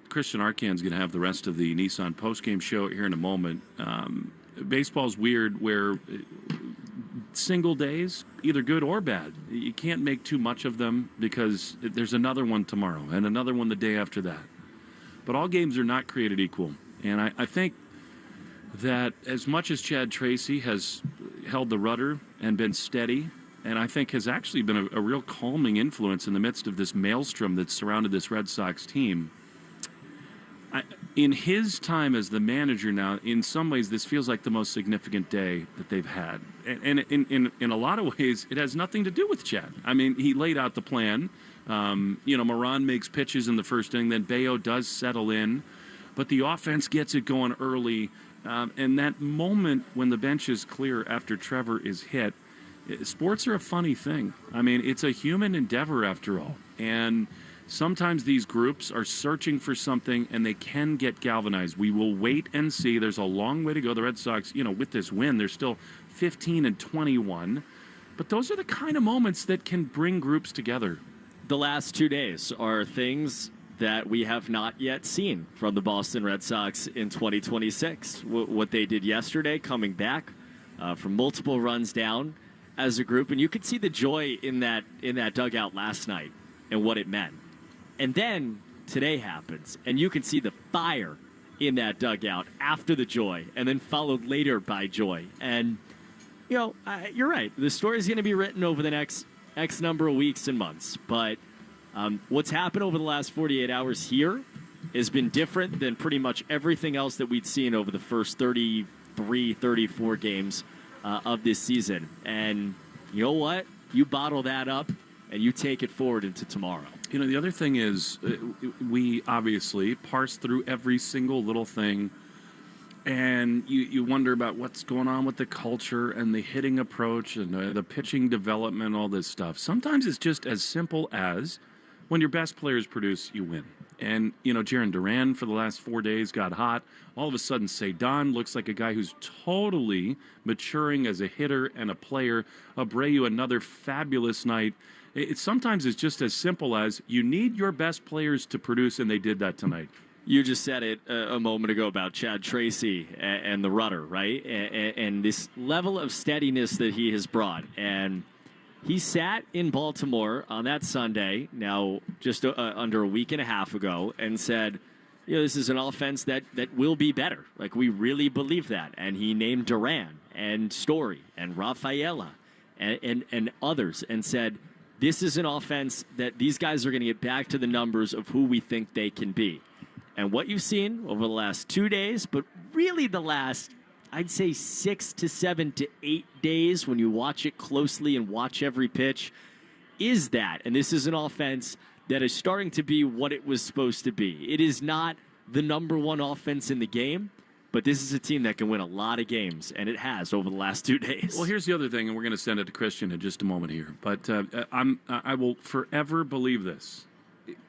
Christian Arcan's going to have the rest of the Nissan postgame show here in a moment. Baseball's weird where single days, either good or bad, you can't make too much of them because there's another one tomorrow and another one the day after that. But all games are not created equal. And I think that as much as Chad Tracy has held the rudder and been steady, and I think has actually been a real calming influence in the midst of this maelstrom that's surrounded this Red Sox team. In his time as the manager now, in some ways, this feels like the most significant day that they've had. And in a lot of ways, it has nothing to do with Chad. I mean, he laid out the plan. Moran makes pitches in the first inning, then Bayo does settle in. But the offense gets it going early. And that moment when the bench is clear after Trevor is hit, sports are a funny thing. I mean, it's a human endeavor after all. And sometimes these groups are searching for something and they can get galvanized. We will wait and see. There's a long way to go. The Red Sox, with this win, they're still 15-21. But those are the kind of moments that can bring groups together. The last 2 days are things that we have not yet seen from the Boston Red Sox in 2026. What they did yesterday, coming back from multiple runs down as a group, and you could see the joy in that dugout last night and what it meant. And then today happens, and you can see the fire in that dugout after the joy, and then followed later by joy. And you're right. The story is going to be written over the next X number of weeks and months, but what's happened over the last 48 hours here has been different than pretty much everything else that we'd seen over the first 33, 34 games of this season. And you know what? You bottle that up and you take it forward into tomorrow. The other thing is we obviously parse through every single little thing, and you wonder about what's going on with the culture and the hitting approach and the pitching development, all this stuff. Sometimes it's just as simple as when your best players produce, you win. And, Jiren Duran for the last 4 days got hot. All of a sudden, Cedon looks like a guy who's totally maturing as a hitter and a player. Abreu, another fabulous night. Sometimes it's just as simple as you need your best players to produce, and they did that tonight. You just said it a moment ago about Chad Tracy and the rudder, right? And this level of steadiness that he has brought. And he sat in Baltimore on that Sunday, now just under a week and a half ago, and said, this is an offense that will be better. Like, we really believe that. And he named Duran and Story and Rafaela and others and said, this is an offense that these guys are going to get back to the numbers of who we think they can be. And what you've seen over the last 2 days, but really the last, I'd say 6 to 7 to 8 days when you watch it closely and watch every pitch, is that. And this is an offense that is starting to be what it was supposed to be. It is not the number one offense in the game, but this is a team that can win a lot of games, and it has over the last 2 days. Well, here's the other thing, and we're going to send it to Christian in just a moment here. But I will forever believe this.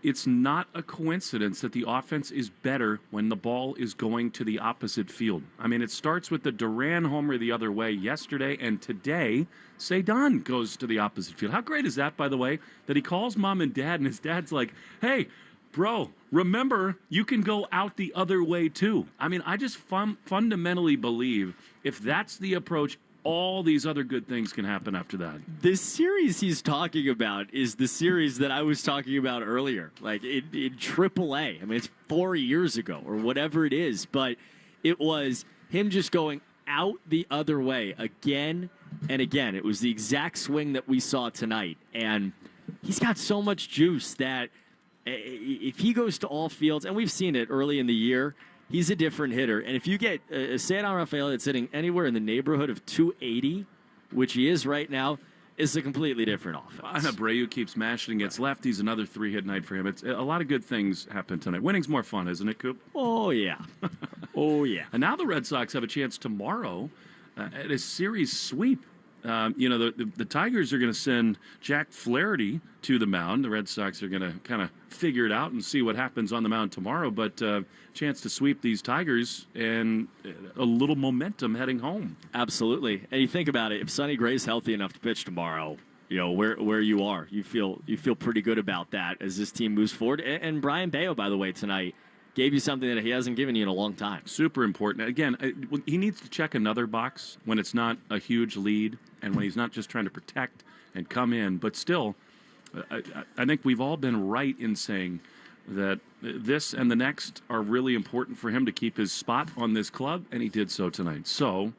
It's not a coincidence that the offense is better when the ball is going to the opposite field. I mean, it starts with the Duran homer the other way yesterday, and today, Cedon goes to the opposite field. How great is that, by the way, that he calls mom and dad, and his dad's like, hey, bro, remember, you can go out the other way, too. I mean, I just fundamentally believe if that's the approach, all these other good things can happen after that. This series he's talking about is the series that I was talking about earlier, like in AAA. I mean, it's 4 years ago or whatever it is, but it was him just going out the other way again and again. It was the exact swing that we saw tonight, and he's got so much juice that if he goes to all fields, and we've seen it early in the year, he's a different hitter. And if you get Cedon Rafaela that's hitting anywhere in the neighborhood of 280, which he is right now, it's a completely different offense. And Abreu keeps mashing against lefties. Another 3-hit night for him. It's a lot of good things happen tonight. Winning's more fun, isn't it, Coop? Oh, yeah. Oh, yeah. And now the Red Sox have a chance tomorrow at a series sweep. The Tigers are going to send Jack Flaherty to the mound. The Red Sox are going to kind of figure it out and see what happens on the mound tomorrow. But chance to sweep these Tigers and a little momentum heading home. Absolutely. And you think about it, if Sonny Gray's healthy enough to pitch tomorrow, where you are. You feel pretty good about that as this team moves forward. And Brian Bayo, by the way, tonight gave you something that he hasn't given you in a long time. Super important. Again, he needs to check another box when it's not a huge lead and when he's not just trying to protect and come in. But still, I think we've all been right in saying that this and the next are really important for him to keep his spot on this club, and he did so tonight. So,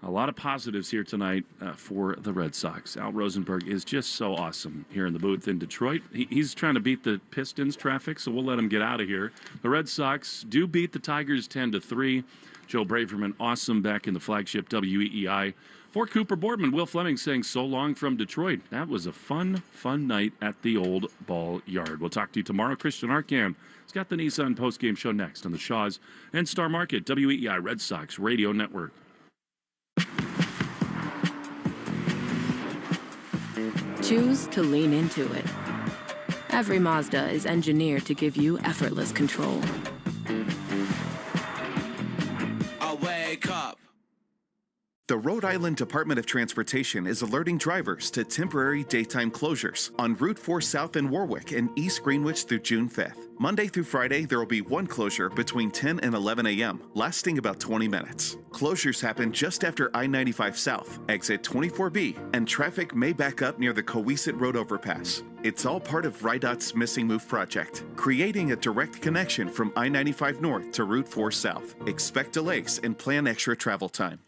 a lot of positives here tonight for the Red Sox. Al Rosenberg is just so awesome here in the booth in Detroit. He's trying to beat the Pistons traffic, so we'll let him get out of here. The Red Sox do beat the Tigers 10-3. Joe Braverman, awesome back in the flagship WEEI. For Cooper Boardman, Will Fleming saying so long from Detroit. That was a fun night at the old ball yard. We'll talk to you tomorrow. Christian Arcand has got the Nissan postgame show next on the Shaws and Star Market, WEEI Red Sox Radio Network. Choose to lean into it. Every Mazda is engineered to give you effortless control. I wake up. The Rhode Island Department of Transportation is alerting drivers to temporary daytime closures on Route 4 South in Warwick and East Greenwich through June 5th. Monday through Friday, there will be one closure between 10 and 11 a.m., lasting about 20 minutes. Closures happen just after I-95 South, exit 24B, and traffic may back up near the Coesit Road overpass. It's all part of RIDOT's Missing Move project, creating a direct connection from I-95 North to Route 4 South. Expect delays and plan extra travel time.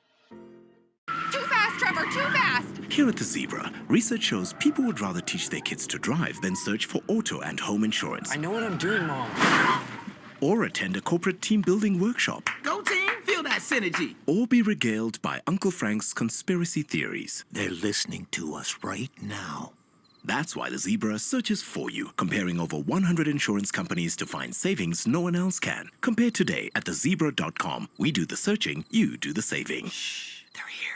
Too fast, Trevor, too fast! Here at the Zebra, research shows people would rather teach their kids to drive than search for auto and home insurance. I know what I'm doing, Mom. Or attend a corporate team building workshop. Go team, feel that synergy. Or be regaled by Uncle Frank's conspiracy theories. They're listening to us right now. That's why the Zebra searches for you, comparing over 100 insurance companies to find savings no one else can. Compare today at thezebra.com. We do the searching, you do the saving. Shh, they're here.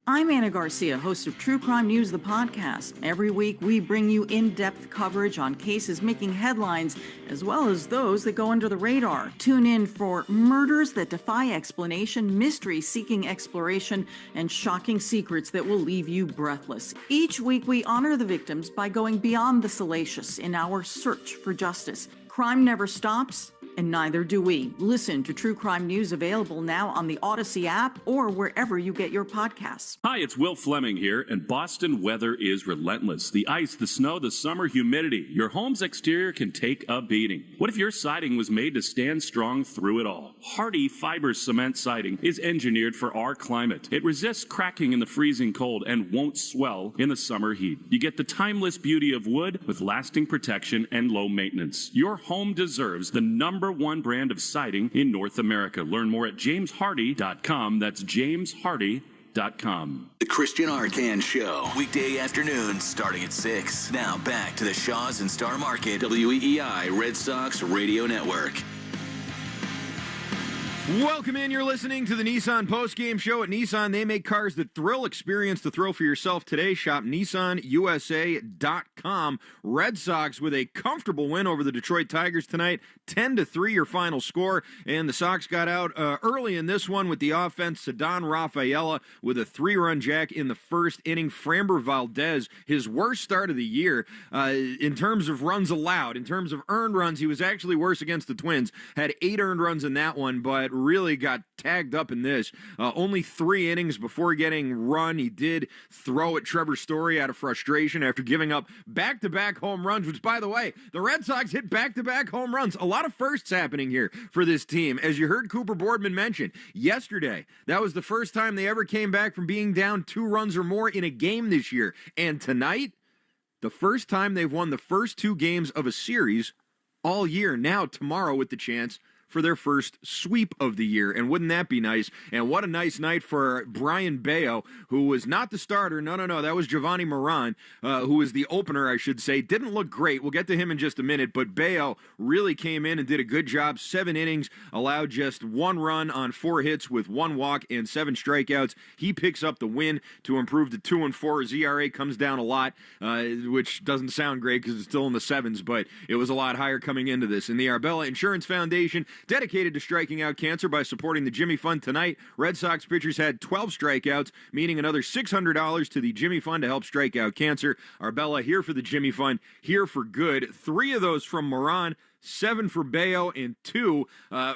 I'm Anna Garcia, host of True Crime News, the podcast. Every week, we bring you in-depth coverage on cases making headlines, as well as those that go under the radar. Tune in for murders that defy explanation, mystery seeking exploration, and shocking secrets that will leave you breathless. Each week, we honor the victims by going beyond the salacious in our search for justice. Crime never stops, and neither do we. Listen to True Crime News, available now on the Odyssey app or wherever you get your podcasts. Hi, it's Will Fleming here, and Boston weather is relentless. The ice, the snow, the summer humidity. Your home's exterior can take a beating. What if your siding was made to stand strong through it all? Hardy fiber cement siding is engineered for our climate. It resists cracking in the freezing cold and won't swell in the summer heat. You get the timeless beauty of wood with lasting protection and low maintenance. Your home deserves the #1 brand of siding in North America. Learn more at jameshardy.com. That's jameshardy.com. The Christian Arcand Show, weekday afternoons starting at 6. Now back to the Shaws and Star Market, WEEI Red Sox Radio Network. Welcome in. You're listening to the Nissan Postgame Show. At Nissan, they make cars that thrill. Experience the thrill for yourself today. Shop NissanUSA.com. Red Sox with a comfortable win over the Detroit Tigers tonight. 10-3 your final score. And the Sox got out early in this one with the offense. Ceddanne Rafaela with a 3-run jack in the first inning. Framber Valdez, his worst start of the year in terms of runs allowed. In terms of earned runs, he was actually worse against the Twins. Had 8 earned runs in that one, but really got tagged up in this. Only 3 innings before getting run. He did throw at Trevor Story out of frustration after giving up back-to-back home runs, which, by the way, the Red Sox hit back-to-back home runs. A lot of firsts happening here for this team. As you heard Cooper Boardman mention, yesterday, that was the first time they ever came back from being down 2 runs or more in a game this year. And tonight, the first time they've won the first 2 games of a series all year. Now, tomorrow, with the chance for their first sweep of the year. And wouldn't that be nice? And what a nice night for Brian Bayo, who was not the starter. No, that was Giovanni Moran, who was the opener, I should say. Didn't look great. We'll get to him in just a minute, but Bayo really came in and did a good job. 7 innings, allowed just 1 run on 4 hits with 1 walk and 7 strikeouts. He picks up the win to improve to 2-4. His ERA comes down a lot, which doesn't sound great because it's still in the 7s, but it was a lot higher coming into this. And the Arbella Insurance Foundation dedicated to striking out cancer by supporting the Jimmy Fund tonight. Red Sox pitchers had 12 strikeouts, meaning another $600 to the Jimmy Fund to help strike out cancer. Arbella here for the Jimmy Fund, here for good. 3 of those from Moran, 7 for Bayo, and 2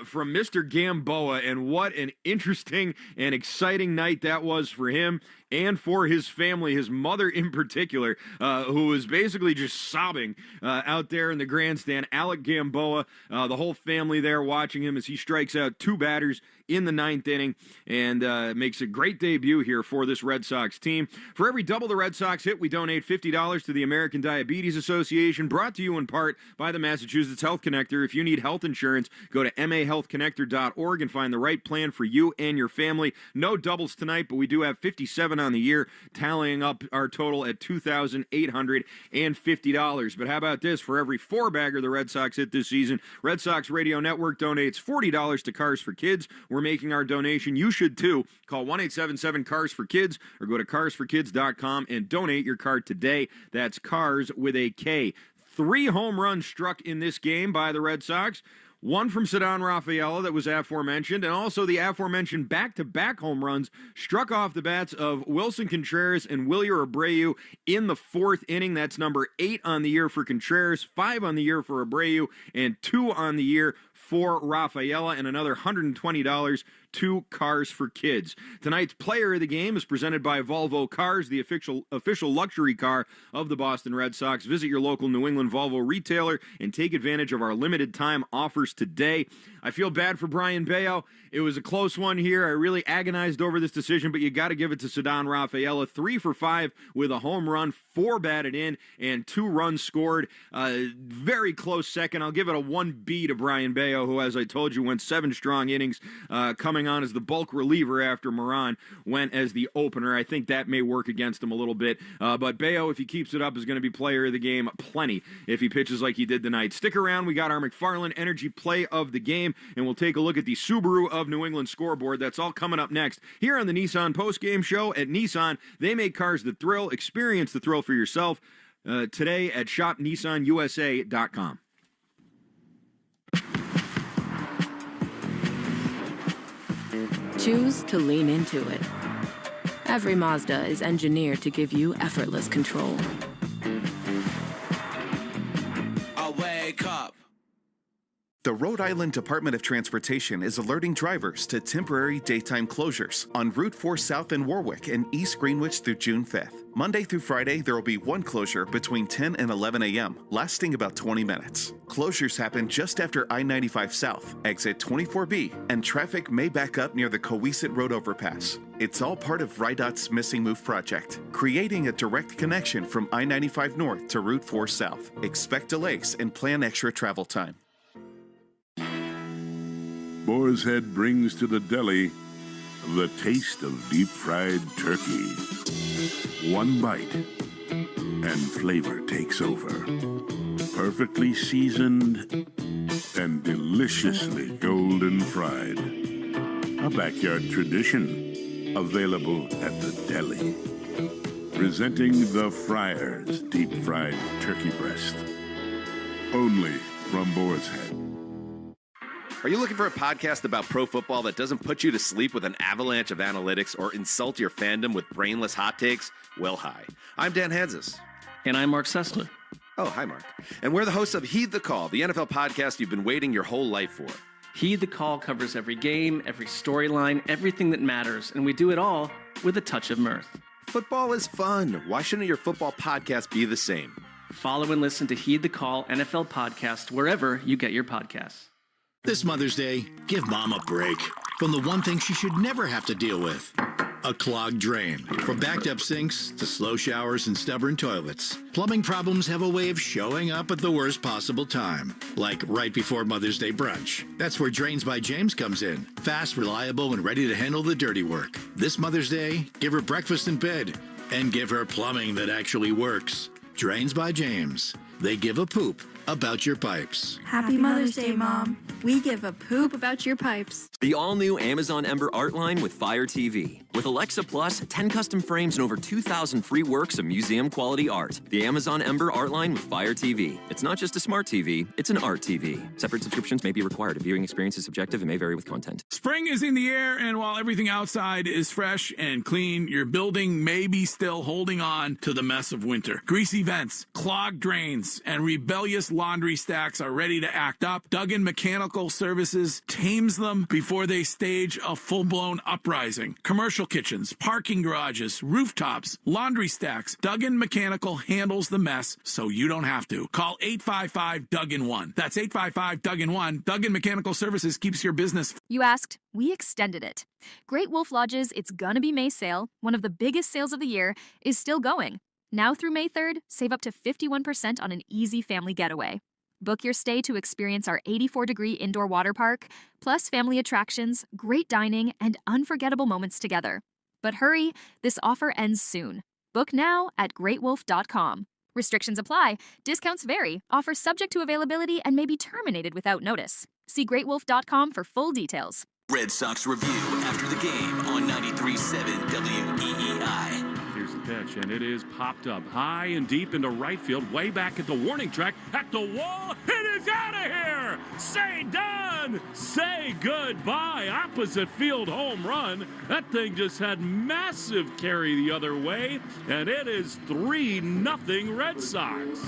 from Mr. Gamboa. And what an interesting and exciting night that was for him and for his family, his mother in particular, who was basically just sobbing out there in the grandstand. Alec Gamboa, the whole family there watching him as he strikes out 2 batters in the 9th inning and makes a great debut here for this Red Sox team. For every double the Red Sox hit, we donate $50 to the American Diabetes Association, brought to you in part by the Massachusetts Health Connector. If you need health insurance, go to mahealthconnector.org and find the right plan for you and your family. No doubles tonight, but we do have 57 on the year, tallying up our total at $2,850. But how about this? For every 4-bagger the Red Sox hit this season, Red Sox Radio Network donates $40 to Cars for Kids. We're making our donation. You should too. Call 1-877-CARS-FOR-KIDS or go to carsforkids.com and donate your car today. That's Cars with a K. 3 home runs struck in this game by the Red Sox. 1 from Ceddanne Rafaela that was aforementioned, and also the aforementioned back-to-back home runs struck off the bats of Wilson Contreras and Wilyer Abreu in the 4th inning. That's number 8 on the year for Contreras, 5 on the year for Abreu, and 2 on the year for Rafaela, and another $120 to Cars for Kids. Tonight's player of the game is presented by Volvo Cars, the official luxury car of the Boston Red Sox. Visit your local New England Volvo retailer and take advantage of our limited time offers today. I feel bad for Brian Bayo. It was a close one here. I really agonized over this decision, but you got to give it to Ceddanne Rafaela. 3 for 5 with a home run, 4 batted in, and 2 runs scored. Very close second. I'll give it a 1B to Brian Bayo, who, as I told you, went 7 strong innings, coming on as the bulk reliever after Moran went as the opener. I think that may work against him a little bit. But Bayo, if he keeps it up, is going to be player of the game plenty if he pitches like he did tonight. Stick around. We got our McFarland Energy play of the game, and we'll take a look at the Subaru of New England scoreboard. That's all coming up next here on the Nissan Postgame Show. At Nissan, they make cars that thrill. Experience the thrill for yourself today at shopnissanusa.com. Choose to lean into it. Every Mazda is engineered to give you effortless control. I wake up. The Rhode Island Department of Transportation is alerting drivers to temporary daytime closures on Route 4 South in Warwick and East Greenwich through June 5th. Monday through Friday, there will be 1 closure between 10 and 11 a.m., lasting about 20 minutes. Closures happen just after I-95 South, exit 24B, and traffic may back up near the Coesit Road overpass. It's all part of RIDOT's Missing Move project, creating a direct connection from I-95 North to Route 4 South. Expect delays and plan extra travel time. Boar's Head brings to the deli the taste of deep-fried turkey. 1 bite, and flavor takes over. Perfectly seasoned and deliciously golden fried. A backyard tradition, available at the deli. Presenting the Friar's deep-fried turkey breast. Only from Boar's Head. Are you looking for a podcast about pro football that doesn't put you to sleep with an avalanche of analytics or insult your fandom with brainless hot takes? Well, hi. I'm Dan Hansis. And I'm Mark Sessler. Oh, hi, Mark. And we're the hosts of Heed the Call, the NFL podcast you've been waiting your whole life for. Heed the Call covers every game, every storyline, everything that matters, and we do it all with a touch of mirth. Football is fun. Why shouldn't your football podcast be the same? Follow and listen to Heed the Call NFL podcast wherever you get your podcasts. This Mother's Day, give Mom a break from the one thing she should never have to deal with. A clogged drain. From backed up sinks to slow showers and stubborn toilets, plumbing problems have a way of showing up at the worst possible time. Like right before Mother's Day brunch. That's where Drains by James comes in. Fast, reliable, and ready to handle the dirty work. This Mother's Day, give her breakfast in bed. And give her plumbing that actually works. Drains by James. They give a poop about your pipes. Happy Mother's Day, Mom. We give a poop about your pipes. The all-new Amazon Ember art line with Fire TV. With Alexa Plus, 10 custom frames and over 2,000 free works of museum-quality art. The Amazon Ember art line with Fire TV. It's not just a smart TV, it's an art TV. Separate subscriptions may be required. Viewing experience is subjective and may vary with content. Spring is in the air, and while everything outside is fresh and clean, your building may be still holding on to the mess of winter. Greasy vents, clogged drains, and rebellious laundry stacks are ready to act up. Duggan Mechanical Services tames them before they stage a full-blown uprising. Commercial kitchens, parking garages, rooftops, laundry stacks. Duggan Mechanical handles the mess so you don't have to. Call 855-DUGGAN-1. That's 855-DUGGAN-1. Duggan Mechanical Services keeps your business. You asked, we extended it. Great Wolf Lodge's It's Gonna Be May sale, one of the biggest sales of the year, is still going. Now through May 3rd, save up to 51% on an easy family getaway. Book your stay to experience our 84-degree indoor water park, plus family attractions, great dining, and unforgettable moments together. But hurry, this offer ends soon. Book now at greatwolf.com. Restrictions apply. Discounts vary. Offers subject to availability and may be terminated without notice. See greatwolf.com for full details. Red Sox review after the game on 93.7 WEEI. Here's the pitch, and it is popped up high and deep into right field, way back at the warning track, at the wall. It is out of here! Say done! Say goodbye! Opposite field home run. That thing just had massive carry the other way, and it is 3-0 Red Sox.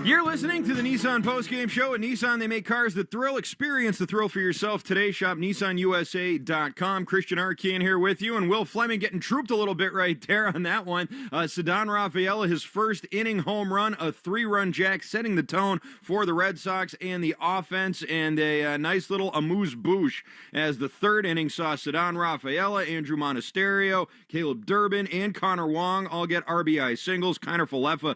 You're listening to the Nissan Postgame Show. At Nissan, they make cars that thrill. Experience the thrill for yourself today. Shop NissanUSA.com. Christian Arcane here with you, and Will Fleming getting trooped a little bit right there on that one. Ceddanne Rafaela, his first inning home run, a 3-run jack, setting the tone for the Red Sox and the offense, and a nice little amuse-bouche as the third inning saw Ceddanne Rafaela, Andrew Monasterio, Caleb Durbin, and Connor Wong all get RBI singles. Kiner Falefa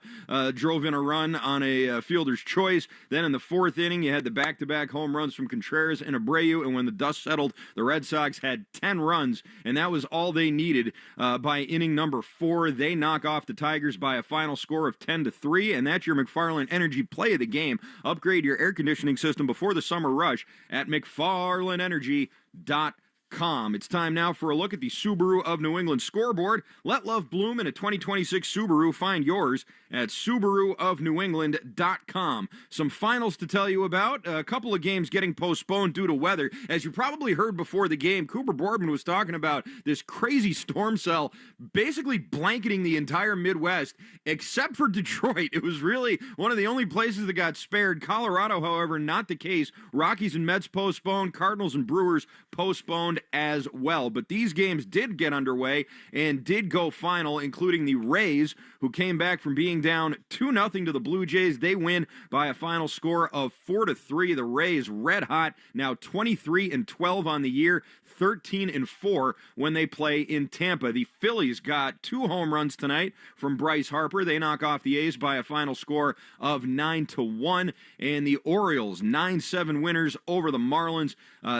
drove in a run on a fielder's choice. Then in the fourth inning, you had the back-to-back home runs from Contreras and Abreu, and when the dust settled, the Red Sox had 10 runs, and that was all they needed. By inning number 4, they knock off the Tigers by a final score of 10-3, and that's your McFarland Energy play of the game. Upgrade your air conditioning system before the summer rush at McFarlandEnergy.com. It's time now for a look at the Subaru of New England scoreboard. Let love bloom in a 2026 Subaru. Find yours at SubaruofNewEngland.com. Some finals to tell you about. A couple of games getting postponed due to weather. As you probably heard before the game, Cooper Boardman was talking about this crazy storm cell basically blanketing the entire Midwest, except for Detroit. It was really one of the only places that got spared. Colorado, however, not the case. Rockies and Mets postponed. Cardinals and Brewers postponed as well. But these games did get underway and did go final, including the Rays, who came back from being down 2-0 to the Blue Jays. They win by a final score of 4-3. The Rays red hot, now 23-12 on the year, 13-4 when they play in Tampa. The Phillies got 2 home runs tonight from Bryce Harper. They knock off the A's by a final score of 9-1. And the Orioles, 9-7 winners over the Marlins,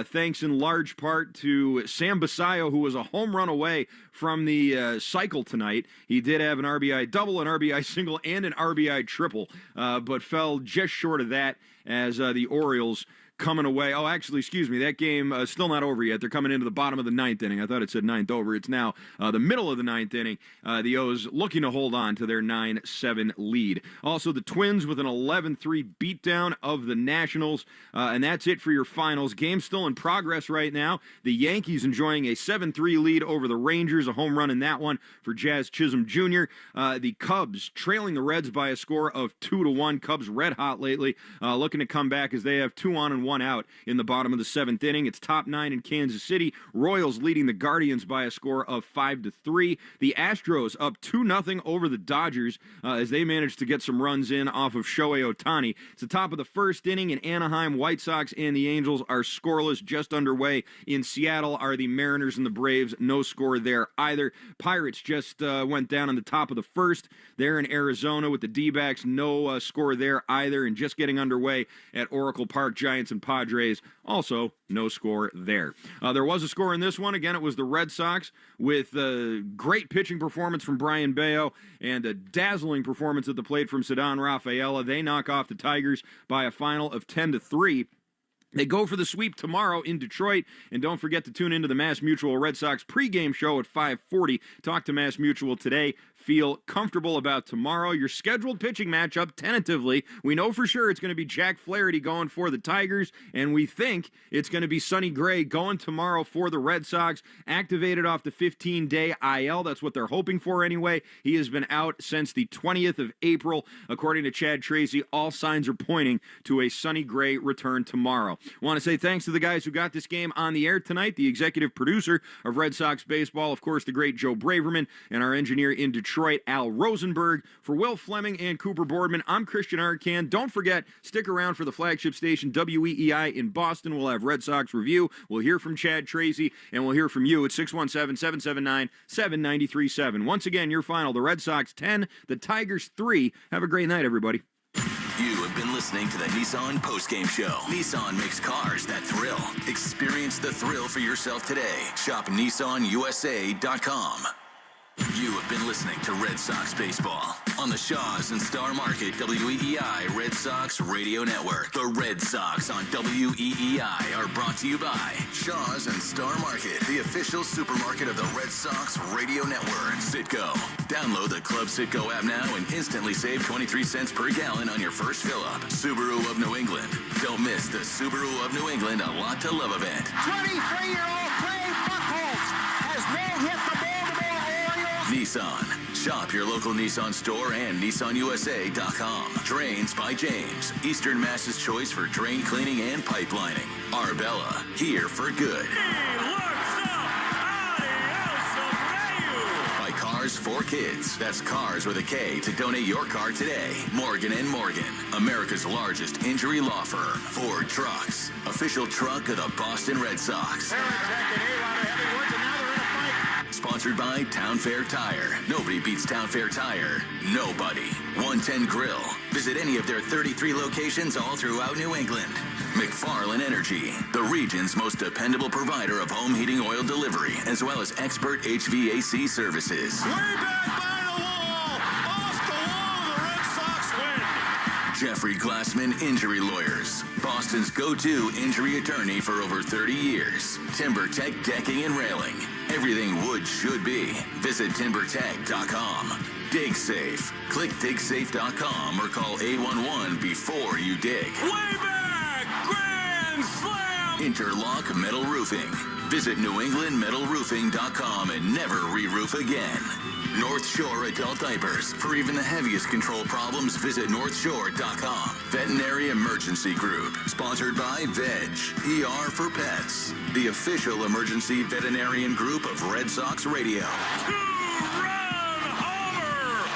thanks in large part to Sam Basayo, who was a home run away from the cycle tonight. He did have an RBI double, an RBI single, and an RBI triple, but fell just short of that as the Orioles coming away. Oh, actually, excuse me, that game still not over yet. They're coming into the bottom of the 9th inning. I thought it said 9th over. It's now the middle of the 9th inning. The O's looking to hold on to their 9-7 lead. Also, the Twins with an 11-3 beatdown of the Nationals. And that's it for your finals. Game still in progress right now. The Yankees enjoying a 7-3 lead over the Rangers. A home run in that one for Jazz Chisholm Jr. The Cubs trailing the Reds by a score of 2-1. Cubs red hot lately, looking to come back as they have 2 on and 1 out in the bottom of the 7th inning. It's top 9 in Kansas City. Royals leading the Guardians by a score of 5-3. The Astros up 2-0 over the Dodgers as they managed to get some runs in off of Shohei Ohtani. It's the top of the 1st inning in Anaheim. White Sox and the Angels are scoreless, just underway. In Seattle are the Mariners and the Braves. No score there either. Pirates just went down in the top of the 1st. They're in Arizona with the D-backs. No score there either. And just getting underway at Oracle Park, Giants and and Padres. Also, no score there. There was a score in this one. Again, it was the Red Sox with a great pitching performance from Brian Bayo and a dazzling performance at the plate from Ceddanne Rafaela. They knock off the Tigers by a final of 10-3. They go for the sweep tomorrow in Detroit, and don't forget to tune into the Mass Mutual Red Sox pregame show at 5:40. Talk to Mass Mutual today. Feel comfortable about tomorrow. Your scheduled pitching matchup, tentatively, we know for sure it's going to be Jack Flaherty going for the Tigers, and we think it's going to be Sonny Gray going tomorrow for the Red Sox, activated off the 15-day IL. That's what they're hoping for anyway. He has been out since the 20th of April. According to Chad Tracy, all signs are pointing to a Sonny Gray return tomorrow. Want to say thanks to the guys who got this game on the air tonight, the executive producer of Red Sox baseball, of course, the great Joe Braverman, and our engineer in Detroit, Al Rosenberg. For Will Fleming and Cooper Boardman, I'm Christian Arcan. Don't forget, stick around for the flagship station, WEEI in Boston. We'll have Red Sox review. We'll hear from Chad Tracy, and we'll hear from you at 617-779-7937. Once again, your final, the Red Sox 10, the Tigers 3. Have a great night, everybody. You have been listening to the Nissan Postgame Show. Nissan makes cars that thrill. Experience the thrill for yourself today. Shop NissanUSA.com. You have been listening to Red Sox Baseball on the Shaws and Star Market WEEI Red Sox Radio Network. The Red Sox on WEEI are brought to you by Shaws and Star Market, the official supermarket of the Red Sox Radio Network. Citgo. Download the Club Citgo app now and instantly save 23 cents per gallon on your first fill-up. Subaru of New England. Don't miss the Subaru of New England A Lot to Love event. 23-year-old Clay Buchholz has now hit the Nissan. Shop your local Nissan store and NissanUSA.com. Drains by James. Eastern Mass's choice for drain cleaning and pipelining. Arbella. Here for good. By Cars for Kids. That's Cars with a K to donate your car today. Morgan & Morgan. America's largest injury law firm. Ford Trucks. Official truck of the Boston Red Sox. Sponsored by Town Fair Tire. Nobody beats Town Fair Tire. Nobody. 110 Grill. Visit any of their 33 locations all throughout New England. McFarland Energy. The region's most dependable provider of home heating oil delivery, as well as expert HVAC services. Way back by the wall! Off the wall, the Red Sox win! Jeffrey Glassman Injury Lawyers. Boston's go-to injury attorney for over 30 years. TimberTech Decking and Railing. Everything wood should be. Visit TimberTech.com. Dig Safe. Click DigSafe.com or call 811 before you dig. Way back! Grand slam! Interlock Metal Roofing. Visit NewEnglandMetalRoofing.com and never re-roof again. North Shore Adult Diapers. For even the heaviest control problems, visit NorthShore.com. Veterinary Emergency Group. Sponsored by Veg. ER for Pets. The official emergency veterinarian group of Red Sox Radio. Two-run homer!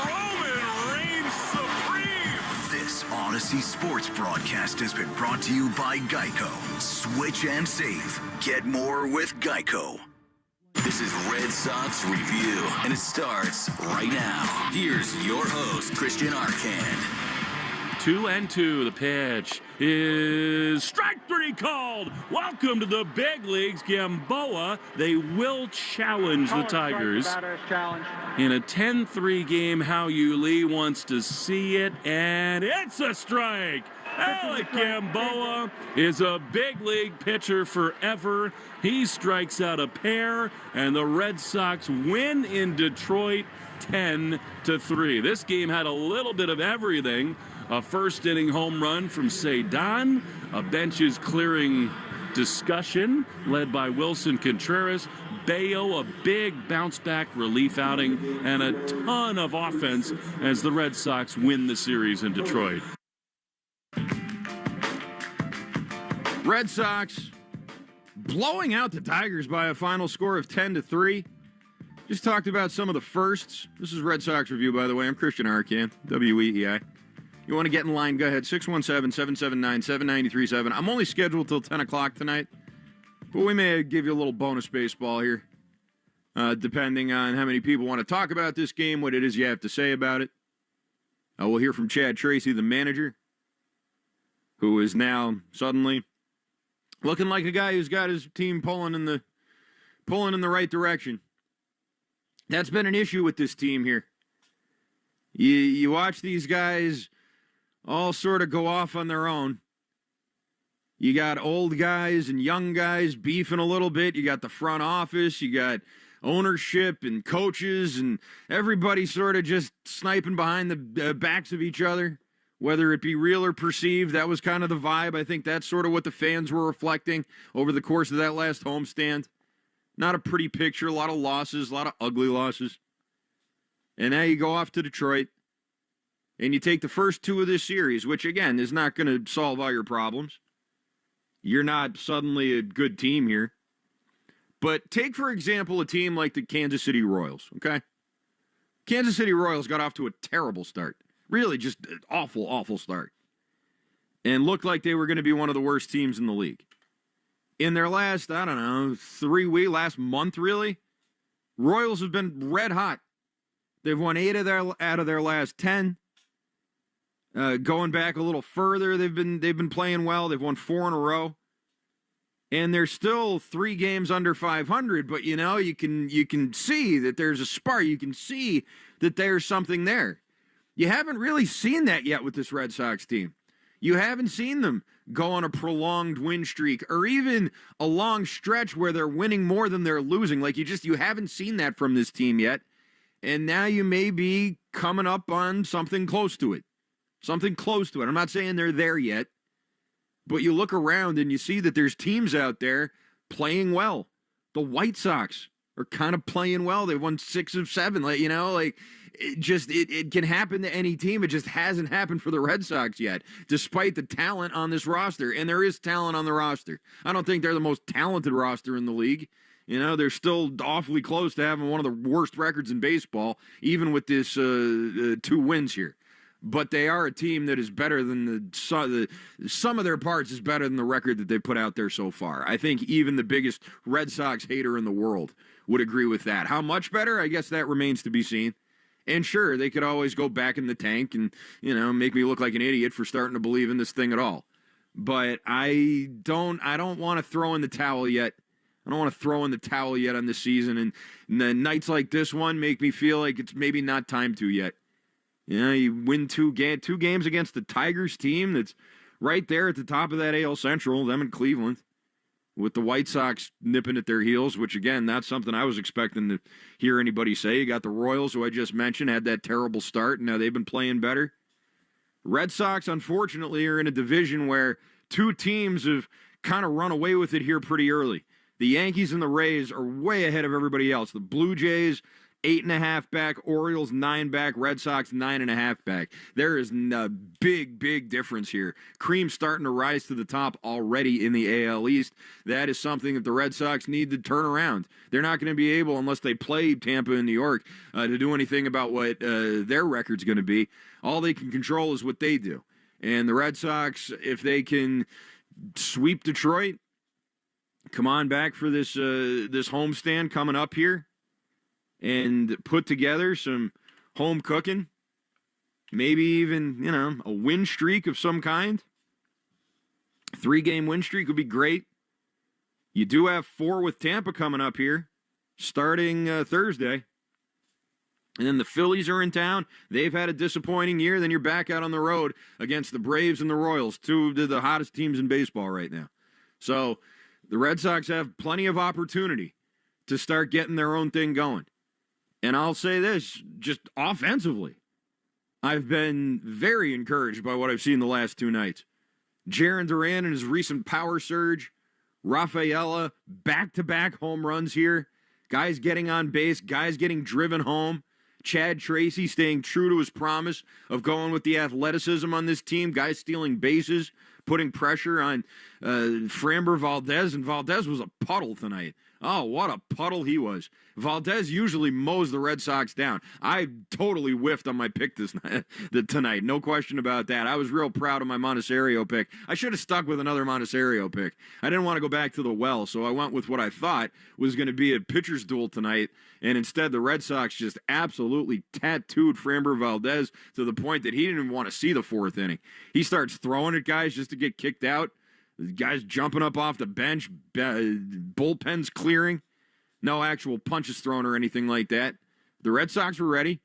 Roman reigns supreme! This Odyssey Sports broadcast has been brought to you by Geico. Switch and save. Get more with Geico. This is Red Sox Review, and it starts right now. Here's your host, Christian Arcan. 2-2. The pitch is strike three called. Welcome to the big leagues, Gamboa. They will challenge the Tigers in a 10-3 game. Hao-Yu Lee wants to see it, and it's a strike. Alec Gamboa is a big league pitcher forever. He strikes out a pair, and the Red Sox win in Detroit 10-3. This game had a little bit of everything. A first-inning home run from Ceddanne, a benches clearing discussion led by Wilson Contreras, Bayo, a big bounce-back relief outing, and a ton of offense as the Red Sox win the series in Detroit. Red Sox blowing out the Tigers by a final score of 10-3. Just talked about some of the firsts. This is Red Sox Review, by the way. I'm Christian Arcan, WEEI. You want to get in line, go ahead, 617-779-7937. I'm only scheduled till 10 o'clock tonight, but we may give you a little bonus baseball here, depending on how many people want to talk about this game, what it is you have to say about it. We'll hear from Chad Tracy, the manager. who is now suddenly looking like a guy who's got his team pulling in the right direction. That's been an issue with this team here. You watch these guys all sort of go off on their own. You got old guys and young guys beefing a little bit. You got the front office. You got ownership and coaches and everybody sort of just sniping behind the backs of each other, whether it be real or perceived. That was kind of the vibe. I think that's sort of what the fans were reflecting over the course of that last homestand. Not a pretty picture, a lot of losses, a lot of ugly losses. And now you go off to Detroit and you take the first two of this series, which, again, is not going to solve all your problems. You're not suddenly a good team here. But take, for example, a team like the Kansas City Royals, okay? Kansas City Royals got off to a terrible start. Really just an awful, awful start. And looked like they were going to be one of the worst teams in the league. In their last, I don't know, 3 weeks, last month really, Royals have been red hot. They've won 8 out of their last 10. Going back a little further, they've been playing well. They've won 4 in a row. And they're still 3 games under 500, but you can see that there's a spark. You can see that there's something there. You haven't really seen that yet with this Red Sox team. You haven't seen them go on a prolonged win streak or even a long stretch where they're winning more than they're losing. Like you haven't seen that from this team yet. And now you may be coming up on something close to it. Something close to it. I'm not saying they're there yet. But you look around and you see that there's teams out there playing well. The White Sox are kind of playing well. They've won 6 of 7. It can happen to any team. It just hasn't happened for the Red Sox yet, despite the talent on this roster. And there is talent on the roster. I don't think they're the most talented roster in the league. They're still awfully close to having one of the worst records in baseball, even with this 2 wins here. But they are a team that is better than the sum of their parts is better than the record that they put out there so far. I think even the biggest Red Sox hater in the world would agree with that. How much better? I guess that remains to be seen. And sure, they could always go back in the tank and, make me look like an idiot for starting to believe in this thing at all. But I don't want to throw in the towel yet. I don't want to throw in the towel yet on this season. And the nights like this one make me feel like it's maybe not time to yet. You win 2 games against the Tigers team that's right there at the top of that AL Central, them in Cleveland, with the White Sox nipping at their heels, which, again, that's something I was expecting to hear anybody say. You got the Royals, who I just mentioned, had that terrible start, and now they've been playing better. Red Sox, unfortunately, are in a division where 2 teams have kind of run away with it here pretty early. The Yankees and the Rays are way ahead of everybody else. The Blue Jays, 8.5 back, Orioles 9 back, Red Sox 9.5 back. There is a big, big difference here. Cream's starting to rise to the top already in the AL East. That is something that the Red Sox need to turn around. They're not going to be able, unless they play Tampa and New York, to do anything about what their record's going to be. All they can control is what they do. And the Red Sox, if they can sweep Detroit, come on back for this homestand coming up here, and put together some home cooking, maybe even, a win streak of some kind. 3-game win streak would be great. You do have 4 with Tampa coming up here, starting Thursday. And then the Phillies are in town. They've had a disappointing year. Then you're back out on the road against the Braves and the Royals, 2 of the hottest teams in baseball right now. So the Red Sox have plenty of opportunity to start getting their own thing going. And I'll say this, just offensively, I've been very encouraged by what I've seen the last 2 nights. Jiren Duran and his recent power surge, Rafaela, back-to-back home runs here, guys getting on base, guys getting driven home, Chad Tracy staying true to his promise of going with the athleticism on this team, guys stealing bases, putting pressure on Framber Valdez, and Valdez was a puddle tonight. Oh, what a puddle he was. Valdez usually mows the Red Sox down. I totally whiffed on my pick tonight. No question about that. I was real proud of my Montecchio pick. I should have stuck with another Montecchio pick. I didn't want to go back to the well, so I went with what I thought was going to be a pitcher's duel tonight, and instead the Red Sox just absolutely tattooed Framber Valdez to the point that he didn't even want to see the fourth inning. He starts throwing at guys just to get kicked out. The guys jumping up off the bench, bullpens clearing. No actual punches thrown or anything like that. The Red Sox were ready.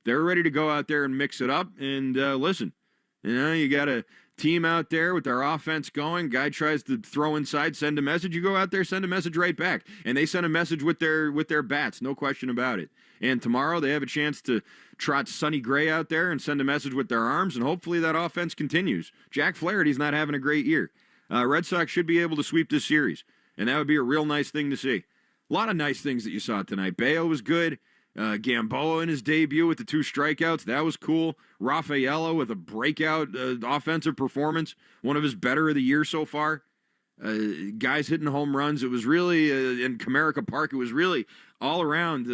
They were ready to go out there and mix it up. And listen, you got a team out there with their offense going. Guy tries to throw inside, send a message. You go out there, send a message right back. And they send a message with their bats, no question about it. And tomorrow they have a chance to trot Sonny Gray out there and send a message with their arms, and hopefully that offense continues. Jack Flaherty's not having a great year. Red Sox should be able to sweep this series, and that would be a real nice thing to see. A lot of nice things that you saw tonight. Bayo was good. Gamboa in his debut with the 2 strikeouts. That was cool. Rafaela with a breakout offensive performance. One of his better of the year so far. Guys hitting home runs. It was really, in Comerica Park, it was really all around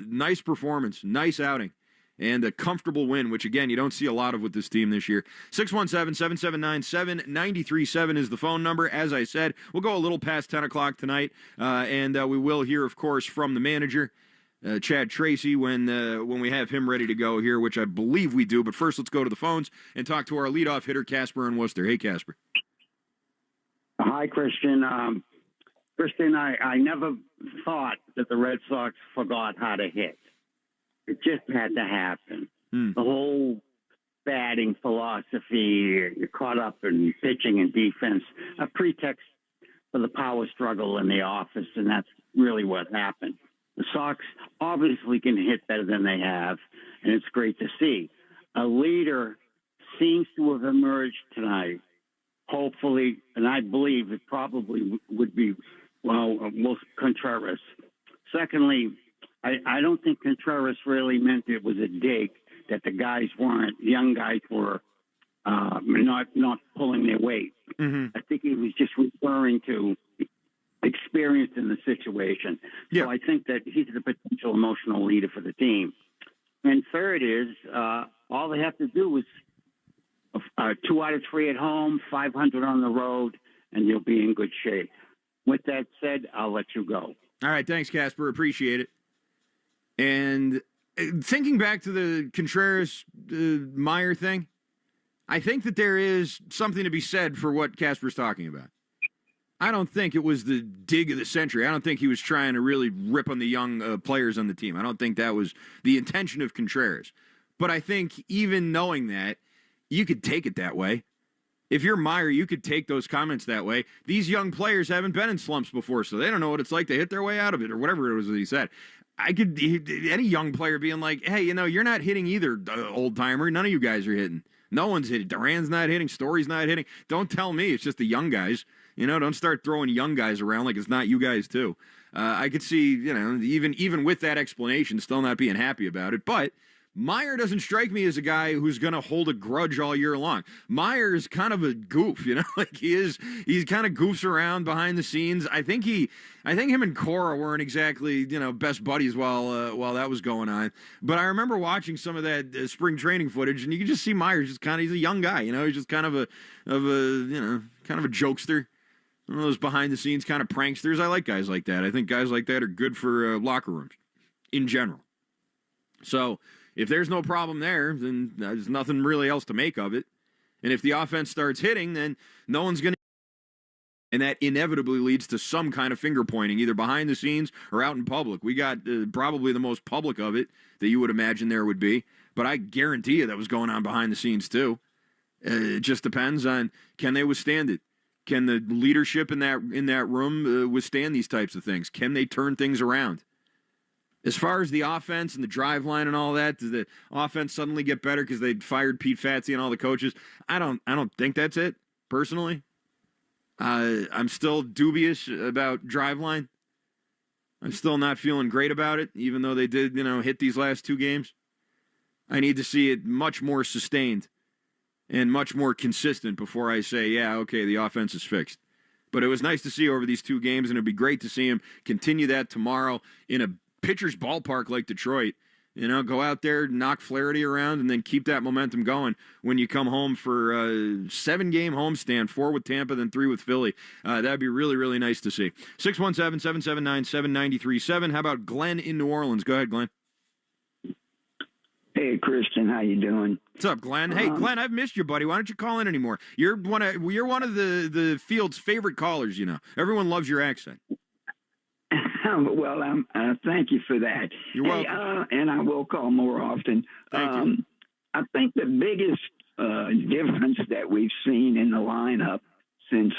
nice performance, nice outing, and a comfortable win, which, again, you don't see a lot of with this team this year. 617-779-7937 is the phone number. As I said, we'll go a little past 10 o'clock tonight, and we will hear, of course, from the manager, Chad Tracy, when we have him ready to go here, which I believe we do. But first, let's go to the phones and talk to our leadoff hitter, Casper in Worcester. Hey, Casper. Hi, Christian. Christian, I never thought that the Red Sox forgot how to hit. It just had to happen. The whole batting philosophy, you're caught up in pitching and defense, a pretext for the power struggle in the office, and that's really what happened. The Sox obviously can hit better than they have, and it's great to see. A leader seems to have emerged tonight, hopefully, and I believe it probably would be, Contreras. Secondly, I don't think Contreras really meant it was a dig that the young guys were not pulling their weight. I think he was just referring to experience in the situation. Yeah. So I think that he's the potential emotional leader for the team. And third is, all they have to do is 2 out of 3 at home, 500 on the road, and you'll be in good shape. With that said, I'll let you go. All right. Thanks, Casper. Appreciate it. And thinking back to the Contreras-Meyer thing, I think that there is something to be said for what Casper's talking about. I don't think it was the dig of the century. I don't think he was trying to really rip on the young players on the team. I don't think that was the intention of Contreras. But I think even knowing that, you could take it that way. If you're Meyer, you could take those comments that way. These young players haven't been in slumps before, so they don't know what it's like to hit their way out of it, or whatever it was that he said. Any young player being like, hey, you're not hitting either, old timer. None of you guys are hitting. No one's hitting. Duran's not hitting. Story's not hitting. Don't tell me it's just the young guys. Don't start throwing young guys around like it's not you guys too. I could see, even with that explanation, still not being happy about it. But Meyer doesn't strike me as a guy who's going to hold a grudge all year long. Meyer is kind of a goof, like he kind of goofs around behind the scenes. I think him and Cora weren't exactly, best buddies while that was going on. But I remember watching some of that spring training footage, and you can just see Meyer he's a young guy, he's just kind of a jokester. One of those behind the scenes kind of pranksters. I like guys like that. I think guys like that are good for locker rooms in general. So if there's no problem there, then there's nothing really else to make of it. And if the offense starts hitting, then no one's going to. And that inevitably leads to some kind of finger pointing, either behind the scenes or out in public. We got probably the most public of it that you would imagine there would be. But I guarantee you that was going on behind the scenes too. It just depends on, can they withstand it? Can the leadership in that room withstand these types of things? Can they turn things around? As far as the offense and the drive line and all that, does the offense suddenly get better because they fired Pete Fatsie and all the coaches? I don't think that's it, personally. I'm still dubious about drive line. I'm still not feeling great about it, even though they did, hit these last 2 games. I need to see it much more sustained and much more consistent before I say, yeah, okay, the offense is fixed. But it was nice to see over these 2 games, and it'd be great to see him continue that tomorrow in a pitcher's ballpark like Detroit. You know, go out there, knock Flaherty around, and then keep that momentum going when you come home for a 7-game homestand, 4 with Tampa, then 3 with Philly. That'd be really, really nice to see. 617-779-7937. How about Glenn in New Orleans? Go ahead, Glenn. Hey, Christian, how you doing? What's up, Glenn? Hey, Glenn, I've missed you, buddy. Why don't you call in anymore? You're one of the field's favorite callers, you know. Everyone loves your accent. Well, thank you for that. You're welcome. And I will call more often. Thank you. I think the biggest difference that we've seen in the lineup since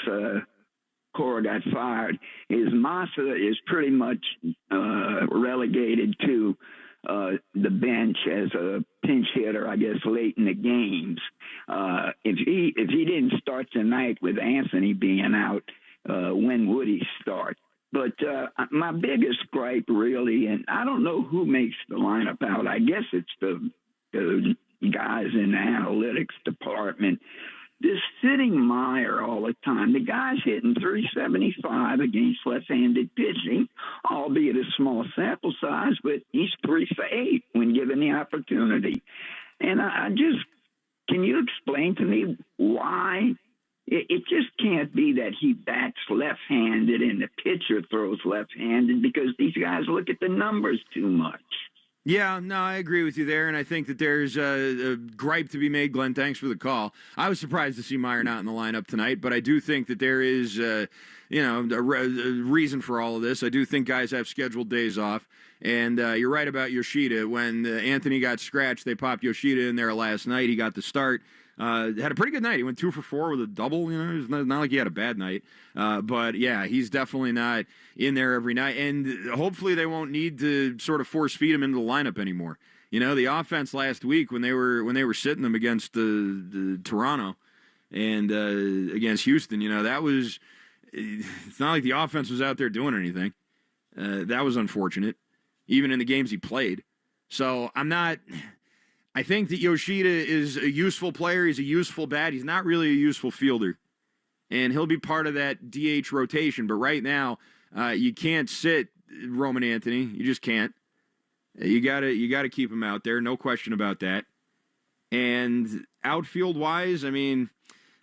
Cora got fired is Massa is pretty much relegated to the bench as a pinch hitter, I guess, late in the games. If he didn't start tonight with Anthony being out, when would he start? But my biggest gripe, really, and I don't know who makes the lineup out. I guess it's the guys in the analytics department. This sitting Meyer all the time. The guy's hitting 375 against left-handed pitching, albeit a small sample size, but he's 3 for 8 when given the opportunity. And can you explain to me why? It just can't be that he bats left-handed and the pitcher throws left-handed, because these guys look at the numbers too much. Yeah, no, I agree with you there, and I think that there's a gripe to be made, Glenn. Thanks for the call. I was surprised to see Meyer not in the lineup tonight, but I do think that there is, a reason for all of this. I do think guys have scheduled days off, and you're right about Yoshida. When Anthony got scratched, they popped Yoshida in there last night. He got the start. Had a pretty good night. He went 2 for 4 with a double. You know, it's not like he had a bad night. But yeah, he's definitely not in there every night. And hopefully they won't need to sort of force feed him into the lineup anymore. You know, the offense last week when they were sitting them against the Toronto and against Houston, you know, it's not like the offense was out there doing anything. That was unfortunate, even in the games he played. So I think that Yoshida is a useful player. He's a useful bat. He's not really a useful fielder. And he'll be part of that DH rotation. But right now, you can't sit Roman Anthony. You just can't. You gotta keep him out there. No question about that. And outfield-wise, I mean,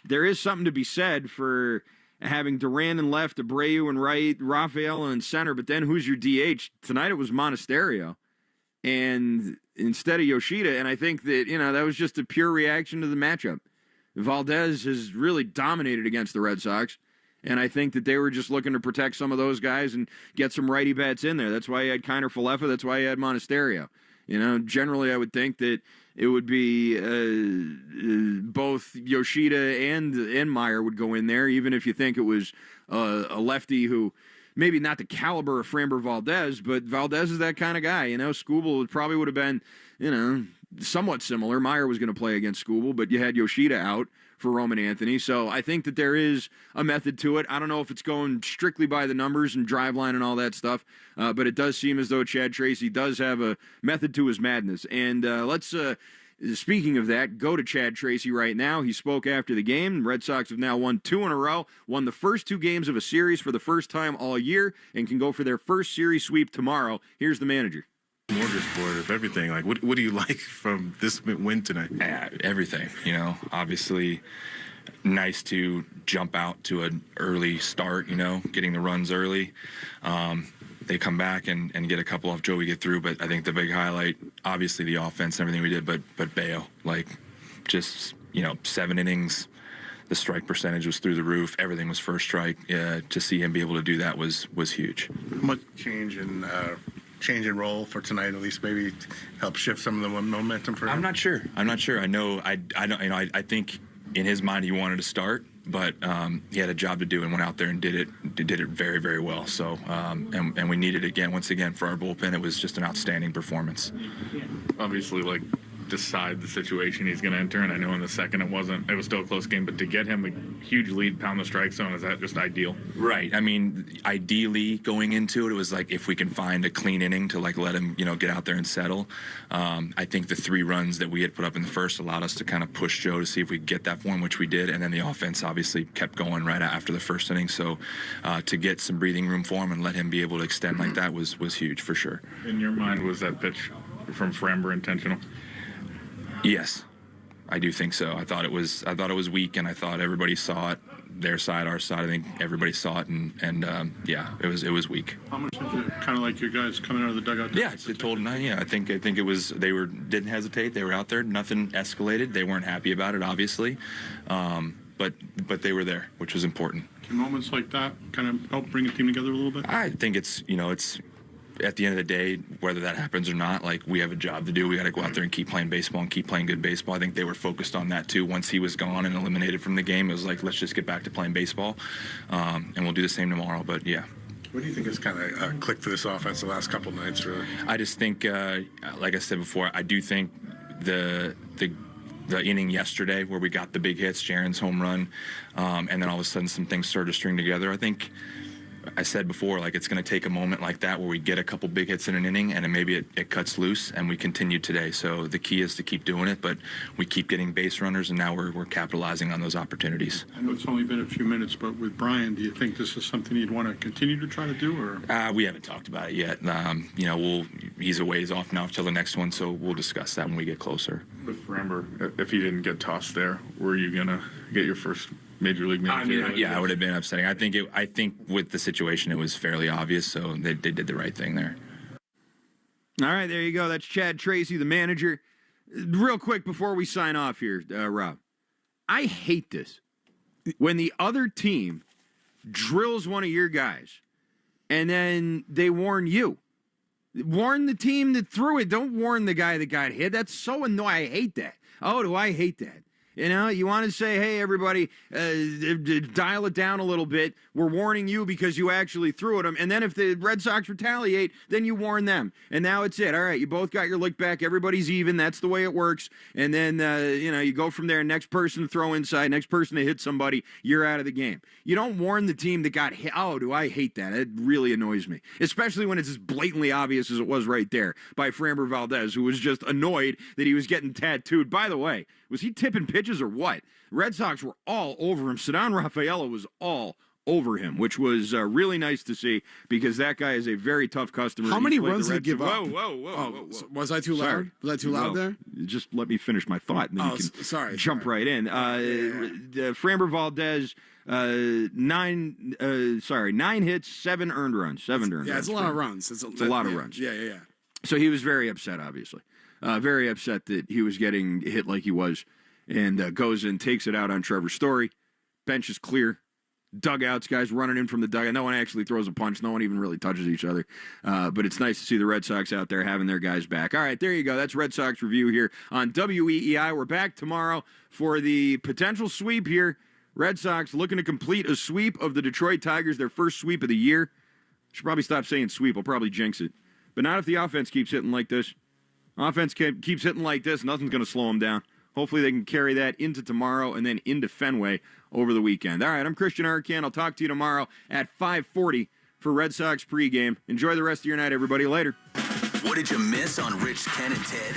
there is something to be said for having Duran in left, Abreu in right, Rafaela in center. But then who's your DH? Tonight it was Monasterio. And instead of Yoshida, and I think that, you know, that was just a pure reaction to the matchup. Valdez has really dominated against the Red Sox, and I think that they were just looking to protect some of those guys and get some righty bats in there. That's why you had Kiner Falefa. That's why you had Monasterio. You know, generally I would think that it would be both Yoshida and Meyer would go in there, even if you think it was a lefty who maybe not the caliber of Framber Valdez, but Valdez is that kind of guy. You know, Skubal probably would have been, you know, somewhat similar. Meyer was going to play against Skubal, but you had Yoshida out for Roman Anthony. So I think that there is a method to it. I don't know if it's going strictly by the numbers and drive line and all that stuff, but it does seem as though Chad Tracy does have a method to his madness. And let's speaking of that, go to Chad Tracy right now. He spoke after the game. Red Sox have now won 2 in a row, won the first 2 games of a series for the first time all year, and can go for their first series sweep tomorrow. Here's the manager. Smorgasbord of everything. Like, what do you like from this win tonight? Everything. You know, obviously nice to jump out to an early start, you know, getting the runs early. They come back and get a couple off Joe, we get through, but I think the big highlight, obviously the offense and everything we did, but Bayo, like, just, you know, 7 innings, the strike percentage was through the roof, everything was first strike. To see him be able to do that was huge. Much change in role for tonight, at least maybe help shift some of the momentum for him? I'm not sure. I know, I don't, you know, I think in his mind he wanted to start, but he had a job to do and went out there and did it very, very well. So, and we needed it once again for our bullpen. It was just an outstanding performance. Obviously, like decide the situation he's going to enter. And I know in the second it was still a close game, but to get him a huge lead, pound the strike zone, is that just ideal? Right. I mean, ideally going into it was like if we can find a clean inning to like let him, get out there and settle. I think the 3 runs that we had put up in the first allowed us to kind of push Joe to see if we could get that for him, which we did. And then the offense obviously kept going right after the first inning. So to get some breathing room for him and let him be able to extend like that was huge for sure. In your mind, was that pitch from Framber intentional? Yes, I do think so. I thought it was weak, and I thought everybody saw it. Their side, our side. I think everybody saw it, and it was weak. How much did you kind of like your guys coming out of the dugout? Yeah, it told them. Yeah, I think it was. They didn't hesitate. They were out there. Nothing escalated. They weren't happy about it, obviously, but they were there, which was important. Can moments like that kind of help bring a team together a little bit? I think it's at the end of the day, whether that happens or not, like we have a job to do. We got to go out there and keep playing baseball and keep playing good baseball. I think they were focused on that too. Once he was gone and eliminated from the game, it was like, let's just get back to playing baseball, and we'll do the same tomorrow. But yeah. What do you think has kind of clicked for this offense the last couple nights? Really? I just think, like I said before, I do think the inning yesterday where we got the big hits, Jiren's home run, and then all of a sudden some things started to string together. I think I said before, like it's going to take a moment like that where we get a couple big hits in an inning and then maybe it cuts loose, and we continue today. So the key is to keep doing it, but we keep getting base runners, and now we're capitalizing on those opportunities. I know it's only been a few minutes, but with Brian, do you think this is something you'd want to continue to try to do? Or we haven't talked about it yet. He's a ways off now till the next one, so we'll discuss that when we get closer. With Framber, if he didn't get tossed there, were you going to get your first Major League Manager? I would have been upsetting. I think with the situation, it was fairly obvious, so they did the right thing there. All right, there you go. That's Chad Tracy, the manager. Real quick before we sign off here, Rob, I hate this. When the other team drills one of your guys, and then they warn you. Warn the team that threw it. Don't warn the guy that got hit. That's so annoying. I hate that. Oh, do I hate that? You want to say, hey, everybody, dial it down a little bit. We're warning you because you actually threw at them. And then if the Red Sox retaliate, then you warn them. And now it's it. All right, you both got your lick back. Everybody's even. That's the way it works. And then, you go from there. Next person to throw inside, next person to hit somebody, you're out of the game. You don't warn the team that got hit. Oh, do I hate that? It really annoys me, especially when it's as blatantly obvious as it was right there by Framber Valdez, who was just annoyed that he was getting tattooed. By the way, was he tipping pitches or what? Red Sox were all over him. Ceddanne Rafaela was all over him, which was really nice to see because that guy is a very tough customer. How many runs did he give up? Whoa. Was I too loud? Was I too loud there? Just let me finish my thought, and then you can jump right in. Framber Valdez, 9 hits, 7 earned runs. Yeah, it's a lot of runs. It's a lot of runs. Yeah. So he was very upset, obviously. Very upset that he was getting hit like he was, and goes and takes it out on Trevor Story. Bench is clear. Dugouts, guys running in from the dugout. No one actually throws a punch. No one even really touches each other. But it's nice to see the Red Sox out there having their guys back. All right, there you go. That's Red Sox Review here on WEEI. We're back tomorrow for the potential sweep here. Red Sox looking to complete a sweep of the Detroit Tigers, their first sweep of the year. Should probably stop saying sweep. I'll probably jinx it. But not if the offense keeps hitting like this. Offense keeps hitting like this, nothing's going to slow them down. Hopefully they can carry that into tomorrow and then into Fenway over the weekend. All right, I'm Christian Arcand. I'll talk to you tomorrow at 5:40 for Red Sox pregame. Enjoy the rest of your night, everybody. Later. What did you miss on Rich, Ken, and Ted?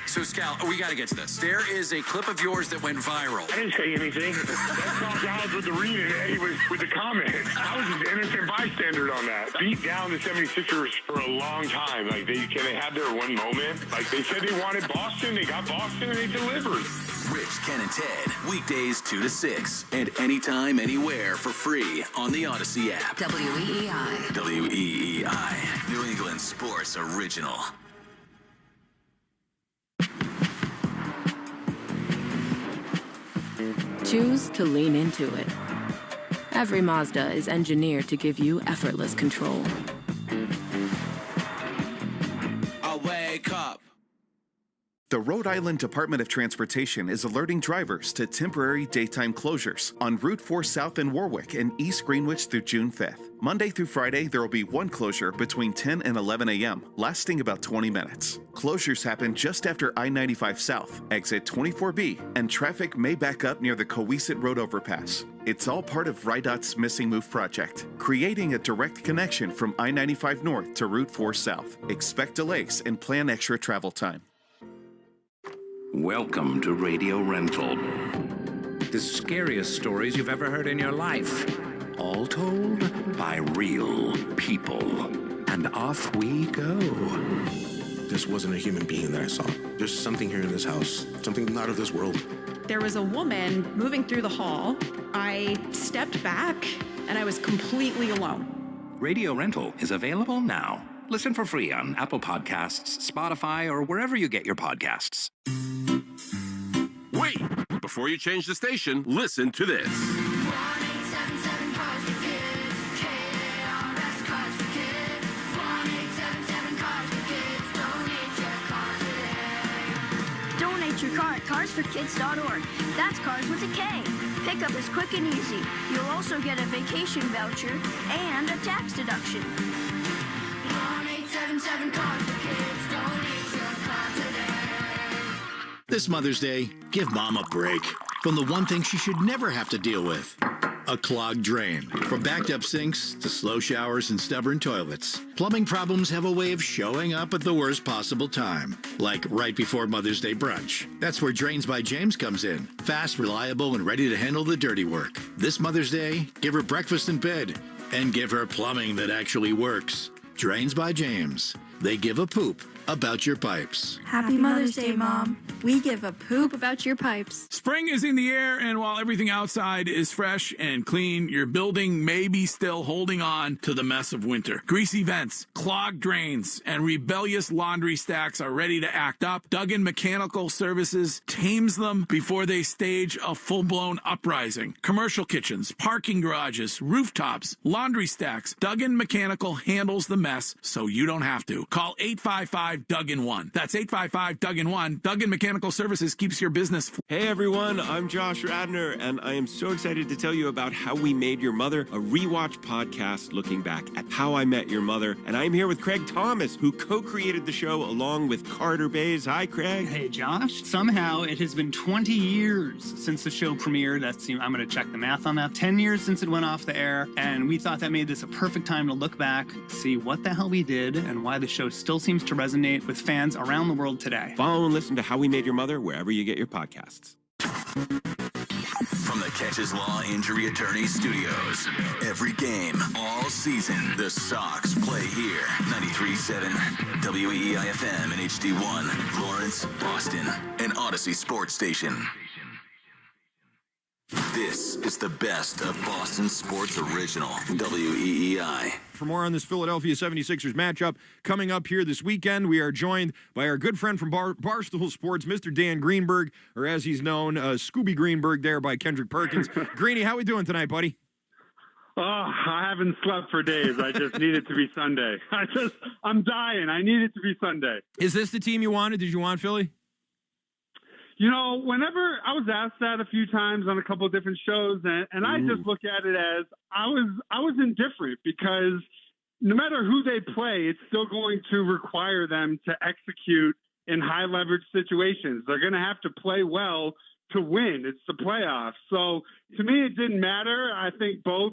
So, Scal, we got to get to this. There is a clip of yours that went viral. I didn't say anything. That's all Giles with the read, and Eddie was with the comments. I was just an innocent bystander on that. Beat down the 76ers for a long time. Like, they had their one moment. Like, they said they wanted Boston. They got Boston, and they delivered. Rich, Ken, and Ted. Weekdays 2 to 6. And anytime, anywhere for free on the Odyssey app. WEEI. WEEI. New England Sports Original. Choose to lean into it. Every Mazda is engineered to give you effortless control. I wake up. The Rhode Island Department of Transportation is alerting drivers to temporary daytime closures on Route 4 South in Warwick and East Greenwich through June 5th. Monday through Friday, there will be one closure between 10 and 11 a.m., lasting about 20 minutes. Closures happen just after I-95 South, exit 24B, and traffic may back up near the Coesit Road overpass. It's all part of RIDOT's Missing Move project, creating a direct connection from I-95 North to Route 4 South. Expect delays and plan extra travel time. Welcome to Radio Rental. The scariest stories you've ever heard in your life. All told by real people. And off we go. This wasn't a human being that I saw. There's something here in this house, something not of this world. There was a woman moving through the hall. I stepped back, and I was completely alone. Radio Rental is available now. Listen for free on Apple Podcasts, Spotify, or wherever you get your podcasts. Wait! Before you change the station, listen to this. Donate your car at carsforkids.org. That's cars with a K. Pickup is quick and easy. You'll also get a vacation voucher and a tax deduction. 1-877 Cars for Kids. Donate your car today. This Mother's Day, give Mom a break from the one thing she should never have to deal with. A clogged drain. From backed up sinks to slow showers and stubborn toilets, plumbing problems have a way of showing up at the worst possible time, like right before Mother's Day brunch. That's where Drains by James comes in. Fast, reliable, and ready to handle the dirty work. This Mother's Day, give her breakfast in bed and give her plumbing that actually works. Drains by James. They give a poop about your pipes. Happy Mother's Day, Mom. We give a poop about your pipes. Spring is in the air, and while everything outside is fresh and clean, your building may be still holding on to the mess of winter. Greasy vents, clogged drains, and rebellious laundry stacks are ready to act up. Duggan Mechanical Services tames them before they stage a full-blown uprising. Commercial kitchens, parking garages, rooftops, laundry stacks. Duggan Mechanical handles the mess so you don't have to. Call 855-DUGGAN-1. That's 855-DUGGAN-1. Duggan Mechanical Services keeps your business. Hey everyone, I'm Josh Radner, and I am so excited to tell you about How We Made Your Mother, a rewatch podcast looking back at How I Met Your Mother. And I'm here with Craig Thomas, who co-created the show along with Carter Bays. Hi, Craig. Hey, Josh. Somehow it has been 20 years since the show premiered. I'm going to check the math on that. 10 years since it went off the air, and we thought that made this a perfect time to look back, see what the hell we did, and why the show still seems to resonate with fans around the world today. Follow and listen to How We Made Your Mother wherever you get your podcasts. From the Catches Law Injury Attorney Studios, every game, all season, the Sox play here. 93.7 WEEI-FM and HD1, Lawrence, Boston, and Odyssey Sports Station. This is the best of Boston Sports Original, WEEI. For more on this Philadelphia 76ers matchup coming up here this weekend, we are joined by our good friend from Barstool Sports, Mr. Dan Greenberg, or as he's known, Scooby Greenberg there by Kendrick Perkins. Greeny, how we doing tonight, buddy? Oh, I haven't slept for days. I just need it to be Sunday. I'm dying. I need it to be Sunday. Is this the team you wanted? Did you want Philly? You know, whenever I was asked that a few times on a couple of different shows, and I just look at it as I was indifferent, because no matter who they play, it's still going to require them to execute in high leverage situations. They're going to have to play well to win. It's the playoffs. So to me, it didn't matter. I think both